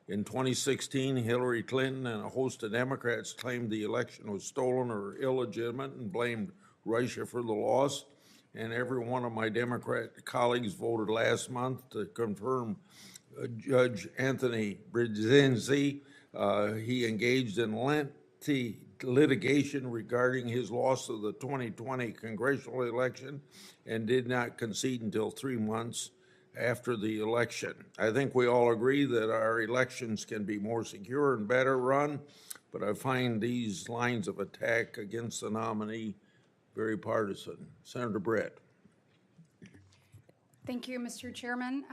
Speaker 2: In 2016, Hillary Clinton and a host of Democrats claimed the election was stolen or illegitimate and blamed Russia for the loss. And every one of my Democrat colleagues voted last month to confirm Judge Anthony Brzezinski. He engaged in lengthy litigation regarding his loss of the 2020 congressional election and did not concede until 3 months after the election. I think we all agree that our elections can be more secure and better run, but I find these lines of attack against the nominee very partisan. Senator Britt.
Speaker 20: Thank you, Mr. Chairman.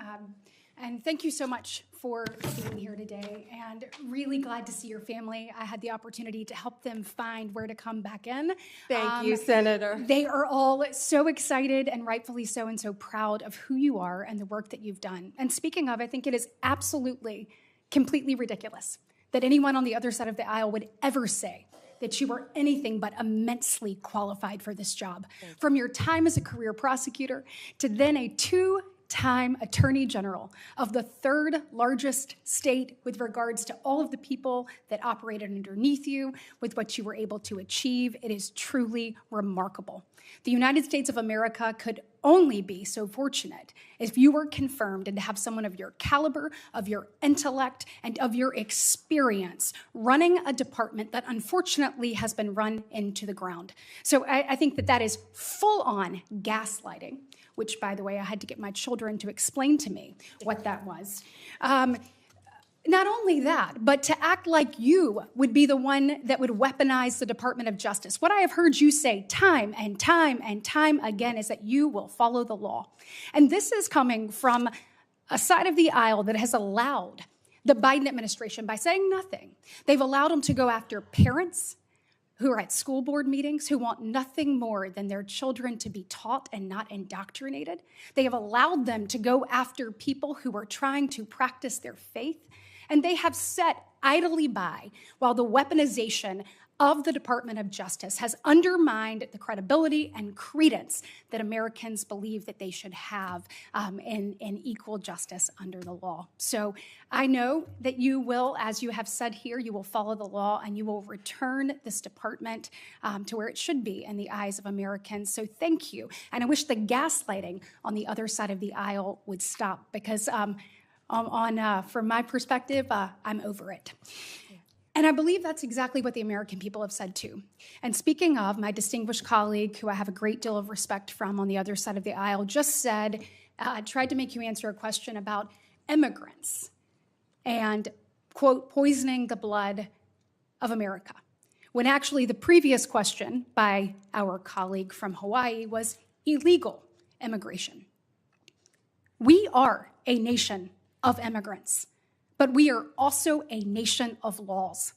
Speaker 20: And thank you so much for being here today, and really glad to see your family. I had the opportunity to help them find where to come back in.
Speaker 6: Thank you, Senator.
Speaker 20: They are all so excited, and rightfully so, and so proud of who you are and the work that you've done. And speaking of, I think it is absolutely, completely ridiculous that anyone on the other side of the aisle would ever say that you were anything but immensely qualified for this job. From your time as a career prosecutor to then a two-time Attorney General of the third largest state with regards to all of the people that operated underneath you, with what you were able to achieve. It is truly remarkable. The United States of America could only be so fortunate if you were confirmed and to have someone of your caliber, of your intellect, and of your experience running a department that unfortunately has been run into the ground. So I think that that is full-on gaslighting, which, by the way, I had to get my children to explain to me what that was. Not only that, but to act like you would be the one that would weaponize the Department of Justice. What I have heard you say time and time and time again is that you will follow the law. And this is coming from a side of the aisle that has allowed the Biden administration, by saying nothing, they've allowed them to go after parents who are at school board meetings, who want nothing more than their children to be taught and not indoctrinated. They have allowed them to go after people who are trying to practice their faith. And they have sat idly by while the weaponization of the Department of Justice has undermined the credibility and credence that Americans believe that they should have in equal justice under the law. So I know that you will, as you have said here, you will follow the law and you will return this department to where it should be in the eyes of Americans. So thank you. And I wish the gaslighting on the other side of the aisle would stop, because from my perspective, I'm over it. And I believe that's exactly what the American people have said too. And speaking of, my distinguished colleague, who I have a great deal of respect from on the other side of the aisle, just said, tried to make you answer a question about immigrants and, quote, poisoning the blood of America. When actually the previous question by our colleague from Hawaii was illegal immigration. We are a nation of immigrants, but we are also a nation of laws.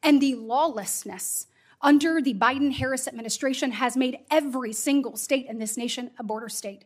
Speaker 20: And the lawlessness under the Biden-Harris administration has made every single state in this nation a border state.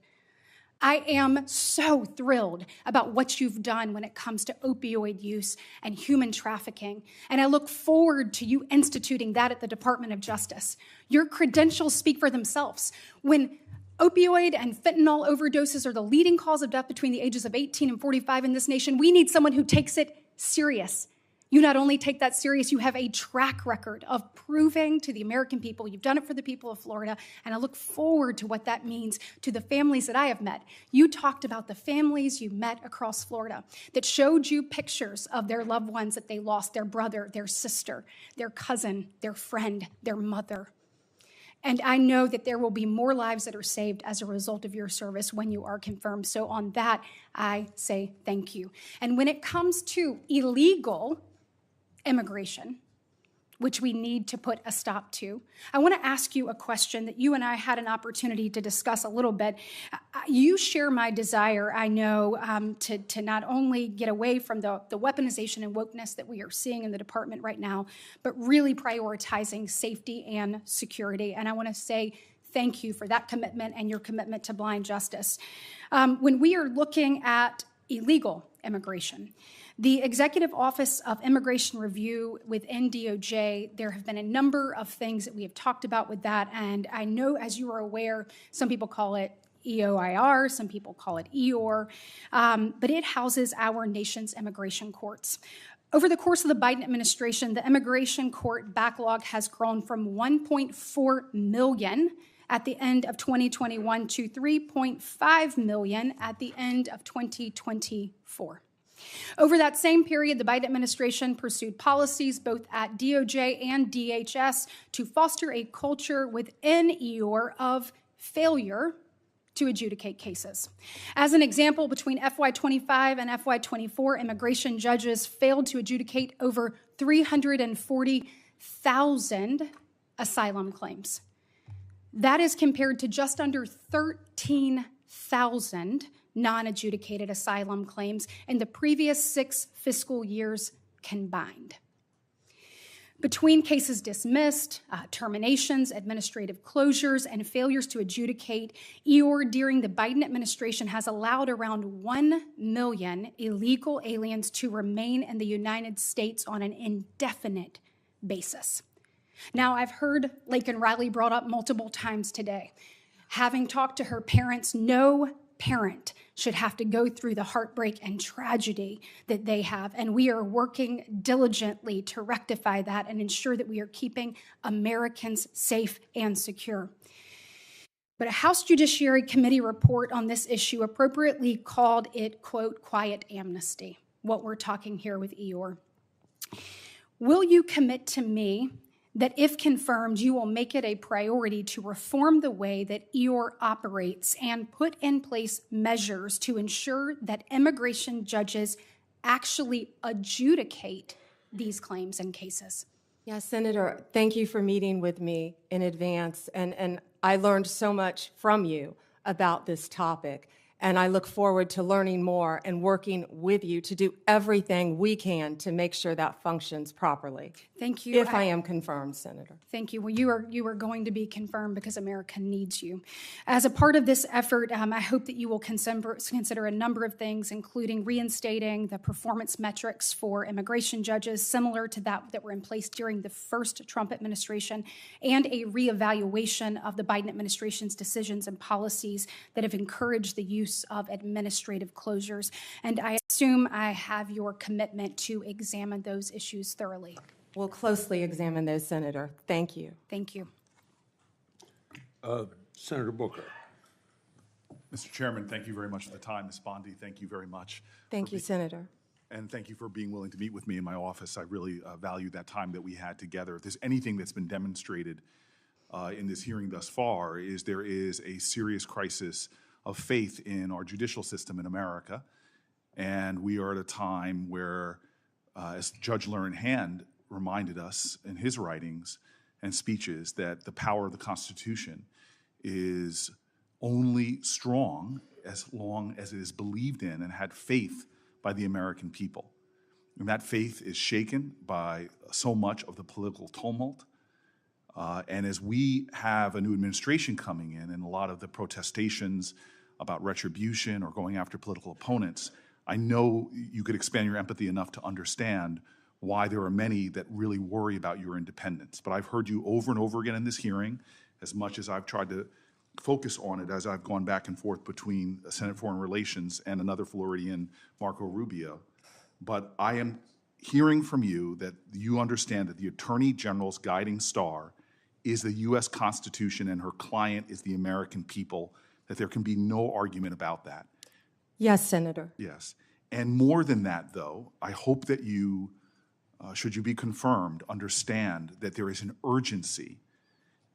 Speaker 20: I am so thrilled about what you've done when it comes to opioid use and human trafficking, and I look forward to you instituting that at the Department of Justice. Your credentials speak for themselves. When opioid and fentanyl overdoses are the leading cause of death between the ages of 18 and 45 in this nation, we need someone who takes it serious. You not only take that serious, you have a track record of proving to the American people you've done it for the people of Florida, and I look forward to what that means to the families that I have met. You talked about the families you met across Florida that showed you pictures of their loved ones that they lost, their brother, their sister, their cousin, their friend, their mother. And I know that there will be more lives that are saved as a result of your service when you are confirmed. So on that, I say thank you. And when it comes to illegal immigration, which we need to put a stop to, I want to ask you a question that you and I had an opportunity to discuss a little bit. You share my desire, I know, to not only get away from the weaponization and wokeness that we are seeing in the department right now, but really prioritizing safety and security. And I want to say thank you for that commitment and your commitment to blind justice. When we are looking at illegal immigration, the Executive Office of Immigration Review within DOJ, there have been a number of things that we have talked about with that, and I know, as you are aware, some people call it EOIR, some people call it EOR, but it houses our nation's immigration courts. Over the course of the Biden administration, the immigration court backlog has grown from 1.4 million at the end of 2021 to 3.5 million at the end of 2024. Over that same period, the Biden administration pursued policies both at DOJ and DHS to foster a culture within EOR of failure to adjudicate cases. As an example, between FY25 and FY24, immigration judges failed to adjudicate over 340,000 asylum claims. That is compared to just under 13,000 non-adjudicated asylum claims in the previous 6 fiscal years combined. Between cases dismissed, terminations, administrative closures, and failures to adjudicate, EOR during the Biden administration has allowed around 1 million illegal aliens to remain in the United States on an indefinite basis. Now, I've heard Laken Riley brought up multiple times today. Having talked to her parents, no parent should have to go through the heartbreak and tragedy that they have. And we are working diligently to rectify that and ensure that we are keeping Americans safe and secure. but a House Judiciary Committee report on this issue appropriately called it, quote, quiet amnesty, what we're talking here with Eeyore. Will you commit to me that if confirmed, you will make it a priority to reform the way that Eeyore operates and put in place measures to ensure that immigration judges actually adjudicate these claims and cases?
Speaker 6: Yes, Senator, thank you for meeting with me in advance. And I learned so much from you about this topic. And I look forward to learning more and working with you to do everything we can to make sure that functions properly.
Speaker 20: Thank you.
Speaker 6: If I am confirmed, Senator.
Speaker 20: Thank you. Well, you are going to be confirmed because America needs you. As a part of this effort, I hope that you will consider a number of things, including reinstating the performance metrics for immigration judges, similar to that were in place during the first Trump administration, and a reevaluation of the Biden administration's decisions and policies that have encouraged the use of administrative closures. And I assume I have your commitment to examine those issues thoroughly.
Speaker 6: We'll closely examine those, Senator. Thank you.
Speaker 20: Thank you.
Speaker 21: Senator Booker.
Speaker 22: Mr. Chairman, thank you very much for the time. Ms. Bondi, thank you very much.
Speaker 6: Thank you, Senator.
Speaker 22: And thank you for being willing to meet with me in my office. I really value that time that we had together. If there's anything that's been demonstrated in this hearing thus far, is there is a serious crisis of faith in our judicial system in America. And we are at a time where, as Judge Learned Hand reminded us in his writings and speeches, that the power of the Constitution is only strong as long as it is believed in and had faith by the American people. And that faith is shaken by so much of the political tumult. And as we have a new administration coming in and a lot of the protestations about retribution or going after political opponents, I know you could expand your empathy enough to understand why there are many that really worry about your independence. But I've heard you over and over again in this hearing, as much as I've tried to focus on it as I've gone back and forth between Senate Foreign Relations and another Floridian, Marco Rubio. But I am hearing from you that you understand that the Attorney General's guiding star is the U.S. Constitution and her client is the American people, that there can be no argument about that.
Speaker 6: Yes, Senator.
Speaker 22: Yes. And more than that, though, I hope that you, should you be confirmed, understand that there is an urgency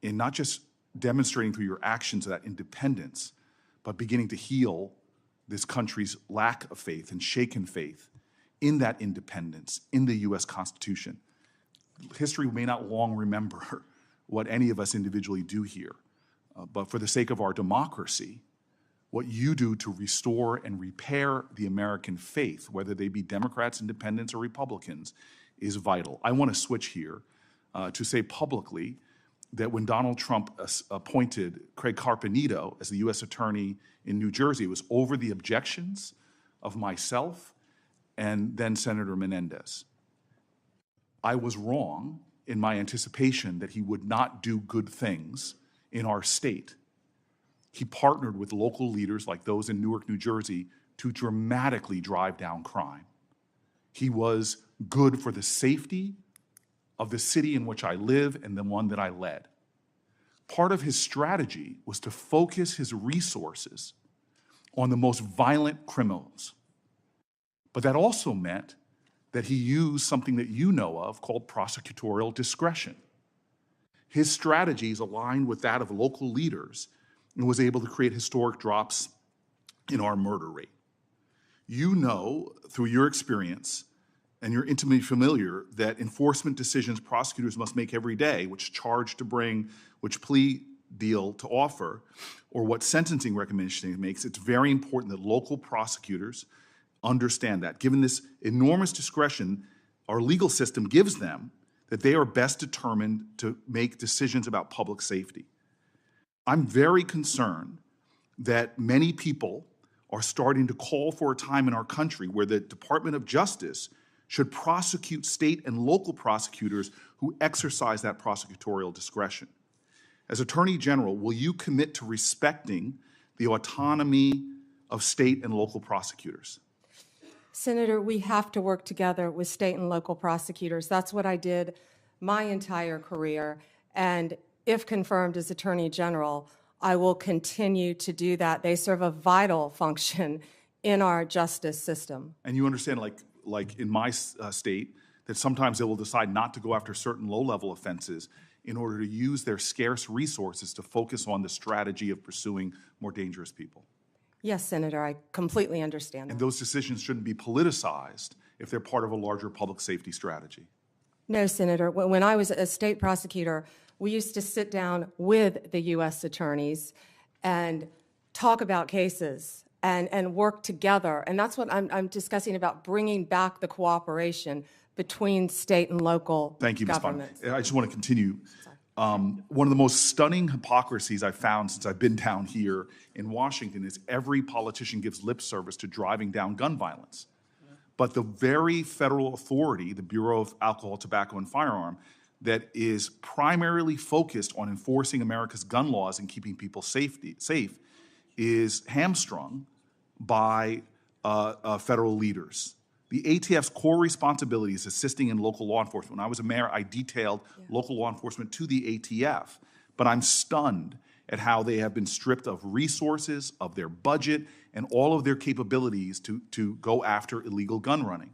Speaker 22: in not just demonstrating through your actions that independence, but beginning to heal this country's lack of faith and shaken faith in that independence, in the U.S. Constitution. History may not long remember what any of us individually do here, but for the sake of our democracy, what you do to restore and repair the American faith, whether they be Democrats, Independents, or Republicans, is vital. I want to switch here to say publicly that when Donald Trump appointed Craig Carpenito as the U.S. Attorney in New Jersey, it was over the objections of myself and then Senator Menendez. I was wrong in my anticipation that he would not do good things in our state. He partnered with local leaders like those in Newark, New Jersey, to dramatically drive down crime. He was good for the safety of the city in which I live and the one that I led. Part of his strategy was to focus his resources on the most violent criminals. But that also meant that he used something that you know of called prosecutorial discretion. His strategies aligned with that of local leaders and was able to create historic drops in our murder rate. You know, through your experience, and you're intimately familiar, that enforcement decisions prosecutors must make every day, which charge to bring, which plea deal to offer, or what sentencing recommendation it makes, it's very important that local prosecutors understand that. Given this enormous discretion our legal system gives them, that they are best determined to make decisions about public safety. I'm very concerned that many people are starting to call for a time in our country where the Department of Justice should prosecute state and local prosecutors who exercise that prosecutorial discretion. As Attorney General, will you commit to respecting the autonomy of state and local prosecutors?
Speaker 6: Senator, we have to work together with state and local prosecutors. That's what I did my entire career. And if confirmed as Attorney General, I will continue to do that. They serve a vital function in our justice system.
Speaker 22: And you understand, like in my state, that sometimes they will decide not to go after certain low-level offenses in order to use their scarce resources to focus on the strategy of pursuing more dangerous people.
Speaker 6: Yes, Senator, I completely understand that.
Speaker 22: And those decisions shouldn't be politicized if they're part of a larger public safety strategy.
Speaker 6: No, Senator. When I was a state prosecutor, we used to sit down with the U.S. attorneys and talk about cases and work together. And that's what I'm discussing about bringing back the cooperation between state and local
Speaker 22: Thank you, Ms. Bondi.
Speaker 6: governments.
Speaker 22: I just want to continue. One of the most stunning hypocrisies I've found since I've been down here in Washington is every politician gives lip service to driving down gun violence. But the very federal authority, the Bureau of Alcohol, Tobacco, and Firearm, that is primarily focused on enforcing America's gun laws and keeping people safe, is hamstrung by federal leaders. The ATF's core responsibility is assisting in local law enforcement. When I was a mayor, I detailed local law enforcement to the ATF, but I'm stunned at how they have been stripped of resources, of their budget, and all of their capabilities to go after illegal gun running.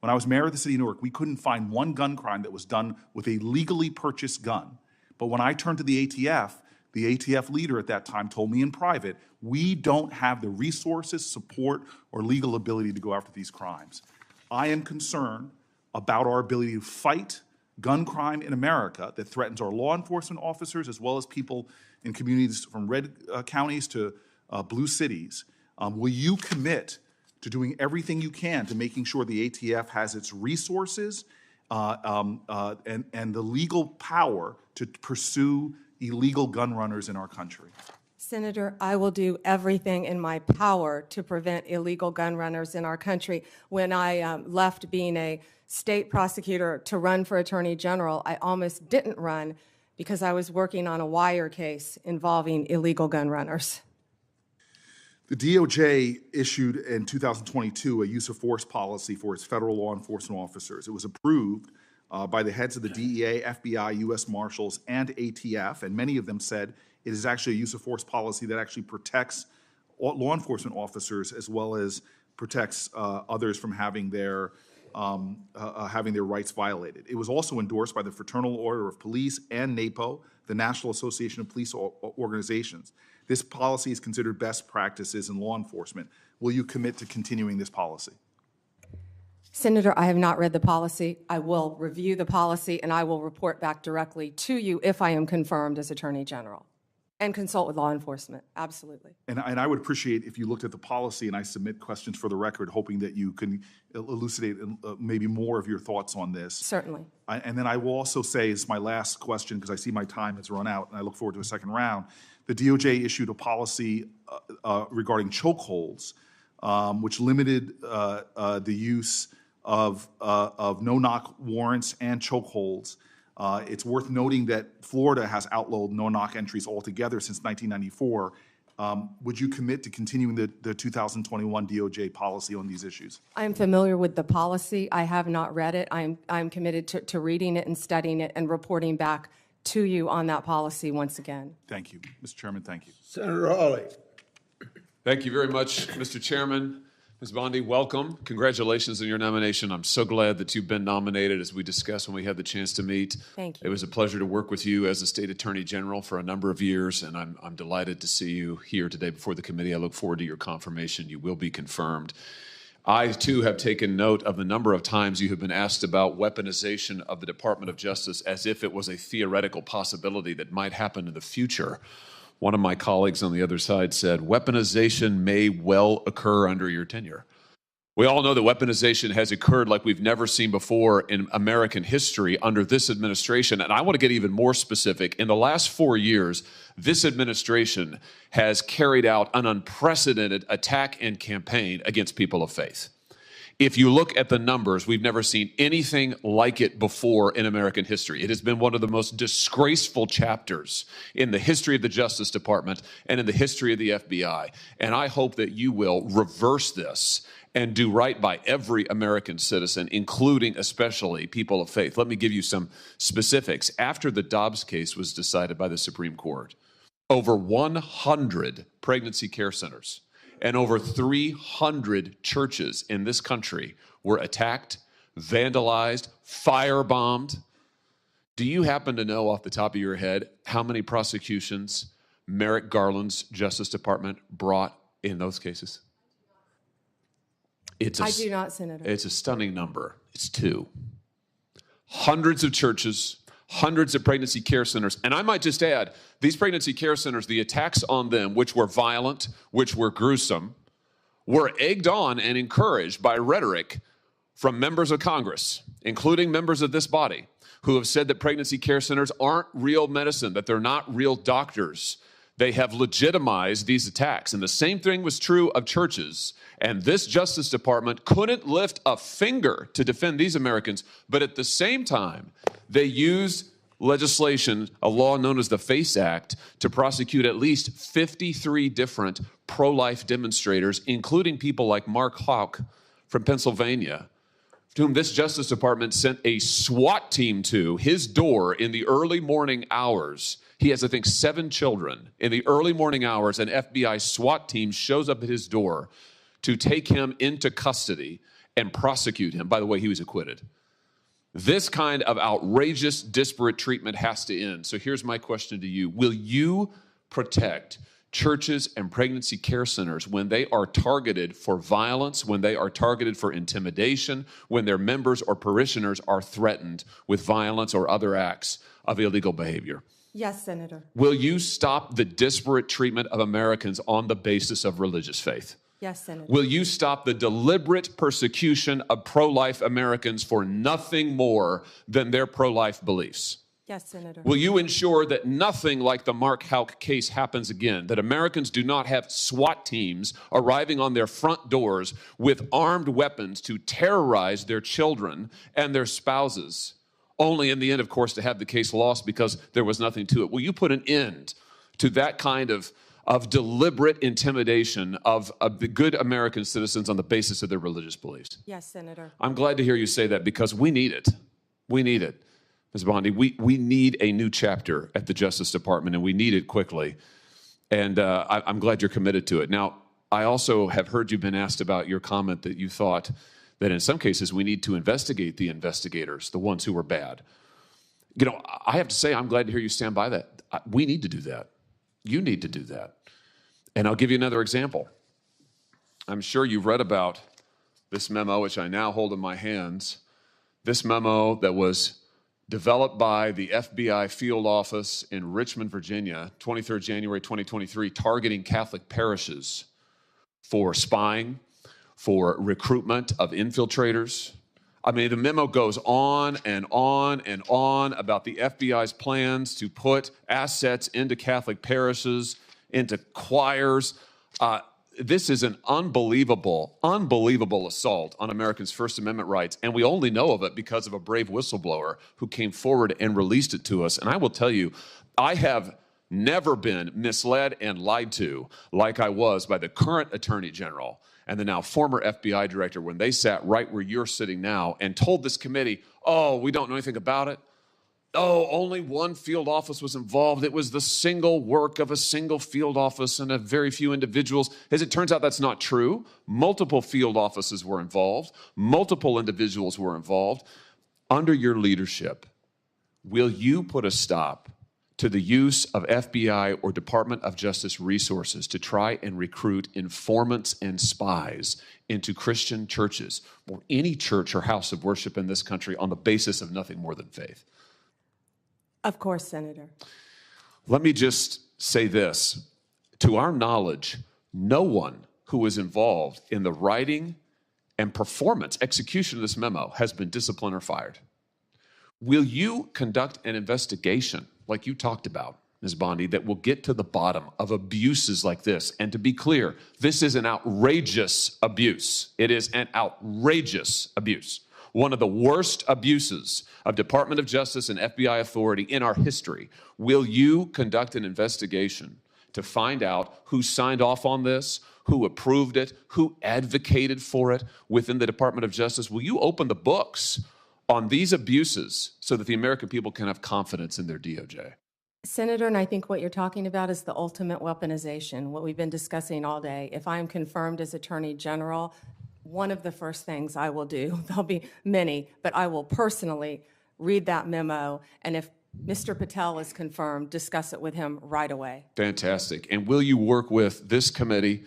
Speaker 22: When I was mayor of the city of Newark, we couldn't find one gun crime that was done with a legally purchased gun. But when I turned to the ATF leader at that time told me in private, we don't have the resources, support, or legal ability to go after these crimes. I am concerned about our ability to fight gun crime in America that threatens our law enforcement officers as well as people in communities from red counties to blue cities. Will you commit to doing everything you can to making sure the ATF has its resources and the legal power to pursue illegal gun runners in our country?
Speaker 6: Senator, I will do everything in my power to prevent illegal gun runners in our country. When I left being a state prosecutor to run for Attorney General, I almost didn't run because I was working on a wire case involving illegal gun runners.
Speaker 22: The DOJ issued in 2022 a use of force policy for its federal law enforcement officers. It was approved by the heads of the DEA, FBI, U.S. Marshals, and ATF, and many of them said it is actually a use of force policy that actually protects law enforcement officers as well as protects others from having their rights violated. It was also endorsed by the Fraternal Order of Police and NAPO, the National Association of Police Organizations. This policy is considered best practices in law enforcement. Will you commit to continuing this policy?
Speaker 6: Senator, I have not read the policy. I will review the policy, and I will report back directly to you if I am confirmed as Attorney General, and consult with law enforcement, absolutely.
Speaker 22: And I would appreciate if you looked at the policy and I submit questions for the record, hoping that you can elucidate maybe more of your thoughts on this.
Speaker 6: Certainly.
Speaker 22: And then I will also say, as my last question, because I see my time has run out and I look forward to a second round, the DOJ issued a policy regarding chokeholds, which limited the use of no-knock warrants and chokeholds. It's worth noting that Florida has outlawed no-knock entries altogether since 1994. Would you commit to continuing the 2021 DOJ policy on these issues?
Speaker 6: I am familiar with the policy. I have not read it. I'm committed to reading it and studying it and reporting back to you on that policy once again.
Speaker 22: Thank you. Mr. Chairman, thank you.
Speaker 2: Senator Hawley.
Speaker 1: Thank you very much, Mr. Chairman. Ms. Bondi, welcome. Congratulations on your nomination. I'm so glad that you've been nominated, as we discussed when we had the chance to meet.
Speaker 6: Thank you.
Speaker 1: It was a pleasure to work with you as the State Attorney General for a number of years, and I'm delighted to see you here today before the committee. I look forward to your confirmation. You will be confirmed. I, too, have taken note of the number of times you have been asked about weaponization of the Department of Justice as if it was a theoretical possibility that might happen in the future. One of my colleagues on the other side said, weaponization may well occur under your tenure. We all know that weaponization has occurred like we've never seen before in American history under this administration. And I want to get even more specific. In the last 4 years, this administration has carried out an unprecedented attack and campaign against people of faith. If you look at the numbers, we've never seen anything like it before in American history. It has been one of the most disgraceful chapters in the history of the Justice Department and in the history of the FBI. And I hope that you will reverse this and do right by every American citizen, including especially people of faith. Let me give you some specifics. After the Dobbs case was decided by the Supreme Court, over 100 pregnancy care centers and over 300 churches in this country were attacked, vandalized, firebombed. Do you happen to know off the top of your head how many prosecutions Merrick Garland's Justice Department brought in those cases?
Speaker 6: I do not, Senator.
Speaker 1: It's a stunning number. It's 2. Hundreds of churches, hundreds of pregnancy care centers. And I might just add, these pregnancy care centers, the attacks on them, which were violent, which were gruesome, were egged on and encouraged by rhetoric from members of Congress, including members of this body, who have said that pregnancy care centers aren't real medicine, that they're not real doctors. They have legitimized these attacks. And the same thing was true of churches. And this Justice Department couldn't lift a finger to defend these Americans. But at the same time, they used legislation, a law known as the FACE Act, to prosecute at least 53 different pro-life demonstrators, including people like Mark Houck from Pennsylvania, to whom this Justice Department sent a SWAT team to his door in the early morning hours. He has, I think, 7 children. In the early morning hours, an FBI SWAT team shows up at his door to take him into custody and prosecute him. By the way, he was acquitted. This kind of outrageous, disparate treatment has to end. So here's my question to you. Will you protect churches and pregnancy care centers when they are targeted for violence, when they are targeted for intimidation, when their members or parishioners are threatened with violence or other acts of illegal behavior?
Speaker 6: Yes, Senator.
Speaker 1: Will you stop the disparate treatment of Americans on the basis of religious faith?
Speaker 6: Yes, Senator.
Speaker 1: Will you stop the deliberate persecution of pro-life Americans for nothing more than their pro-life beliefs?
Speaker 6: Yes, Senator.
Speaker 1: Will you ensure that nothing like the Mark Houck case happens again, that Americans do not have SWAT teams arriving on their front doors with armed weapons to terrorize their children and their spouses, only in the end, of course, to have the case lost because there was nothing to it? Will you put an end to that kind of deliberate intimidation of the good American citizens on the basis of their religious beliefs?
Speaker 6: Yes, Senator.
Speaker 1: I'm glad to hear you say that because we need it. We need it. Ms. Bondi, we need a new chapter at the Justice Department, and we need it quickly. And I'm glad you're committed to it. Now, I also have heard you've been asked about your comment that you thought that in some cases we need to investigate the investigators, the ones who were bad. You know, I have to say I'm glad to hear you stand by that. We need to do that. You need to do that. And I'll give you another example. I'm sure you've read about this memo, which I now hold in my hands. This memo that was developed by the FBI field office in Richmond, Virginia, 23rd January 2023, targeting Catholic parishes for spying, for recruitment of infiltrators. I mean, the memo goes on and on and on about the FBI's plans to put assets into Catholic parishes, into choirs. This is an unbelievable, unbelievable assault on Americans' First Amendment rights, and we only know of it because of a brave whistleblower who came forward and released it to us. And I will tell you, I have never been misled and lied to like I was by the current Attorney General and the now former FBI Director when they sat right where you're sitting now and told this committee, oh, we don't know anything about it. Oh, only one field office was involved. It was the single work of a single field office and a very few individuals. As it turns out, that's not true. Multiple field offices were involved. Multiple individuals were involved. Under your leadership, will you put a stop to the use of FBI or Department of Justice resources to try and recruit informants and spies into Christian churches or any church or house of worship in this country on the basis of nothing more than faith?
Speaker 6: Of course, Senator.
Speaker 1: Let me just say this. To our knowledge, no one who was involved in the writing and performance, execution of this memo has been disciplined or fired. Will you conduct an investigation like you talked about, Ms. Bondi, that will get to the bottom of abuses like this? And to be clear, this is an outrageous abuse. It is an outrageous abuse. One of the worst abuses of Department of Justice and FBI authority in our history. Will you conduct an investigation to find out who signed off on this, who approved it, who advocated for it within the Department of Justice? Will you open the books on these abuses so that the American people can have confidence in their DOJ?
Speaker 6: Senator, and I think what you're talking about is the ultimate weaponization, what we've been discussing all day. If I am confirmed as Attorney General, one of the first things I will do, there'll be many, but I will personally read that memo, and if Mr. Patel is confirmed, discuss it with him right away.
Speaker 1: Fantastic. And will you work with this committee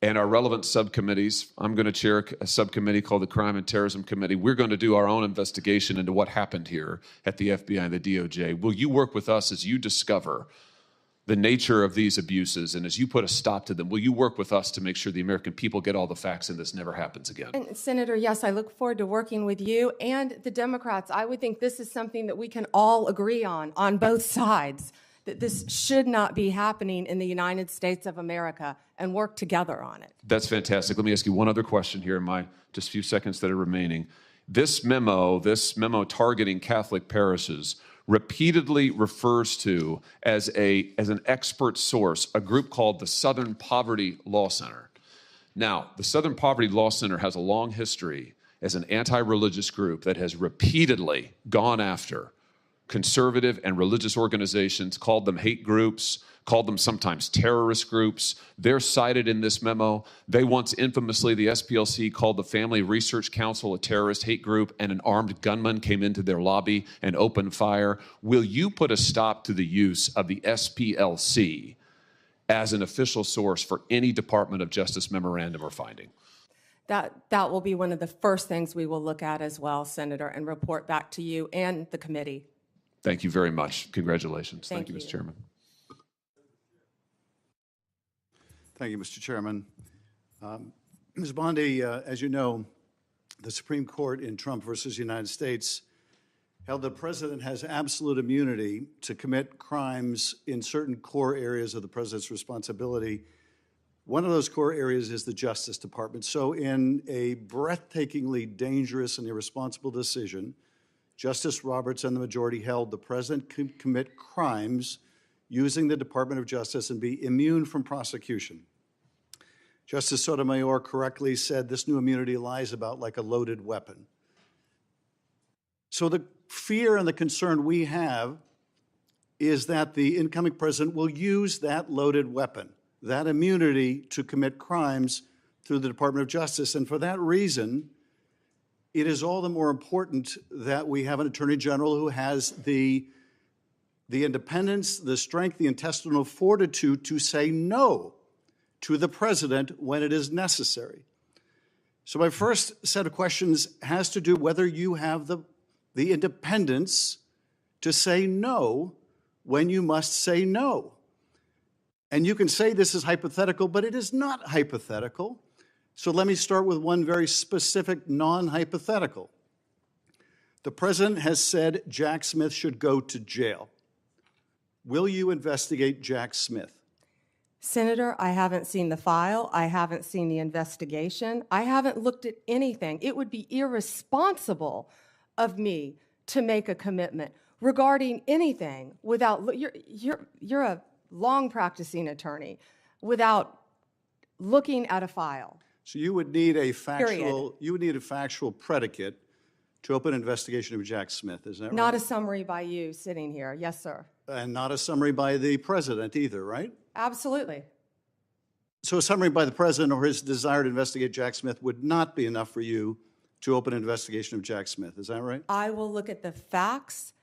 Speaker 1: and our relevant subcommittees? I'm going to chair a subcommittee called the Crime and Terrorism Committee. We're going to do our own investigation into what happened here at the FBI and the DOJ. Will you work with us as you discover the nature of these abuses, and as you put a stop to them, will you work with us to make sure the American people get all the facts and this never happens again?
Speaker 6: And Senator, yes, I look forward to working with you and the Democrats. I would think this is something that we can all agree on both sides, that this should not be happening in the United States of America, and work together on it.
Speaker 1: That's fantastic. Let me ask you one other question here in my just few seconds that are remaining. This memo targeting Catholic parishes repeatedly refers to as an expert source a group called the Southern Poverty Law Center. Now, the Southern Poverty Law Center has a long history as an anti-religious group that has repeatedly gone after conservative and religious organizations, called them hate groups, called them sometimes terrorist groups. They're cited in this memo. They once infamously, the SPLC called the Family Research Council a terrorist hate group, and an armed gunman came into their lobby and opened fire. Will you put a stop to the use of the SPLC as an official source for any Department of Justice memorandum or finding?
Speaker 6: That will be one of the first things we will look at as well, Senator, and report back to you and the committee.
Speaker 1: Thank you very much. Congratulations.
Speaker 6: Thank
Speaker 1: you,
Speaker 6: you.
Speaker 1: Mr. Chairman.
Speaker 5: Thank you, Mr. Chairman. Ms. Bondi, as you know, the Supreme Court in Trump versus United States held the president has absolute immunity to commit crimes in certain core areas of the president's responsibility. One of those core areas is the Justice Department. So in a breathtakingly dangerous and irresponsible decision, Justice Roberts and the majority held the president could commit crimes using the Department of Justice and be immune from prosecution. Justice Sotomayor correctly said this new immunity lies about like a loaded weapon. So the fear and the concern we have is that the incoming president will use that loaded weapon, that immunity, to commit crimes through the Department of Justice. And for that reason, it is all the more important that we have an Attorney General who has the independence, the strength, the intestinal fortitude to say no to the president when it is necessary. So my first set of questions has to do whether you have the independence to say no when you must say no. And you can say this is hypothetical, but it is not hypothetical. So let me start with one very specific non-hypothetical. The president has said Jack Smith should go to jail. Will you investigate Jack Smith?
Speaker 6: Senator, I haven't seen the file. I haven't seen the investigation. I haven't looked at anything. It would be irresponsible of me to make a commitment regarding anything without, you're a long practicing attorney, without looking at a file.
Speaker 5: So you would need a factual predicate to open an investigation of Jack Smith, is that right?
Speaker 6: Not a summary by you sitting here. Yes, sir.
Speaker 5: And not a summary by the president either, right?
Speaker 6: Absolutely.
Speaker 5: So a summary by the president or his desire to investigate Jack Smith would not be enough for you to open an investigation of Jack Smith, is that right?
Speaker 6: I will look at the facts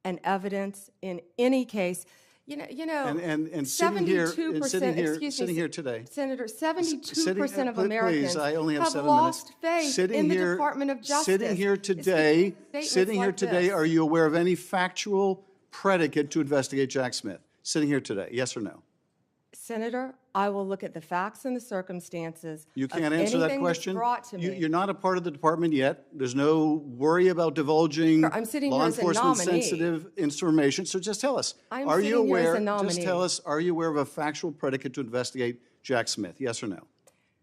Speaker 6: and evidence in any case. You know,
Speaker 5: and sitting here today,
Speaker 6: Senator, 72% of Americans have lost faith in the Department of Justice.
Speaker 5: Sitting here today, are you aware of any factual predicate to investigate Jack Smith? Sitting here today, yes or no?
Speaker 6: Senator, I will look at the facts and the circumstances.
Speaker 5: You can't answer that question.
Speaker 6: Brought to me.
Speaker 5: You're not a part of the department yet. There's no worry about divulging law enforcement sensitive information. So just tell us, are you aware of a factual predicate to investigate Jack Smith? Yes or no?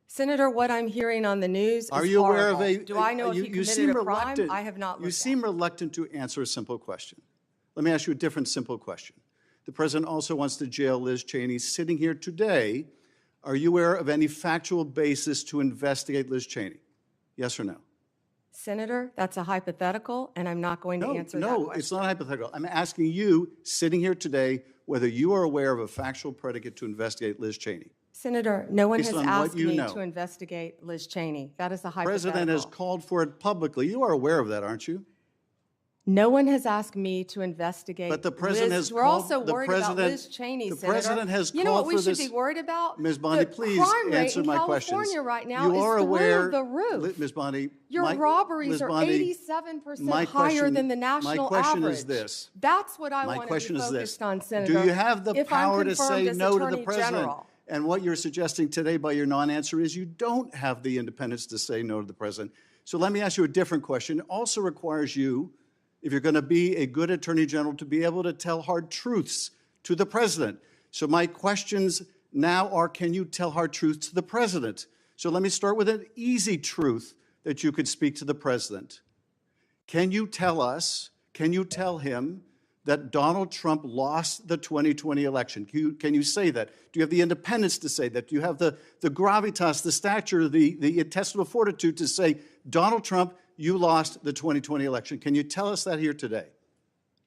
Speaker 6: Senator, what I'm hearing on the news is
Speaker 5: Are you aware of
Speaker 6: horrible. Do I know if he committed a crime? I have not looked
Speaker 5: You seem reluctant to answer a simple question. Let me ask you a different simple question. The president also wants to jail Liz Cheney. Sitting here today, are you aware of any factual basis to investigate Liz Cheney? Yes or no?
Speaker 6: Senator, that's a hypothetical, and I'm not going to answer that
Speaker 4: No,
Speaker 6: question.
Speaker 4: it's not hypothetical. I'm asking you, sitting here today, whether you are aware of a factual predicate to investigate Liz Cheney.
Speaker 6: Senator, no one
Speaker 4: Based
Speaker 6: has
Speaker 4: on what
Speaker 6: asked
Speaker 4: you
Speaker 6: me
Speaker 4: know.
Speaker 6: to investigate Liz Cheney. That is a
Speaker 4: The
Speaker 6: hypothetical.
Speaker 4: president has called for it publicly. You are aware of that, aren't you?
Speaker 6: No one has asked me to investigate
Speaker 4: But the president
Speaker 6: Liz.
Speaker 4: has
Speaker 6: We're
Speaker 4: called-
Speaker 6: also
Speaker 4: the
Speaker 6: worried about
Speaker 4: president-
Speaker 6: Liz Cheney,
Speaker 4: the
Speaker 6: Senator.
Speaker 4: president has
Speaker 6: You know what
Speaker 4: called
Speaker 6: we
Speaker 4: for
Speaker 6: should
Speaker 4: this-
Speaker 6: be worried about?
Speaker 4: Ms. Bondi,
Speaker 6: The
Speaker 4: please
Speaker 6: crime rate
Speaker 4: answer
Speaker 6: in
Speaker 4: my
Speaker 6: California
Speaker 4: questions.
Speaker 6: right now
Speaker 4: You are
Speaker 6: is
Speaker 4: aware,
Speaker 6: through the roof.
Speaker 4: Ms. Bondi,
Speaker 6: Your
Speaker 4: my-
Speaker 6: robberies
Speaker 4: Ms.
Speaker 6: are
Speaker 4: Bondi,
Speaker 6: 87%
Speaker 4: my
Speaker 6: higher
Speaker 4: question-
Speaker 6: than the national
Speaker 4: My question
Speaker 6: average.
Speaker 4: is this.
Speaker 6: That's what I
Speaker 4: My
Speaker 6: want to
Speaker 4: question
Speaker 6: be
Speaker 4: is
Speaker 6: focused
Speaker 4: this.
Speaker 6: on, Senator.
Speaker 4: Do you have the
Speaker 6: if I'm
Speaker 4: power to
Speaker 6: confirmed
Speaker 4: say
Speaker 6: as
Speaker 4: no to the
Speaker 6: Attorney
Speaker 4: president?
Speaker 6: General.
Speaker 4: And what you're suggesting today by your non-answer is you don't have the independence to say no to the president. So let me ask you a different question. It also requires you, if you're going to be a good attorney general, to be able to tell hard truths to the president. So my questions now are, can you tell hard truths to the president? So let me start with an easy truth that you could speak to the president. Can you tell us, can you tell him that Donald Trump lost the 2020 election? Can you say that? Do you have the independence to say that? Do you have the gravitas, the stature, the intestinal fortitude to say, Donald Trump, you lost the 2020 election? Can you tell us that here today?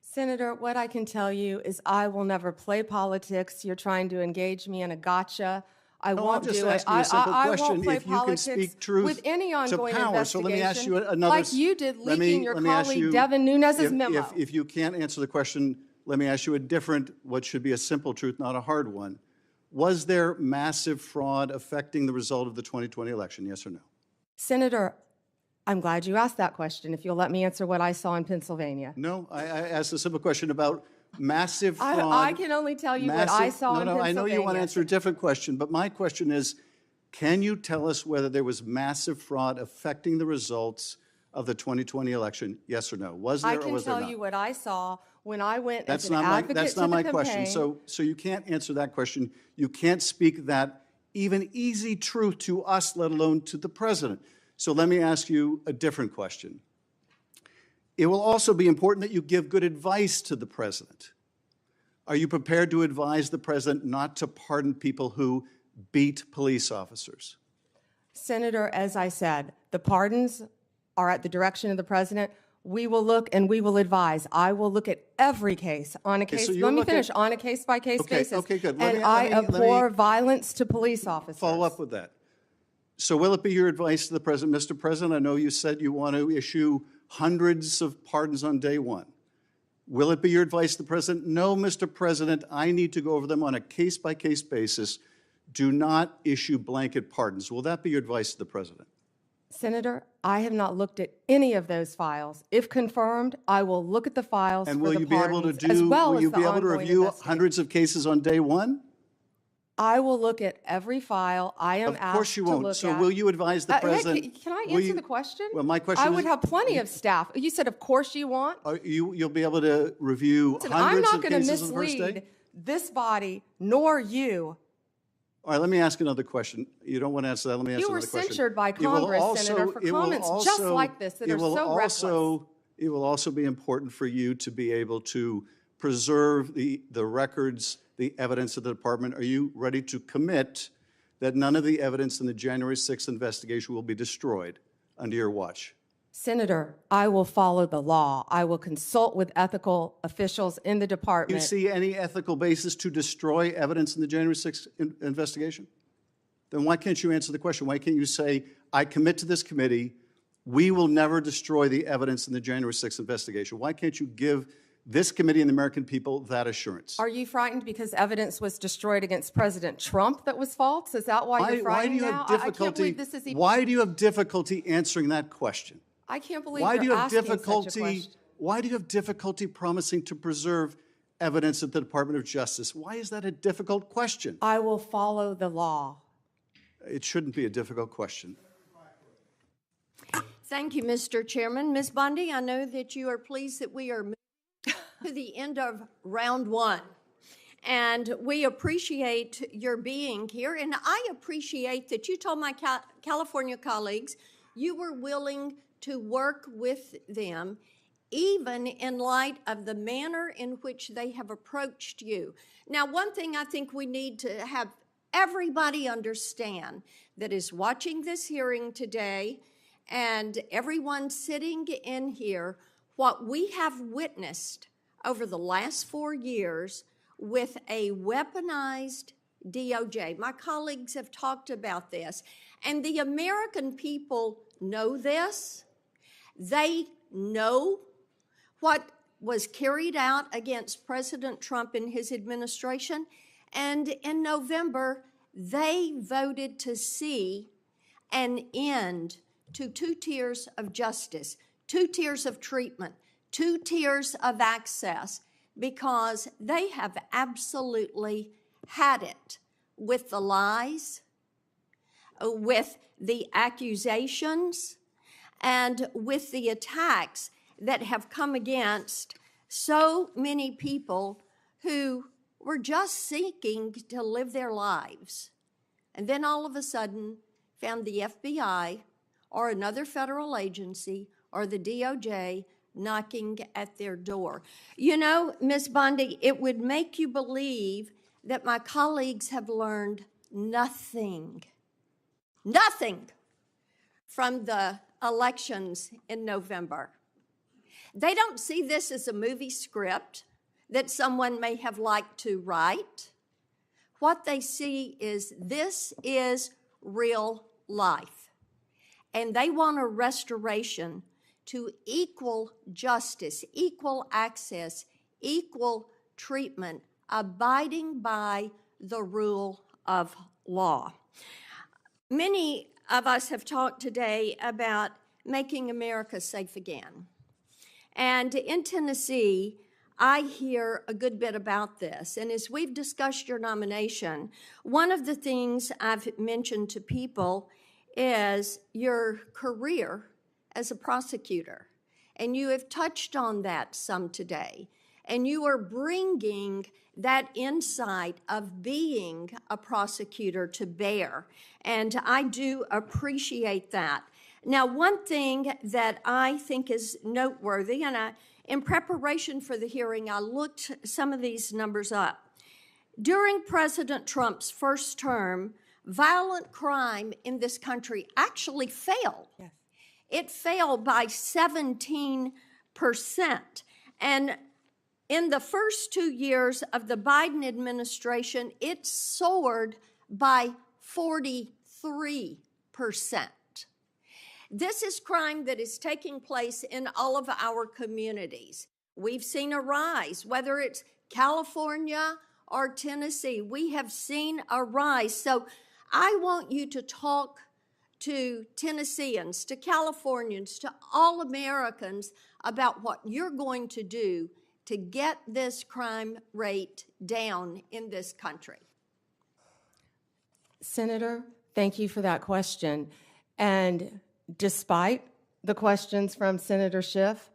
Speaker 6: Senator, what I can tell you is I will never play politics. You're trying to engage me in a gotcha. I
Speaker 4: No,
Speaker 6: won't
Speaker 4: I'm just
Speaker 6: do it.
Speaker 4: asking you a simple
Speaker 6: I
Speaker 4: question.
Speaker 6: won't play
Speaker 4: If you can
Speaker 6: politics
Speaker 4: speak truth
Speaker 6: with any
Speaker 4: to
Speaker 6: ongoing
Speaker 4: power.
Speaker 6: investigation.
Speaker 4: So let me ask you another.
Speaker 6: like you did
Speaker 4: let me-
Speaker 6: leaking your
Speaker 4: let me ask
Speaker 6: colleague
Speaker 4: you-
Speaker 6: Devin Nunes's memo.
Speaker 4: If you can't answer the question, let me ask you a different, what should be a simple truth, not a hard one. Was there massive fraud affecting the result of the 2020 election, yes or no?
Speaker 6: Senator, I'm glad you asked that question. If you'll let me answer what I saw in Pennsylvania.
Speaker 4: No, I asked a simple question about massive fraud.
Speaker 6: I can only tell you what I saw in
Speaker 4: No, I
Speaker 6: Pennsylvania.
Speaker 4: know you want to answer a different question, but my question is, can you tell us whether there was massive fraud affecting the results of the 2020 election, yes or no? Was there
Speaker 6: I
Speaker 4: or
Speaker 6: can
Speaker 4: was there
Speaker 6: tell
Speaker 4: not?
Speaker 6: you what I saw when I went
Speaker 4: That's
Speaker 6: as an
Speaker 4: not my,
Speaker 6: advocate
Speaker 4: that's
Speaker 6: to
Speaker 4: not
Speaker 6: the
Speaker 4: my question.
Speaker 6: campaign.
Speaker 4: So you can't answer that question. You can't speak that even easy truth to us, let alone to the president. So let me ask you a different question. It will also be important that you give good advice to the president. Are you prepared to advise the president not to pardon people who beat police officers?
Speaker 6: Senator, as I said, the pardons are at the direction of the president. We will look and we will advise. I will look at every case on a case.
Speaker 4: so you'll
Speaker 6: Let me
Speaker 4: look at-
Speaker 6: finish on a case-by-case
Speaker 4: Okay,
Speaker 6: basis.
Speaker 4: okay, good.
Speaker 6: And I abhor violence to police officers.
Speaker 4: Follow up with that. So will it be your advice to the president, Mr. President? I know you said you want to issue hundreds of pardons on day one. Will it be your advice to the president? No, Mr. President, I need to go over them on a case-by-case basis. Do not issue blanket pardons. Will that be your advice to the president?
Speaker 6: Senator, I have not looked at any of those files. If confirmed, I will look at the files
Speaker 4: And
Speaker 6: for
Speaker 4: will
Speaker 6: the
Speaker 4: you be able to
Speaker 6: pardons, as
Speaker 4: do,
Speaker 6: well
Speaker 4: will
Speaker 6: as
Speaker 4: you
Speaker 6: the
Speaker 4: be able to
Speaker 6: ongoing
Speaker 4: review
Speaker 6: investigation.
Speaker 4: hundreds of cases on day one?
Speaker 6: I will look at every file I am
Speaker 4: Of course
Speaker 6: asked
Speaker 4: you
Speaker 6: to
Speaker 4: won't.
Speaker 6: look
Speaker 4: So
Speaker 6: at.
Speaker 4: will you advise the
Speaker 6: Hey,
Speaker 4: president?
Speaker 6: can I
Speaker 4: will
Speaker 6: answer
Speaker 4: you-
Speaker 6: the question?
Speaker 4: Well, my question
Speaker 6: I
Speaker 4: is-
Speaker 6: would have plenty of staff. You said, of course you want.
Speaker 4: You'll be able to review
Speaker 6: Listen, I'm
Speaker 4: hundreds
Speaker 6: not
Speaker 4: of
Speaker 6: going to
Speaker 4: cases on the first
Speaker 6: mislead
Speaker 4: day?
Speaker 6: this body nor you.
Speaker 4: All right, let me ask another question. You don't want to answer that. Let me ask
Speaker 6: You were
Speaker 4: another question.
Speaker 6: censured by
Speaker 4: It will
Speaker 6: Congress, Senator, for
Speaker 4: it will
Speaker 6: comments just like this that
Speaker 4: it
Speaker 6: are
Speaker 4: will
Speaker 6: so
Speaker 4: also- It will also be important for you to be able to preserve the records, the evidence of the department. Are you ready to commit that none of the evidence in the January 6th investigation will be destroyed under your watch?
Speaker 6: Senator, I will follow the law. I will consult with ethical officials in the
Speaker 4: Do you
Speaker 6: department.
Speaker 4: see any ethical basis to destroy evidence in the January 6th investigation? Then why can't you answer the question? Why can't you say, I commit to this committee, we will never destroy the evidence in the January 6th investigation? Why can't you give this committee and the American people that assurance?
Speaker 6: Are you frightened because evidence was destroyed against President Trump that was false? Is that why you're
Speaker 4: Why do
Speaker 6: frightened
Speaker 4: you
Speaker 6: now?
Speaker 4: have
Speaker 6: I can't
Speaker 4: difficulty?
Speaker 6: believe this is even.
Speaker 4: Why do you have difficulty answering that question?
Speaker 6: I can't believe
Speaker 4: Why
Speaker 6: you're
Speaker 4: do you have
Speaker 6: asking such a
Speaker 4: difficulty?
Speaker 6: question.
Speaker 4: Why do you have difficulty promising to preserve evidence at the Department of Justice? Why is that a difficult question?
Speaker 6: I will follow the law.
Speaker 4: It shouldn't be a difficult question.
Speaker 21: Thank you, Mr. Chairman. Ms. Bondi, I know that you are pleased that we are moving to the end of round one. And we appreciate your being here. And I appreciate that you told my California colleagues you were willing to work with them, even in light of the manner in which they have approached you. Now, one thing I think we need to have everybody understand that is watching this hearing today and everyone sitting in here what we have witnessed over the last 4 years with a weaponized DOJ. My colleagues have talked about this, and the American people know this. They know what was carried out against President Trump and his administration, and in November, they voted to see an end to 2 tiers of justice, 2 tiers of treatment, 2 tiers of access, because they have absolutely had it with the lies, with the accusations, and with the attacks that have come against so many people who were just seeking to live their lives. And then all of a sudden found the FBI or another federal agency or the DOJ knocking at their door. You know, Ms. Bondi, it would make you believe that my colleagues have learned nothing from the elections in November. They don't see this as a movie script that someone may have liked to write. What they see is this is real life. And they want a restoration to equal justice, equal access, equal treatment, abiding by the rule of law. Many of us have talked today about making America safe again. And in Tennessee, I hear a good bit about this. And as we've discussed your nomination, one of the things I've mentioned to people is your career as a prosecutor. And you have touched on that some today. And you are bringing that insight of being a prosecutor to bear. And I do appreciate that. Now, one thing that I think is noteworthy, and in preparation for the hearing, I looked some of these numbers up. During President Trump's first term, violent crime in this country actually fell. Yes. It fell by 17%. And in the first 2 years of the Biden administration, it soared by 43%. This is crime that is taking place in all of our communities. We've seen a rise, whether it's California or Tennessee, we have seen a rise. So I want you to talk to Tennesseans, to Californians, to all Americans about what you're going to do to get this crime rate down in this country.
Speaker 6: Senator, thank you for that question. And despite the questions from Senator Schiff,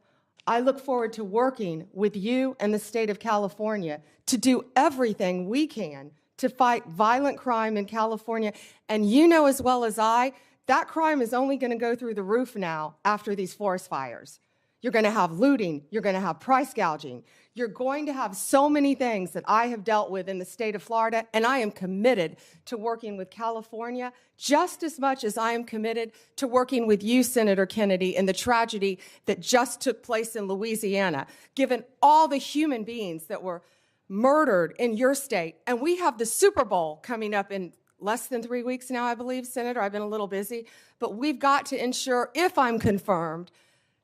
Speaker 6: I look forward to working with you and the state of California to do everything we can to fight violent crime in California. And you know as well as I, that crime is only going to go through the roof now after these forest fires. You're going to have looting. You're going to have price gouging. You're going to have so many things that I have dealt with in the state of Florida, and I am committed to working with California just as much as I am committed to working with you, Senator Kennedy, in the tragedy that just took place in Louisiana, given all the human beings that were murdered in your state. And we have the Super Bowl coming up in less than 3 weeks now, I believe, Senator. I've been a little busy. But we've got to ensure, if I'm confirmed,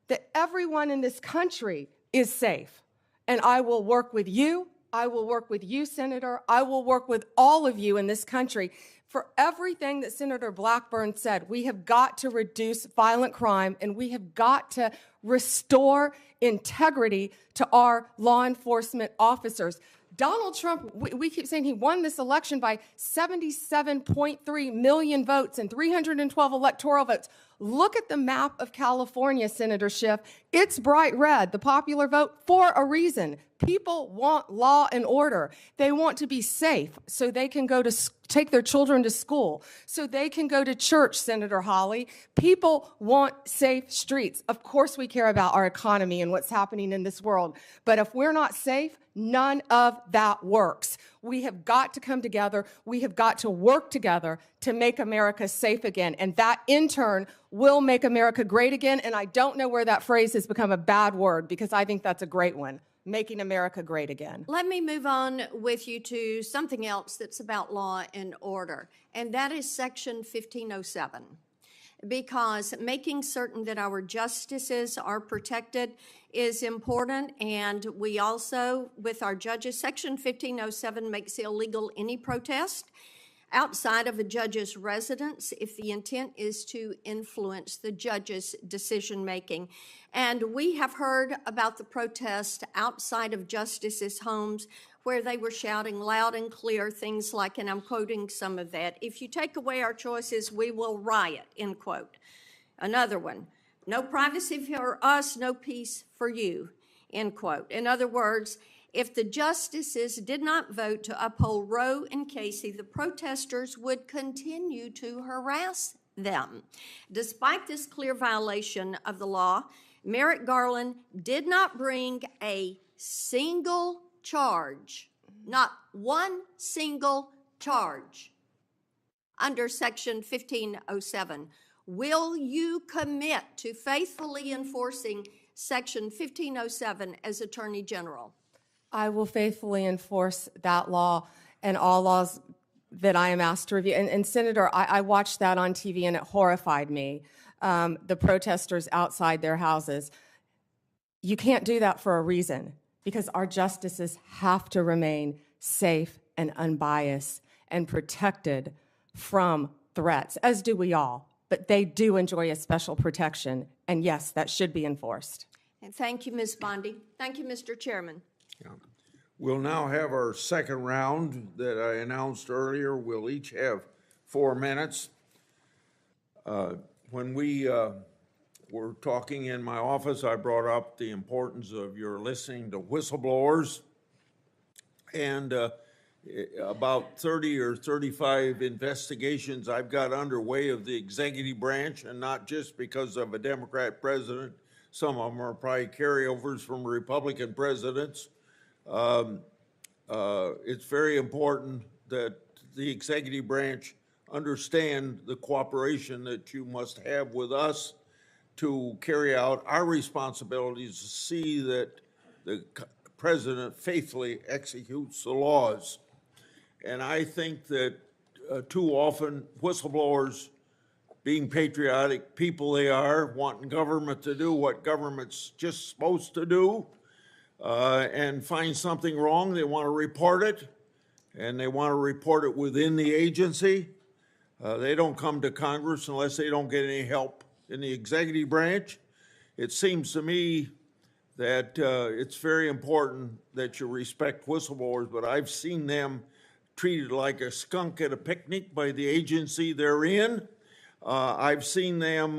Speaker 6: that everyone in this country is safe. And I will work with you. I will work with you, Senator. I will work with all of you in this country. For everything that Senator Blackburn said, we have got to reduce violent crime, and we have got to restore integrity to our law enforcement officers. Donald Trump, we keep saying he won this election by 77.3 million votes and 312 electoral votes. Look at the map of California, Senator Schiff. It's bright red, the popular vote, for a reason. People want law and order. They want to be safe so they can go to take their children to school, so they can go to church, Senator Hawley. People want safe streets. Of course we care about our economy and what's happening in this world, but if we're not safe, none of that works. We have got to come together. We have got to work together to make America safe again, and that in turn will make America great again, and I don't know where that phrase has become a bad word because I think that's a great one. Making America great again.
Speaker 21: Let me move on with you to something else that's about law and order, and that is Section 1507. Because making certain that our justices are protected is important, and we also, with our judges, Section 1507 makes illegal any protest outside of a judge's residence if the intent is to influence the judge's decision-making. And we have heard about the protest outside of justices' homes where they were shouting loud and clear things like, and I'm quoting some of that, "If you take away our choices, we will riot," end quote. Another one, "No privacy for us, no peace for you," end quote. In other words, if the justices did not vote to uphold Roe and Casey, the protesters would continue to harass them. Despite this clear violation of the law, Merrick Garland did not bring a single charge, not one single charge, under Section 1507. Will you commit to faithfully enforcing Section 1507 as Attorney General?
Speaker 6: I will faithfully enforce that law and all laws that I am asked to review. And Senator, I watched that on TV and it horrified me, the protesters outside their houses. You can't do that for a reason, because our justices have to remain safe and unbiased and protected from threats, as do we all. But they do enjoy a special protection, and yes, that should be enforced.
Speaker 21: And thank you, Ms. Bondi. Thank you, Mr. Chairman.
Speaker 2: Yeah. We'll now have our second round that I announced earlier. We'll each have 4 minutes. When we were talking in my office, I brought up the importance of your listening to whistleblowers. And about 30 or 35 investigations I've got underway of the executive branch, and not just because of a Democrat president. Some of them are probably carryovers from Republican presidents. It's very important that the executive branch understand the cooperation that you must have with us to carry out our responsibilities to see that the president faithfully executes the laws. And I think that too often whistleblowers, being patriotic people they are, wanting government to do what government's just supposed to do, and find something wrong, they want to report it, and they want to report it within the agency. They don't come to Congress unless they don't get any help in the executive branch. It seems to me that it's very important that you respect whistleblowers, but I've seen them treated like a skunk at a picnic by the agency they're in. I've seen them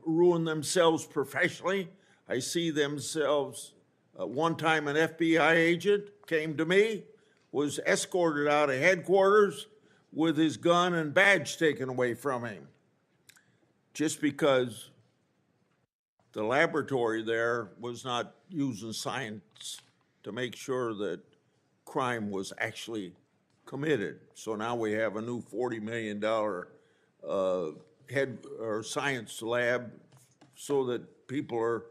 Speaker 2: ruin themselves professionally. I see themselves. One time an FBI agent came to me, was escorted out of headquarters with his gun and badge taken away from him, just because the laboratory there was not using science to make sure that crime was actually committed. So now we have a new $40 million head or science lab so that people are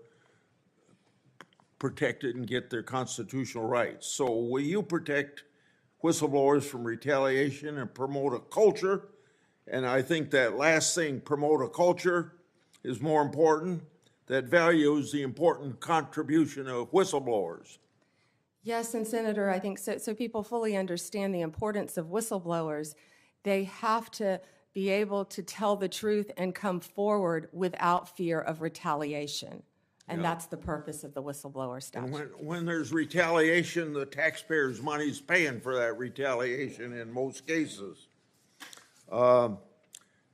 Speaker 2: protected and get their constitutional rights. So will you protect whistleblowers from retaliation and promote a culture? And I think that last thing, promote a culture, is more important, that values the important contribution of whistleblowers.
Speaker 6: Yes, and Senator, I think so people fully understand the importance of whistleblowers. They have to be able to tell the truth and come forward without fear of retaliation. And that's the purpose of the whistleblower statute.
Speaker 2: And when there's retaliation, the taxpayers' money's paying for that retaliation in most cases.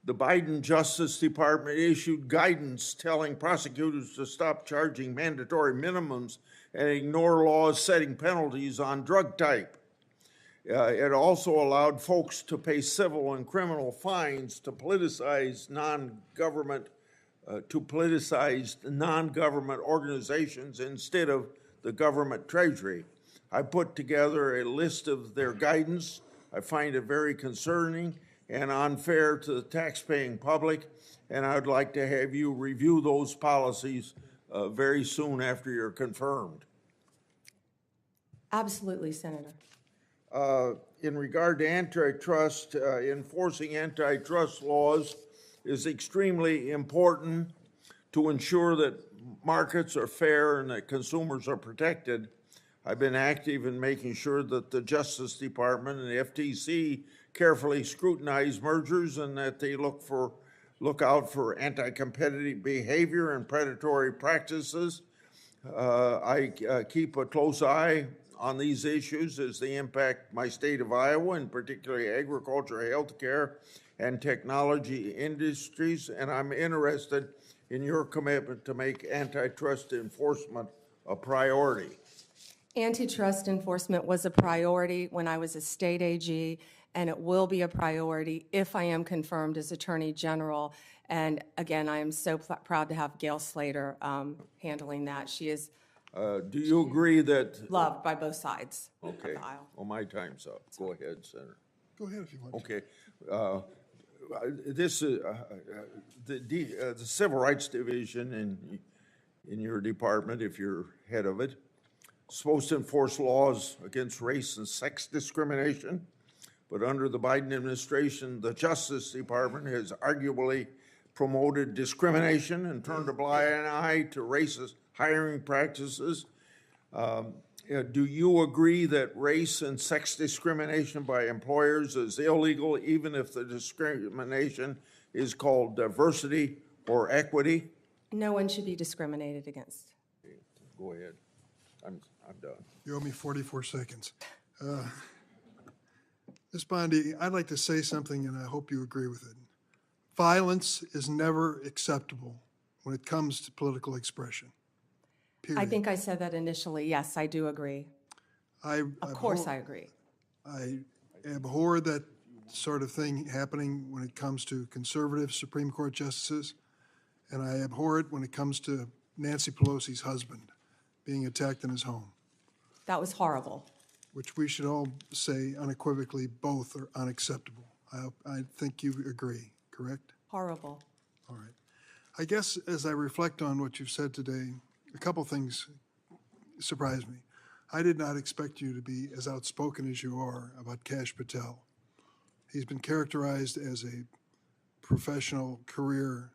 Speaker 2: The Biden Justice Department issued guidance telling prosecutors to stop charging mandatory minimums and ignore laws setting penalties on drug type. It also allowed folks to pay civil and criminal fines to politicized non-government organizations instead of the government treasury. I put together a list of their guidance. I find it very concerning and unfair to the taxpaying public, and I'd like to have you review those policies very soon after you're confirmed.
Speaker 6: Absolutely, Senator.
Speaker 2: In regard to antitrust, enforcing antitrust laws is extremely important to ensure that markets are fair and that consumers are protected. I've been active in making sure that the Justice Department and the FTC carefully scrutinize mergers and that they look out for anti-competitive behavior and predatory practices. I keep a close eye on these issues as they impact my state of Iowa, and particularly agriculture, healthcare, and technology industries, and I'm interested in your commitment to make antitrust enforcement a priority.
Speaker 6: Antitrust enforcement was a priority when I was a state AG, and it will be a priority if I am confirmed as Attorney General. And again, I am so proud to have Gail Slater handling that. She is
Speaker 2: do you agree that?
Speaker 6: Loved by both sides
Speaker 2: Okay.
Speaker 6: of the aisle.
Speaker 2: Well, my time's up. Go ahead, Senator.
Speaker 9: Go ahead if you want.
Speaker 2: Okay. This is the Civil Rights Division in your department, if you're head of it, supposed to enforce laws against race and sex discrimination. But under the Biden administration, the Justice Department has arguably promoted discrimination and turned a blind eye to racist hiring practices. Do you agree that race and sex discrimination by employers is illegal, even if the discrimination is called diversity or equity?
Speaker 6: No one should be discriminated against.
Speaker 2: Go ahead. I'm done.
Speaker 3: You owe me 44 seconds. Ms. Bondi, I'd like to say something, and I hope you agree with it. Violence is never acceptable when it comes to political expression. Period.
Speaker 6: I think I said that initially. Yes, I do agree. Of course I agree.
Speaker 3: I abhor that sort of thing happening when it comes to conservative Supreme Court justices, and I abhor it when it comes to Nancy Pelosi's husband being attacked in his home.
Speaker 6: That was horrible.
Speaker 3: Which we should all say unequivocally both are unacceptable. I think you agree, correct?
Speaker 6: Horrible.
Speaker 3: All right. I guess as I reflect on what you've said today, a couple things surprised me. I did not expect you to be as outspoken as you are about Kash Patel. He's been characterized as a professional career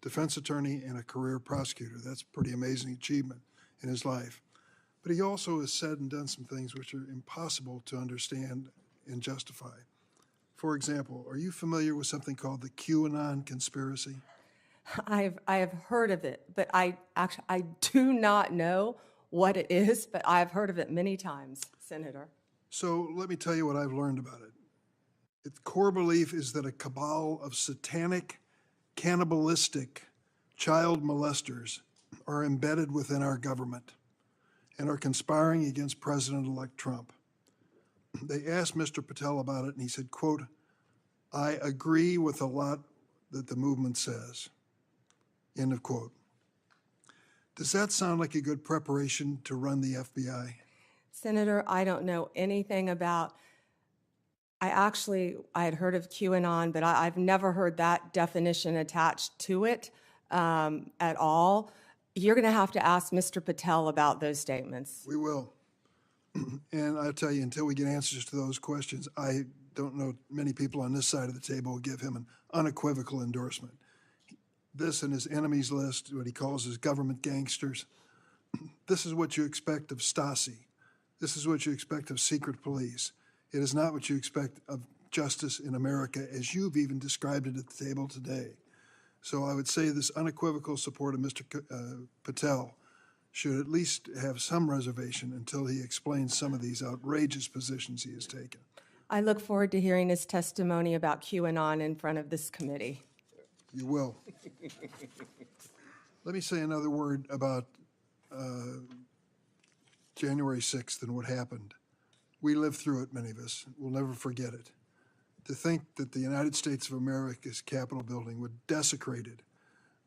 Speaker 3: defense attorney and a career prosecutor. That's a pretty amazing achievement in his life. But he also has said and done some things which are impossible to understand and justify. For example, are you familiar with something called the QAnon conspiracy?
Speaker 6: I have heard of it, but I do not know what it is, but I've heard of it many times, Senator.
Speaker 3: So let me tell you what I've learned about it. Its core belief is that a cabal of satanic, cannibalistic child molesters are embedded within our government and are conspiring against President-elect Trump. They asked Mr. Patel about it, and he said, quote, "I agree with a lot that the movement says." End of quote. Does that sound like a good preparation to run the FBI?
Speaker 6: Senator, I don't know anything about, I had heard of QAnon, but I've never heard that definition attached to it at all. You're going to have to ask Mr. Patel about those statements.
Speaker 3: We will. And I'll tell you, until we get answers to those questions, I don't know many people on this side of the table will give him an unequivocal endorsement. This and his enemies list, what he calls his government gangsters, this is what you expect of Stasi. This is what you expect of secret police. It is not what you expect of justice in America, as you've even described it at the table today. So I would say this unequivocal support of Mr. Patel should at least have some reservation until he explains some of these outrageous positions he has taken.
Speaker 6: I look forward to hearing his testimony about QAnon in front of this committee.
Speaker 3: You will. Let me say another word about January 6th and what happened. We lived through it, many of us. We'll never forget it. To think that the United States of America's Capitol building was desecrated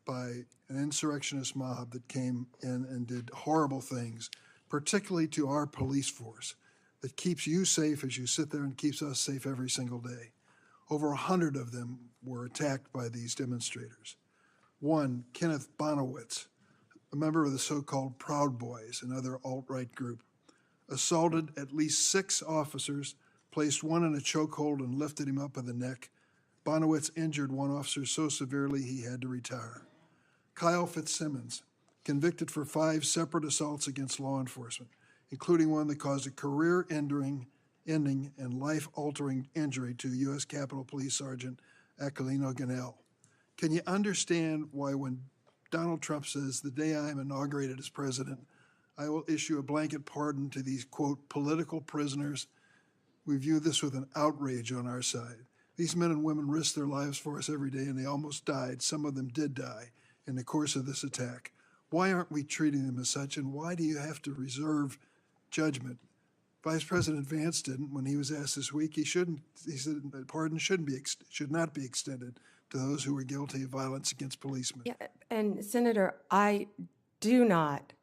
Speaker 3: by an insurrectionist mob that came in and did horrible things, particularly to our police force, that keeps you safe as you sit there and keeps us safe every single day. Over 100 of them were attacked by these demonstrators. One, Kenneth Bonowitz, a member of the so-called Proud Boys, another alt-right group, assaulted at least 6 officers, placed one in a chokehold and lifted him up by the neck. Bonowitz injured one officer so severely he had to retire. Kyle Fitzsimmons, convicted for 5 separate assaults against law enforcement, including one that caused a career-ending and life-altering injury to U.S. Capitol Police Sergeant Aquilino Ganell. Can you understand why when Donald Trump says, the day I am inaugurated as president, I will issue a blanket pardon to these, quote, political prisoners? We view this with an outrage on our side. These men and women risk their lives for us every day, and they almost died. Some of them did die in the course of this attack. Why aren't we treating them as such, and why do you have to reserve judgment? Vice President Vance didn't when he was asked this week. He said that pardon should not be extended to those who were guilty of violence against policemen.
Speaker 6: Yeah, and Senator, I do not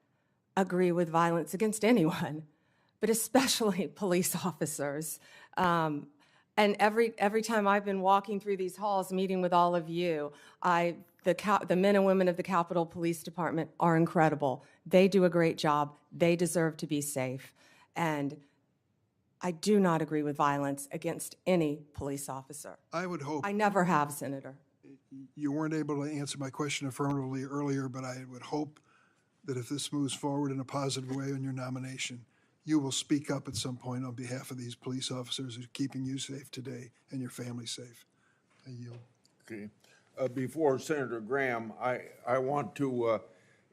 Speaker 6: agree with violence against anyone, but especially police officers. And every time I've been walking through these halls, meeting with all of you, the men and women of the Capitol Police Department are incredible. They do a great job. They deserve to be safe. And I do not agree with violence against any police officer.
Speaker 3: I would hope.
Speaker 6: I never have, Senator.
Speaker 3: You weren't able to answer my question affirmatively earlier, but I would hope that if this moves forward in a positive way on your nomination, you will speak up at some point on behalf of these police officers who are keeping you safe today and your family safe. I yield.
Speaker 2: Okay. Before Senator Graham, I want to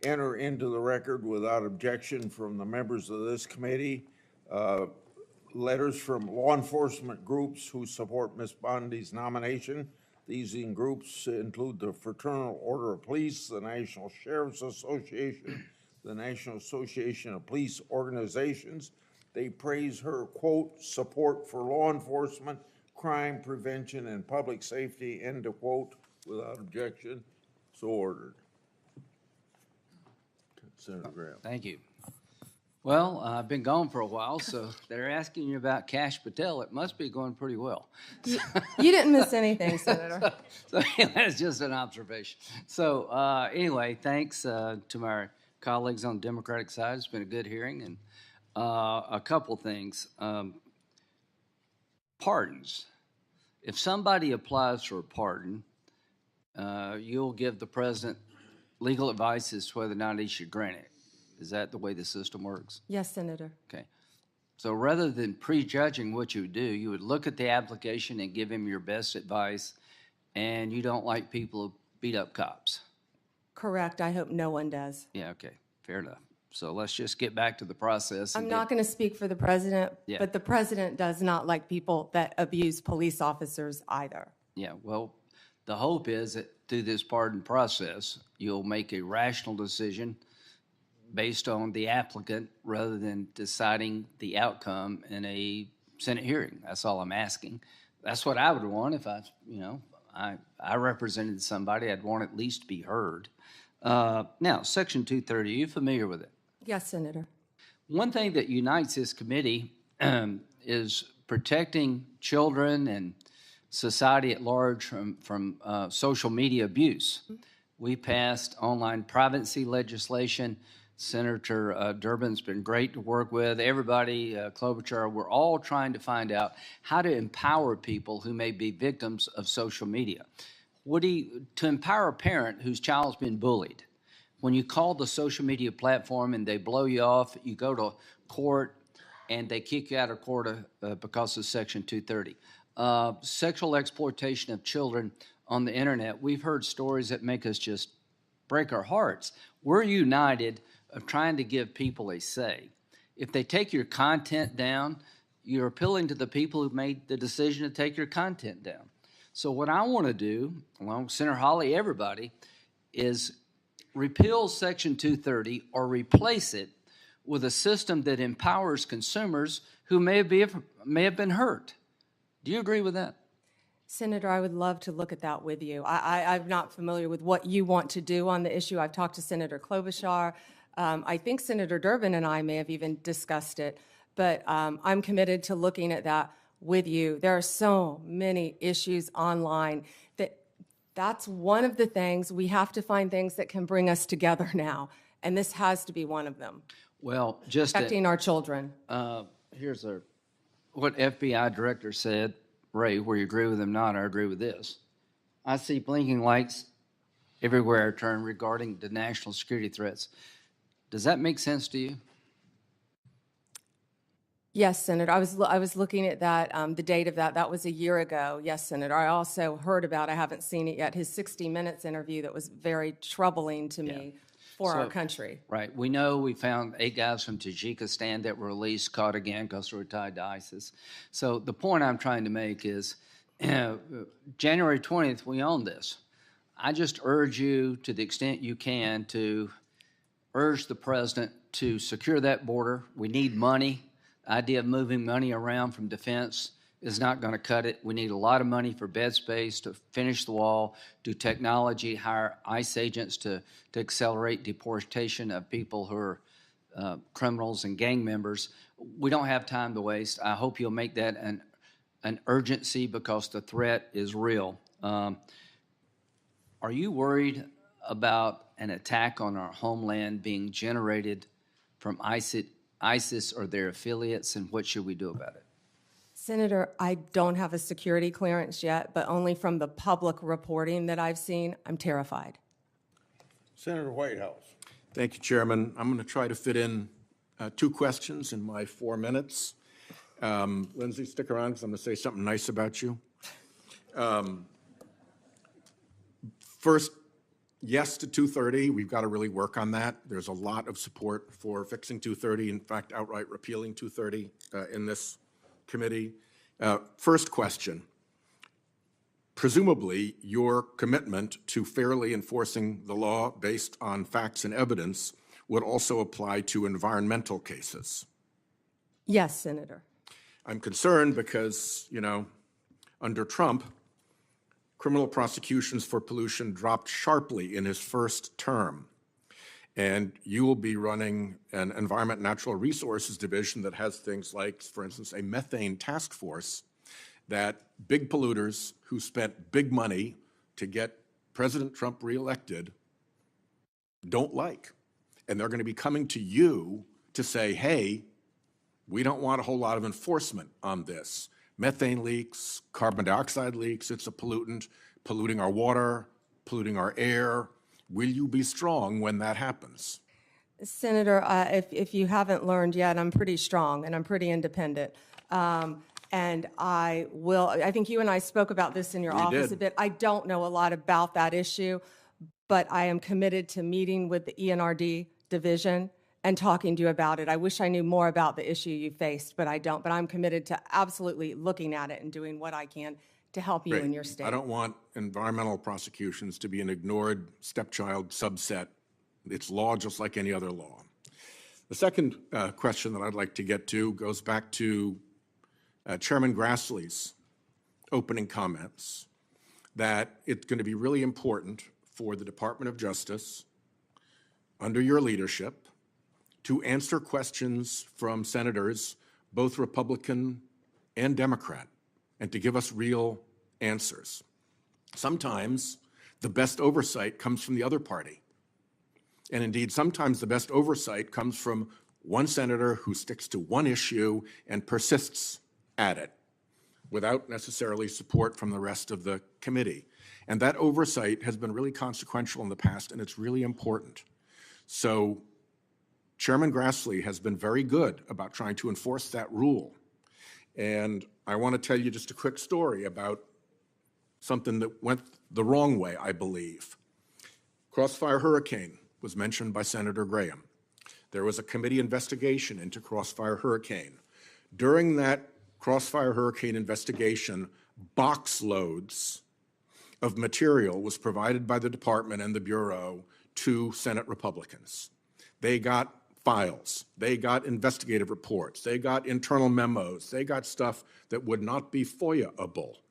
Speaker 2: enter into the record without objection from the members of this committee letters from law enforcement groups who support Ms. Bondi's nomination. These groups include the Fraternal Order of Police, the National Sheriff's Association, the National Association of Police Organizations. They praise her, quote, support for law enforcement, crime prevention, and public safety, end of quote, without objection. So ordered. Senator Graham.
Speaker 7: Thank you. Well, I've been gone for a while, so they're asking you about Kash Patel. It must be going pretty well.
Speaker 6: You didn't miss anything, Senator.
Speaker 7: So that's just an observation. So anyway, thanks to my colleagues on the Democratic side. It's been a good hearing. And a couple things. Pardons. If somebody applies for a pardon, you'll give the president legal advice as to whether or not he should grant it. Is that the way the system works?
Speaker 6: Yes, Senator.
Speaker 7: Okay. So rather than prejudging what you would do, you would look at the application and give him your best advice, and you don't like people who beat up cops.
Speaker 6: Correct. I hope no one does.
Speaker 7: Yeah, okay. Fair enough. So let's just get back to the process.
Speaker 6: I'm not going to speak for the president,
Speaker 7: Yeah.
Speaker 6: but the president does not like people that abuse police officers either.
Speaker 7: Yeah, well, the hope is that through this pardon process, you'll make a rational decision based on the applicant rather than deciding the outcome in a Senate hearing. That's all I'm asking. That's what I would want if I represented somebody. I'd want at least to be heard. Now, Section 230, are you familiar with it?
Speaker 6: Yes, Senator.
Speaker 7: One thing that unites this committee is protecting children and society at large from social media abuse. We passed online privacy legislation. Senator Durbin's been great to work with. Everybody, Klobuchar, we're all trying to find out how to empower people who may be victims of social media. To empower a parent whose child's been bullied, when you call the social media platform and they blow you off, you go to court and they kick you out of court because of Section 230. Sexual exploitation of children on the internet. We've heard stories that make us just break our hearts. We're united of trying to give people a say. If they take your content down, you're appealing to the people who made the decision to take your content down. So what I want to do, along with Senator Hawley, everybody, is repeal Section 230 or replace it with a system that empowers consumers who may have been hurt. Do you agree with that?
Speaker 6: Senator, I would love to look at that with you. I'm not familiar with what you want to do on the issue. I've talked to Senator Klobuchar. I think Senator Durbin and I may have even discussed it, but I'm committed to looking at that with you. There are so many issues online that's one of the things. We have to find things that can bring us together now, and this has to be one of them.
Speaker 7: Well, just
Speaker 6: protecting our children.
Speaker 7: Here's what FBI director said. Ray, where you agree with him or not, I agree with this. I see blinking lights everywhere I turn regarding the national security threats. Does that make sense to you?
Speaker 6: Yes, Senator. I was looking at that, the date of that. That was a year ago. Yes, Senator. I also heard about, I haven't seen it yet, his 60 Minutes interview that was very troubling to me for our country.
Speaker 7: Right. We know we found 8 guys from Tajikistan that were released, caught again because they were tied to ISIS. So the point I'm trying to make is January 20th, we own this. I just urge you, to the extent you can, to urge the president to secure that border. We need money. The idea of moving money around from defense is not going to cut it. We need a lot of money for bed space, to finish the wall, do technology, hire ICE agents to accelerate deportation of people who are criminals and gang members. We don't have time to waste. I hope you'll make that an urgency because the threat is real. Are you worried about an attack on our homeland being generated from ISIS or their affiliates, and what should we do about it?
Speaker 6: Senator, I don't have a security clearance yet, but only from the public reporting that I've seen, I'm terrified.
Speaker 8: Senator Whitehouse.
Speaker 10: Thank you, Chairman. I'm going to try to fit in 2 questions in my 4 minutes. Lindsay, stick around because I'm going to say something nice about you. First, yes to 230. We've got to really work on that. There's a lot of support for fixing 230, in fact, outright repealing 230 in this committee. First question. Presumably, your commitment to fairly enforcing the law based on facts and evidence would also apply to environmental cases.
Speaker 6: Yes, Senator.
Speaker 10: I'm concerned because, under Trump, criminal prosecutions for pollution dropped sharply in his first term. And you will be running an Environment and Natural Resources Division that has things like, for instance, a methane task force that big polluters who spent big money to get President Trump reelected don't like. And they're going to be coming to you to say, hey, we don't want a whole lot of enforcement on this. Methane leaks, carbon dioxide leaks, it's a pollutant, polluting our water, polluting our air. Will you be strong when that happens?
Speaker 6: Senator, if you haven't learned yet, I'm pretty strong and I'm pretty independent. And I think you and I spoke about this in your office a bit. I don't know a lot about that issue, but I am committed to meeting with the ENRD division and talking to you about it. I wish I knew more about the issue you faced, but I don't. But I'm committed to absolutely looking at it and doing what I can to help you in your state.
Speaker 10: I don't want environmental prosecutions to be an ignored stepchild subset. It's law just like any other law. The second question that I'd like to get to goes back to Chairman Grassley's opening comments, that it's going to be really important for the Department of Justice, under your leadership, to answer questions from senators, both Republican and Democrat, and to give us real answers. Sometimes the best oversight comes from the other party. And indeed, sometimes the best oversight comes from one senator who sticks to one issue and persists at it without necessarily support from the rest of the committee. And that oversight has been really consequential in the past, and it's really important. So Chairman Grassley has been very good about trying to enforce that rule. And I want to tell you just a quick story about something that went the wrong way, I believe. Crossfire Hurricane was mentioned by Senator Graham. There was a committee investigation into Crossfire Hurricane. During that Crossfire Hurricane investigation, box loads of material was provided by the department and the Bureau to Senate Republicans. They got files, they got investigative reports, they got internal memos, they got stuff that would not be FOIA-able.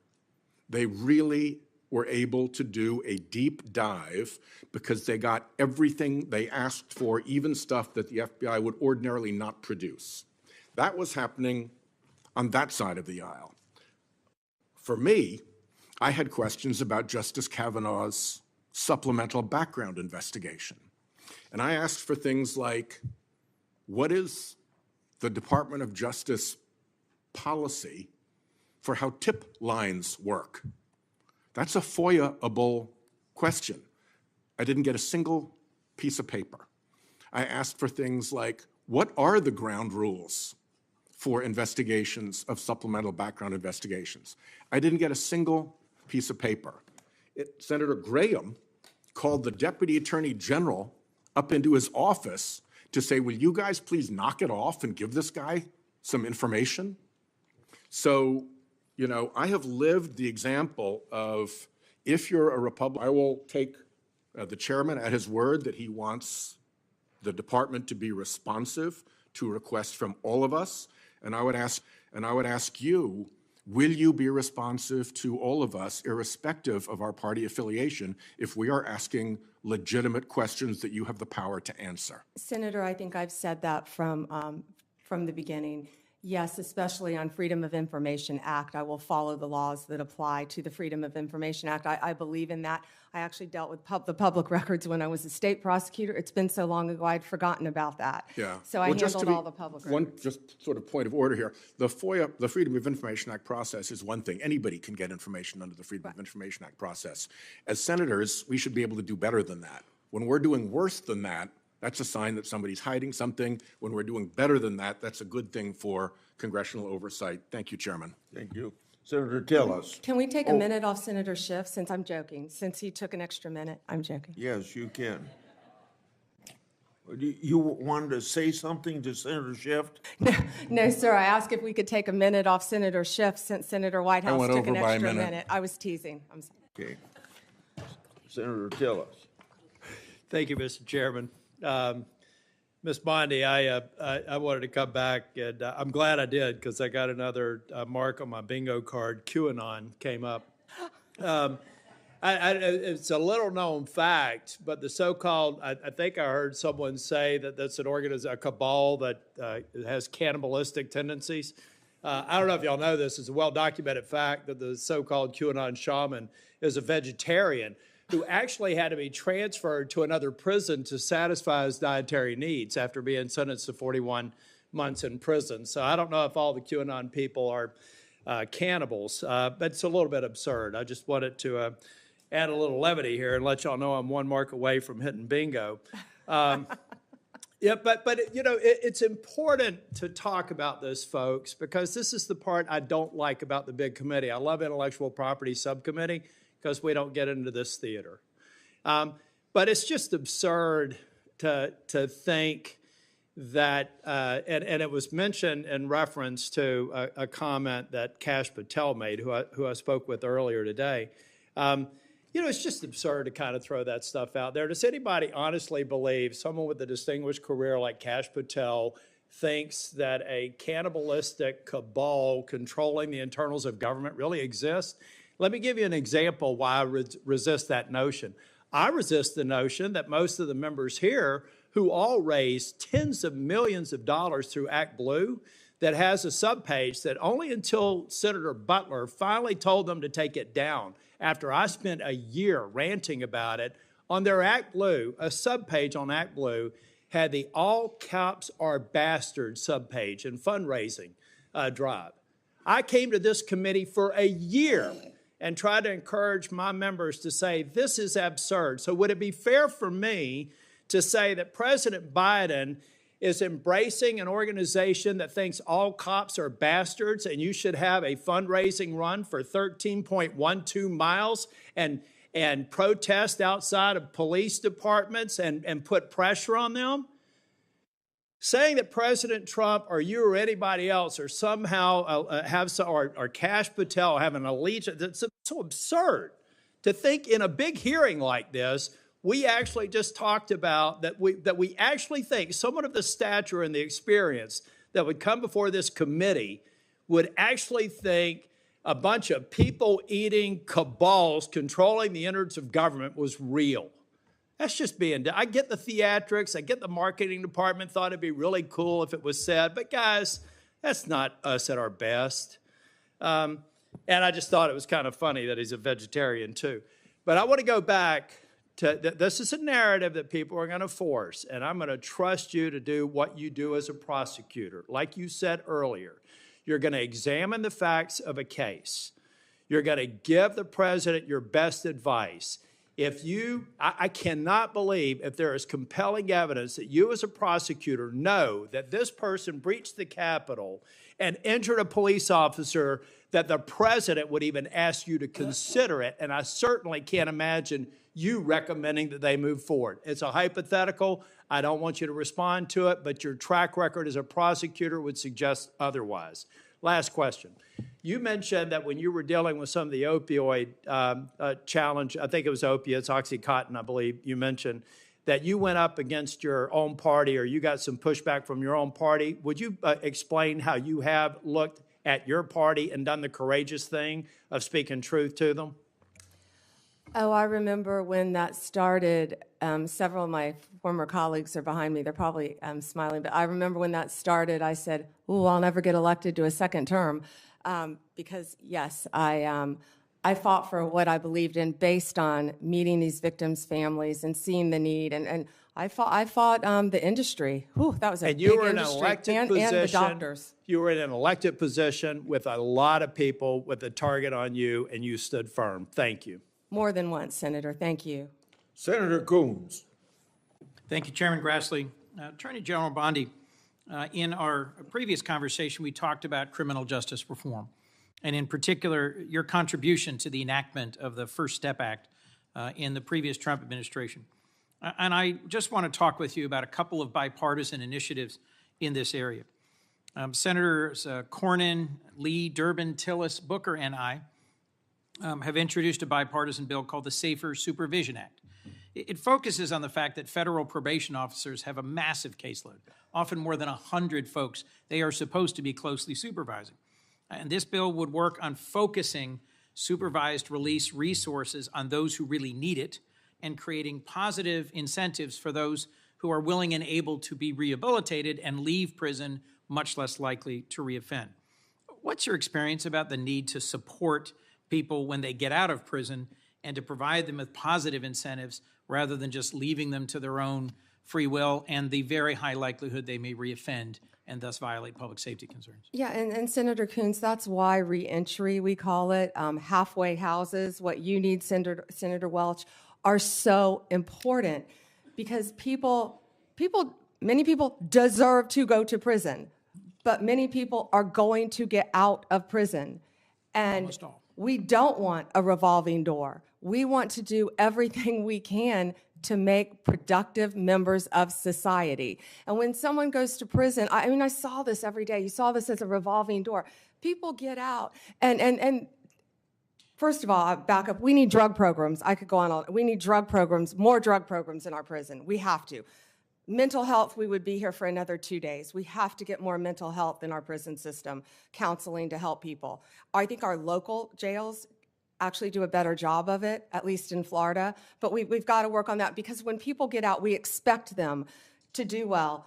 Speaker 10: They really were able to do a deep dive because they got everything they asked for, even stuff that the FBI would ordinarily not produce. That was happening on that side of the aisle. For me, I had questions about Justice Kavanaugh's supplemental background investigation. And I asked for things like, what is the Department of Justice policy for how tip lines work? That's a FOIA-able question. I didn't get a single piece of paper. I asked for things like, what are the ground rules for investigations of supplemental background investigations? I didn't get a single piece of paper. Senator Graham called the Deputy Attorney General up into his office to say, will you guys please knock it off and give this guy some information? So, you know, I have lived the example of, if you're a Republican, I will take the chairman at his word that he wants the department to be responsive to requests from all of us. And I would ask you, will you be responsive to all of us, irrespective of our party affiliation, if we are asking legitimate questions that you have the power to answer?
Speaker 6: Senator, I think I've said that from the beginning. Yes, especially on Freedom of Information Act, I will follow the laws that apply to the Freedom of Information Act. I believe in that. I actually dealt with the public records when I was a state prosecutor. It's been so long ago, I'd forgotten about that.
Speaker 10: Yeah.
Speaker 6: So I handled all the public records.
Speaker 10: One just sort of point of order here. The FOIA, the Freedom of Information Act process is one thing. Anybody can get information under the Freedom of Information Act process. As senators, we should be able to do better than that. When we're doing worse than that, that's a sign that somebody's hiding something. When we're doing better than that, that's a good thing for congressional oversight. Thank you, Chairman.
Speaker 2: Thank you. Senator Tillis.
Speaker 6: Can we take a minute off Senator Schiff, since I'm joking? Since he took an extra minute, I'm joking.
Speaker 2: Yes, you can. You wanted to say something to Senator Schiff?
Speaker 6: No, sir, I asked if we could take a minute off Senator Schiff since Senator Whitehouse
Speaker 10: went
Speaker 6: took an
Speaker 10: over by a
Speaker 6: extra
Speaker 10: minute.
Speaker 6: minute. I was teasing. I'm sorry.
Speaker 2: Okay. Senator Tillis.
Speaker 15: Thank you, Mr. Chairman. Ms. Bondi, I wanted to come back, and I'm glad I did, because I got another mark on my bingo card. QAnon came up. It's a little-known fact, but the so-called, I think I heard someone say that that's a cabal that has cannibalistic tendencies. I don't know if y'all know this. It's a well-documented fact that the so-called QAnon shaman is a vegetarian who actually had to be transferred to another prison to satisfy his dietary needs after being sentenced to 41 months in prison. So I don't know if all the QAnon people are cannibals, but it's a little bit absurd. I just wanted to add a little levity here and let y'all know I'm one mark away from hitting bingo. Yeah, but you know, it's important to talk about this, folks, because this is the part I don't like about the big committee. I love intellectual property subcommittee because we don't get into this theater. But it's just absurd to think that, and it was mentioned in reference to a comment that Kash Patel made, who I spoke with earlier today. You know, it's just absurd to kind of throw that stuff out there. Does anybody honestly believe someone with a distinguished career like Kash Patel thinks that a cannibalistic cabal controlling the internals of government really exists? Let me give you an example why I resist that notion. I resist the notion that most of the members here, who all raised tens of millions of dollars through Act Blue, that has a subpage that only until Senator Butler finally told them to take it down, after I spent a year ranting about it, on their Act Blue, a subpage on Act Blue had the all cops are bastards subpage and fundraising drive. I came to this committee for a year and tried to encourage my members to say, this is absurd. So would it be fair for me to say that President Biden is embracing an organization that thinks all cops are bastards and you should have a fundraising run for 13.12 miles and protest outside of police departments and put pressure on them? saying that President Trump or you or anybody else or somehow or Kash Patel have an allegiance, it's so absurd to think in a big hearing like this. We actually just talked about that we actually think someone of the stature and the experience that would come before this committee would actually think a bunch of people-eating cabals controlling the innards of government was real. That's just being done. I get the theatrics. I get the marketing department thought it'd be really cool if it was said. But guys, that's not us at our best. And I just thought it was kind of funny that he's a vegetarian too. But I want to go back to, this is a narrative that people are going to force. And I'm going to trust you to do what you do as a prosecutor. Like you said earlier, you're going to examine the facts of a case. You're going to give the president your best advice. I cannot believe if there is compelling evidence that you as a prosecutor know that this person breached the Capitol and injured a police officer, that the president would even ask you to consider it. And I certainly can't imagine you recommending that they move forward. It's a hypothetical. I don't want you to respond to it, but your track record as a prosecutor would suggest otherwise. Last question. You mentioned that when you were dealing with some of the opioid challenge, I think it was opiates, Oxycontin, I believe you mentioned, that you went up against your own party or you got some pushback from your own party. Would you explain how you have looked at your party and done the courageous thing of speaking truth to them?
Speaker 6: Oh, I remember when that started. Several of my former colleagues are behind me. They're probably smiling. But I remember when that started, I said, "Ooh, I'll never get elected to a second term." Because, yes, I fought for what I believed in based on meeting these victims' families and seeing the need. And I fought the industry. Whew, that was a big industry.
Speaker 15: And you were in an elected position.
Speaker 6: And the doctors.
Speaker 15: You were in an elected position with a lot of people with a target on you, and you stood firm. Thank you.
Speaker 6: More than once, Senator. Thank you.
Speaker 8: Senator Coons.
Speaker 12: Thank you, Chairman Grassley. Attorney General Bondi, in our previous conversation, we talked about criminal justice reform, and in particular, your contribution to the enactment of the First Step Act in the previous Trump administration. And I just want to talk with you about a couple of bipartisan initiatives in this area. Senators Cornyn, Lee, Durbin, Tillis, Booker, and I have introduced a bipartisan bill called the Safer Supervision Act. It focuses on the fact that federal probation officers have a massive caseload, often more than 100 folks they are supposed to be closely supervising. And this bill would work on focusing supervised release resources on those who really need it and creating positive incentives for those who are willing and able to be rehabilitated and leave prison much less likely to reoffend. What's your experience about the need to support people when they get out of prison and to provide them with positive incentives rather than just leaving them to their own free will and the very high likelihood they may reoffend and thus violate public safety concerns?
Speaker 6: Yeah, and Senator Coons, that's why reentry, we call it, halfway houses, what you need, Senator Welch, are so important because many people deserve to go to prison, but many people are going to get out of prison. And we don't want a revolving door. We want to do everything we can to make productive members of society. And when someone goes to prison, I saw this every day. You saw this as a revolving door. People get out. And first of all, I back up. We need drug programs. I could go on. We need drug programs, more drug programs in our prison. We have to. Mental health, we would be here for another 2 days. We have to get more mental health in our prison system, counseling to help people. I think our local jails actually do a better job of it, at least in Florida. But we've got to work on that because when people get out, we expect them to do well.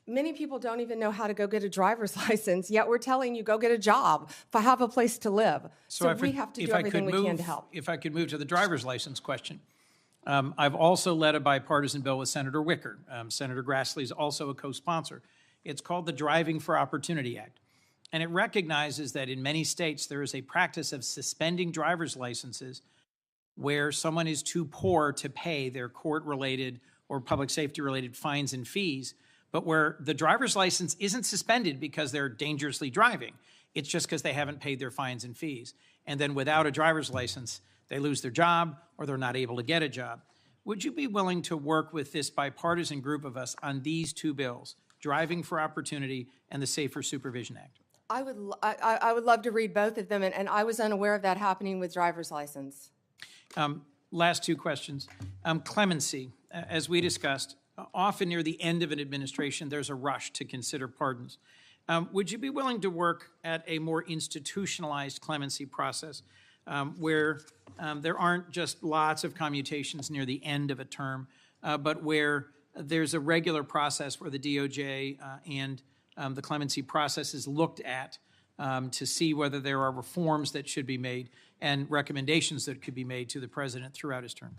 Speaker 6: Many people don't even know how to go get a driver's license, yet we're telling you, go get a job, have a place to live. So we have to do everything we can to help.
Speaker 12: If I could move to the driver's license question. I've also led a bipartisan bill with Senator Wicker. Senator Grassley is also a co-sponsor. It's called the Driving for Opportunity Act. And it recognizes that in many states there is a practice of suspending driver's licenses where someone is too poor to pay their court-related or public safety-related fines and fees, but where the driver's license isn't suspended because they're dangerously driving. It's just because they haven't paid their fines and fees. And then without a driver's license, they lose their job or they're not able to get a job. Would you be willing to work with this bipartisan group of us on these two bills, Driving for Opportunity and the Safer Supervision Act?
Speaker 6: I would love to read both of them, and I was unaware of that happening with driver's license.
Speaker 12: Last two questions. Clemency, as we discussed, often near the end of an administration, there's a rush to consider pardons. Would you be willing to work at a more institutionalized clemency process where there aren't just lots of commutations near the end of a term, but where there's a regular process where the DOJ and the clemency process is looked at to see whether there are reforms that should be made and recommendations that could be made to the president throughout his term?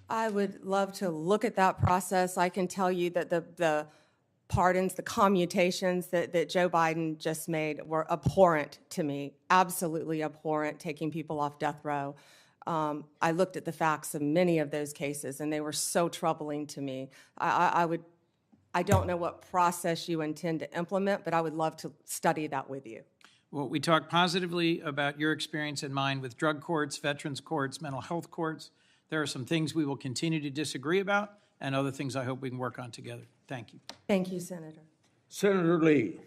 Speaker 6: I would love to look at that process. I can tell you that the pardons, the commutations that Joe Biden just made were abhorrent to me, absolutely abhorrent, taking people off death row. I looked at the facts of many of those cases, and they were so troubling to me. I don't know what process you intend to implement, but I would love to study that with you.
Speaker 12: Well, we talked positively about your experience and mine with drug courts, veterans courts, mental health courts. There are some things we will continue to disagree about and other things I hope we can work on together. Thank you.
Speaker 6: Thank you, Senator.
Speaker 8: Senator Lee.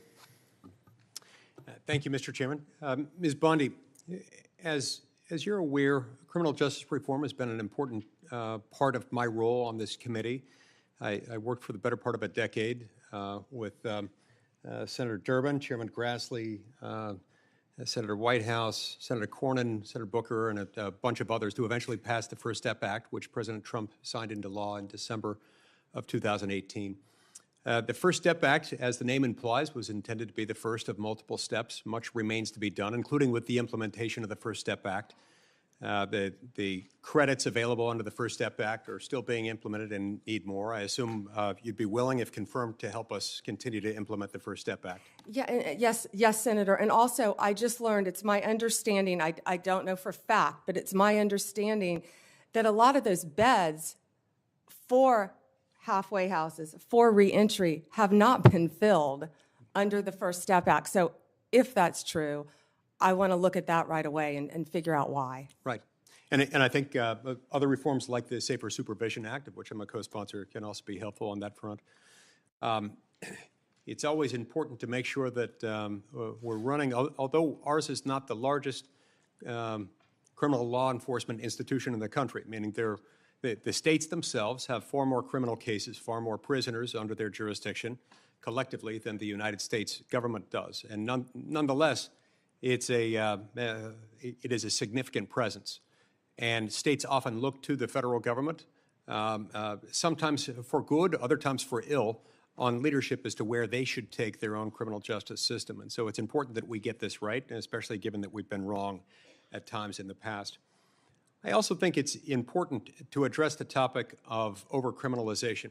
Speaker 11: Thank you, Mr. Chairman. Ms. Bondi, as you're aware, criminal justice reform has been an important part of my role on this committee. I worked for the better part of a decade with Senator Durbin, Chairman Grassley, Senator Whitehouse, Senator Cornyn, Senator Booker, and a bunch of others to eventually pass the First Step Act, which President Trump signed into law in December of 2018. The First Step Act, as the name implies, was intended to be the first of multiple steps. Much remains to be done, including with the implementation of the First Step Act. The credits available under the First Step Act are still being implemented and need more. I assume you'd be willing, if confirmed, to help us continue to implement the First Step Act.
Speaker 6: Yeah, yes, Senator. And also, I just learned, it's my understanding, I don't know for fact, but it's my understanding that a lot of those beds for halfway houses, for reentry, have not been filled under the First Step Act. So if that's true, I want to look at that right away and figure out why.
Speaker 11: Right. And I think other reforms like the Safer Supervision Act, of which I'm a co-sponsor, can also be helpful on that front. It's always important to make sure that we're running, although ours is not the largest criminal law enforcement institution in the country, meaning the states themselves have far more criminal cases, far more prisoners under their jurisdiction collectively than the United States government does. And nonetheless, it is a significant presence. And states often look to the federal government, sometimes for good, other times for ill, on leadership as to where they should take their own criminal justice system. And so it's important that we get this right, and especially given that we've been wrong at times in the past. I also think it's important to address the topic of overcriminalization.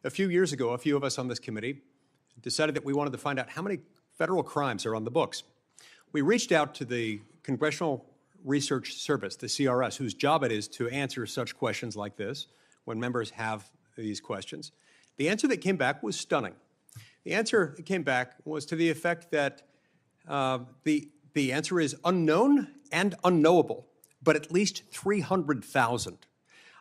Speaker 11: A few years ago, a few of us on this committee decided that we wanted to find out how many federal crimes are on the books. We reached out to the Congressional Research Service, the CRS, whose job it is to answer such questions like this when members have these questions. The answer that came back was stunning. The answer that came back was to the effect that the answer is unknown and unknowable, but at least 300,000.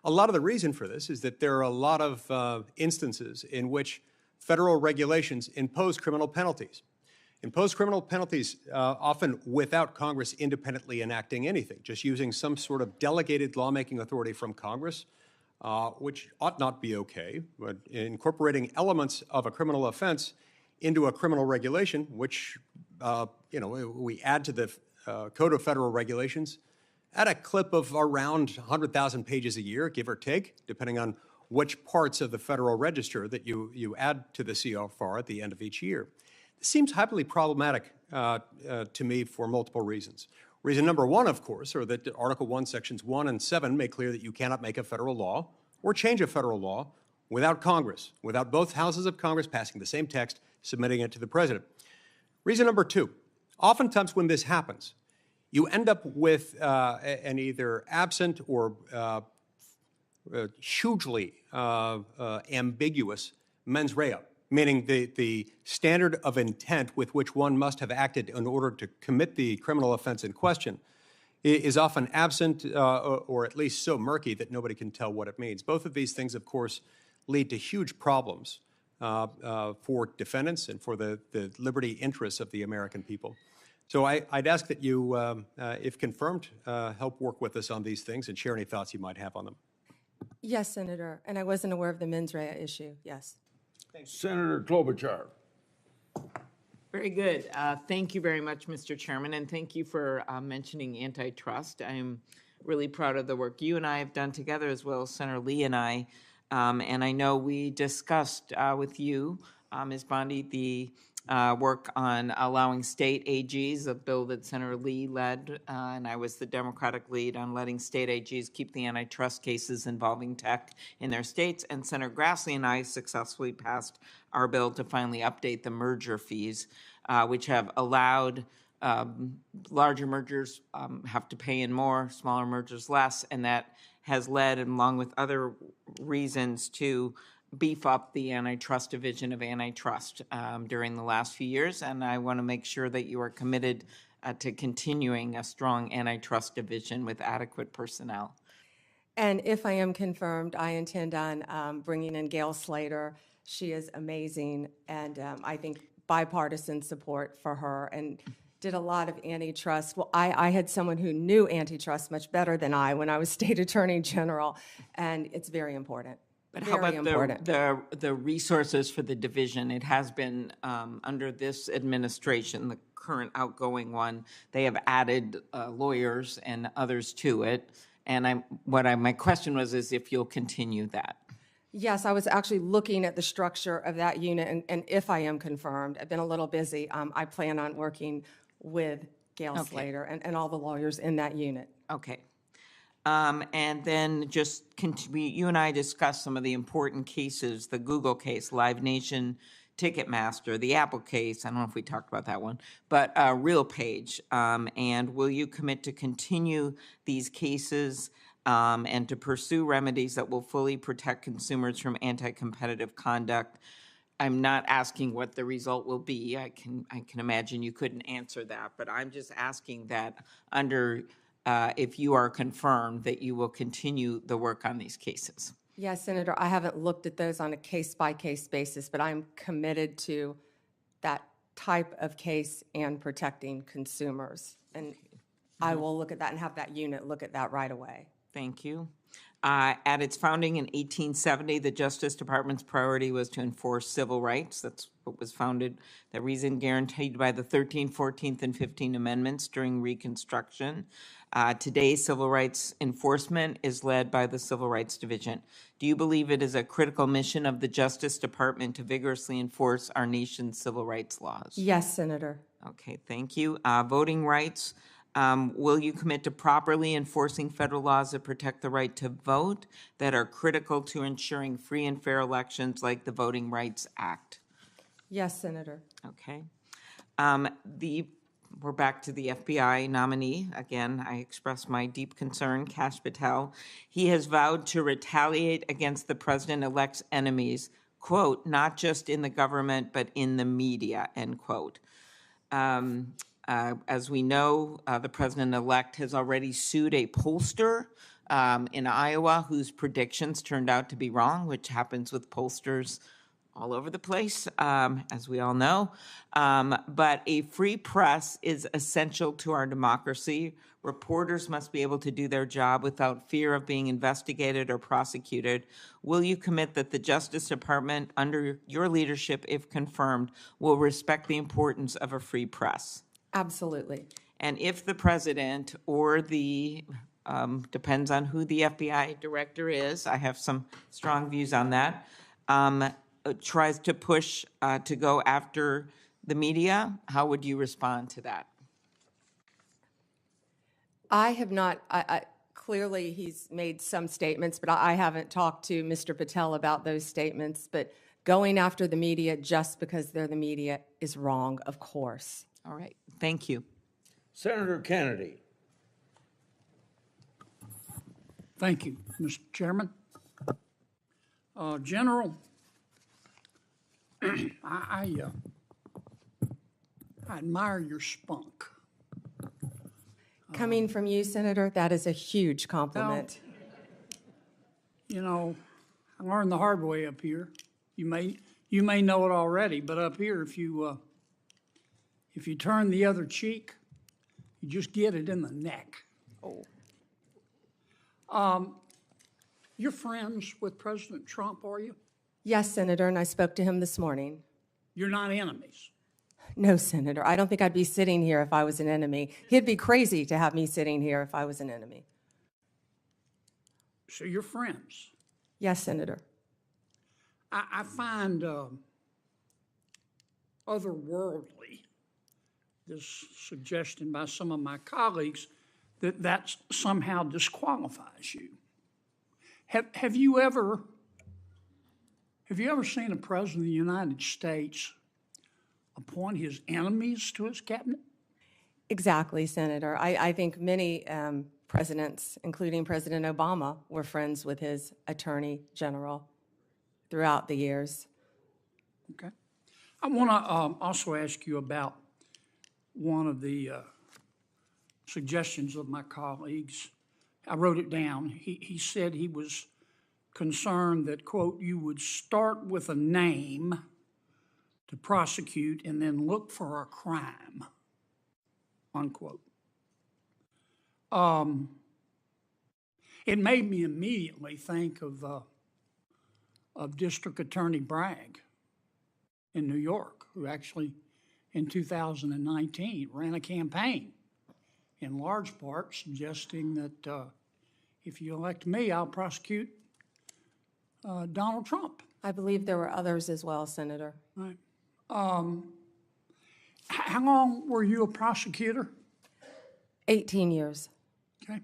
Speaker 11: A lot of the reason for this is that there are a lot of instances in which federal regulations impose criminal penalties. Impose criminal penalties often without Congress independently enacting anything, just using some sort of delegated lawmaking authority from Congress, which ought not be okay, but incorporating elements of a criminal offense into a criminal regulation, which we add to the Code of Federal Regulations at a clip of around 100,000 pages a year, give or take, depending on which parts of the Federal Register that you add to the CFR at the end of each year. This seems highly problematic to me for multiple reasons. Reason number one, of course, are that Article 1, Sections 1 and 7 make clear that you cannot make a federal law or change a federal law without Congress, without both houses of Congress passing the same text, submitting it to the president. Reason number two, oftentimes when this happens, you end up with an either absent or hugely ambiguous mens rea, meaning the standard of intent with which one must have acted in order to commit the criminal offense in question is often absent or at least so murky that nobody can tell what it means. Both of these things, of course, lead to huge problems for defendants and for the liberty interests of the American people. So I'd ask that you, if confirmed, help work with us on these things and share any thoughts you might have on them.
Speaker 6: Yes, Senator, and I wasn't aware of the mens rea issue, yes.
Speaker 8: Senator Klobuchar.
Speaker 13: Very good. Thank you very much, Mr. Chairman, and thank you for mentioning antitrust. I'm really proud of the work you and I have done together, as well as Senator Lee and I. And I know we discussed with you, Ms. Bondi, the work on allowing state AGs, a bill that Senator Lee led, and I was the Democratic lead on letting state AGs keep the antitrust cases involving tech in their states. And Senator Grassley and I successfully passed our bill to finally update the merger fees, which have allowed larger mergers have to pay in more, smaller mergers less, and that has led, along with other reasons, to beef up the antitrust division of antitrust during the last few years. And I want to make sure that you are committed to continuing a strong antitrust division with adequate personnel.
Speaker 6: And if I am confirmed, I intend on bringing in Gail Slater. She is amazing, and I think bipartisan support for her, and did a lot of antitrust. Well, I had someone who knew antitrust much better than I when I was State Attorney General, and it's very important.
Speaker 13: But how about the resources for the division? It has been under this administration, the current outgoing one, they have added lawyers and others to it. And my question was is if you'll continue that.
Speaker 6: Yes, I was actually looking at the structure of that unit, and if I am confirmed, I've been a little busy. I plan on working with Gail Slater and all the lawyers in that unit.
Speaker 13: Okay. And then just you and I discussed some of the important cases, the Google case, Live Nation, Ticketmaster, the Apple case. I don't know if we talked about that one, but RealPage. And will you commit to continue these cases and to pursue remedies that will fully protect consumers from anti-competitive conduct? I'm not asking what the result will be. I can imagine you couldn't answer that, but I'm just asking that under if you are confirmed that you will continue the work on these cases.
Speaker 6: Yes, Senator, I haven't looked at those on a case-by-case basis, but I'm committed to that type of case and protecting consumers. And I will look at that and have that unit look at that right away.
Speaker 13: Thank you. At its founding in 1870, the Justice Department's priority was to enforce civil rights. That's what was founded, the reason guaranteed by the 13th, 14th, and 15th Amendments during Reconstruction. Today, civil rights enforcement is led by the Civil Rights Division. Do you believe it is a critical mission of the Justice Department to vigorously enforce our nation's civil rights laws?
Speaker 6: Yes, Senator.
Speaker 13: Okay, thank you. Voting rights. Will you commit to properly enforcing federal laws that protect the right to vote that are critical to ensuring free and fair elections like the Voting Rights Act?
Speaker 6: Yes, Senator.
Speaker 13: Okay. We're back to the FBI nominee. Again, I express my deep concern, Kash Patel. He has vowed to retaliate against the president-elect's enemies, quote, not just in the government, but in the media, end quote. As we know, the president-elect has already sued a pollster in Iowa whose predictions turned out to be wrong, which happens with pollsters all over the place, as we all know. But a free press is essential to our democracy. Reporters must be able to do their job without fear of being investigated or prosecuted. Will you commit that the Justice Department, under your leadership, if confirmed, will respect the importance of a free press?
Speaker 6: Absolutely.
Speaker 13: And if the president or the, depends on who the FBI director is, I have some strong views on that, tries to push to go after the media, how would you respond to that?
Speaker 6: I have not, clearly he's made some statements, but I haven't talked to Mr. Patel about those statements. But going after the media just because they're the media is wrong, of course.
Speaker 13: All right, thank you.
Speaker 8: Senator Kennedy.
Speaker 14: Thank you, Mr. Chairman. General, I admire your spunk.
Speaker 6: Coming from you, Senator, that is a huge compliment.
Speaker 14: Well, you know, I learned the hard way up here. You You may know it already, but up here, if you turn the other cheek, you just get it in the neck. You're friends with President Trump, are you?
Speaker 6: Yes, Senator, and I spoke to him this morning.
Speaker 14: You're not enemies.
Speaker 6: No, Senator, I don't think I'd be sitting here if I was an enemy. He'd be crazy to have me sitting here if I was an enemy.
Speaker 14: So you're friends.
Speaker 6: Yes, Senator.
Speaker 14: I find otherworldly this suggestion by some of my colleagues that somehow disqualifies you. Have you ever seen a president of the United States appoint his enemies to his cabinet?
Speaker 6: Exactly, Senator. I think many presidents, including President Obama, were friends with his attorney general throughout the years.
Speaker 14: Okay. I want to also ask you about one of the suggestions of my colleagues. I wrote it down. He said he was concerned that, quote, you would start with a name to prosecute and then look for a crime, unquote. It made me immediately think of District Attorney Bragg in New York, who actually in 2019 ran a campaign in large part suggesting that if you elect me, I'll prosecute Donald Trump.
Speaker 6: I believe there were others as well, Senator.
Speaker 14: Right. How long were you a prosecutor?
Speaker 6: 18 years.
Speaker 14: Okay.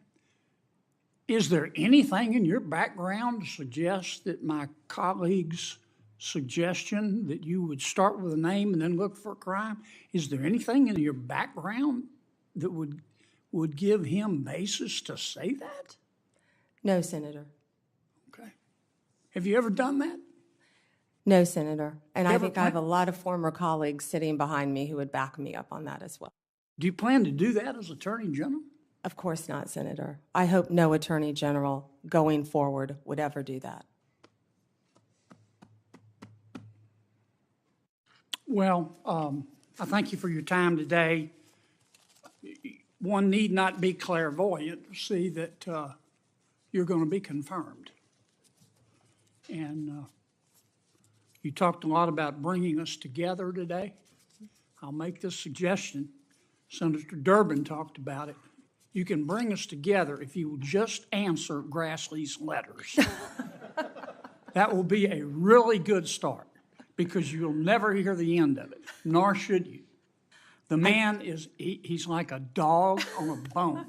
Speaker 14: Is there anything in your background to suggest that my colleague's suggestion that you would start with a name and then look for a crime, is there anything in your background that would give him basis to say that?
Speaker 6: No, Senator.
Speaker 14: Okay. Have you ever done that?
Speaker 6: No, Senator. And I
Speaker 14: Ever
Speaker 6: think I have a lot of former colleagues sitting behind me who would back me up on that as well.
Speaker 14: Do you plan to do that as Attorney General?
Speaker 6: Of course not, Senator. I hope no Attorney General going forward would ever do that.
Speaker 14: Well, I thank you for your time today. One need not be clairvoyant to see that you're going to be confirmed. And you talked a lot about bringing us together today. I'll make this suggestion. Senator Durbin talked about it. You can bring us together if you will just answer Grassley's letters. That will be a really good start, because you'll never hear the end of it, nor should you. The man he's like a dog on a bone.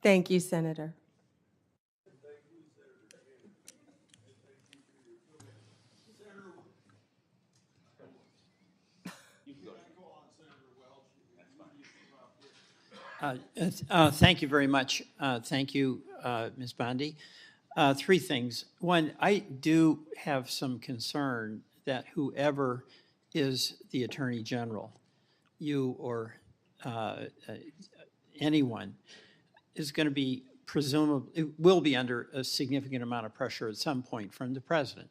Speaker 6: Thank you, Senator.
Speaker 18: Thank you very much. Thank you, Ms. Bondi. Three things. One, I do have some concern that whoever is the Attorney General, you or anyone, is going to be presumably, will be under a significant amount of pressure at some point from the President.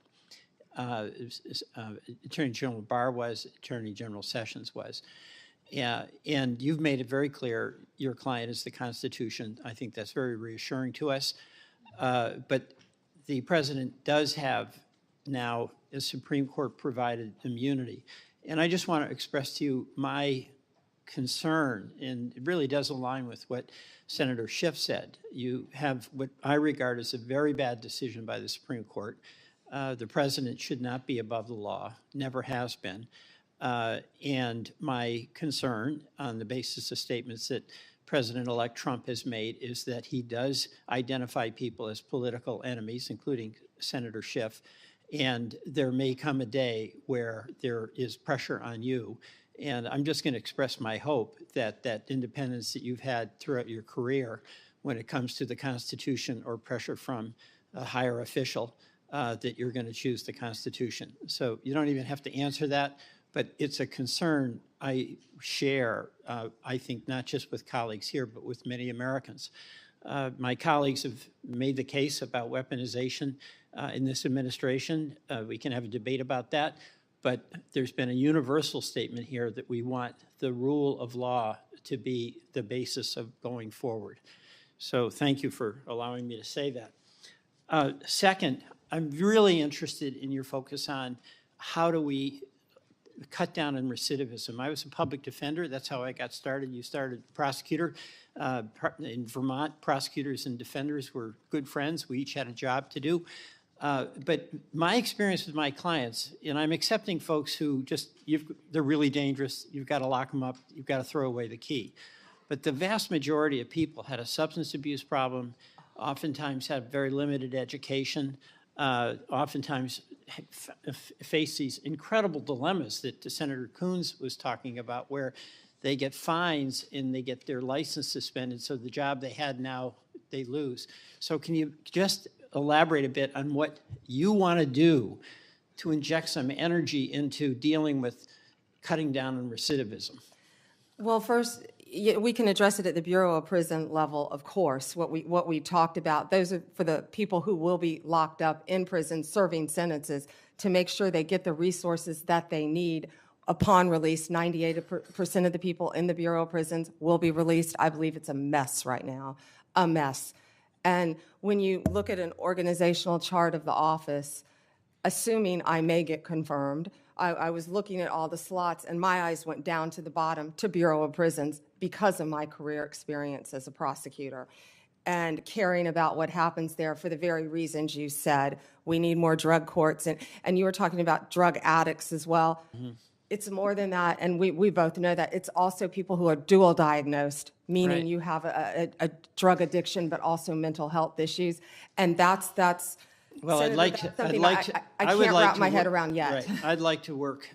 Speaker 18: Attorney General Barr was, Attorney General Sessions was. And you've made it very clear your client is the Constitution. I think that's very reassuring to us. But the President does have now a Supreme Court provided immunity. And I just want to express to you my concern, and it really does align with what Senator Schiff said. You have what I regard as a very bad decision by the Supreme Court. The President should not be above the law, never has been. And my concern on the basis of statements that President-elect Trump has made is that he does identify people as political enemies, including Senator Schiff, and there may come a day where there is pressure on you. And I'm just going to express my hope that that independence that you've had throughout your career when it comes to the Constitution or pressure from a higher official, that you're going to choose the Constitution. So you don't even have to answer that, but it's a concern I share, I think, not just with colleagues here, but with many Americans. My colleagues have made the case about weaponization. in this administration. We can have a debate about that, but there's been a universal statement here that we want the rule of law to be the basis of going forward. So thank you for allowing me to say that. Second, I'm really interested in your focus on how do we cut down on recidivism. I was a public defender. That's how I got started. You started prosecutor. In Vermont, prosecutors and defenders were good friends. We each had a job to do. But my experience with my clients, and I'm accepting folks who just, they're really dangerous. You've got to lock them up. You've got to throw away the key. But the vast majority of people had a substance abuse problem, oftentimes had very limited education, oftentimes face these incredible dilemmas that Senator Coons was talking about, where they get fines and they get their license suspended, so the job they had now they lose. So can you just elaborate a bit on what you want to do to inject some energy into dealing with cutting down on recidivism?
Speaker 6: Well, first, we can address it at the Bureau of Prison level, of course. What we talked about, those are for the people who will be locked up in prison serving sentences, to make sure they get the resources that they need upon release. 98% of the people in the Bureau of Prisons will be released. I believe it's a mess right now, a mess. And when you look at an organizational chart of the office, assuming I may get confirmed, I was looking at all the slots and my eyes went down to the bottom to Bureau of Prisons because of my career experience as a prosecutor and caring about what happens there for the very reasons you said. We need more drug courts, and you were talking about drug addicts as well. Mm-hmm. It's more than that, and we both know that. It's also people who are dual diagnosed, meaning
Speaker 18: Right.
Speaker 6: you have a drug addiction but also mental health issues, and that's
Speaker 18: well,
Speaker 6: Senator,
Speaker 18: I'd like
Speaker 6: that's
Speaker 18: to.
Speaker 6: something
Speaker 18: I'd like
Speaker 6: that
Speaker 18: to.
Speaker 6: I
Speaker 18: would
Speaker 6: can't
Speaker 18: like
Speaker 6: wrap
Speaker 18: to
Speaker 6: my head
Speaker 18: work-
Speaker 6: around yet.
Speaker 18: Right. I'd like to work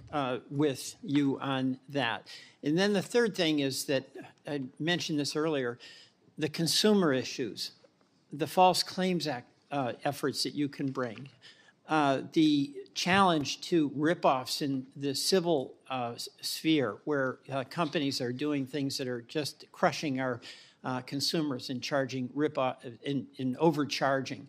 Speaker 18: with you on that. And then the third thing is that I mentioned this earlier: the consumer issues, the False Claims Act efforts that you can bring, the challenge to ripoffs in the civil sphere, where companies are doing things that are just crushing our consumers and charging ripoff in overcharging.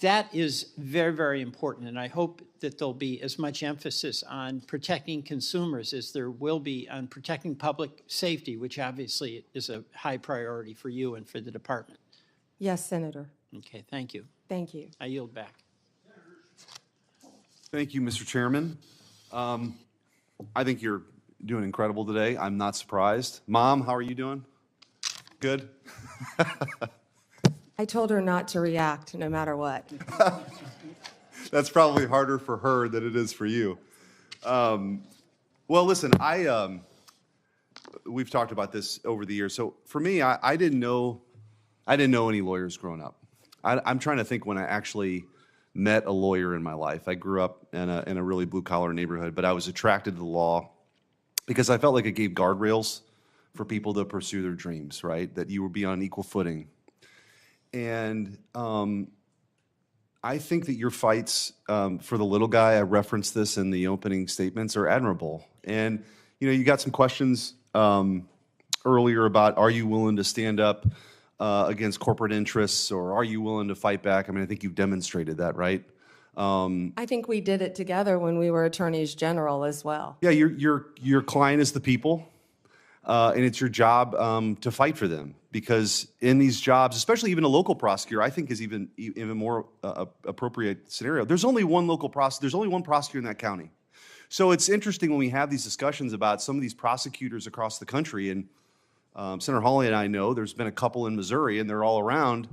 Speaker 18: That is very, very important, and I hope that there'll be as much emphasis on protecting consumers as there will be on protecting public safety, which obviously is a high priority for you and for the department.
Speaker 6: Yes, Senator.
Speaker 18: Okay, thank you.
Speaker 6: Thank you.
Speaker 18: I yield back.
Speaker 5: Thank you, Mr. Chairman. I think you're doing incredible today. I'm not surprised. Mom, how are you doing? Good?
Speaker 6: I told her not to react no matter what.
Speaker 5: That's probably harder for her than it is for you. Well, listen, we've talked about this over the years. So for me, I didn't know any lawyers growing up. I'm trying to think when I actually met a lawyer in my life. I grew up in a really blue-collar neighborhood, but I was attracted to the law because I felt like it gave guardrails for people to pursue their dreams, right? That you would be on equal footing. And I think that your fights for the little guy, I referenced this in the opening statements, are admirable. And, you got some questions earlier about, are you willing to stand up against corporate interests, or are you willing to fight back? I mean, I think you've demonstrated that, right?
Speaker 6: I think we did it together when we were attorneys general as well.
Speaker 5: Yeah, your client is the people, and it's your job to fight for them. Because in these jobs, especially even a local prosecutor, I think is even more appropriate scenario. There's only one local prosecutor. There's only one prosecutor in that county. So it's interesting when we have these discussions about some of these prosecutors across the country. And Senator Hawley and I know there's been a couple in Missouri, and they're all around.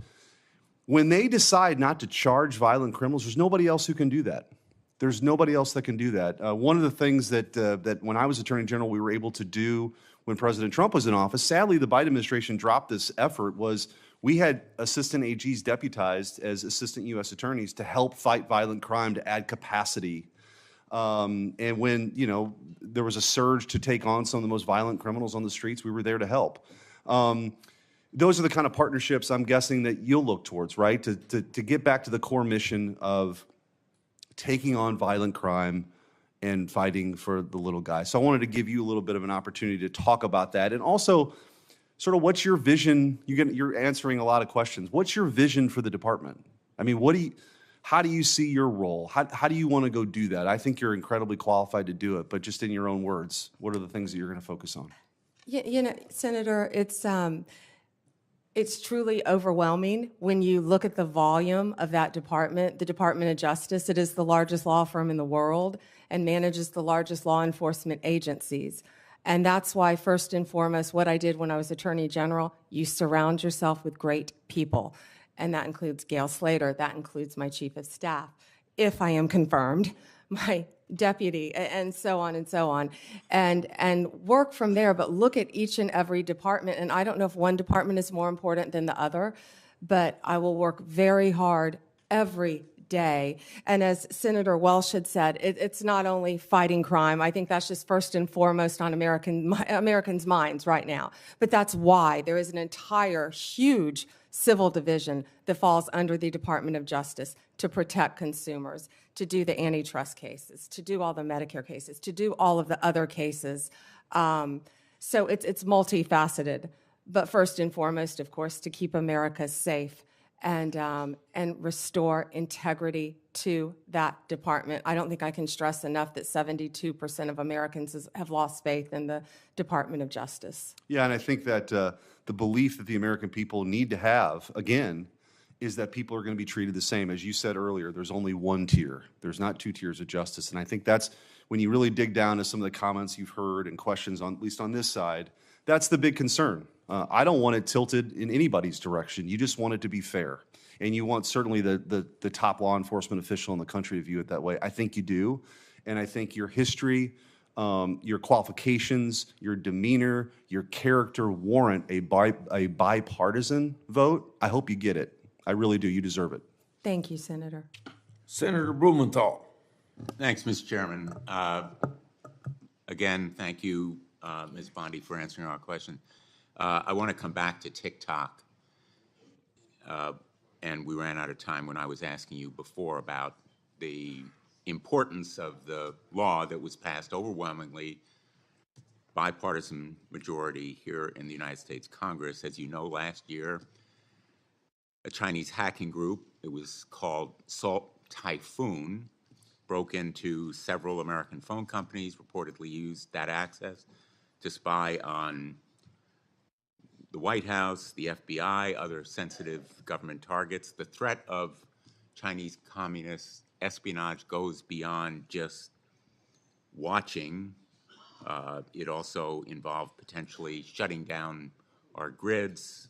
Speaker 5: When they decide not to charge violent criminals, there's nobody else who can do that. There's nobody else that can do that. One of the things that when I was Attorney General we were able to do when President Trump was in office, sadly the Biden administration dropped this effort, was we had assistant AGs deputized as assistant U.S. attorneys to help fight violent crime, to add capacity. And when, there was a surge to take on some of the most violent criminals on the streets, we were there to help. Those are the kind of partnerships I'm guessing that you'll look towards, right? To get back to the core mission of taking on violent crime and fighting for the little guy. So I wanted to give you a little bit of an opportunity to talk about that. And also, sort of what's your vision? You're answering a lot of questions. What's your vision for the department? I mean, How do you see your role? How do you want to go do that? I think you're incredibly qualified to do it, but just in your own words, what are the things that you're going to focus on?
Speaker 6: You know, Senator, it's truly overwhelming when you look at the volume of that department. The Department of Justice, it is the largest law firm in the world and manages the largest law enforcement agencies. And that's why, first and foremost, what I did when I was Attorney General, you surround yourself with great people. And that includes Gail Slater, that includes my Chief of Staff, if I am confirmed, my deputy, and so on and so on, and work from there. But look at each and every department, and I don't know if one department is more important than the other, but I will work very hard every day. And as Senator Welch had said, it's not only fighting crime. I think that's just first and foremost on Americans' minds right now. But that's why there is an entire huge civil division that falls under the Department of Justice to protect consumers, to do the antitrust cases, to do all the Medicare cases, to do all of the other cases. So it's multifaceted. But first and foremost, of course, to keep America safe and restore integrity to that department. I don't think I can stress enough that 72% of Americans have lost faith in the Department of Justice.
Speaker 5: Yeah, and I think that the belief that the American people need to have, again, is that people are going to be treated the same. As you said earlier, there's only one tier. There's not two tiers of justice. And I think that's, when you really dig down to some of the comments you've heard and questions, on, at least on this side, that's the big concern. I don't want it tilted in anybody's direction. You just want it to be fair. And you want certainly the top law enforcement official in the country to view it that way. I think you do. And I think your history, your qualifications, your demeanor, your character warrant a bipartisan vote. I hope you get it. I really do. You deserve it.
Speaker 6: Thank you, Senator.
Speaker 8: Senator Blumenthal.
Speaker 16: Thanks, Mr. Chairman. Again, thank you, Ms. Bondi, for answering our question. I want to come back to TikTok. And we ran out of time when I was asking you before about the importance of the law that was passed overwhelmingly bipartisan majority here in the United States Congress. As you know, last year, a Chinese hacking group, it was called Salt Typhoon, broke into several American phone companies, reportedly used data access to spy on the White House, the FBI, other sensitive government targets. The threat of Chinese communist espionage goes beyond just watching. It also involved potentially shutting down our grids,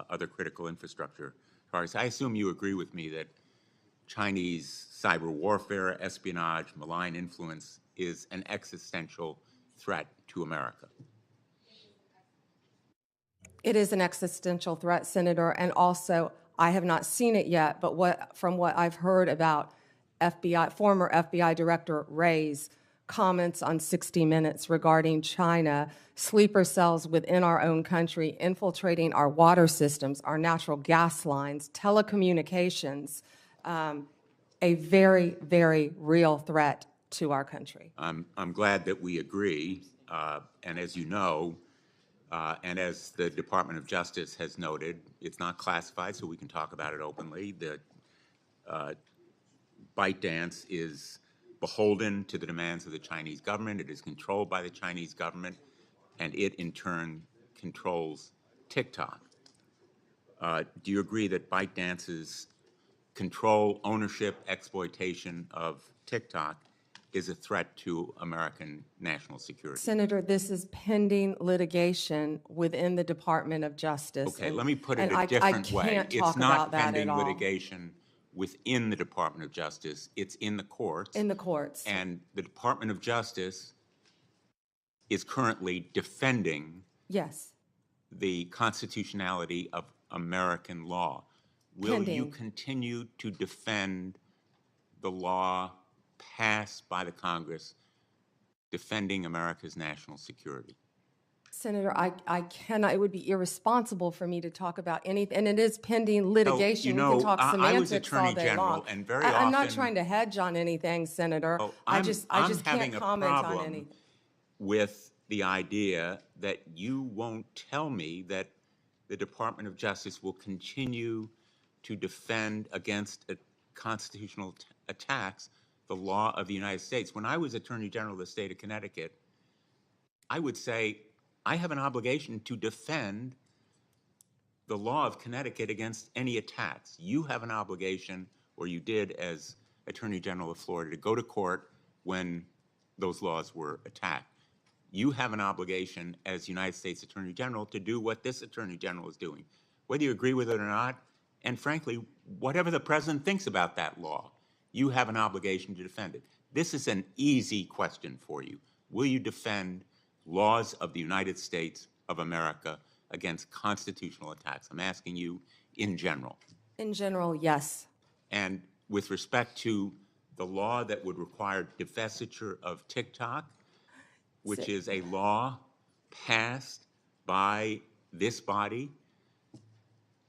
Speaker 16: other critical infrastructure targets. I assume you agree with me that Chinese cyber warfare, espionage, malign influence is an existential threat to America.
Speaker 6: It is an existential threat, Senator, and also I have not seen it yet, but from what I've heard about former FBI Director Wray's comments on 60 Minutes regarding China, sleeper cells within our own country, infiltrating our water systems, our natural gas lines, telecommunications, a very, very real threat to our country.
Speaker 16: I'm glad that we agree, and as you know, and as the Department of Justice has noted, it's not classified, so we can talk about it openly. The ByteDance is beholden to the demands of the Chinese government. It is controlled by the Chinese government, and it in turn controls TikTok. Do you agree that ByteDance's control, ownership, exploitation of TikTok is a threat to American national security?
Speaker 6: Senator, this is pending litigation within the Department of Justice.
Speaker 16: Okay, let me put it a different way. It's not pending litigation within the Department of Justice. It's in the courts.
Speaker 6: In the courts.
Speaker 16: And the Department of Justice is currently defending the constitutionality of American law. Will you continue to defend the law passed by the Congress defending America's national security?
Speaker 6: Senator, I cannot. It would be irresponsible for me to talk about anything, and it is pending litigation.
Speaker 16: No,
Speaker 6: we can talk semantics
Speaker 16: I was Attorney
Speaker 6: all day
Speaker 16: General,
Speaker 6: long.
Speaker 16: and very
Speaker 6: I'm
Speaker 16: often,
Speaker 6: not trying to hedge on anything, Senator. I just can't comment on anything.
Speaker 16: With the idea that you won't tell me that the Department of Justice will continue to defend against constitutional attacks the law of the United States. When I was Attorney General of the state of Connecticut, I would say I have an obligation to defend the law of Connecticut against any attacks. You have an obligation, or you did as Attorney General of Florida, to go to court when those laws were attacked. You have an obligation as United States Attorney General to do what this Attorney General is doing, whether you agree with it or not, and frankly, whatever the president thinks about that law, you have an obligation to defend it. This is an easy question for you. Will you defend laws of the United States of America against constitutional attacks? I'm asking you in general.
Speaker 6: In general, yes.
Speaker 16: And with respect to the law that would require divestiture of TikTok, which is a law passed by this body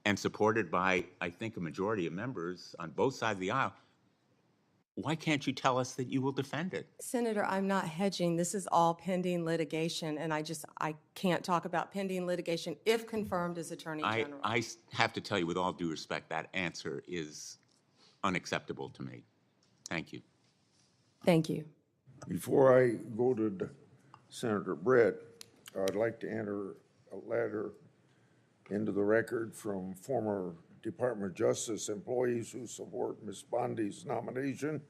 Speaker 16: and supported by, I think, a majority of members on both sides of the aisle, why can't you tell us that you will defend it?
Speaker 6: Senator, I'm not hedging. This is all pending litigation, and I can't talk about pending litigation if confirmed as Attorney General.
Speaker 16: I have to tell you, with all due respect, that answer is unacceptable to me. Thank you.
Speaker 6: Thank you.
Speaker 2: Before I go to Senator Britt, I'd like to enter a letter into the record from former Department of Justice employees who support Ms. Bondi's nomination.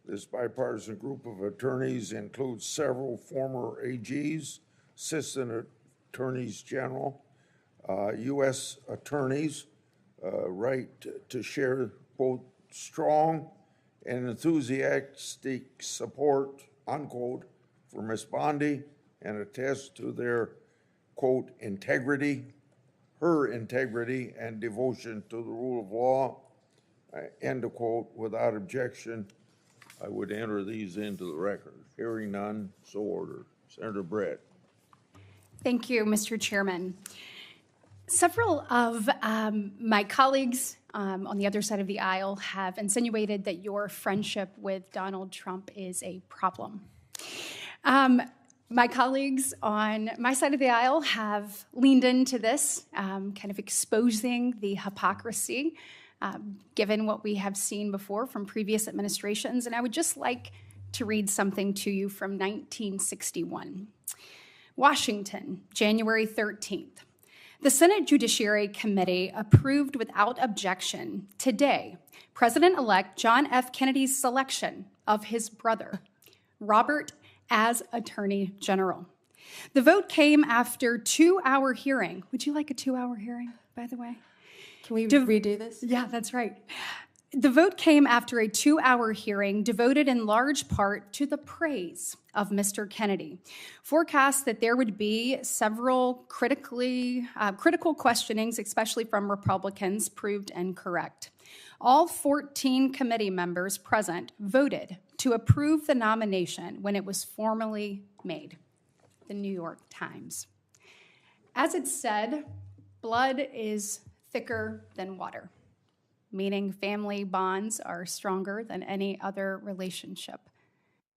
Speaker 2: This bipartisan group of attorneys includes several former AGs, assistant attorneys general, U.S. attorneys, right to share both strong and enthusiastic support, unquote, for Ms. Bondi and attest to their, quote, integrity, her integrity and devotion to the rule of law, end of quote. Without objection, I would enter these into the record. Hearing none, so ordered. Senator Britt.
Speaker 20: Thank you, Mr. Chairman. Several of my colleagues on the other side of the aisle have insinuated that your friendship with Donald Trump is a problem. My colleagues on my side of the aisle have leaned into this, kind of exposing the hypocrisy, given what we have seen before from previous administrations. And I would just like to read something to you from 1961. Washington, January 13th. The Senate Judiciary Committee approved without objection today President-elect John F. Kennedy's selection of his brother, Robert, as Attorney General. The vote came after a 2-hour hearing. Would you like a 2-hour hearing, by the way?
Speaker 6: Can we redo this?
Speaker 20: Yeah, that's right. The vote came after a 2-hour hearing devoted in large part to the praise of Mr. Kennedy. Forecasts that there would be several critical questionings, especially from Republicans, proved incorrect. All 14 committee members present voted to approve the nomination when it was formally made. The New York Times. As it said, blood is thicker than water, meaning family bonds are stronger than any other relationship.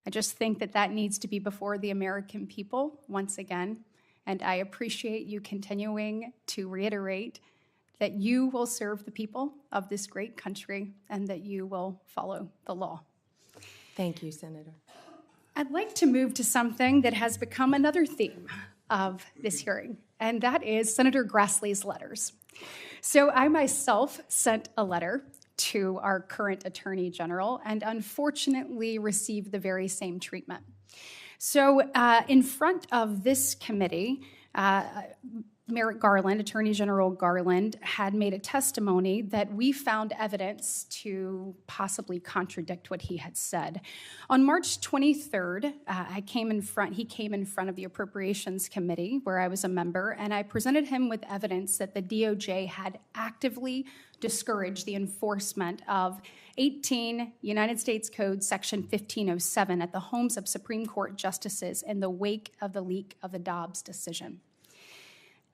Speaker 20: I just think that that needs to be before the American people once again, and I appreciate you continuing to reiterate that you will serve the people of this great country and that you will follow the law.
Speaker 6: Thank you, Senator.
Speaker 20: I'd like to move to something that has become another theme of this hearing, and that is Senator Grassley's letters. So I myself sent a letter to our current Attorney General and unfortunately received the very same treatment. So in front of this committee, Merrick Garland, Attorney General Garland, had made a testimony that we found evidence to possibly contradict what he had said. On March 23rd, he came in front of the Appropriations Committee, where I was a member, and I presented him with evidence that the DOJ had actively discouraged the enforcement of 18 United States Code Section 1507 at the homes of Supreme Court justices in the wake of the leak of the Dobbs decision.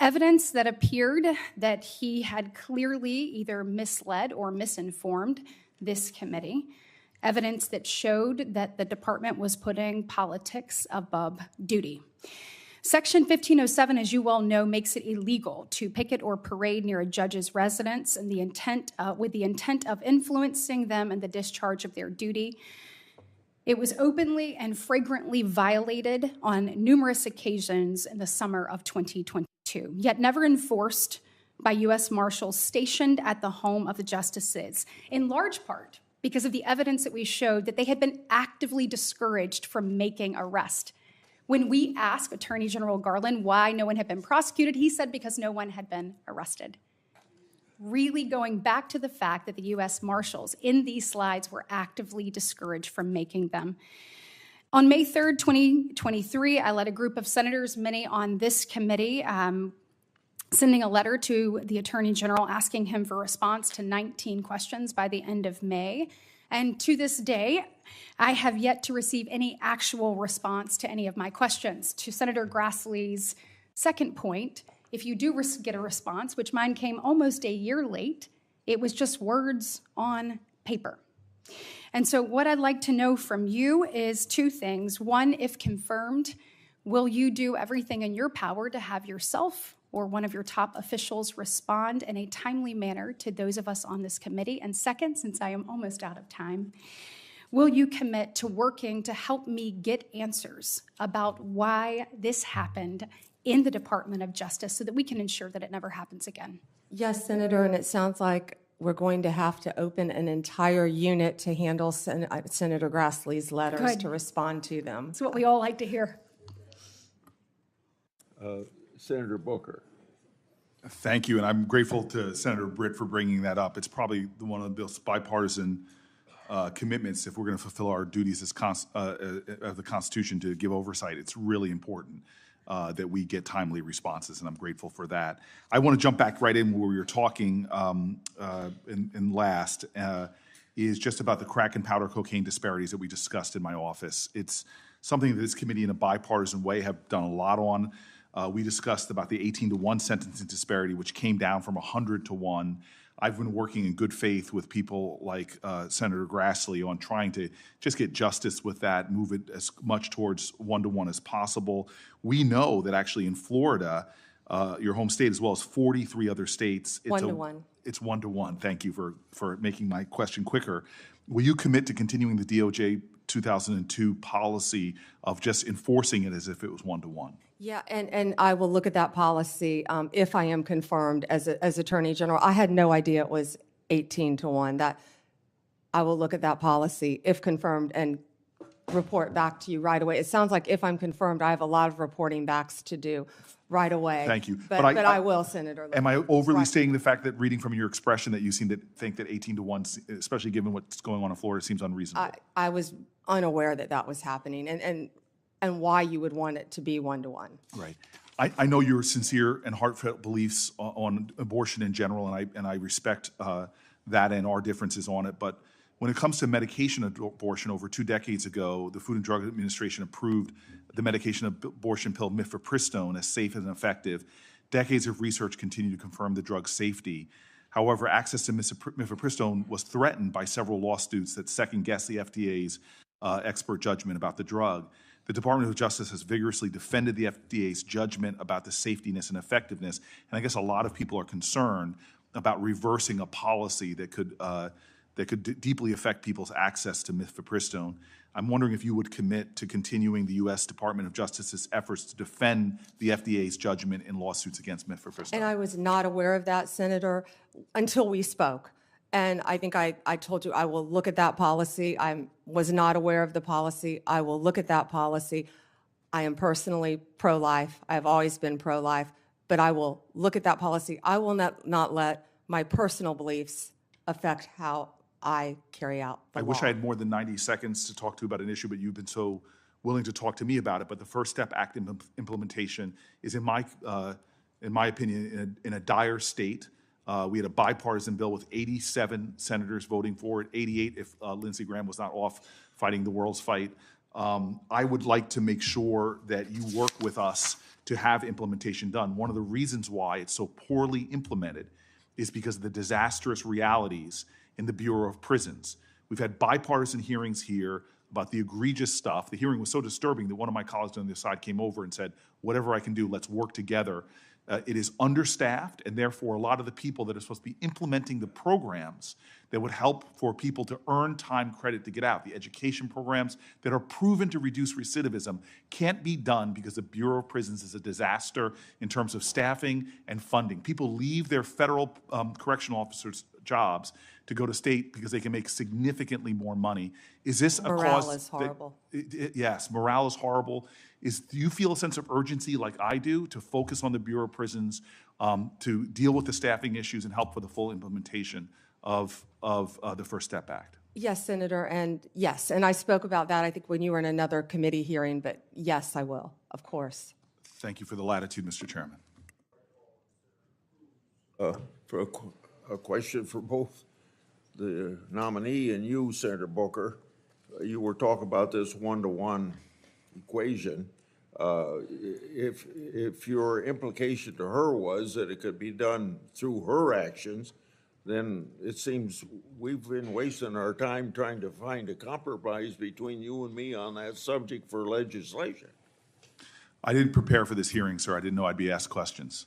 Speaker 20: Evidence that appeared that he had clearly either misled or misinformed this committee. Evidence that showed that the department was putting politics above duty. Section 1507, as you well know, makes it illegal to picket or parade near a judge's residence and with the intent of influencing them in the discharge of their duty. It was openly and flagrantly violated on numerous occasions in the summer of 2022, yet never enforced by U.S. Marshals stationed at the home of the justices, in large part because of the evidence that we showed that they had been actively discouraged from making arrests. When we asked Attorney General Garland why no one had been prosecuted, he said because no one had been arrested. Really going back to the fact that the U.S. Marshals in these slides were actively discouraged from making them. On May 3rd, 2023, I led a group of senators, many on this committee, sending a letter to the Attorney General asking him for a response to 19 questions by the end of May. And to this day, I have yet to receive any actual response to any of my questions. To Senator Grassley's second point, if you do get a response, which mine came almost a year late, it was just words on paper. And so what I'd like to know from you is two things. One, if confirmed, will you do everything in your power to have yourself or one of your top officials respond in a timely manner to those of us on this committee? And second, since I am almost out of time, will you commit to working to help me get answers about why this happened in the Department of Justice so that we can ensure that it never happens again?
Speaker 6: Yes, Senator, and it sounds like we're going to have to open an entire unit to handle Senator Grassley's letters
Speaker 20: Good.
Speaker 6: to respond to them.
Speaker 20: That's what we all like to hear.
Speaker 8: Senator Booker.
Speaker 22: Thank you, and I'm grateful to Senator Britt for bringing that up. It's probably one of the bill's bipartisan commitments if we're going to fulfill our duties as of the Constitution to give oversight. It's really important that we get timely responses, and I'm grateful for that. I want to jump back right in where we were talking last is just about the crack and powder cocaine disparities that we discussed in my office. It's something that this committee in a bipartisan way have done a lot on. We discussed about the 18-to-1 sentencing disparity, which came down from 100-to-1. I've been working in good faith with people like Senator Grassley on trying to just get justice with that, move it as much towards 1-to-1 as possible. We know that actually in Florida, your home state, as well as 43 other states, it's
Speaker 6: 1-to-1.
Speaker 22: It's 1-to-1. Thank you for making my question quicker. Will you commit to continuing the DOJ 2002 policy of just enforcing it as if it was 1-to-1?
Speaker 6: Yeah, and I will look at that policy if I am confirmed as Attorney General. I had no idea it was 18-to-1. That I will look at that policy if confirmed and report back to you right away. It sounds like if I'm confirmed, I have a lot of reporting backs to do right away.
Speaker 22: Thank you.
Speaker 6: But I will, Senator.
Speaker 22: Am I overly
Speaker 6: Right.
Speaker 22: stating the fact that reading from your expression that you seem to think that 18-to-1, especially given what's going on in Florida, seems unreasonable?
Speaker 6: I was unaware that that was happening and why you would want it to be 1-to-1.
Speaker 22: Right. I know your sincere and heartfelt beliefs on abortion in general, and I respect that and our differences on it. But when it comes to medication abortion, over 2 decades ago, the Food and Drug Administration approved the medication abortion pill mifepristone as safe and effective. Decades of research continue to confirm the drug's safety. However, access to mifepristone was threatened by several lawsuits that second-guess the FDA's expert judgment about the drug. The Department of Justice has vigorously defended the FDA's judgment about the safetiness and effectiveness, and I guess a lot of people are concerned about reversing a policy that could deeply affect people's access to mifepristone. I'm wondering if you would commit to continuing the U.S. Department of Justice's efforts to defend the FDA's judgment in lawsuits against mifepristone.
Speaker 6: And I was not aware of that, Senator, until we spoke. And I think I told you I will look at that policy. I was not aware of the policy. I will look at that policy. I am personally pro-life. I have always been pro-life. But I will look at that policy. I will not let my personal beliefs affect how I carry out the law.
Speaker 22: I wish I had more than 90 seconds to talk to you about an issue, but you've been so willing to talk to me about it. But the First Step Act implementation is, in my opinion, in a dire state. We had a bipartisan bill with 87 senators voting for it, 88 if Lindsey Graham was not off fighting the world's fight. I would like to make sure that you work with us to have implementation done. One of the reasons why it's so poorly implemented is because of the disastrous realities in the Bureau of Prisons. We've had bipartisan hearings here about the egregious stuff. The hearing was so disturbing that one of my colleagues on the other side came over and said, whatever I can do, let's work together. It is understaffed, and therefore a lot of the people that are supposed to be implementing the programs that would help for people to earn time credit to get out, the education programs that are proven to reduce recidivism, can't be done because the Bureau of Prisons is a disaster in terms of staffing and funding. People leave their federal correctional officers' jobs to go to state because they can make significantly more money. Is this a cause?
Speaker 6: Morale is horrible.
Speaker 22: Yes, morale is horrible. Do you feel a sense of urgency like I do to focus on the Bureau of Prisons, to deal with the staffing issues and help for the full implementation of the First Step Act?
Speaker 6: Yes, Senator, and yes, and I spoke about that, I think, when you were in another committee hearing, but yes, I will, of course.
Speaker 22: Thank you for the latitude, Mr. Chairman.
Speaker 2: For a question for both the nominee and you, Senator Booker. You were talking about this one-to-one equation. If your implication to her was that it could be done through her actions, then it seems we've been wasting our time trying to find a compromise between you and me on that subject for legislation.
Speaker 22: I didn't prepare for this hearing, sir. I didn't know I'd be asked questions.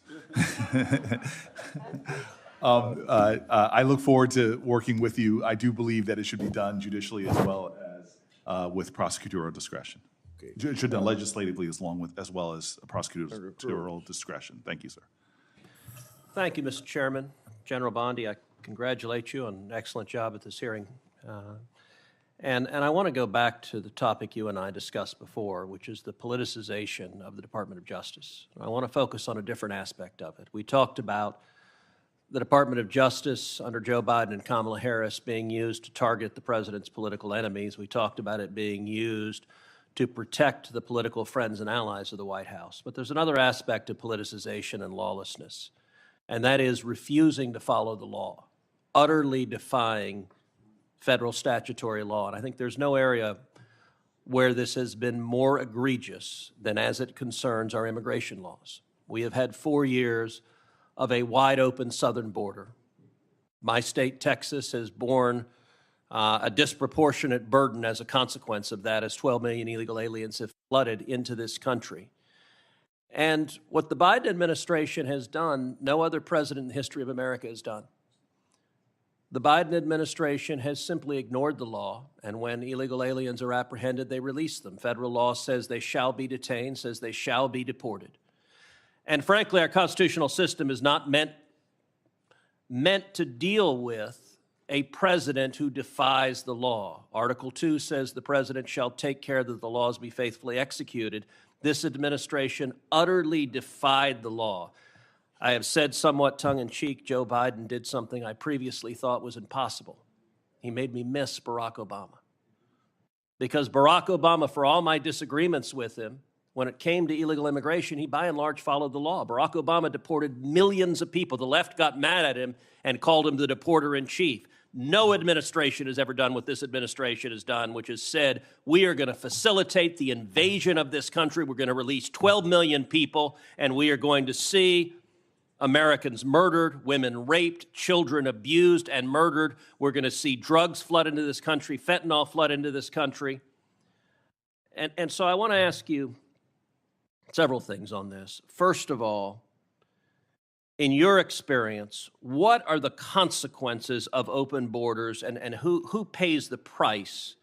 Speaker 22: I look forward to working with you. I do believe that it should be done judicially as well as with prosecutorial discretion.
Speaker 2: Okay.
Speaker 22: It should be done legislatively as well as prosecutorial discretion. Thank you, sir.
Speaker 17: Thank you, Mr. Chairman. General Bondi, I congratulate you on an excellent job at this hearing. And I want to go back to the topic you and I discussed before, which is the politicization of the Department of Justice. I want to focus on a different aspect of it. We talked about the Department of Justice under Joe Biden and Kamala Harris being used to target the president's political enemies. We talked about it being used to protect the political friends and allies of the White House. But there's another aspect of politicization and lawlessness, and that is refusing to follow the law, utterly defying federal statutory law. And I think there's no area where this has been more egregious than as it concerns our immigration laws. We have had 4 years of a wide open southern border. My state, Texas, has borne a disproportionate burden as a consequence of that, as 12 million illegal aliens have flooded into this country. And what the Biden administration has done, no other president in the history of America has done. The Biden administration has simply ignored the law, and when illegal aliens are apprehended, they release them. Federal law says they shall be detained, says they shall be deported. And frankly, our constitutional system is not meant to deal with a president who defies the law. Article 2 says the president shall take care that the laws be faithfully executed. This administration utterly defied the law. I have said somewhat tongue-in-cheek, Joe Biden did something I previously thought was impossible. He made me miss Barack Obama. Because Barack Obama, for all my disagreements with him, when it came to illegal immigration, he by and large followed the law. Barack Obama deported millions of people. The left got mad at him and called him the deporter-in-chief. No administration has ever done what this administration has done, which has said, we are going to facilitate the invasion of this country. We're going to release 12 million people, and we are going to see Americans murdered, women raped, children abused and murdered. We're going to see drugs flood into this country, fentanyl flood into this country. And so I want to ask you several things on this. First of all, in your experience, what are the consequences of open borders, and who pays the price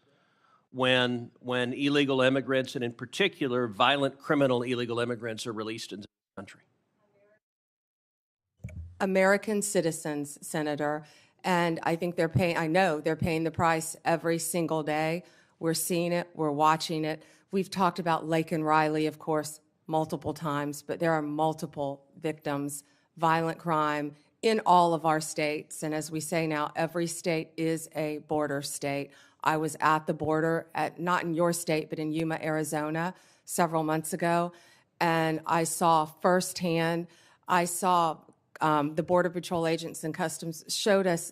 Speaker 17: when illegal immigrants, and in particular violent criminal illegal immigrants, are released into the country?
Speaker 6: American citizens, Senator, and I think I know they're paying the price every single day. We're seeing it, we're watching it. We've talked about Lake and Riley, of course, multiple times, but there are multiple victims, violent crime in all of our states. And as we say now, every state is a border state. I was at the border, not in your state, but in Yuma, Arizona, several months ago, and I saw firsthand, the Border Patrol agents and Customs showed us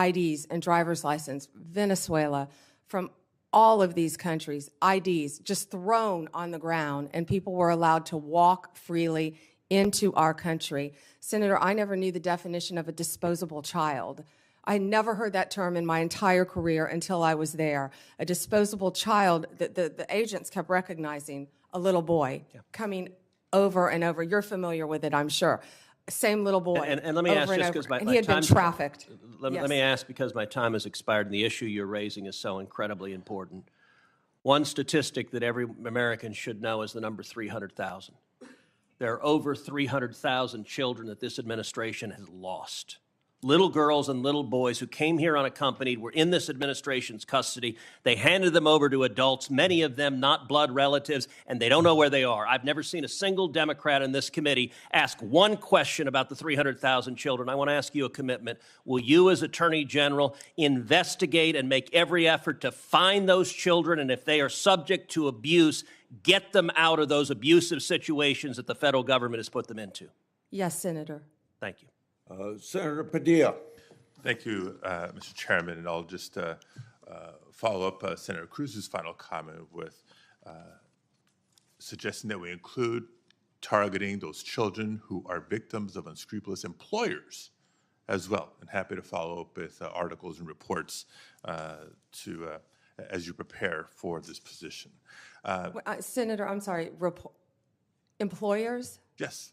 Speaker 6: IDs and driver's license, Venezuela, from all of these countries, IDs just thrown on the ground, and people were allowed to walk freely into our country. Senator, I never knew the definition of a disposable child. I never heard that term in my entire career until I was there. A disposable child, the agents kept recognizing a little boy coming over and over. You're familiar with it, I'm sure. Same little boy.
Speaker 17: And let me ask, just because
Speaker 6: and he had been trafficked.
Speaker 17: Let
Speaker 6: Yes.
Speaker 17: me ask, because my time has expired and the issue you're raising is so incredibly important. One statistic that every American should know is the number 300,000. There are over 300,000 children that this administration has lost. Little girls and little boys who came here unaccompanied were in this administration's custody. They handed them over to adults, many of them not blood relatives, and they don't know where they are. I've never seen a single Democrat in this committee ask one question about the 300,000 children. I want to ask you a commitment. Will you, as Attorney General, investigate and make every effort to find those children, and if they are subject to abuse, get them out of those abusive situations that the federal government has put them into?
Speaker 6: Yes, Senator.
Speaker 17: Thank you.
Speaker 2: Senator Padilla.
Speaker 1: Thank you, Mr. Chairman, and I'll just follow up Senator Cruz's final comment with suggesting that we include targeting those children who are victims of unscrupulous employers as well. And happy to follow up with articles and reports as you prepare for this position.
Speaker 6: Senator, I'm sorry, employers?
Speaker 1: Yes.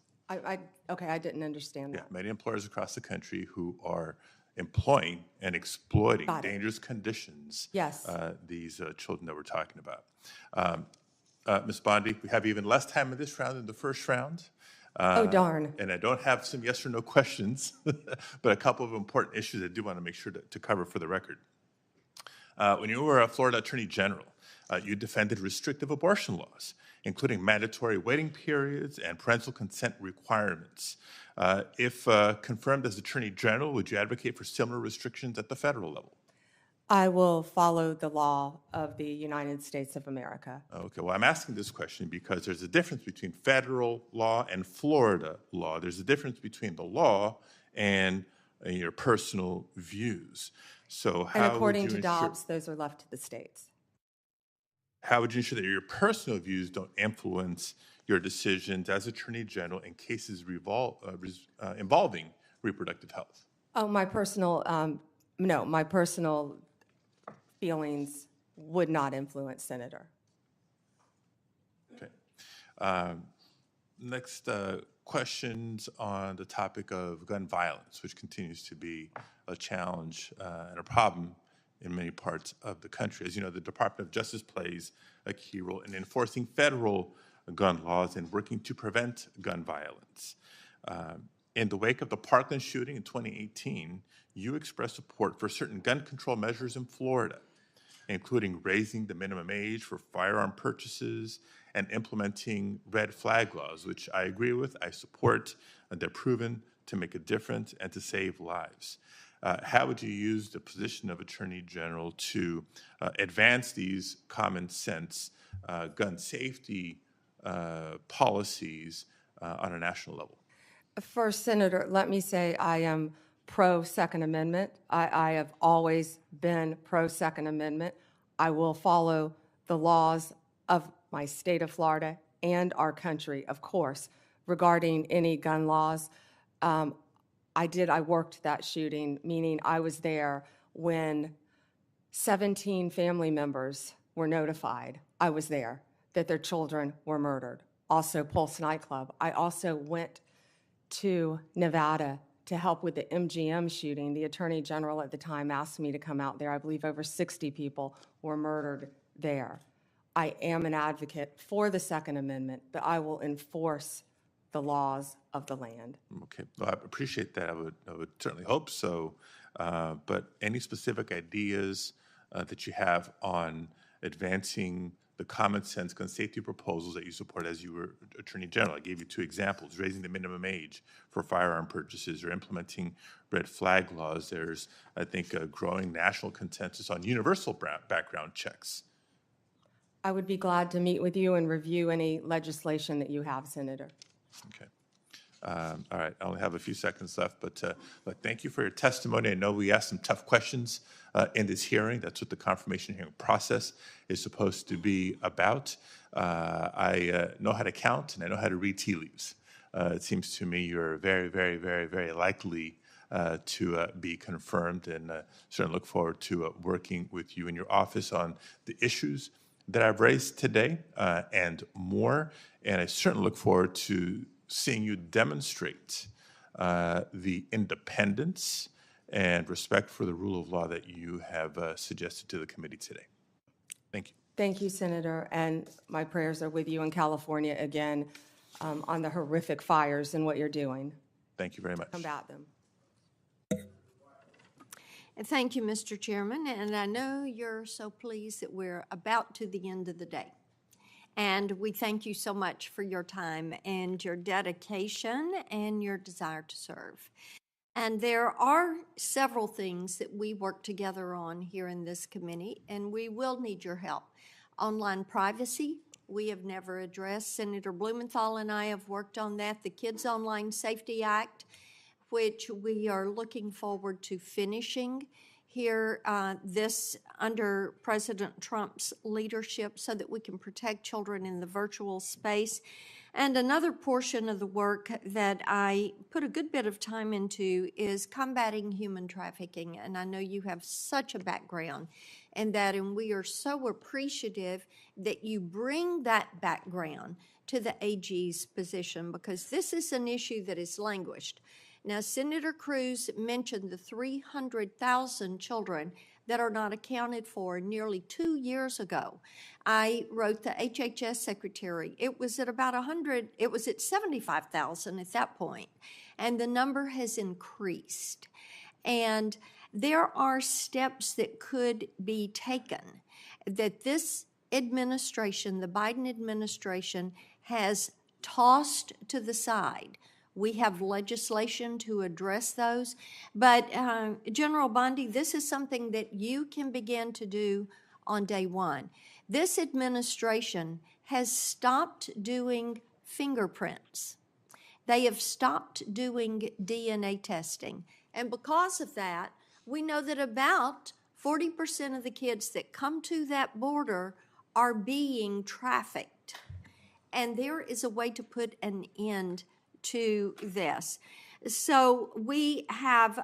Speaker 6: Okay, I didn't understand that.
Speaker 1: Yeah, many employers across the country who are employing and exploiting dangerous conditions.
Speaker 6: Yes.
Speaker 1: These children that we're talking about. Ms. Bondi, we have even less time in this round than the first round.
Speaker 6: Oh, darn.
Speaker 1: And I don't have some yes or no questions, but a couple of important issues I do want to make sure to cover for the record. When you were a Florida Attorney General, you defended restrictive abortion laws, including mandatory waiting periods and parental consent requirements. If confirmed as Attorney General, would you advocate for similar restrictions at the federal level?
Speaker 6: I will follow the law of the United States of America.
Speaker 1: Okay, well, I'm asking this question because there's a difference between federal law and Florida law. There's a difference between the law and your personal views. So how
Speaker 6: And according
Speaker 1: would you
Speaker 6: to
Speaker 1: ensure,
Speaker 6: Dobbs, those are left to the states.
Speaker 1: how would you ensure that your personal views don't influence your decisions as Attorney General in cases involving reproductive health?
Speaker 6: Oh, my personal, no, my personal feelings would not influence, Senator.
Speaker 1: Okay. Next, questions on the topic of gun violence, which continues to be a challenge and a problem in many parts of the country. As you know, the Department of Justice plays a key role in enforcing federal gun laws and working to prevent gun violence. In the wake of the Parkland shooting in 2018, you expressed support for certain gun control measures in Florida, including raising the minimum age for firearm purchases and implementing red flag laws, which I agree with, I support. They're proven to make a difference and to save lives. How would you use the position of Attorney General to advance these common sense gun safety policies on a national level?
Speaker 6: First, Senator, let me say I am pro-Second Amendment. I have always been pro-Second Amendment. I will follow the laws of my state of Florida and our country, of course, regarding any gun laws. I worked that shooting, meaning I was there when 17 family members were notified. I was there that their children were murdered. Also, Pulse nightclub. I also went to Nevada to help with the MGM shooting. The Attorney General at the time asked me to come out there. I believe over 60 people were murdered there. I am an advocate for the Second Amendment, but I will enforce the laws of the land.
Speaker 1: Okay, well, I appreciate that. I would certainly hope so. But any specific ideas that you have on advancing the common sense gun safety proposals that you support as you were Attorney General? I gave you two examples: raising the minimum age for firearm purchases or implementing red flag laws. There's, I think, a growing national consensus on universal background checks.
Speaker 6: I would be glad to meet with you and review any legislation that you have, Senator.
Speaker 1: Okay. All right, I only have a few seconds left, but thank you for your testimony. I know we asked some tough questions in this hearing. That's what the confirmation hearing process is supposed to be about. I know how to count and I know how to read tea leaves. It seems to me you're a very, very, very, very likely to be confirmed, and certainly look forward to working with you in your office on the issues that I've raised today and more. And I certainly look forward to seeing you demonstrate the independence and respect for the rule of law that you have suggested to the committee today. Thank you.
Speaker 6: Thank you, Senator, and my prayers are with you in California again on the horrific fires and what you're doing.
Speaker 1: Thank you very much.
Speaker 6: Combat them.
Speaker 21: And thank you, Mr. Chairman, and I know you're so pleased that we're about to the end of the day. And we thank you so much for your time and your dedication and your desire to serve. And there are several things that we work together on here in this committee, and we will need your help. Online privacy, we have never addressed. Senator Blumenthal and I have worked on that. The Kids Online Safety Act, which we are looking forward to finishing here this under President Trump's leadership so that we can protect children in the virtual space. And another portion of the work that I put a good bit of time into is combating human trafficking. And I know you have such a background in that, and we are so appreciative that you bring that background to the AG's position, because this is an issue that has languished. Now, Senator Cruz mentioned the 300,000 children that are not accounted for nearly 2 years ago. I wrote the HHS secretary. It was at about 100, it was at 75,000 at that point, and the number has increased. And there are steps that could be taken that this administration, the Biden administration, has tossed to the side. We have legislation to address those. But General Bondi, this is something that you can begin to do on day one. This administration has stopped doing fingerprints. They have stopped doing DNA testing. And because of that, we know that about 40% of the kids that come to that border are being trafficked. And there is a way to put an end to this. So we have,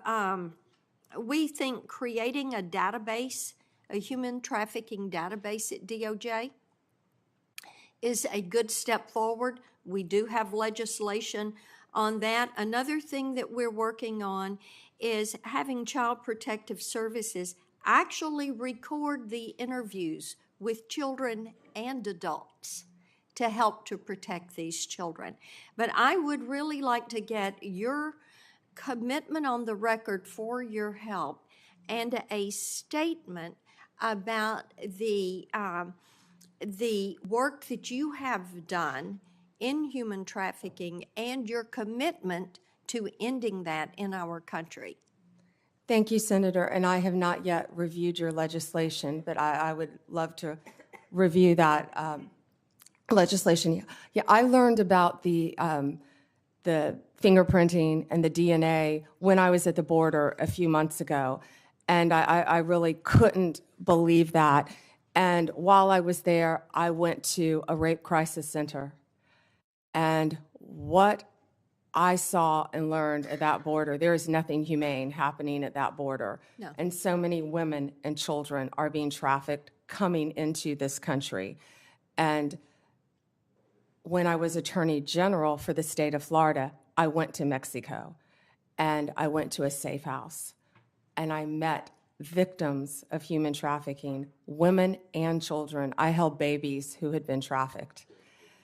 Speaker 21: we think creating a database, a human trafficking database at DOJ is a good step forward. We do have legislation on that. Another thing that we're working on is having Child Protective Services actually record the interviews with children and adults to help to protect these children. But I would really like to get your commitment on the record for your help and a statement about the work that you have done in human trafficking and your commitment to ending that in our country.
Speaker 6: Thank you, Senator. And I have not yet reviewed your legislation, but I would love to review that legislation. Yeah, I learned about the fingerprinting and the DNA when I was at the border a few months ago, and I really couldn't believe that. And while I was there, I went to a rape crisis center, and what I saw and learned at that border, there is nothing humane happening at that border.
Speaker 21: No.
Speaker 6: And so many women and children are being trafficked coming into this country. And when I was Attorney General for the state of Florida, I went to Mexico, and I went to a safe house, and I met victims of human trafficking, women and children. I held babies who had been trafficked.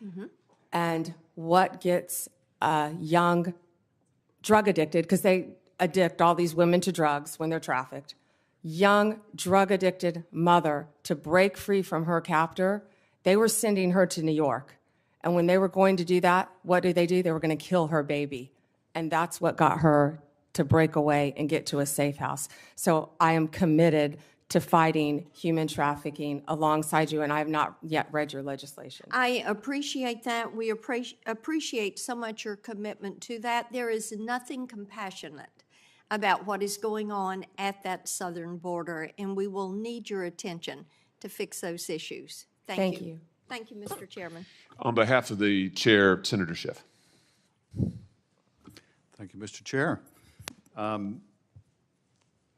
Speaker 21: Mm-hmm.
Speaker 6: And what gets a young drug addicted, because they addict all these women to drugs when they're trafficked, young drug addicted mother to break free from her captor, they were sending her to New York. And when they were going to do that, what did? They were going to kill her baby. And that's what got her to break away and get to a safe house. So I am committed to fighting human trafficking alongside you, and I have not yet read your legislation.
Speaker 21: I appreciate that. We appreciate so much your commitment to that. There is nothing compassionate about what is going on at that southern border, and we will need your attention to fix those issues.
Speaker 6: Thank you.
Speaker 21: Thank you, Mr. Chairman.
Speaker 4: On behalf of the chair, Senator Schiff.
Speaker 19: Thank you, Mr. Chair.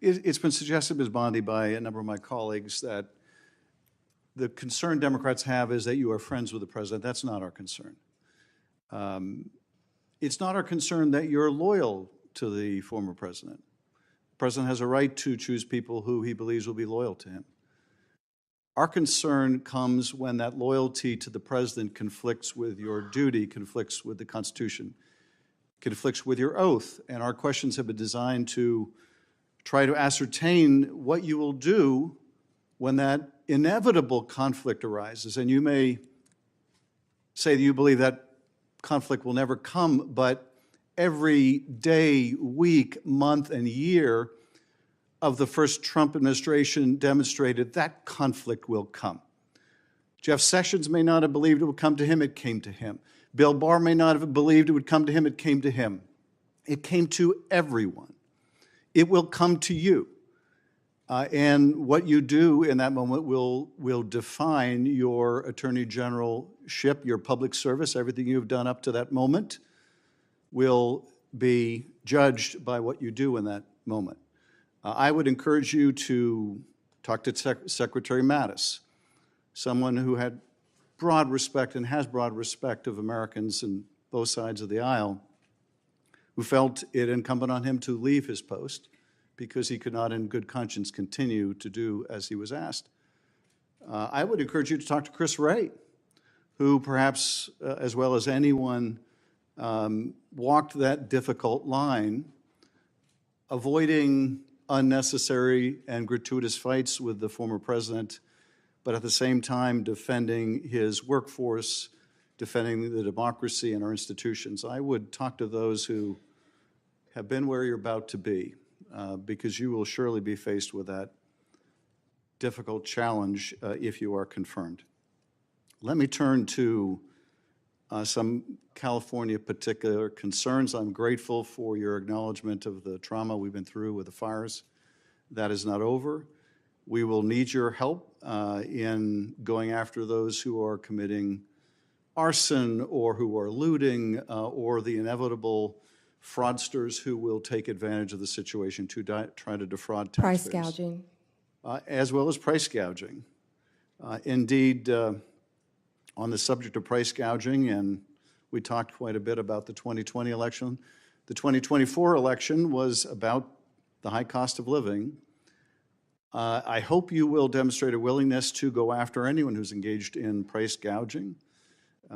Speaker 4: It's been suggested, Ms. Bondi, by a number of my colleagues that the concern Democrats have is that you are friends with the president. That's not our concern. It's not our concern that you're loyal to the former president. The president has a right to choose people who he believes will be loyal to him. Our concern comes when that loyalty to the president conflicts with your duty, conflicts with the Constitution, conflicts with your oath. And our questions have been designed to try to ascertain what you will do when that inevitable conflict arises. And you may say that you believe that conflict will never come, but every day, week, month, and year of the first Trump administration demonstrated that conflict will come. Jeff Sessions may not have believed it would come to him, it came to him. Bill Barr may not have believed it would come to him, it came to him. It came to everyone. It will come to you. And what you do in that moment will define your Attorney Generalship, your public service. Everything you've done up to that moment will be judged by what you do in that moment. I would encourage you to talk to Secretary Mattis, someone who had broad respect and has broad respect of Americans on both sides of the aisle, who felt it incumbent on him to leave his post because he could not in good conscience continue to do as he was asked. I would encourage you to talk to Chris Wray, who perhaps, as well as anyone, walked that difficult line, avoiding unnecessary and gratuitous fights with the former president, but at the same time defending his workforce, defending the democracy and our institutions. I would talk to those who have been where you're about to be, because you will surely be faced with that difficult challenge if you are confirmed. Let me turn to some California particular concerns. I'm grateful for your acknowledgement of the trauma we've been through with the fires. That is not over. We will need your help in going after those who are committing arson or who are looting or the inevitable fraudsters who will take advantage of the situation to try to defraud taxpayers.
Speaker 6: Price gouging.
Speaker 4: As well as price gouging. Indeed, on the subject of price gouging, and we talked quite a bit about the 2020 election, the 2024 election was about the high cost of living. I hope you will demonstrate a willingness to go after anyone who's engaged in price gouging.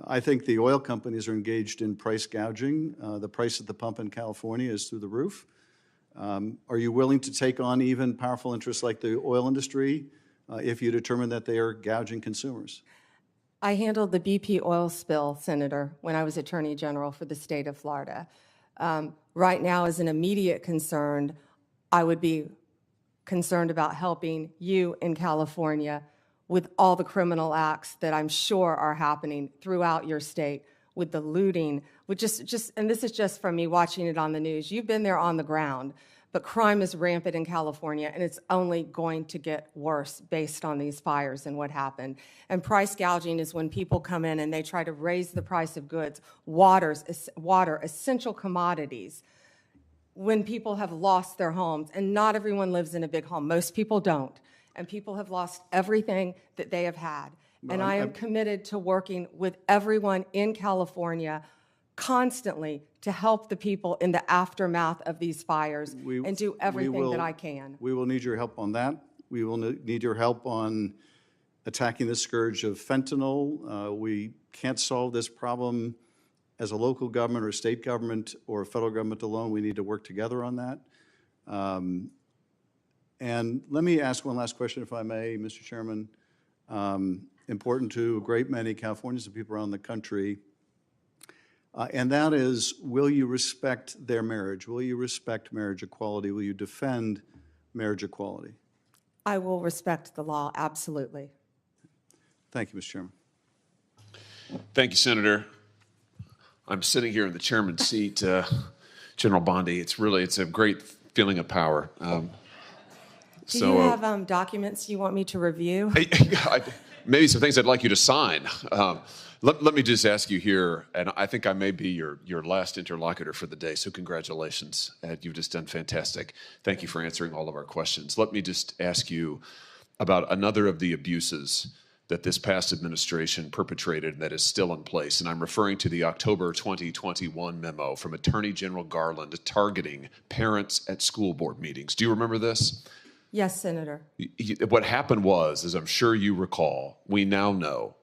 Speaker 4: I think the oil companies are engaged in price gouging. The price at the pump in California is through the roof. Are you willing to take on even powerful interests like the oil industry if you determine that they are gouging consumers?
Speaker 6: I handled the BP oil spill, Senator, when I was Attorney General for the state of Florida. Right now, as an immediate concern, I would be concerned about helping you in California with all the criminal acts that I'm sure are happening throughout your state, with the looting, with and this is just from me watching it on the news. You've been there on the ground, but crime is rampant in California, and it's only going to get worse based on these fires and what happened. And price gouging is when people come in and they try to raise the price of goods, water, essential commodities, when people have lost their homes. And not everyone lives in a big home. Most people don't. And people have lost everything that they have had. And I am committed to working with everyone in California constantly to help the people in the aftermath of these fires and do everything that I can.
Speaker 4: We will need your help on that. We will need your help on attacking the scourge of fentanyl. We can't solve this problem as a local government or state government or a federal government alone. We need to work together on that. And let me ask one last question, if I may, Mr. Chairman. Important to a great many Californians and people around the country. And that is, will you respect their marriage? Will you respect marriage equality? Will you defend marriage equality?
Speaker 6: I will respect the law, absolutely.
Speaker 4: Thank you, Mr. Chairman.
Speaker 19: Thank you, Senator. I'm sitting here in the chairman's seat, General Bondi. It's a great feeling of power.
Speaker 6: Do you have documents you want me to review?
Speaker 19: Maybe some things I'd like you to sign. Let me just ask you here, and I think I may be your last interlocutor for the day, so congratulations. You've just done fantastic. Thank you for answering all of our questions. Let me just ask you about another of the abuses that this past administration perpetrated and that is still in place. And I'm referring to the October 2021 memo from Attorney General Garland targeting parents at school board meetings. Do you remember this?
Speaker 6: Yes, Senator.
Speaker 19: What happened was, as I'm sure you recall, we now know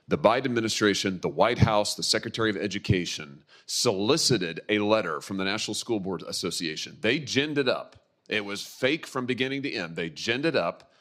Speaker 19: the Biden administration, the White House, the Secretary of Education solicited a letter from the National School Board Association. They ginned it up. It was fake from beginning to end. They ginned it up,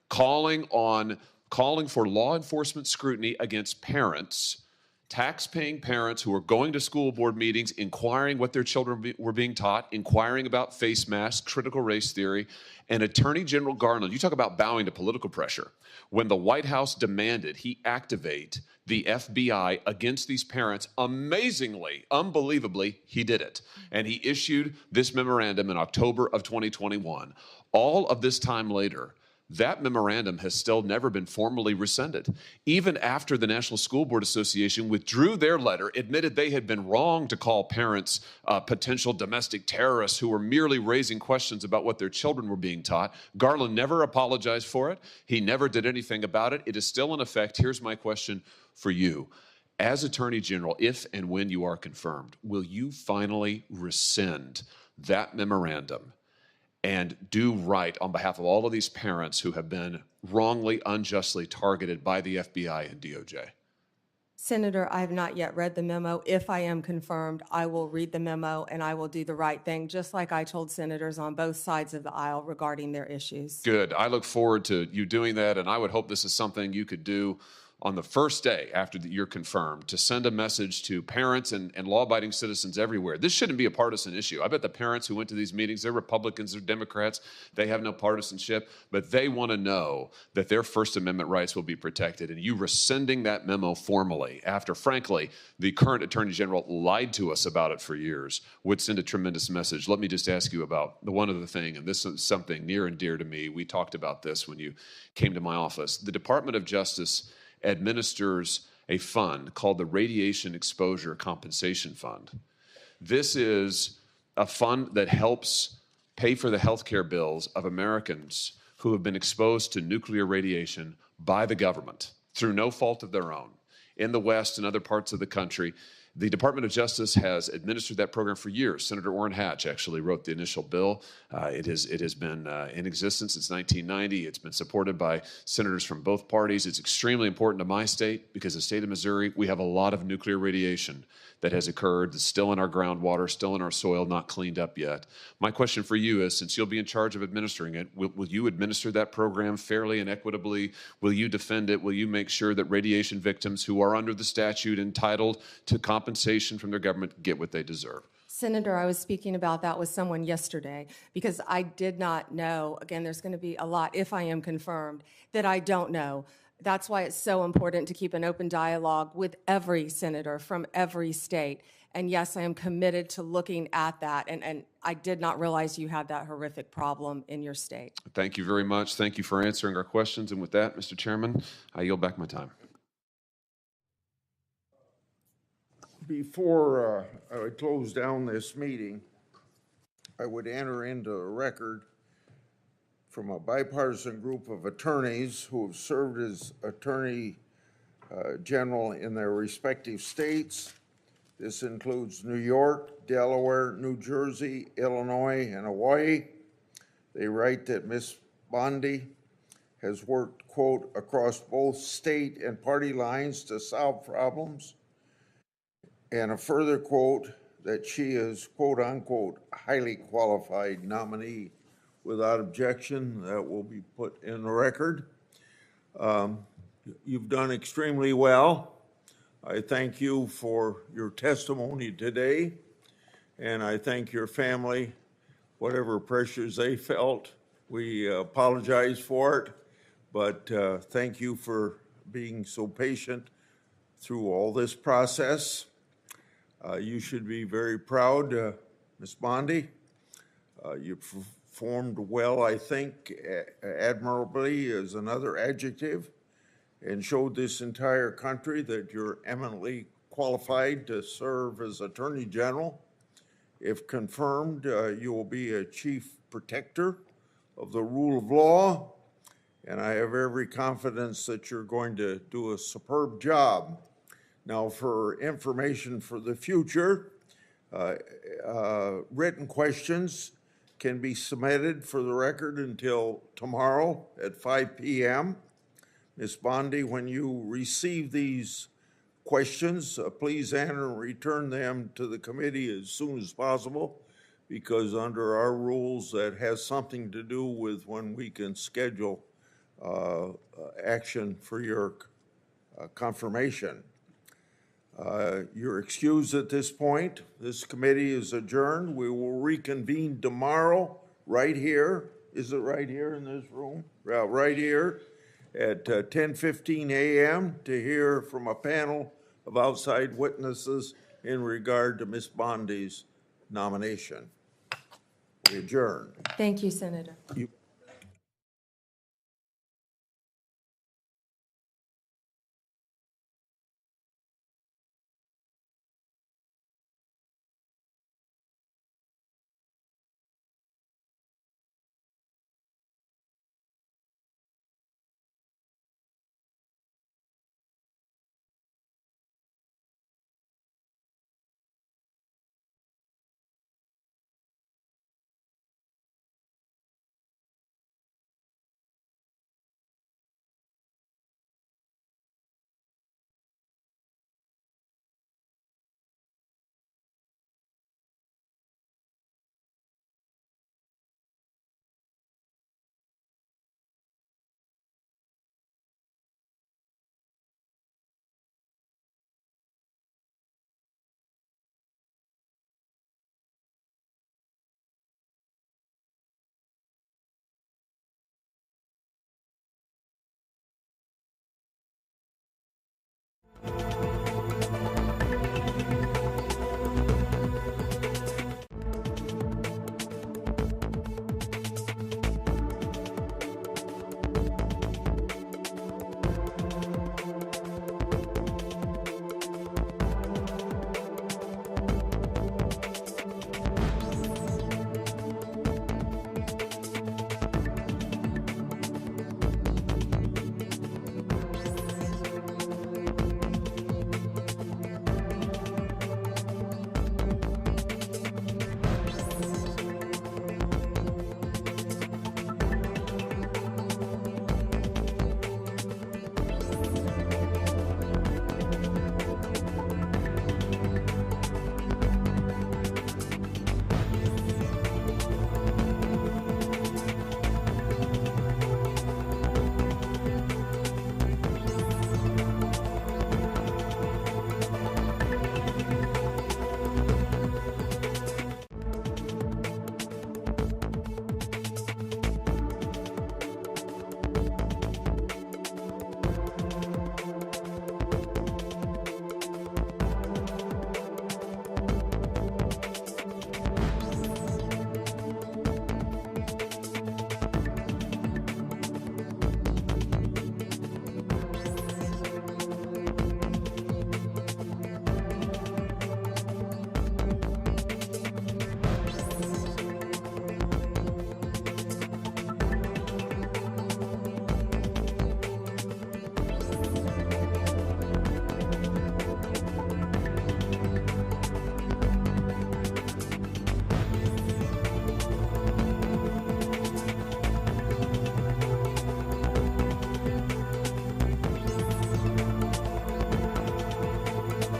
Speaker 19: calling for law enforcement scrutiny against parents, tax-paying parents who are going to school board meetings, inquiring what their children were being taught, inquiring about face masks, critical race theory, and Attorney General Garland, you talk about bowing to political pressure. When the White House demanded he activate the FBI against these parents, amazingly, unbelievably, he did it. And he issued this memorandum in October of 2021. All of this time later, that memorandum has still never been formally rescinded. Even after the National School Board Association withdrew their letter, admitted they had been wrong to call parents potential domestic terrorists who were merely raising questions about what their children were being taught, Garland never apologized for it. He never did anything about it. It is still in effect. Here's my question for you. As Attorney General, if and when you are confirmed, will you finally rescind that memorandum and do right on behalf of all of these parents who have been wrongly, unjustly targeted by the FBI and DOJ?
Speaker 6: Senator, I have not yet read the memo. If I am confirmed, I will read the memo and I will do the right thing, just like I told senators on both sides of the aisle regarding their issues.
Speaker 19: Good. I look forward to you doing that, and I would hope this is something you could do on the first day after you're confirmed, to send a message to parents and law-abiding citizens everywhere. This shouldn't be a partisan issue. I bet the parents who went to these meetings, they're Republicans, they're Democrats, they have no partisanship, but they want to know that their First Amendment rights will be protected. And you rescinding that memo formally after, frankly, the current Attorney General lied to us about it for years would send a tremendous message. Let me just ask you about the one other thing, and this is something near and dear to me. We talked about this when you came to my office. The Department of Justice administers a fund called the Radiation Exposure Compensation Fund. This is a fund that helps pay for the health care bills of Americans who have been exposed to nuclear radiation by the government through no fault of their own. In the West and other parts of the country, the Department of Justice has administered that program for years. Senator Orrin Hatch actually wrote the initial bill. It has been in existence since 1990. It's been supported by senators from both parties. It's extremely important to my state because the state of Missouri, we have a lot of nuclear radiation that has occurred, that's still in our groundwater, still in our soil, not cleaned up yet. My question for you is, since you'll be in charge of administering it, will you administer that program fairly and equitably? Will you defend it? Will you make sure that radiation victims who are under the statute entitled to compensation from their government get what they deserve?
Speaker 6: Senator, I was speaking about that with someone yesterday because I did not know, again, there's going to be a lot, if I am confirmed, that I don't know. That's why it's so important to keep an open dialogue with every senator from every state. And yes, I am committed to looking at that. And I did not realize you had that horrific problem in your state.
Speaker 19: Thank you very much. Thank you for answering our questions. And with that, Mr. Chairman, I yield back my time.
Speaker 2: Before I close down this meeting, I would enter into a record from a bipartisan group of attorneys who have served as Attorney General in their respective states. This includes New York, Delaware, New Jersey, Illinois, and Hawaii. They write that Ms. Bondi has worked, quote, across both state and party lines to solve problems. And a further quote that she is, quote unquote, highly qualified nominee. Without objection, that will be put in the record. You've done extremely well. I thank you for your testimony today, and I thank your family, whatever pressures they felt. We apologize for it, but thank you for being so patient through all this process. You should be very proud, Ms. Bondi. You performed well, I think, admirably is another adjective, and showed this entire country that you're eminently qualified to serve as Attorney General. If confirmed, you will be a chief protector of the rule of law, and I have every confidence that you're going to do a superb job. Now, for information for the future, written questions can be submitted for the record until tomorrow at 5 p.m. Ms. Bondi, when you receive these questions, please enter and return them to the committee as soon as possible, because under our rules, that has something to do with when we can schedule action for your confirmation. You're excused at this point. This committee is adjourned. We will reconvene tomorrow right here. Is it right here in this room? Right here at 10:15 a.m. to hear from a panel of outside witnesses in regard to Ms. Bondi's nomination. We adjourn.
Speaker 6: Thank you, Senator.
Speaker 2: You